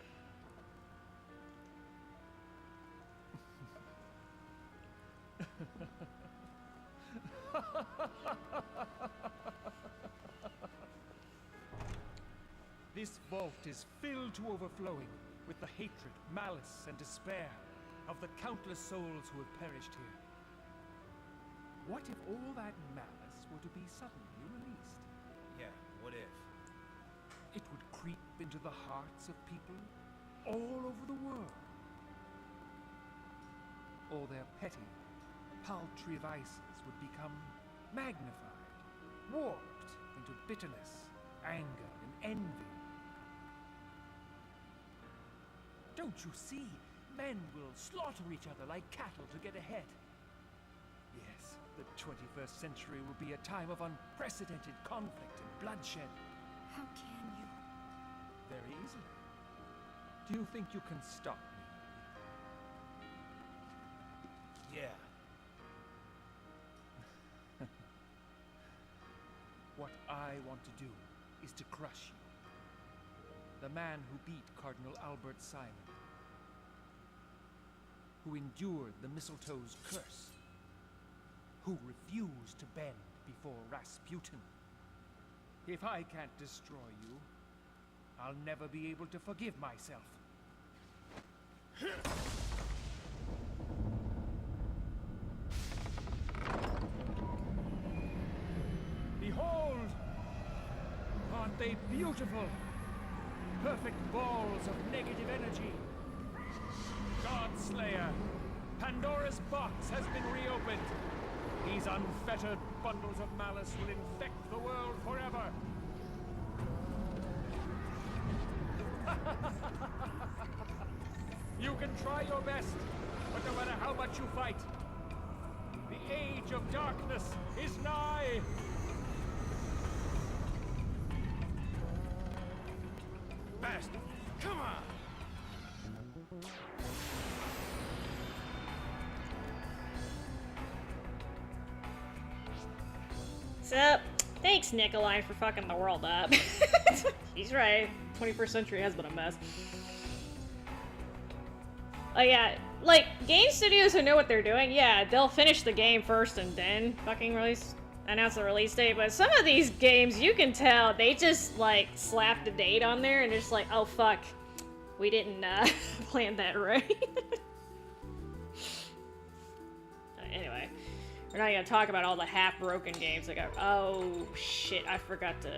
This vault is filled to overflowing with the hatred, malice, and despair of the countless souls who have perished here. What if all that malice were to be suddenly released? Yeah, what if? It would creep into the hearts of people all over the world. All their petty, paltry vices would become magnified, warped into bitterness, anger, and envy. Don't you see? Men will slaughter each other like cattle to get ahead. Yes, the 21st century will be a time of unprecedented conflict and bloodshed. How can you? Very easily. Do you think you can stop me? Yeah. What I want to do is to crush you. The man who beat Cardinal Albert Simon. Who endured the mistletoe's curse. Who refused to bend before Rasputin. If I can't destroy you, I'll never be able to forgive myself. Behold! Aren't they beautiful? Perfect balls of negative energy. Godslayer, Pandora's box has been reopened. He These unfettered bundles of malice will infect the world forever. You can try your best, but no matter how much you fight, the age of darkness is nigh. Bastard! Come on! So, thanks Nikolai for fucking the world up. He's right. 21st century has been a mess. Oh yeah, like, game studios who know what they're doing, yeah, they'll finish the game first and then fucking announce the release date, but some of these games, you can tell, they just, like, slap the date on there and they're just like, oh fuck, we didn't, plan that right. Anyway, we're not gonna talk about all the half-broken games that got, oh shit, I forgot to,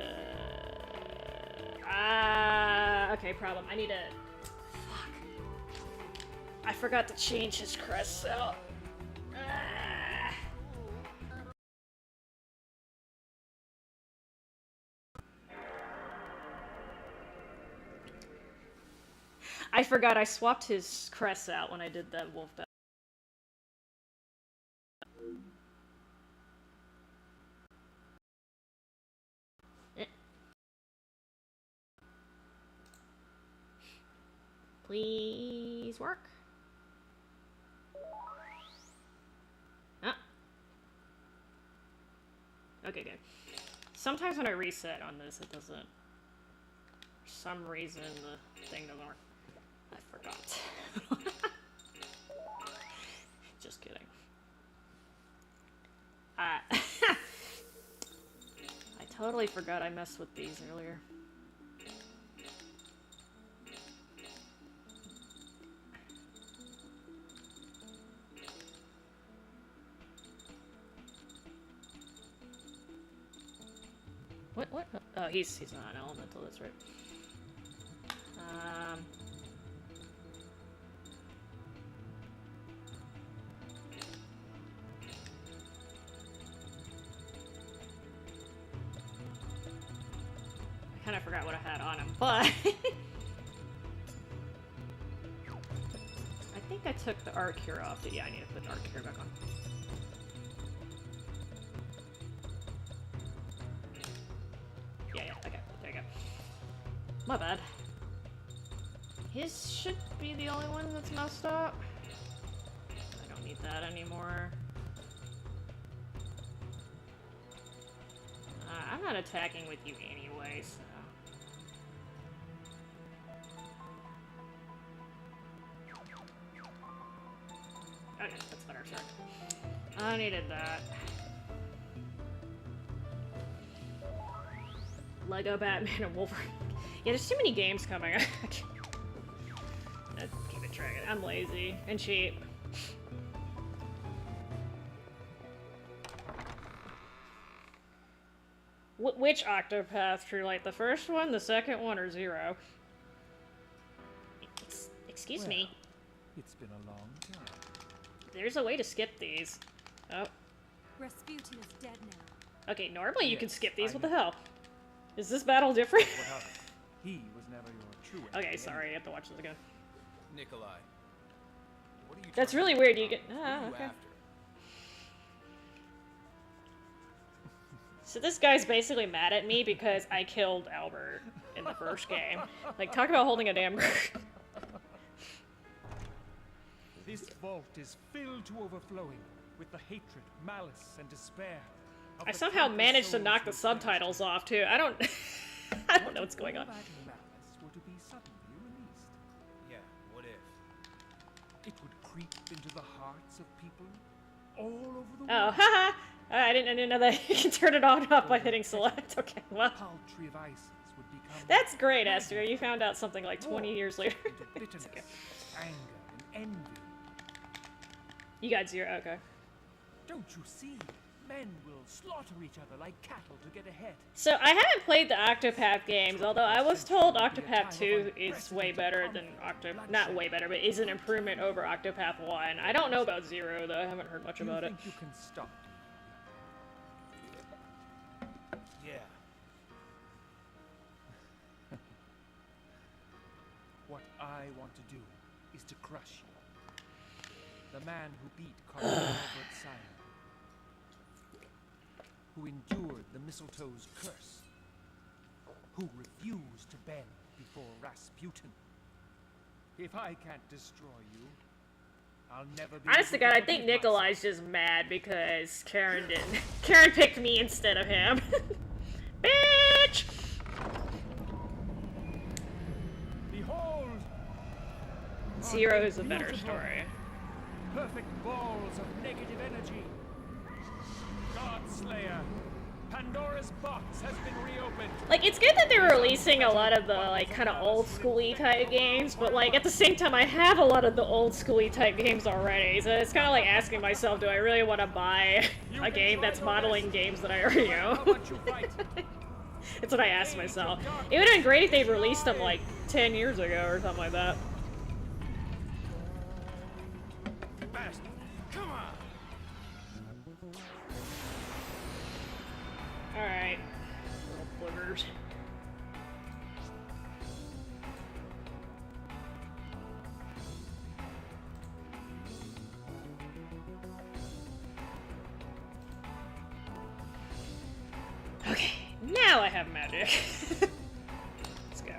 okay, problem, I need to, I forgot to change his crest, so... I forgot I swapped his crest out when I did that wolf battle. Please work. Ah. Okay, good. Sometimes when I reset on this, it doesn't... For some reason, the thing doesn't work. I forgot. Just kidding. I totally forgot I messed with these earlier. What? Oh, he's not an elemental, that's right. I kind of forgot what I had on him, but... I think I took the arc cure off. Yeah, I need to put the arc cure back on. Yeah, okay, there you go. My bad. His should be the only one that's messed up. I don't need that anymore. I'm not attacking with you anyway, so... Okay, that's better, sorry. I needed that. Lego Batman and Wolverine. Yeah, there's too many games coming. Let's keep it track. I'm lazy and cheap. Which Octopath Truelight? The first one, the second one, or Zero? Excuse me. It's been a long time. There's a way to skip these. Oh. Rasputin is dead now. Okay, normally you can skip these. I What the know. hell? Is this battle different? What happened? He was never your true Okay, enemy. sorry, I have to watch this again. Nikolai, what are you That's trying really to weird. You accomplish? get What are you okay. after? So this guy's basically mad at me because I killed Albert in the first game. Like, talk about holding a damn grudge. This vault is filled to overflowing with the hatred, malice, and despair. I somehow managed to knock the subtitles off too. I don't I don't know what's going on. That malice were to be suddenly released. Yeah, what if? It would creep into the hearts of people all over the Oh, world. haha! I didn't know that you can turn it on off by hitting select. Okay, well. Paltry vices would become That's great, Esther. You found out something like 20 years later. into bitterness, Okay. anger, and envy. You got 0, okay. Don't you see? Men will slaughter each other like cattle to get ahead. So, I haven't played the Octopath games, although I was told Octopath 2 is way better than not way better, but is an improvement over Octopath 1. I don't know about 0, though. I haven't heard much about it. You think you can stop me? Yeah. What I want to do is to crush you. The man who beat Cardinal Albert Sire, who endured the mistletoe's curse, who refused to bend before Rasputin. If I can't destroy you, I'll never be. Honest to God, I think Nikolai's just mad because Karen didn't. Karen picked me instead of him. Bitch! Behold! Zero is a better story. Perfect balls of negative energy. Godslayer, Pandora's box has been reopened. Like, it's good that they're releasing a lot of the, like, kind of old-schooly type games, but, like, at the same time, I have a lot of the old-schooly type games already, so it's kind of like asking myself, do I really want to buy a game that's modeling games that I already own? That's what I asked myself. It would have been great if they'd released them, like, 10 years ago or something like that. Bastard. Come on. Alright. Little boogers. Okay, now I have magic. Let's go.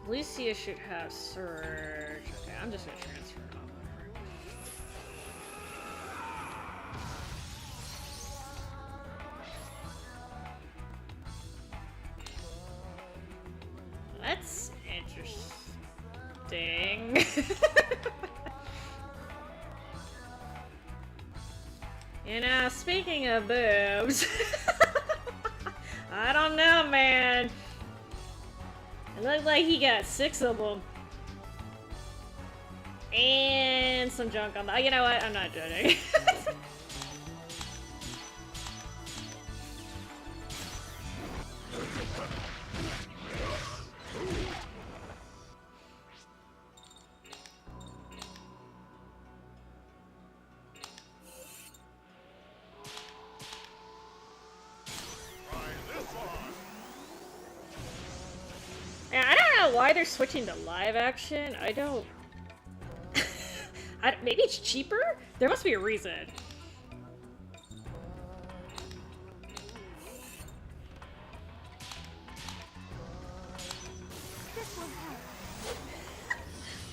Lucia should have Surge. Okay, I'm just gonna transfer it on over. That's interesting. You know, speaking of boobs, I don't know, man. It looked like he got 6 of them. And some junk on the. You know what? I'm not judging. Yeah, I don't know why they're switching to live action. I don't. Maybe it's cheaper? There must be a reason.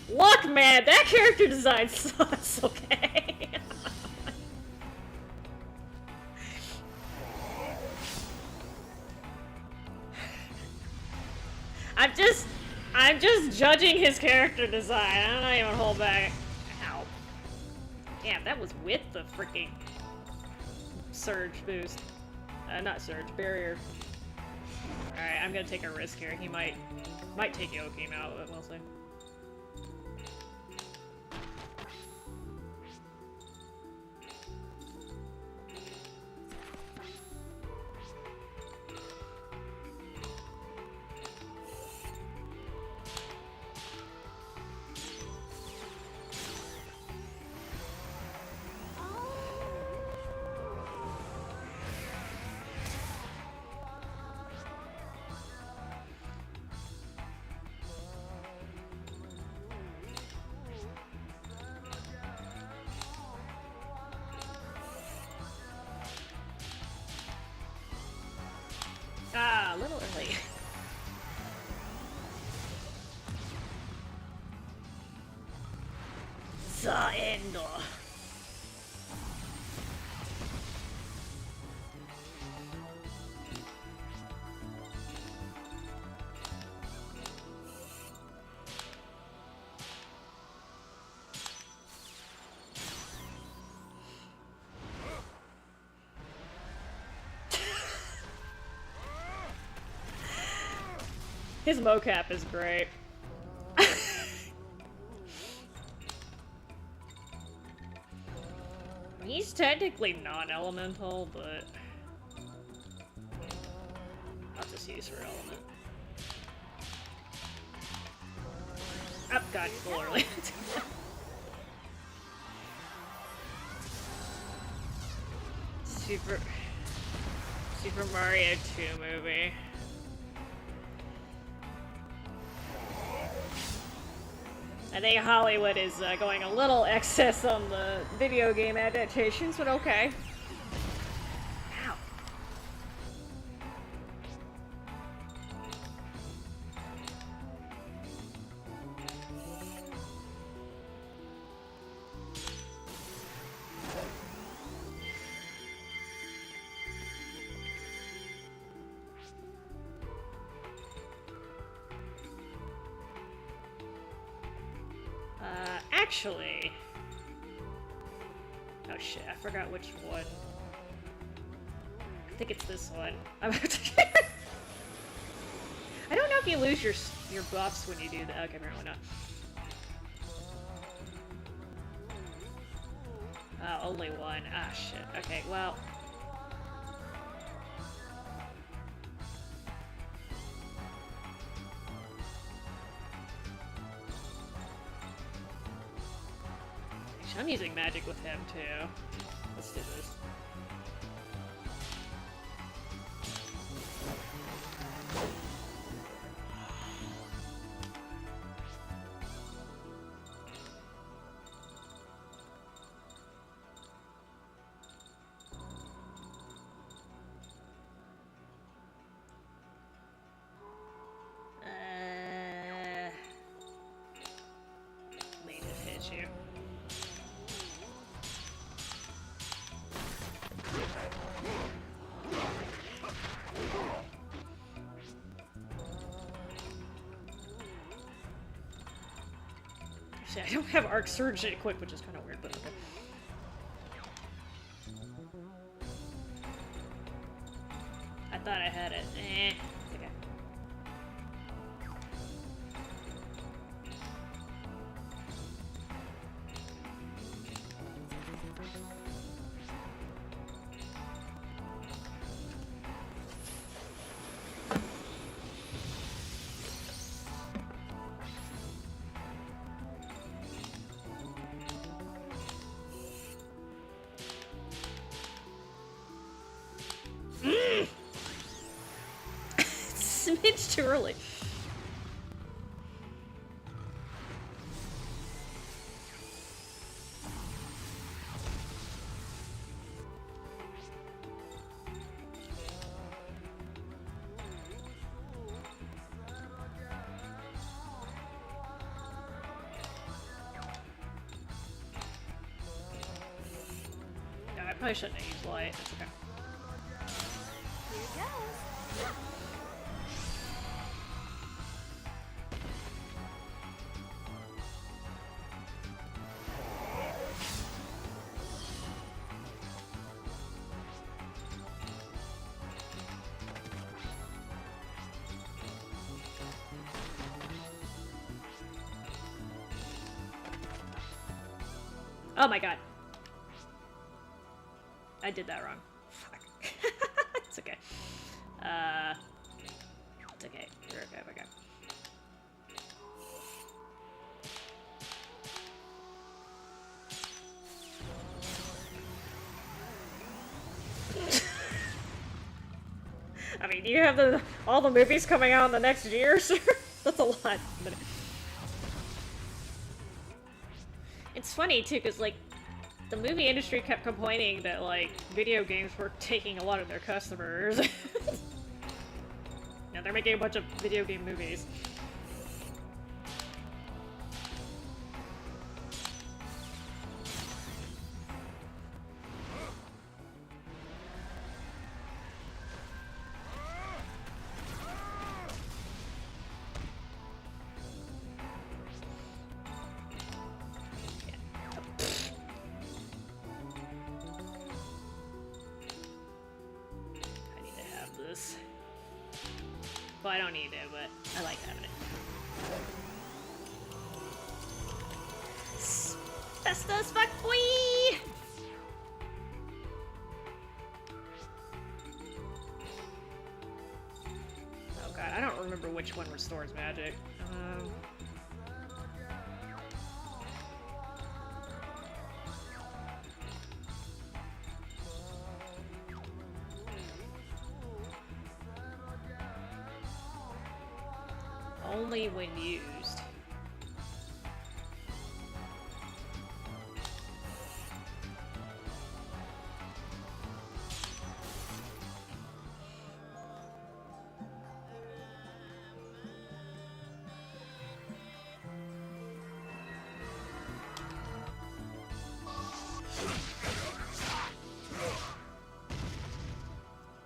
Look, man, that character design sucks, okay? I'm just judging his character design. I'm not even hold back. Ow. Damn, that was with the freaking surge boost. Not surge, barrier. Alright, I'm gonna take a risk here. He might take Yokim out, but we'll see. Ah, a little early. The end. His mocap is great. He's technically non-elemental, but I'll just use her element. Oh god, full early. Super Mario 2 movie. I think Hollywood is going a little excess on the video game adaptations, but okay. Ow. Actually... Oh shit, I forgot which one. I think it's this one. I'm about to... I don't know if you lose your buffs when you do that. Okay, apparently not. Only one. Ah, shit. Okay, well... I'm using magic with him, too. Let's do this. Let me just hit you. I don't have Arc Surge equipped, which is kind of weird, but okay. I thought I had it. Eh. Okay. It's too early. No, I probably shouldn't have used light. That's okay. Here goes. Oh my god. I did that wrong. Fuck. It's okay. It's okay. You're okay, okay. I mean, do you have all the movies coming out in the next year, sir? That's a lot. But it's funny too, because like the movie industry kept complaining that like video games were taking a lot of their customers. Now they're making a bunch of video game movies. Well, I don't need it, but I like having it. Best as fuck, boy! which one restores magic. Only when used.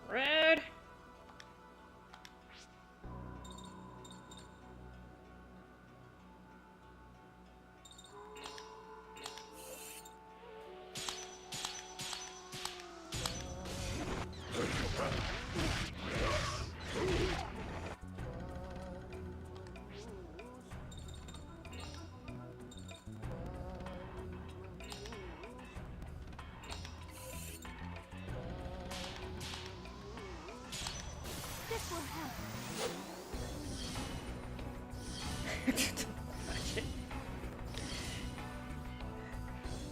Red. This will help.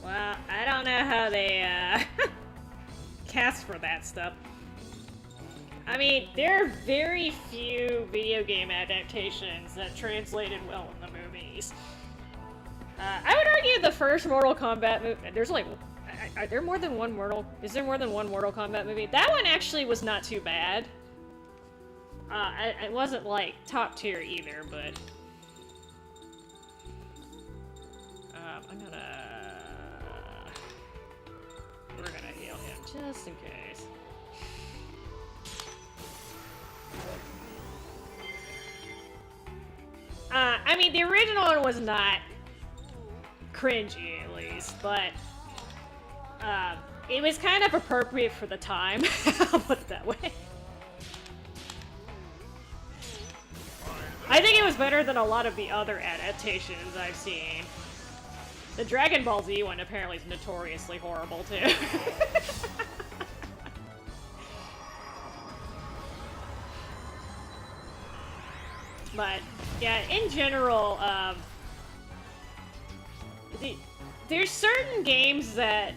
Well, I don't know how they cast for that stuff. I mean, there are very few video game adaptations that translated well in the movies. I would argue the first Mortal Kombat movie. There's like, are there more than one Mortal? Is there more than one Mortal Kombat movie? That one actually was not too bad. It wasn't like top tier either, but we're gonna heal him just in case. I mean, the original one was not cringy, at least, but it was kind of appropriate for the time. I'll put it that way. I think it was better than a lot of the other adaptations I've seen. The Dragon Ball Z one apparently is notoriously horrible, too. But, yeah, in general, there's certain games that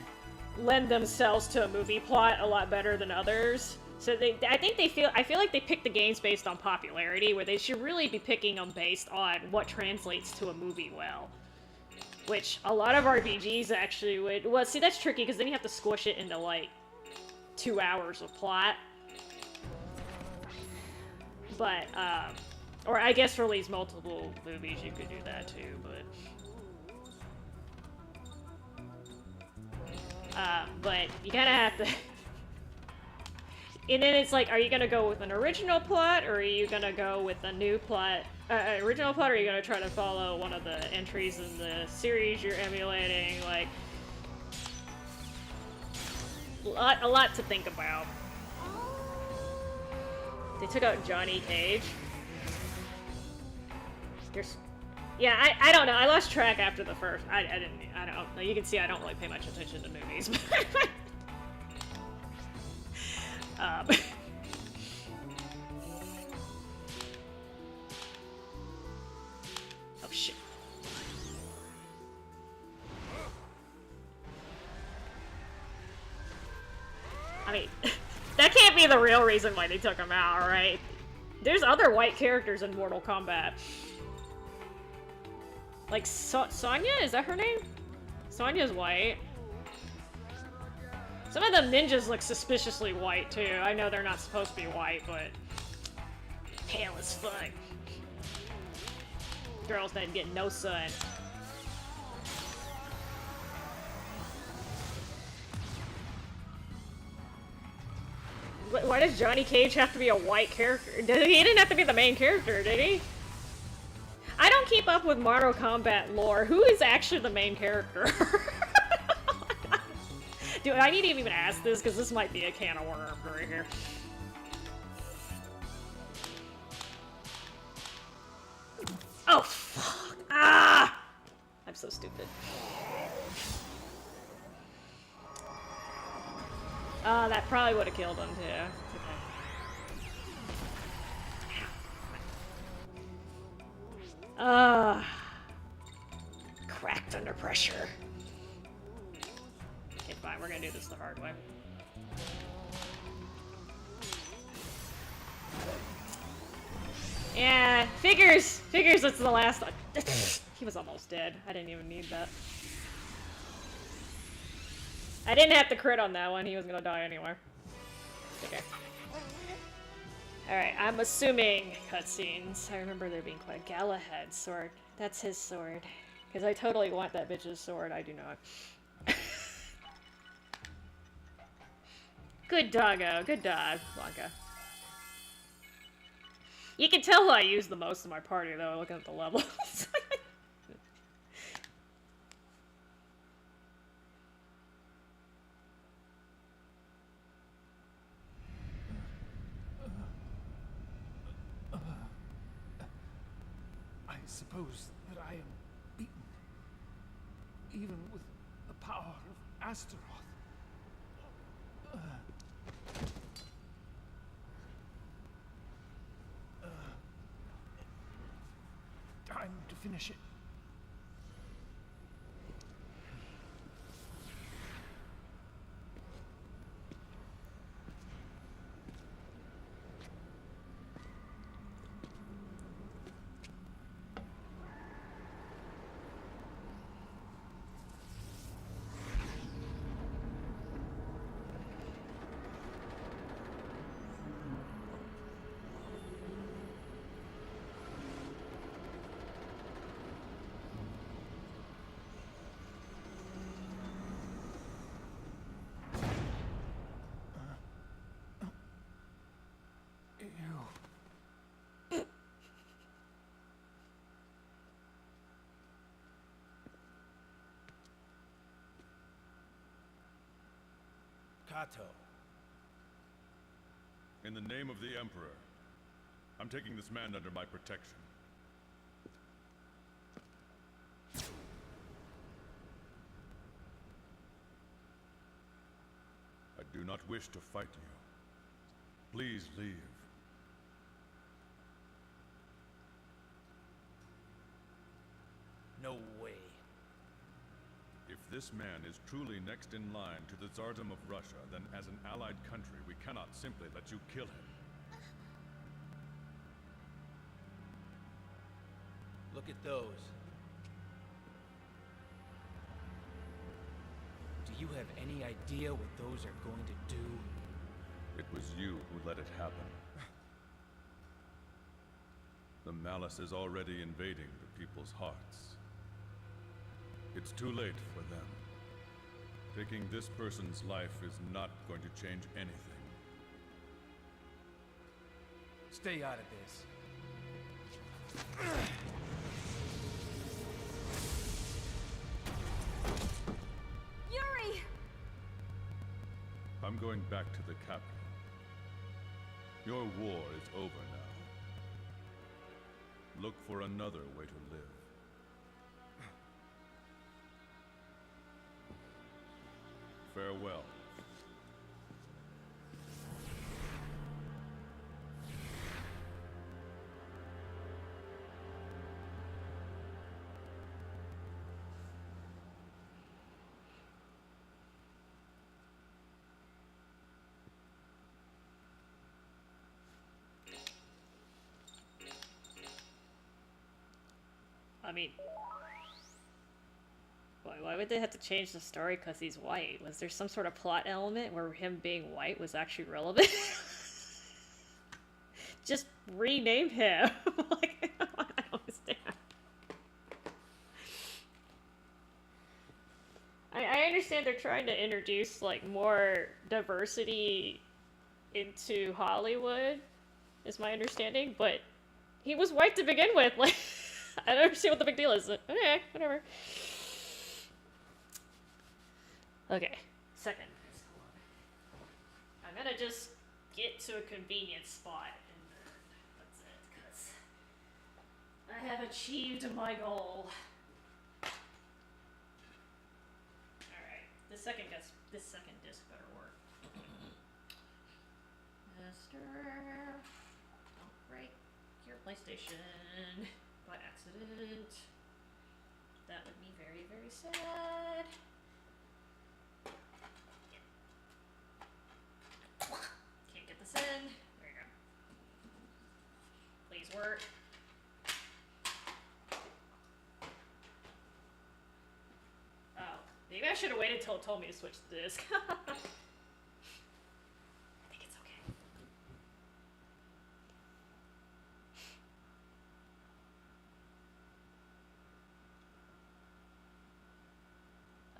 lend themselves to a movie plot a lot better than others. So I feel like they pick the games based on popularity, where they should really be picking them based on what translates to a movie well. Which a lot of RPGs actually would. Well, see, that's tricky because then you have to squish it into like 2 hours of plot. But or I guess for these multiple movies you could do that too. But you kind of have to. And then it's like, are you gonna go with an original plot, or are you gonna go with a new plot? Original plot, or are you gonna try to follow one of the entries in the series you're emulating? Like, a lot to think about. They took out Johnny Cage. Yeah, I don't know. I lost track after the first. I don't know. You can see I don't really pay much attention to movies. Oh shit. I mean, that can't be the real reason why they took him out, right? There's other white characters in Mortal Kombat. Like, Sonya? Is that her name? Sonya's white. Some of them ninjas look suspiciously white, too. I know they're not supposed to be white, but pale as fuck. Girls that get no sun. Why does Johnny Cage have to be a white character? He didn't have to be the main character, did he? I don't keep up with Mortal Kombat lore. Who is actually the main character? Dude, I need to even ask this, because this might be a can of worms right here. Oh, fuck. Ah! I'm so stupid. That probably would have killed him, too. It's okay. Cracked under pressure. Okay, fine, we're gonna do this the hard way. Yeah, figures that's the last one. He was almost dead. I didn't even need that. I didn't have to crit on that one. He was gonna die anyway. Okay. Alright, I'm assuming cutscenes. I remember there being quite Galahad's sword. That's his sword. Because I totally want that bitch's sword. I do not. Good doggo. Good dog, Blanca. You can tell who I use the most in my party, though, looking at the levels. I suppose that I am beaten, even with the power of Astaroth. Time to finish it. Kato. In the name of the Emperor, I'm taking this man under my protection. I do not wish to fight you. Please leave. No way. If this man is truly next in line to the Tsardom of Russia, then as an allied country, we cannot simply let you kill him. Look at those. Do you have any idea what those are going to do? It was you who let it happen. The malice is already invading the people's hearts. It's too late for them. Taking this person's life is not going to change anything. Stay out of this. Yuri! I'm going back to the capital. Your war is over now. Look for another way to live. Farewell. I mean, why would they have to change the story because he's white? Was there some sort of plot element where him being white was actually relevant? Just rename him. Like, I don't understand. I understand they're trying to introduce, like, more diversity into Hollywood, is my understanding, but he was white to begin with. Like, I don't understand what the big deal is. Okay, whatever. Okay, second. I'm gonna just get to a convenient spot, and then that's it, because I have achieved my goal. Alright, this second disc better work. Mister, don't break your PlayStation. by accident. That would be very, very sad. Can't get this in. There you go. Please work. Oh, maybe I should have waited till it told me to switch the disc. I think it's okay.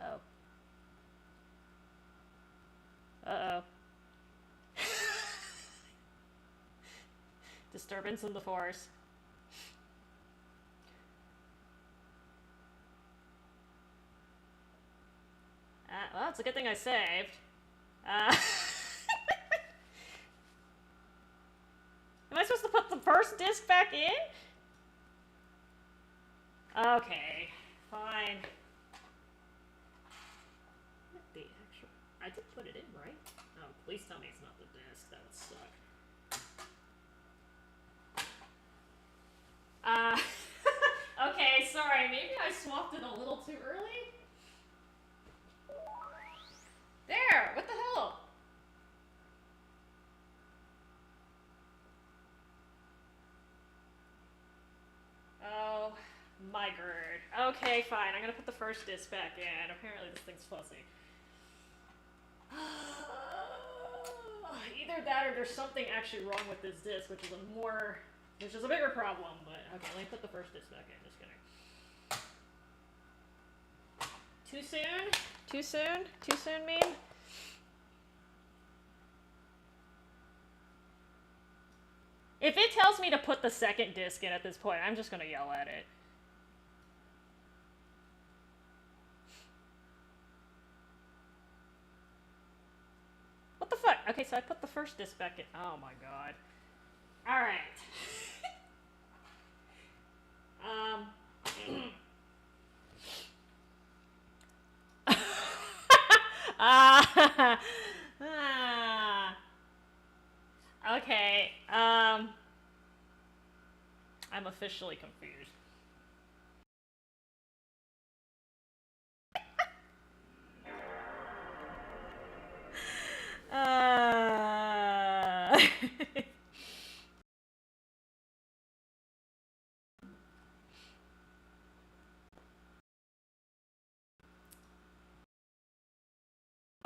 Oh. Uh-oh. Disturbance in the force. Well, it's a good thing I saved. Am I supposed to put the first disc back in? Okay, fine. The actual... I did put it in, right? Oh, please tell me it's not the disc. That would suck. Okay, sorry. Maybe I swapped it a little too early? There! What the hell? Oh, my god. Okay, fine. I'm gonna put the first disc back in. Apparently this thing's fuzzy. Either that or there's something actually wrong with this disc, which is a bigger problem, but okay, let me put the first disc back in. Just kidding. Too soon? Too soon? Too soon, mean? If it tells me to put the second disc in at this point, I'm just gonna yell at it. What the fuck? Okay, so I put the first disc back in. Oh my god. Alright. Okay, I'm officially confused.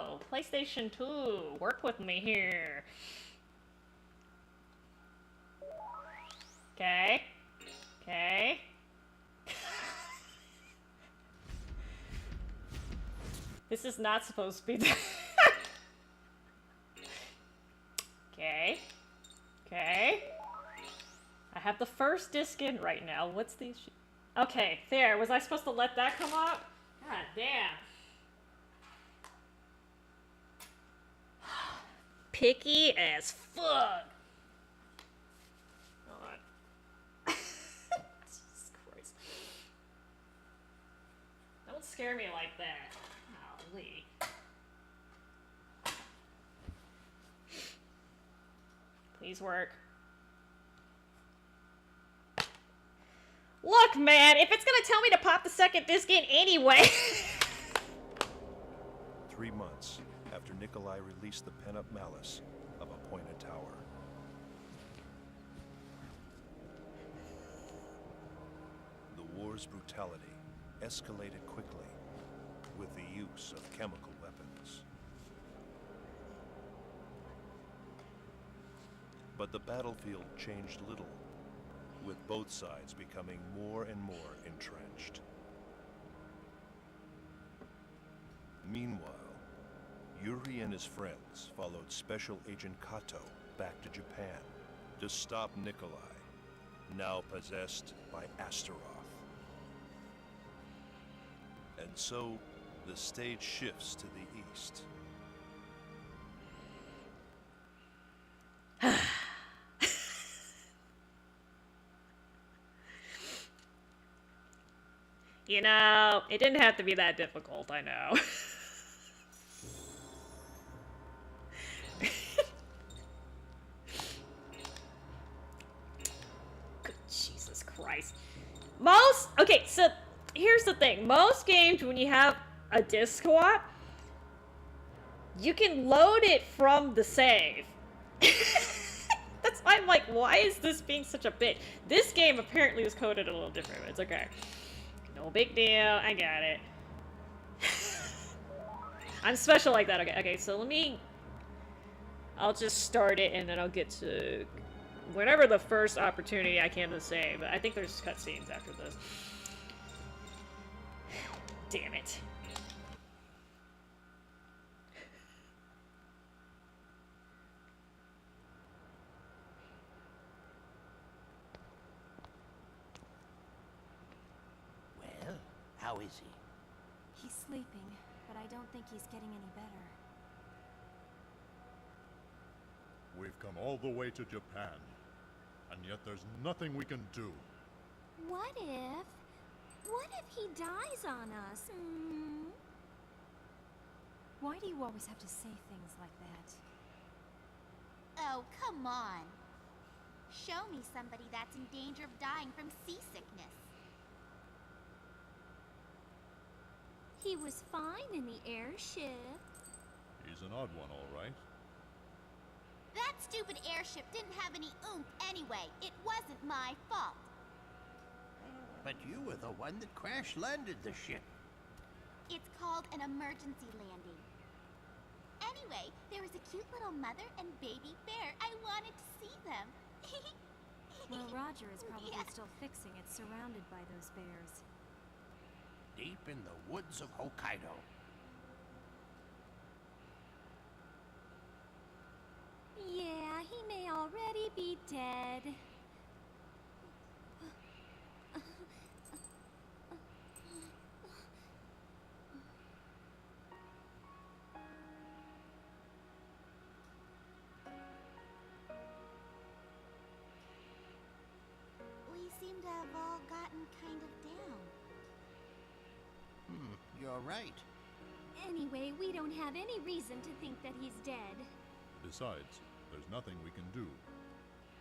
Oh, PlayStation 2, work with me here. Okay. Okay. This is not supposed to be the... Okay. Okay. I have the first disc in right now. What's these? Okay, there. Was I supposed to let that come up? God damn. Picky as fuck. God. Jesus Christ. Don't scare me like that. Golly. Please work. Look, man, if it's gonna tell me to pop the second disc in anyway. 3 months after Nikolai released the pent-up malice of Appointed Tower. The war's brutality escalated quickly with the use of chemical weapons. But the battlefield changed little, with both sides becoming more and more entrenched. Meanwhile, Yuri and his friends followed Special Agent Kato back to Japan to stop Nikolai, now possessed by Astaroth. And so, the stage shifts to the east. You know, it didn't have to be that difficult, I know. Good Jesus Christ. Okay, so here's the thing. Most games, when you have a disc swap, you can load it from the save. That's why I'm like, why is this being such a bitch? This game apparently was coded a little different, but it's okay. No big deal, I got it. I'm special like that. Okay, so I'll just start it and then I'll get to whenever the first opportunity I can to save. I think there's cutscenes after this. Damn it. Well, how is he? He's sleeping, but I don't think he's getting any better. We've come all the way to Japan, and yet there's nothing we can do. What if he dies on us? Why do you always have to say things like that? Oh, come on. Show me somebody that's in danger of dying from seasickness. He was fine in the airship. He's an odd one, all right. That stupid airship didn't have any oomph anyway. It wasn't my fault. But you were the one that crash-landed the ship. It's called an emergency landing. Anyway, there was a cute little mother and baby bear. I wanted to see them. Well, Roger is probably Yeah. still fixing it, surrounded by those bears. Deep in the woods of Hokkaido. Yeah, he may already be dead. We seem to have all gotten kind of down. You're right. Anyway, we don't have any reason to think that he's dead. Besides, there's nothing we can do.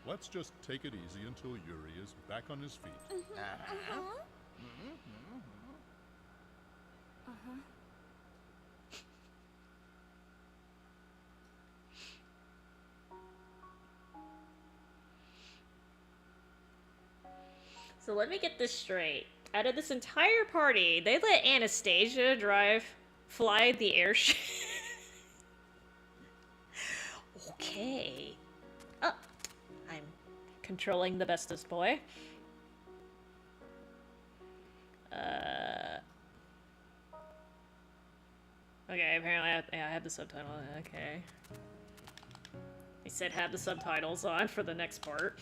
Let's just take it easy until Yuri is back on his feet. Uh-huh. So let me get this straight. Out of this entire party, they let Anastasia fly the airship. Okay. Oh, I'm controlling the bestest boy. Okay, apparently I have the subtitle. Okay. They said have the subtitles on for the next part.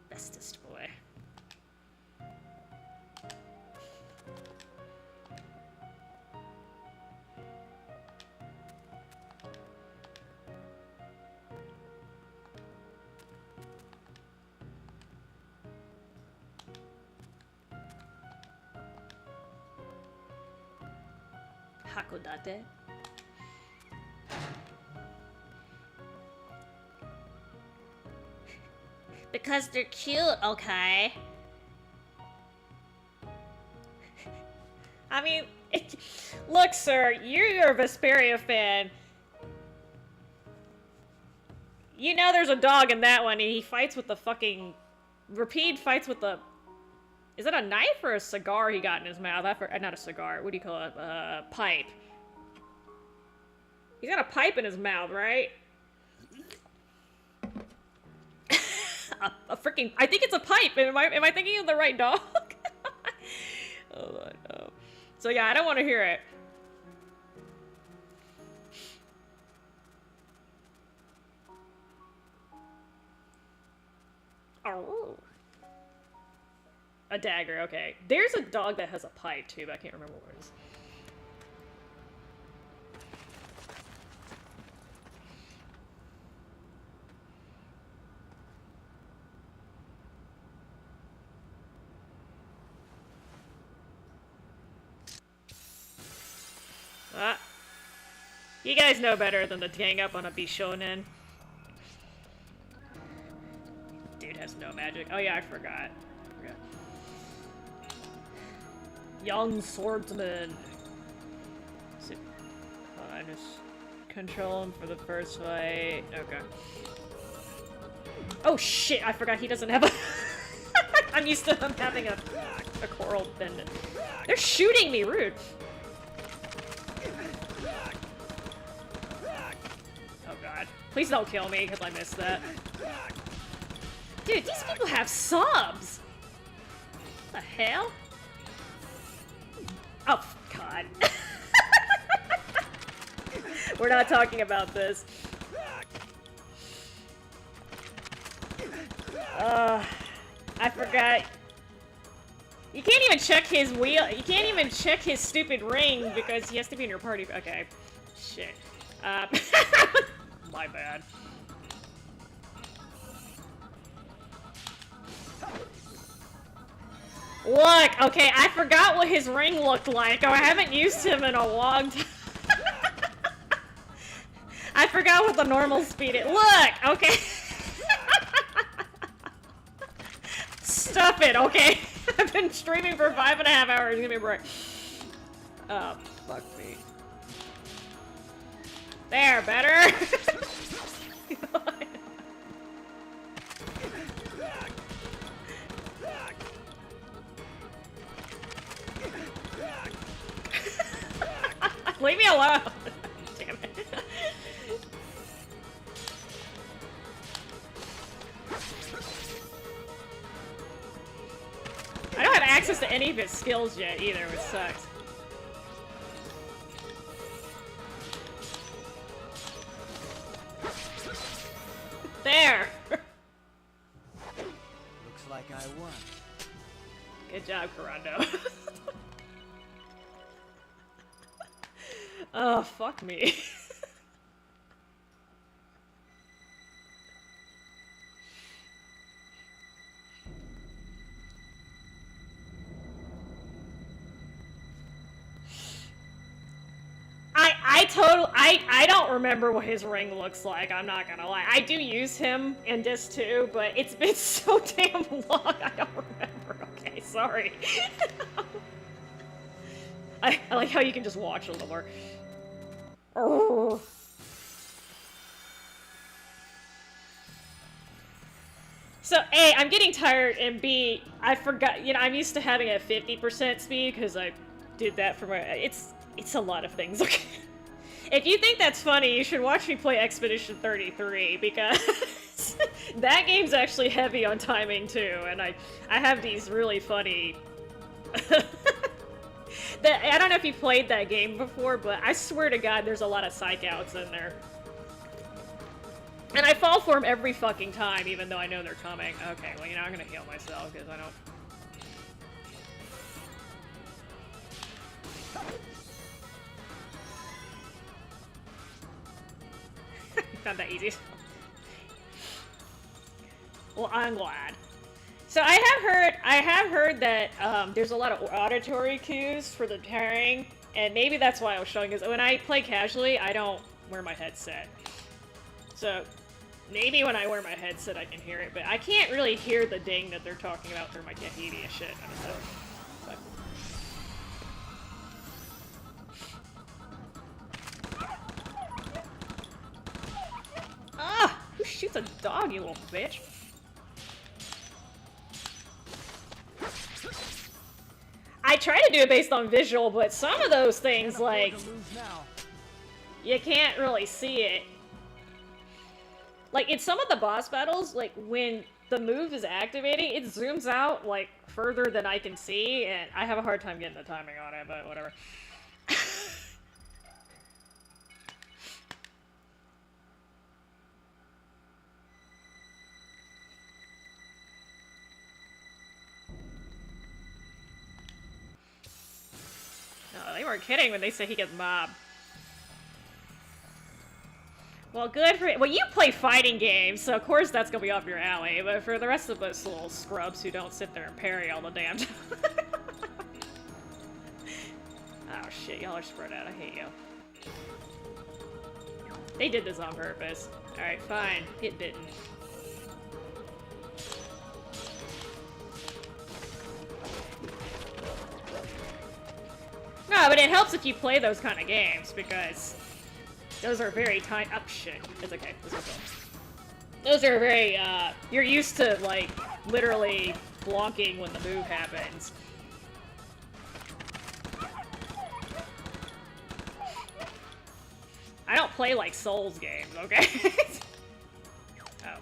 Bestest boy. Hakodate. Because they're cute, okay? I mean, look, sir, you're a Vesperia fan. You know there's a dog in that one, and he fights with the fucking... Rapide fights with the... Is that a knife or a cigar he got in his mouth? Not a cigar, what do you call it? Pipe. He's got a pipe in his mouth, right? a freaking... I think it's a pipe. Am I thinking of the right dog? Oh, no. So yeah, I don't want to hear it. Oh. A dagger, okay. There's a dog that has a pipe too, but I can't remember what it is. You guys know better than to gang up on a Bishonen. Dude has no magic. Oh yeah, I forgot. Young swordsman. So, I just control him for the first fight. Okay. Oh shit! I forgot he doesn't have a. I'm used to him having a coral pendant. They're shooting me, rude. Oh god. Please don't kill me, because I missed that. Dude, these people have subs! What the hell? Oh, God. We're not talking about this. I forgot. You can't even check his wheel. You can't even check his stupid ring because he has to be in your party. Okay. Shit. My bad. Look, okay, I forgot what his ring looked like. Oh, I haven't used him in a long time. I forgot what the normal speed is. Look, okay. Stop it, okay? I've been streaming for 5.5 hours. Give me a break. Oh, fuck me. There, better. Leave me alone. Damn it. I don't have access to any of his skills yet either, which sucks. There! Looks like I won. Good job, Corando. Oh, fuck me. I don't remember what his ring looks like, I'm not gonna lie. I do use him in this too, but it's been so damn long, I don't remember. Okay, sorry. I like how you can just watch a little more. Oh. So, A, I'm getting tired, and B, I forgot, you know, I'm used to having a 50% speed, because I did that for my, it's a lot of things, okay? If you think that's funny, you should watch me play Expedition 33, because that game's actually heavy on timing, too, and I have these really funny... I don't know if you played that game before, but I swear to God, there's a lot of psych-outs in there. And I fall for them every fucking time, even though I know they're coming. Okay, well, you know, I'm gonna heal myself, because I don't... Not that easy. Well, I'm glad. So I have heard that there's a lot of auditory cues for the tearing, and maybe that's why I was showing this. When I play casually, I don't wear my headset. So maybe when I wear my headset I can hear it, but I can't really hear the ding that they're talking about through my Tahiti and shit. But... Ah! Who shoots a dog, you little bitch? I try to do it based on visual, but some of those things, like, you can't really see it. Like, in some of the boss battles, like, when the move is activating, it zooms out, like, further than I can see, and I have a hard time getting the timing on it, but whatever. No, they weren't kidding when they say he gets mobbed. Well, good for you. Well, you play fighting games, so of course that's gonna be up your alley, but for the rest of us little scrubs who don't sit there and parry all the damn time. Oh shit, y'all are spread out. I hate you. They did this on purpose. Alright, fine. Get bitten. No, but it helps if you play those kind of games, because those are very tight. Oh, shit. It's okay. This will go. Those are very, you're used to, like, literally blocking when the move happens. I don't play, like, Souls games, okay? Oh.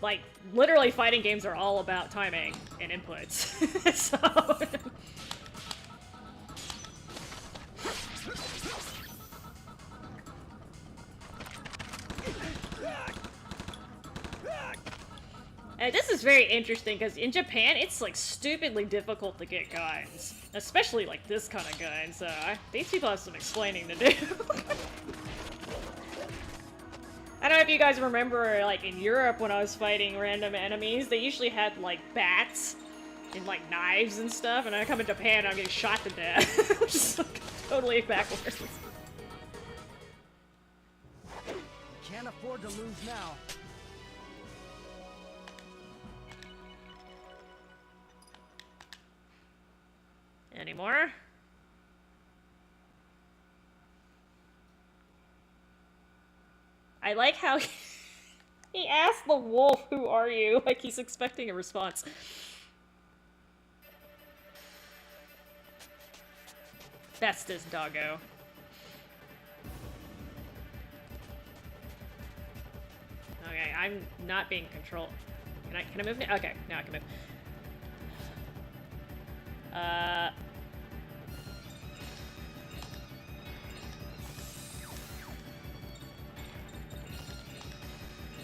Like, literally fighting games are all about timing and inputs. So... And this is very interesting, because in Japan, it's, like, stupidly difficult to get guns. Especially, like, this kind of gun, so these people have some explaining to do. I don't know if you guys remember, like, in Europe when I was fighting random enemies, they usually had, like, bats and, like, knives and stuff, and I come in Japan and I'm getting shot to death. Just, like, totally backwards. Can't afford to lose now. Any more? I like how he asked the wolf, "Who are you?" Like he's expecting a response. That's this doggo. Okay, I'm not being controlled. Can I move now? Okay, now I can move.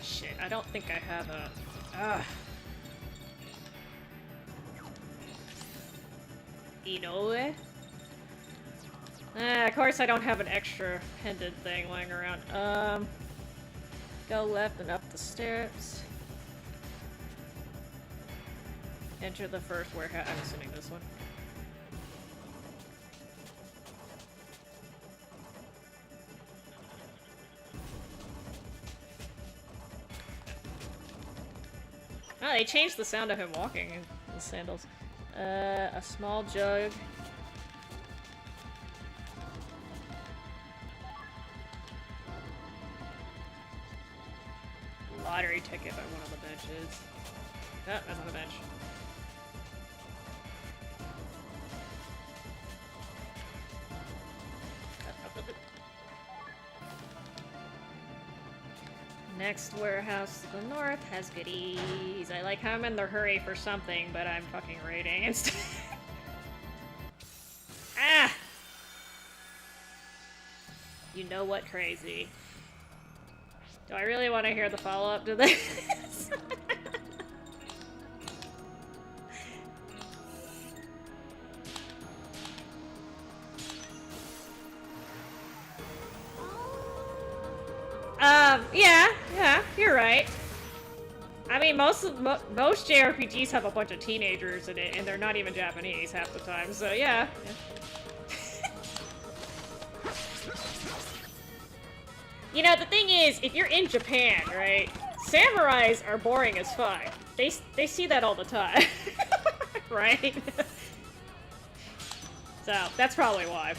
Shit, I don't think I have a... Inoue? Of course I don't have an extra pendant thing lying around. Go left and up the stairs. Enter the first warehouse. I'm assuming this one. Oh, they changed the sound of him walking in the sandals. A small jug. Lottery ticket by one of the benches. Oh, that's on the bench. Next warehouse to the north has goodies. I like how I'm in the hurry for something, but I'm fucking raiding instead. Ah! You know what, crazy? Do I really want to hear the follow-up to this? Yeah, you're right. I mean, most JRPGs have a bunch of teenagers in it, and they're not even Japanese half the time, so yeah. You know, the thing is, if you're in Japan, right, samurais are boring as fuck. They see that all the time, right? So, that's probably why.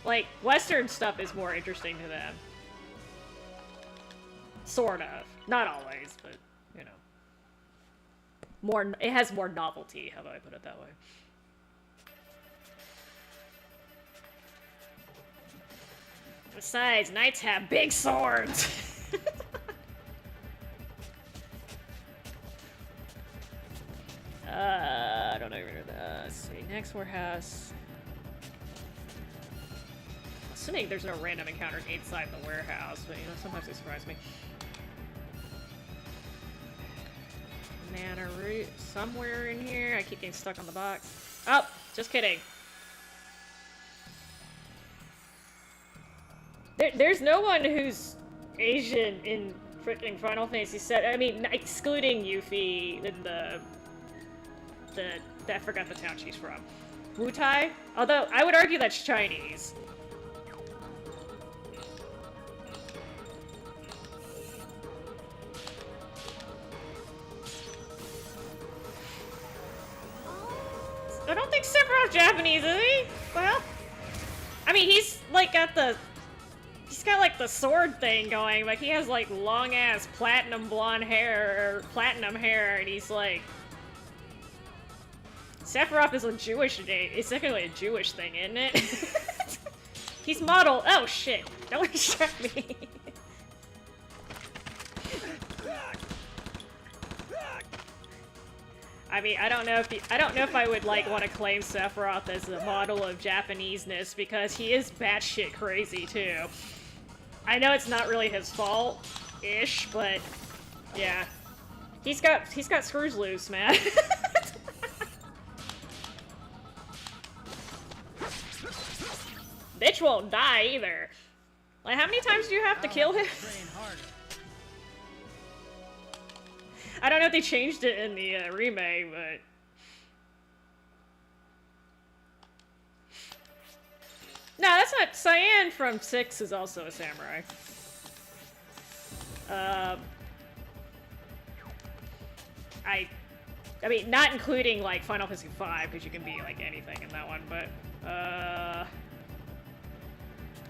Like, Western stuff is more interesting to them. Sort of. Not always, but, you know. It has more novelty, how about I put it that way. Besides, knights have big swords! I don't know where let's see. Next warehouse. Assuming there's no random encounters inside the warehouse, but you know, sometimes they surprise me. Mana root somewhere in here. I keep getting stuck on the box. Oh, just kidding. There's no one who's Asian in freaking Final Fantasy VII. I mean, excluding Yuffie and I forgot the town she's from. Wutai? Although, I would argue that's Chinese. I don't think Sephiroth's Japanese, is he? Well, I mean, he's like got the... He's got like the sword thing going, like he has like long ass platinum blonde hair, or platinum hair, and he's like... Sephiroth is a Jewish name. It's definitely a Jewish thing, isn't it? He's modeled. Oh shit! Don't distract me. I mean, I don't know if I would like want to claim Sephiroth as a model of Japaneseness because he is batshit crazy too. I know it's not really his fault-ish, but yeah, he's got screws loose, man. Bitch won't die either. Like, how many times do you have to kill him? I don't know if they changed it in the remake, but... No, that's not... Cyan from 6 is also a samurai. I mean, not including, like, Final Fantasy V, because you can be, like, anything in that one, but...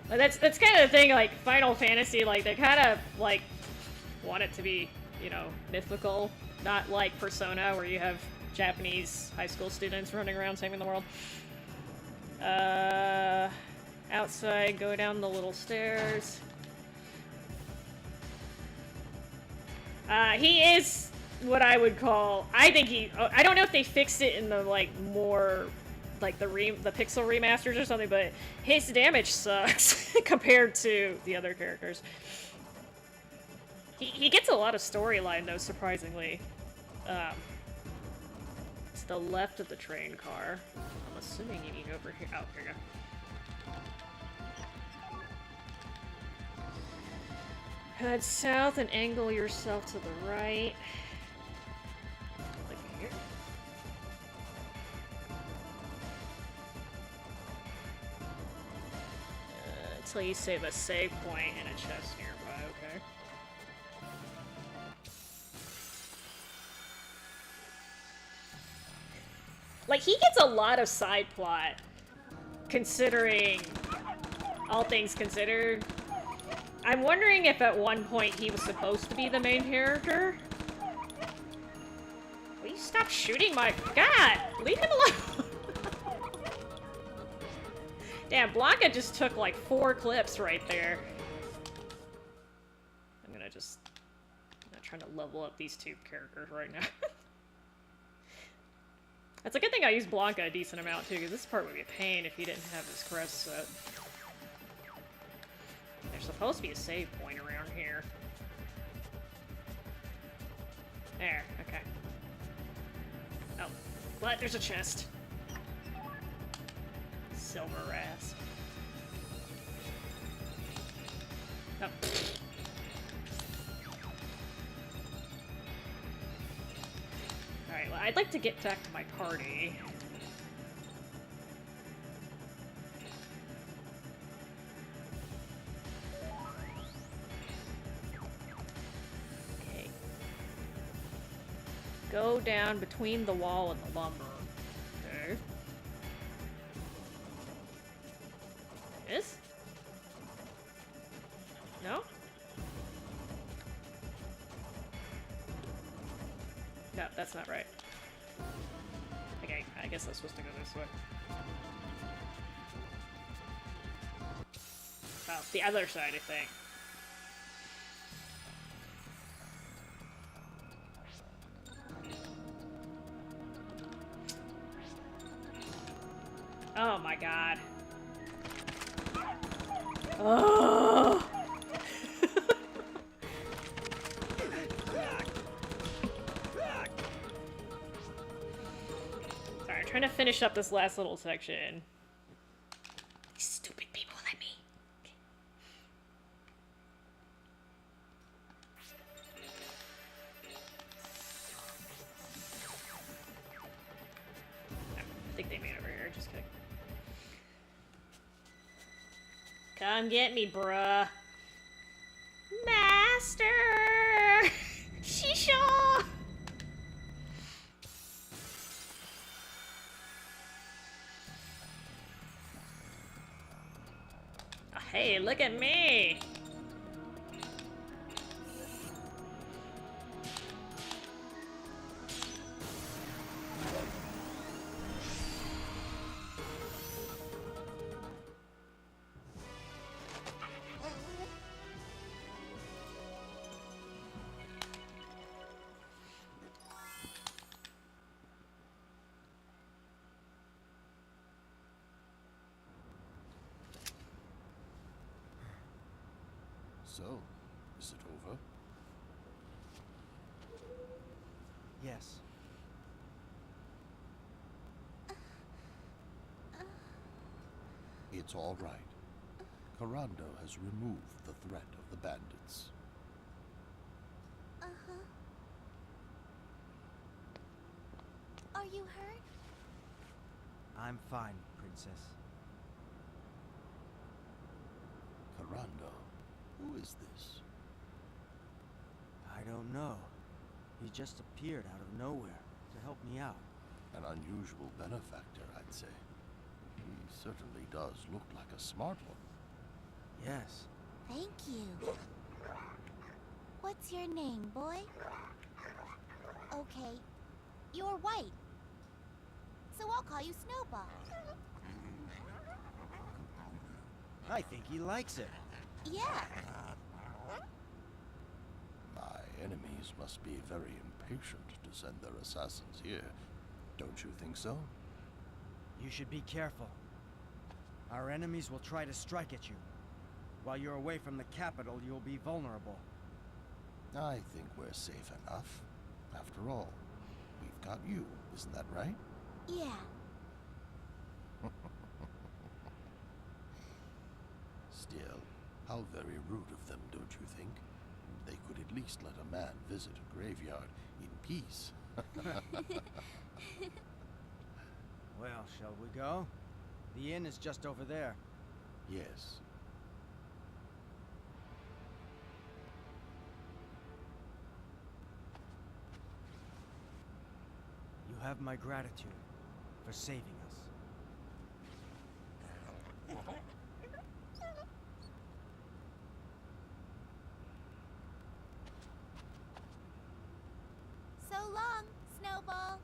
That's kind of the thing, like, Final Fantasy, like, they kind of, like, want it to be, you know, mythical, not like Persona, where you have Japanese high school students running around saving the world. Outside, go down the little stairs. He is what I would call, I think he, I don't know if they fixed it in the, like, more... like the pixel remasters or something, but his damage sucks compared to the other characters. He gets a lot of storyline though, surprisingly. It's the left of the train car. I'm assuming you need over here. Oh, here you go. Head south and angle yourself to the right. Like here. Until you save a save point and a chest nearby, okay. Like, he gets a lot of side plot, considering all things considered. I'm wondering if at one point he was supposed to be the main character. Will you stop shooting my... God! Leave him alone! Damn, Blanca just took like 4 clips right there. I'm not trying to level up these 2 characters right now. That's a good thing I used Blanca a decent amount too, because this part would be a pain if he didn't have his crest set. There's supposed to be a save point around here. There, okay. Oh, but there's a chest. Silver ass. Oh. Alright, well, I'd like to get back to my party. Okay. Go down between the wall and the lumber. Okay. This? No? No, that's not right. Okay, I guess I'm supposed to go this way. Oh, the other side, I think. Oh my god. Oh! Sorry, I'm trying to finish up this last little section. These stupid people let me. I think they made it over here. Just Okay. Come get me, bruh. Master! Shisha! Hey, look at me! So, is it over? Yes. It's all right. Karando has removed the threat of the bandits. Uh-huh. Are you hurt? I'm fine, Princess. Karando, who is this? I don't know. He just appeared out of nowhere to help me out. An unusual benefactor, I'd say. He certainly does look like a smart one. Yes. Thank you. What's your name, boy? Okay, you're white. So I'll call you Snowball. I think he likes it. Yeah. My enemies must be very impatient to send their assassins here. Don't you think so? You should be careful. Our enemies will try to strike at you. While you're away from the capital, you'll be vulnerable. I think we're safe enough. After all, we've got you, isn't that right? Yeah. Still, how very rude of them, don't you think? They could at least let a man visit a graveyard in peace. Well, shall we go? The inn is just over there. Yes. You have my gratitude for saving us. So long, Snowball.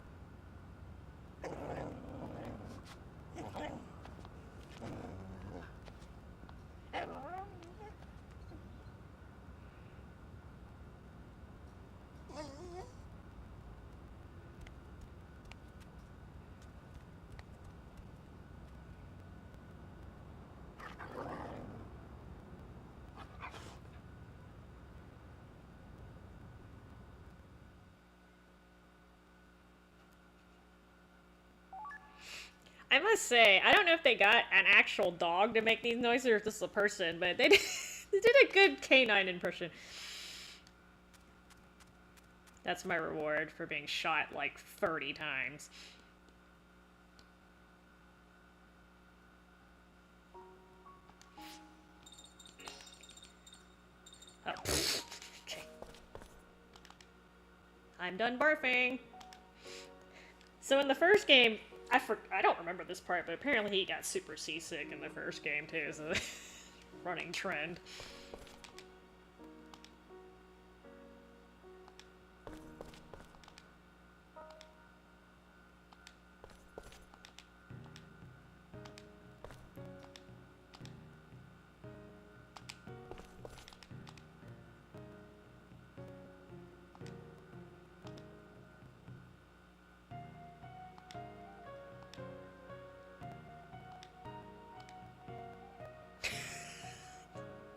I must say, I don't know if they got an actual dog to make these noises or if this is a person, but they did, they did a good canine impression. That's my reward for being shot like 30 times. Oh. Okay. I'm done barfing. So in the first game, I don't remember this part, but apparently he got super seasick in the first game too, is a running trend.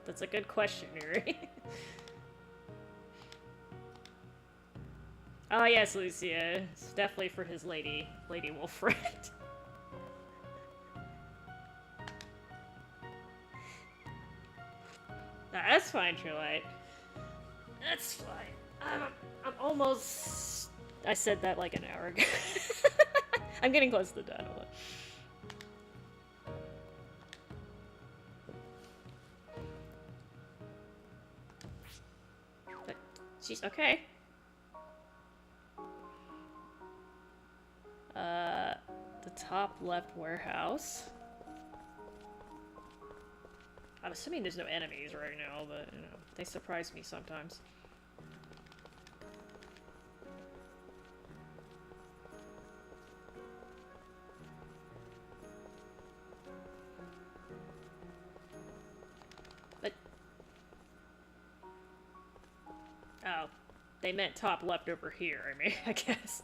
That's a good question, Yuri. Oh yes, Lucia. It's definitely for his lady wolf friend. That's fine, Truelight. That's fine. I'm almost... I said that like an hour ago. I'm getting close to done. Hold on. She's okay. The top left warehouse. I'm assuming there's no enemies right now, but, you know, they surprise me sometimes. But... oh. They meant top left over here, I mean, I guess.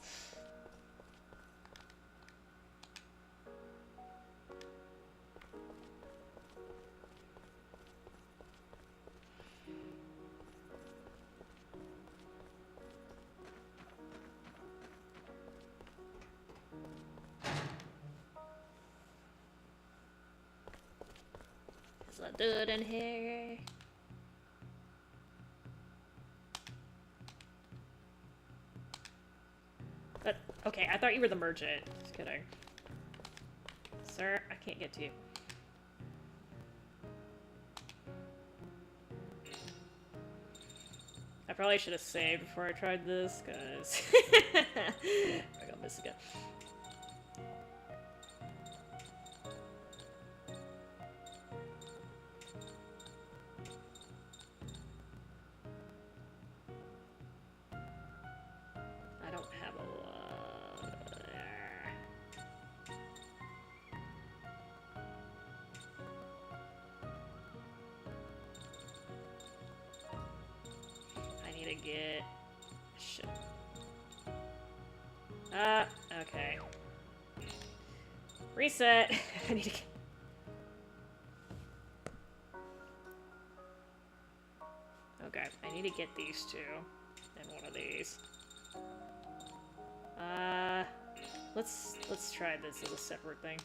There's a dude in here. But, okay, I thought you were the merchant. Just kidding. Sir, I can't get to you. I probably should have saved before I tried this, because I'm gonna miss again. I don't have a lot. I need to get... shit. Okay. Reset! I need to get... okay, I need to get these two. And one of these. Let's try this as a separate thing.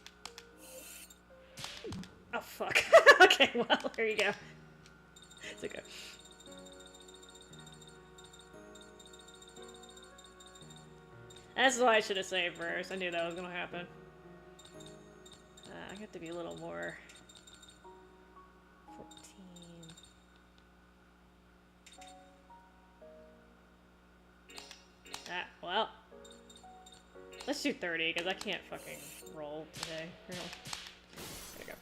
Oh, fuck. Okay, well, there you go. It's okay. That's why I should have saved first. I knew that was gonna happen. I have to be a little more... 14... ah, well... let's do 30, because I can't fucking roll today. There we go.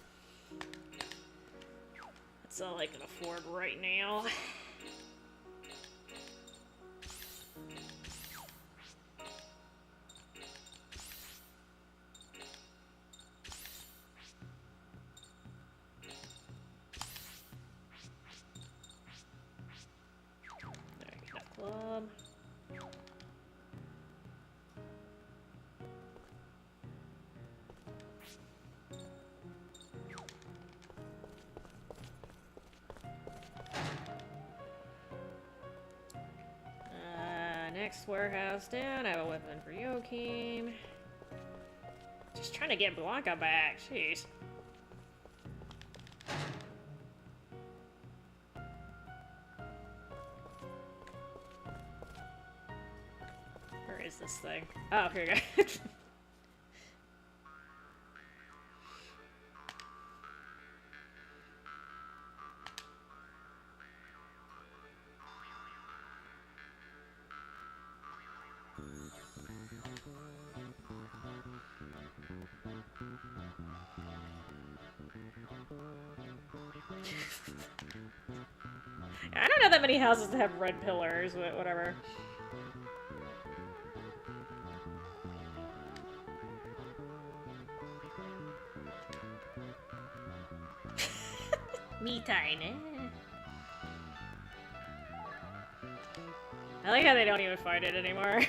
That's all I can afford right now. There, get that club. Next warehouse down, I have a weapon for Joachim. Just trying to get Blanca back, jeez. Where is this thing? Oh, here we go. I don't know that many houses that have red pillars, but whatever. Me tiny. I like how they don't even fight it anymore.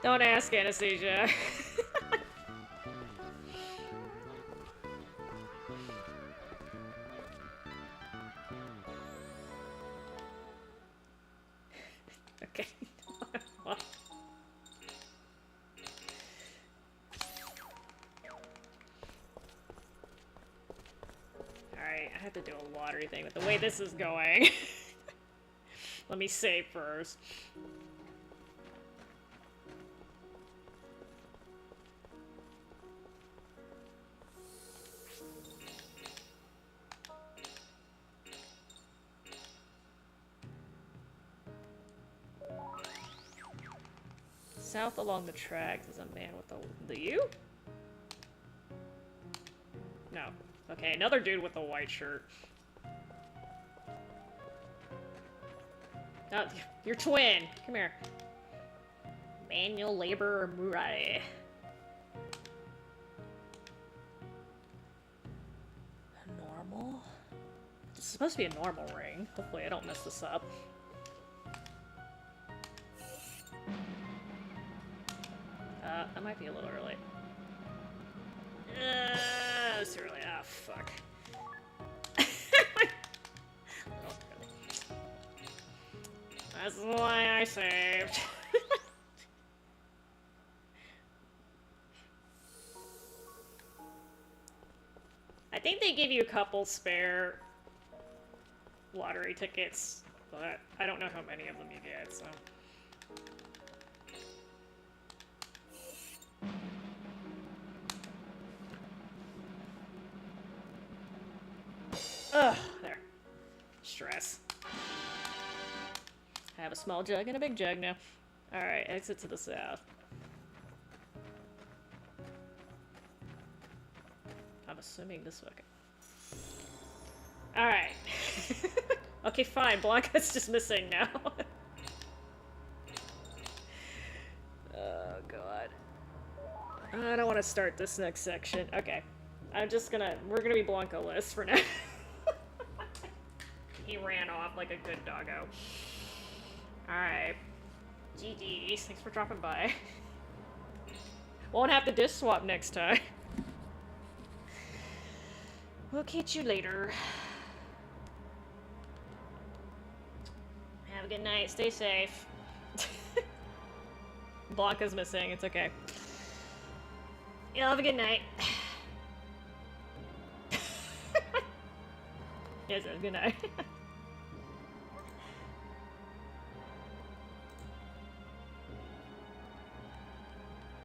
Don't ask, Anastasia. Okay. Well. Alright, I have to do a lottery thing with the way this is going. Let me save first. South along the tracks is a man with the you? No. Okay, another dude with a white shirt. Oh, your twin. Come here. Manual labor Murai. Normal? It's supposed to be a normal ring. Hopefully I don't mess this up. That might be a little early. It's too early. Ah, fuck. That's why I saved. I think they give you a couple spare lottery tickets, but I don't know how many of them you get, so... Ugh, there. Stress. I have a small jug and a big jug now. Alright, exit to the south. I'm assuming this way. Alright. Okay, fine. Blanca's just missing now. Oh, God. I don't want to start this next section. Okay. We're gonna be Blanca-less for now. He ran off like a good doggo. Alright. GG's. Thanks for dropping by. Won't have to disc swap next time. We'll catch you later. Have a good night. Stay safe. Blanca's missing. It's okay. You'll have a good night. Yes, good night.